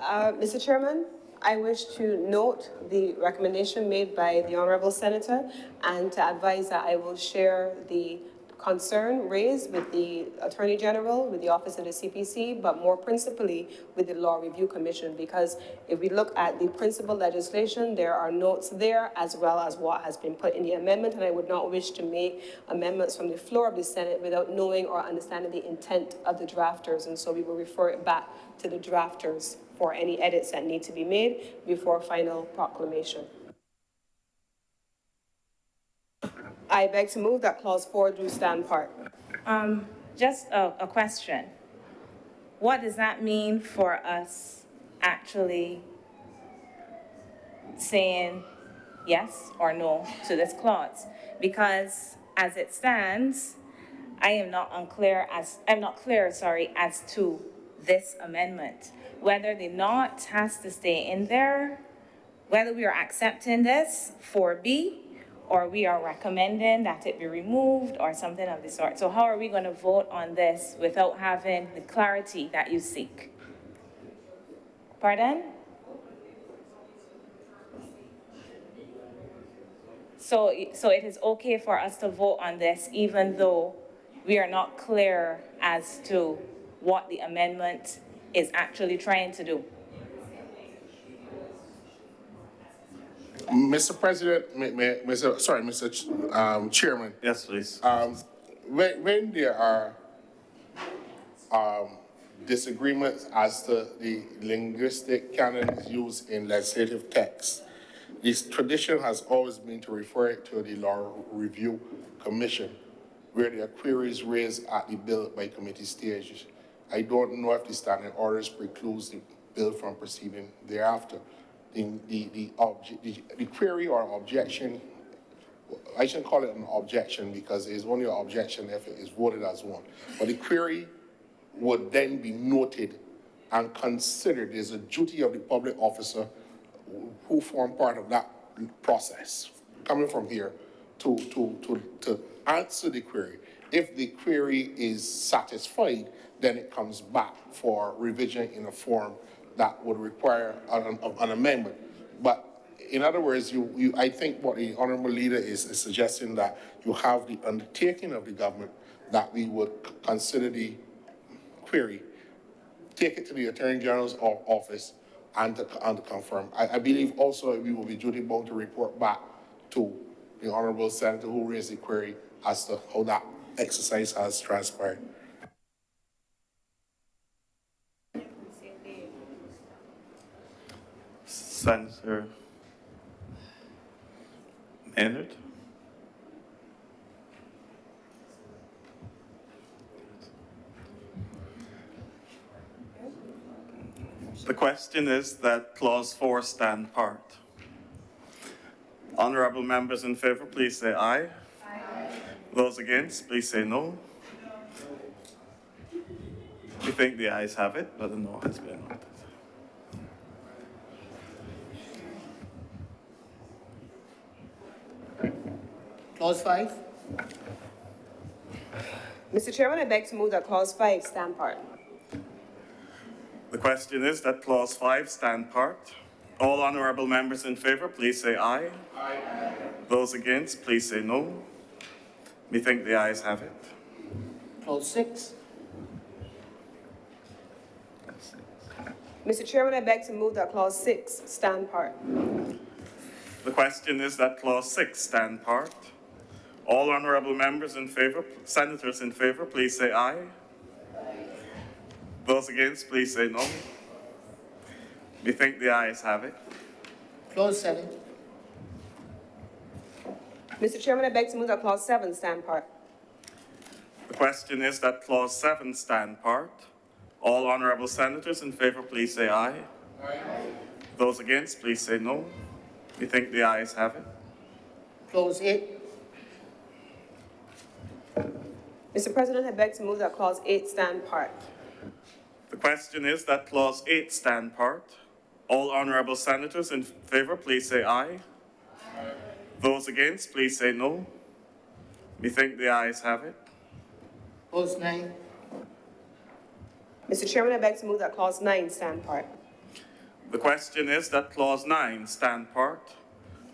Mr. Chairman, I wish to note the recommendation made by the Honourable Senator and to advise that I will share the concern raised with the Attorney General, with the Office of the CPC, but more principally with the Law Review Commission, because if we look at the principal legislation, there are notes there as well as what has been put in the amendment, and I would not wish to make amendments from the floor of the Senate without knowing or understanding the intent of the drafters, and so we will refer it back to the drafters for any edits that need to be made before final proclamation. I beg to move that Clause 4 do stand part. Just a question. What does that mean for us actually saying yes or no to this clause? Because as it stands, I am not clear as to this amendment. Whether the not has to stay in there, whether we are accepting this 4B, or we are recommending that it be removed or something of the sort. So how are we going to vote on this without having the clarity that you seek? Pardon? So it is okay for us to vote on this even though we are not clear as to what the amendment is actually trying to do? Mr. President, Mr. Chairman. Yes, please. When there are disagreements as to the linguistic canons used in legislative text, this tradition has always been to refer it to the Law Review Commission, where there are queries raised at the bill by committee stage. I don't know if the standing orders precludes the bill from proceeding thereafter. The query or objection, I shouldn't call it an objection because it's only an objection if it is voted as one. But the query would then be noted and considered. There's a duty of the public officer who form part of that process, coming from here, to answer the query. If the query is satisfied, then it comes back for revision in a form that would require an amendment. But in other words, I think what the honorable leader is suggesting, that you have the undertaking of the government that we would consider the query, take it to the Attorney General's office and to confirm. I believe also we will be duty bound to report back to the honorable senator who raised the query as to how that exercise has transpired. Senator Maynard. The question is that Clause 4 stand part. Honourable members in favour, please say aye. Aye. Those against, please say no. We think the ayes have it, but the no has been noted. Clause 5. Mr. Chairman, I beg to move that Clause 5 stand part. The question is that Clause 5 stand part. All honourable members in favour, please say aye. Aye. Those against, please say no. We think the ayes have it. Clause 6. Mr. Chairman, I beg to move that Clause 6 stand part. The question is that Clause 6 stand part. All honourable members in favour, senators in favour, please say aye. Those against, please say no. We think the ayes have it. Clause 7. Mr. Chairman, I beg to move that Clause 7 stand part. The question is that Clause 7 stand part. All honourable senators in favour, please say aye. Aye. Those against, please say no. We think the ayes have it. Clause 8. Mr. President, I beg to move that Clause 8 stand part. The question is that Clause 8 stand part. All honourable senators in favour, please say aye. Aye. Those against, please say no. We think the ayes have it. Clause 9. Mr. Chairman, I beg to move that Clause 9 stand part. The question is that Clause 9 stand part.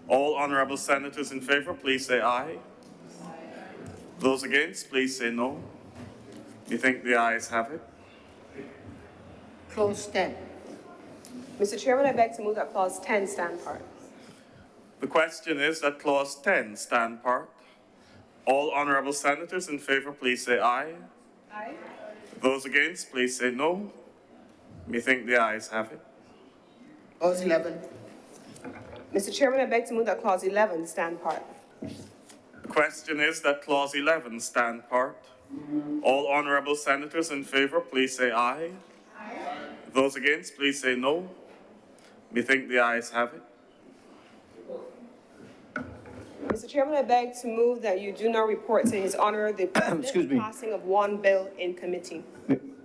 All honourable senators in favour, please say aye. Aye. Those against, please say no. Methinks the ayes have it. Clause 10. Mr. Chairman, I beg to move that clause 10 stand part. The question is that clause 10 stand part. All honorable senators in favor, please say aye. Aye. Those against, please say no. Methinks the ayes have it. Clause 11. Mr. Chairman, I beg to move that clause 11 stand part. The question is that clause 11 stand part. All honorable senators in favor, please say aye. Aye. Those against, please say no. Methinks the ayes have it. Mr. Chairman, I beg to move that you do not report to His Honor the Excuse me. passing of one bill in committee.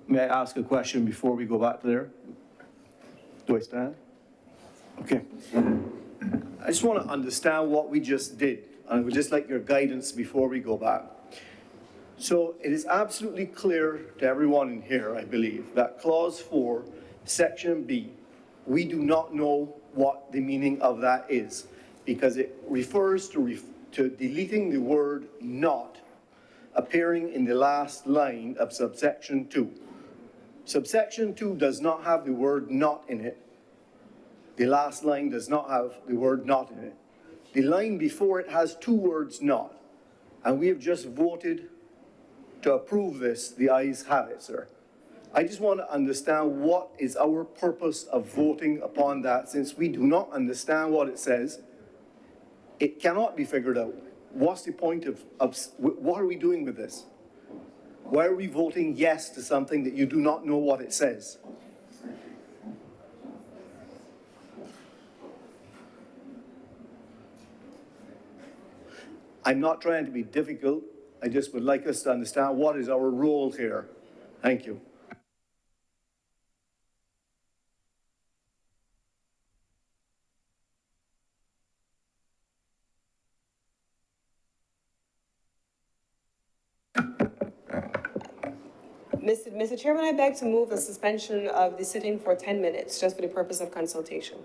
May I ask a question before we go back there? Do I stand? Okay. I just want to understand what we just did, and I would just like your guidance before we go back. So it is absolutely clear to everyone in here, I believe, that clause 4, section B, we do not know what the meaning of that is, because it refers to deleting the word not appearing in the last line of subsection 2. Subsection 2 does not have the word not in it. The last line does not have the word not in it. The line before it has two words not. And we have just voted to approve this. The ayes have it, sir. I just want to understand what is our purpose of voting upon that, since we do not understand what it says. It cannot be figured out. What's the point of what are we doing with this? Why are we voting yes to something that you do not know what it says? I'm not trying to be difficult. I just would like us to understand what is our role here. Thank you. Mr. Chairman, I beg to move the suspension of the sitting for 10 minutes, just for the purpose of consultation.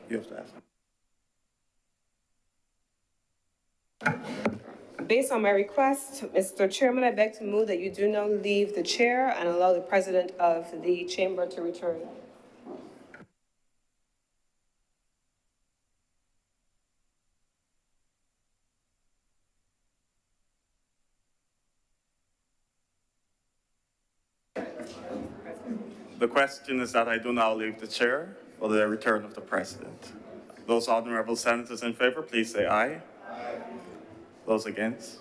You have to ask. Based on my request, Mr. Chairman, I beg to move that you do not leave the chair and allow the president of the chamber to return. The question is that I do now leave the chair for the return of the president. Those honorable senators in favor, please say aye. Aye. Those against?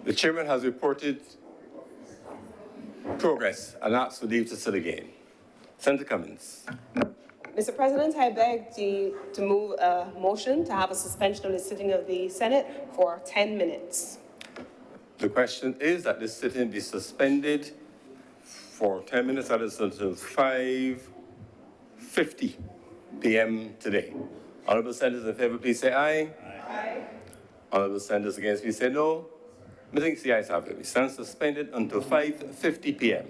The chairman has reported progress and asks for leave to sit again. Senator Cummins. Mr. President, I beg to move a motion to have a suspension of the sitting of the Senate for 10 minutes. The question is that this sitting be suspended for 10 minutes, that is until 5:50 p.m. today. Honorable senators in favor, please say aye. Aye. Honorable senators against, please say no. Methinks the ayes have it. We stand suspended until 5:50 p.m.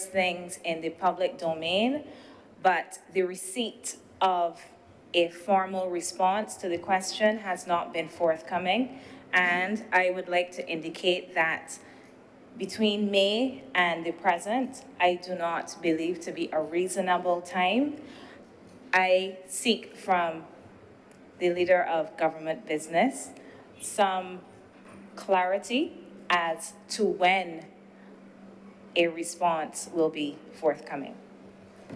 things in the public domain, but the receipt of a formal response to the question has not been forthcoming. And I would like to indicate that between May and the present, I do not believe to be a reasonable time. I seek from the leader of government business some clarity as to when a response will be forthcoming.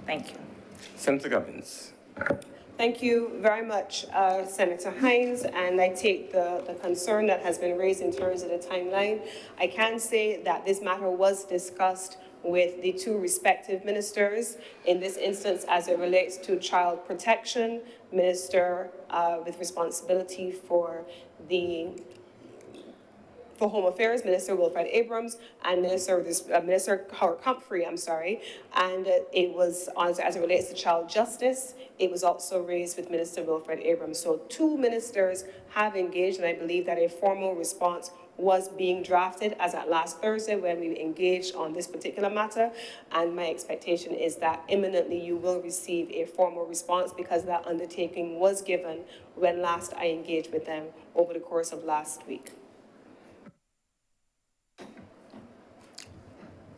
Thank you. Senator Cummins. Thank you very much, Senator Hines, and I take the concern that has been raised in terms of the timeline. I can say that this matter was discussed with the two respective ministers. In this instance, as it relates to child protection, minister with responsibility for Home Affairs, Minister Wilfred Abrams, and Minister Howard Humphrey, and it was, as it relates to child justice, it was also raised with Minister Wilfred Abrams. So two ministers have engaged, and I believe that a formal response was being drafted as at last Thursday when we engaged on this particular matter, and my expectation is that imminently you will receive a formal response because that undertaking was given when last I engaged with them over the course of last week.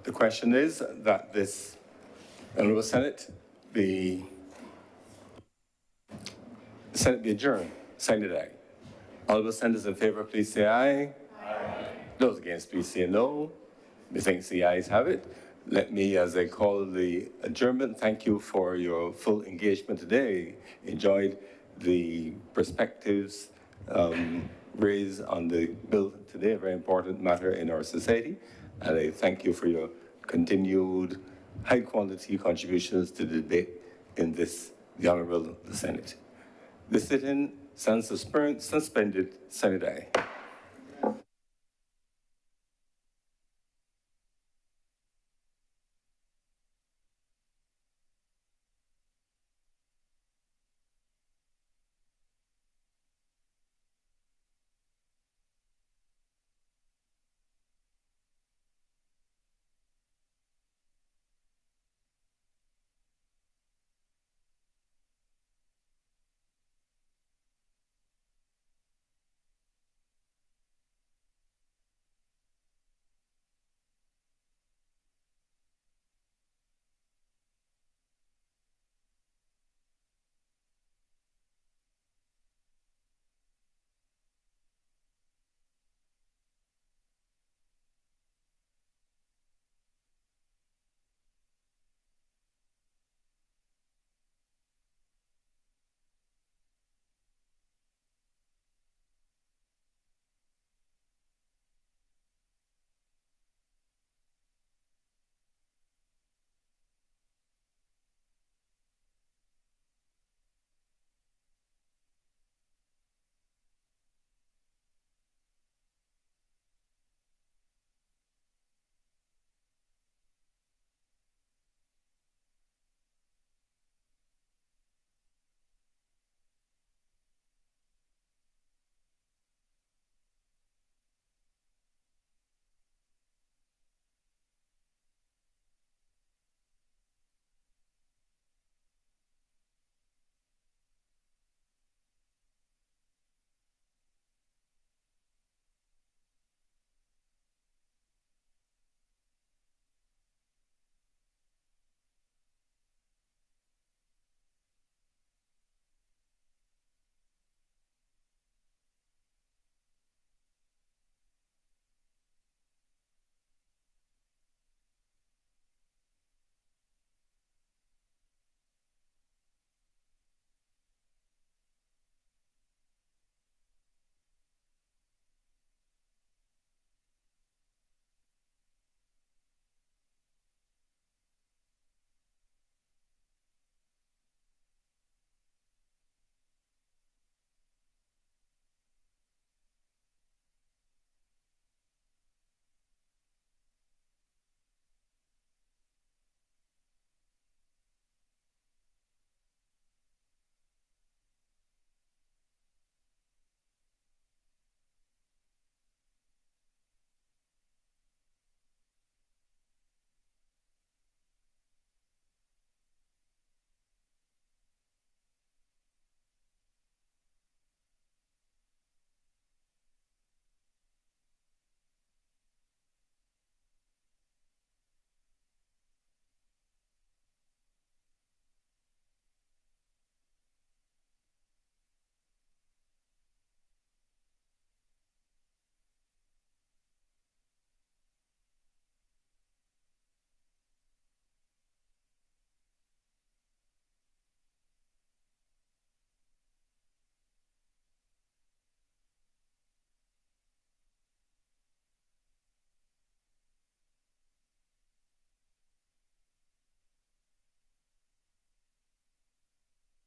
The question is that this Honorable Senate be adjourned. Signed aye. Honorable Senators in favor, please say aye. Aye. Those against, please say no. Methinks the ayes have it. Let me, as I call the adjournment, thank you for your full engagement today. Enjoyed the perspectives raised on the bill today, a very important matter in our society. And I thank you for your continued high-quality contributions to the debate in the Honorable Senate. The sit-in stands suspended. Senate aye.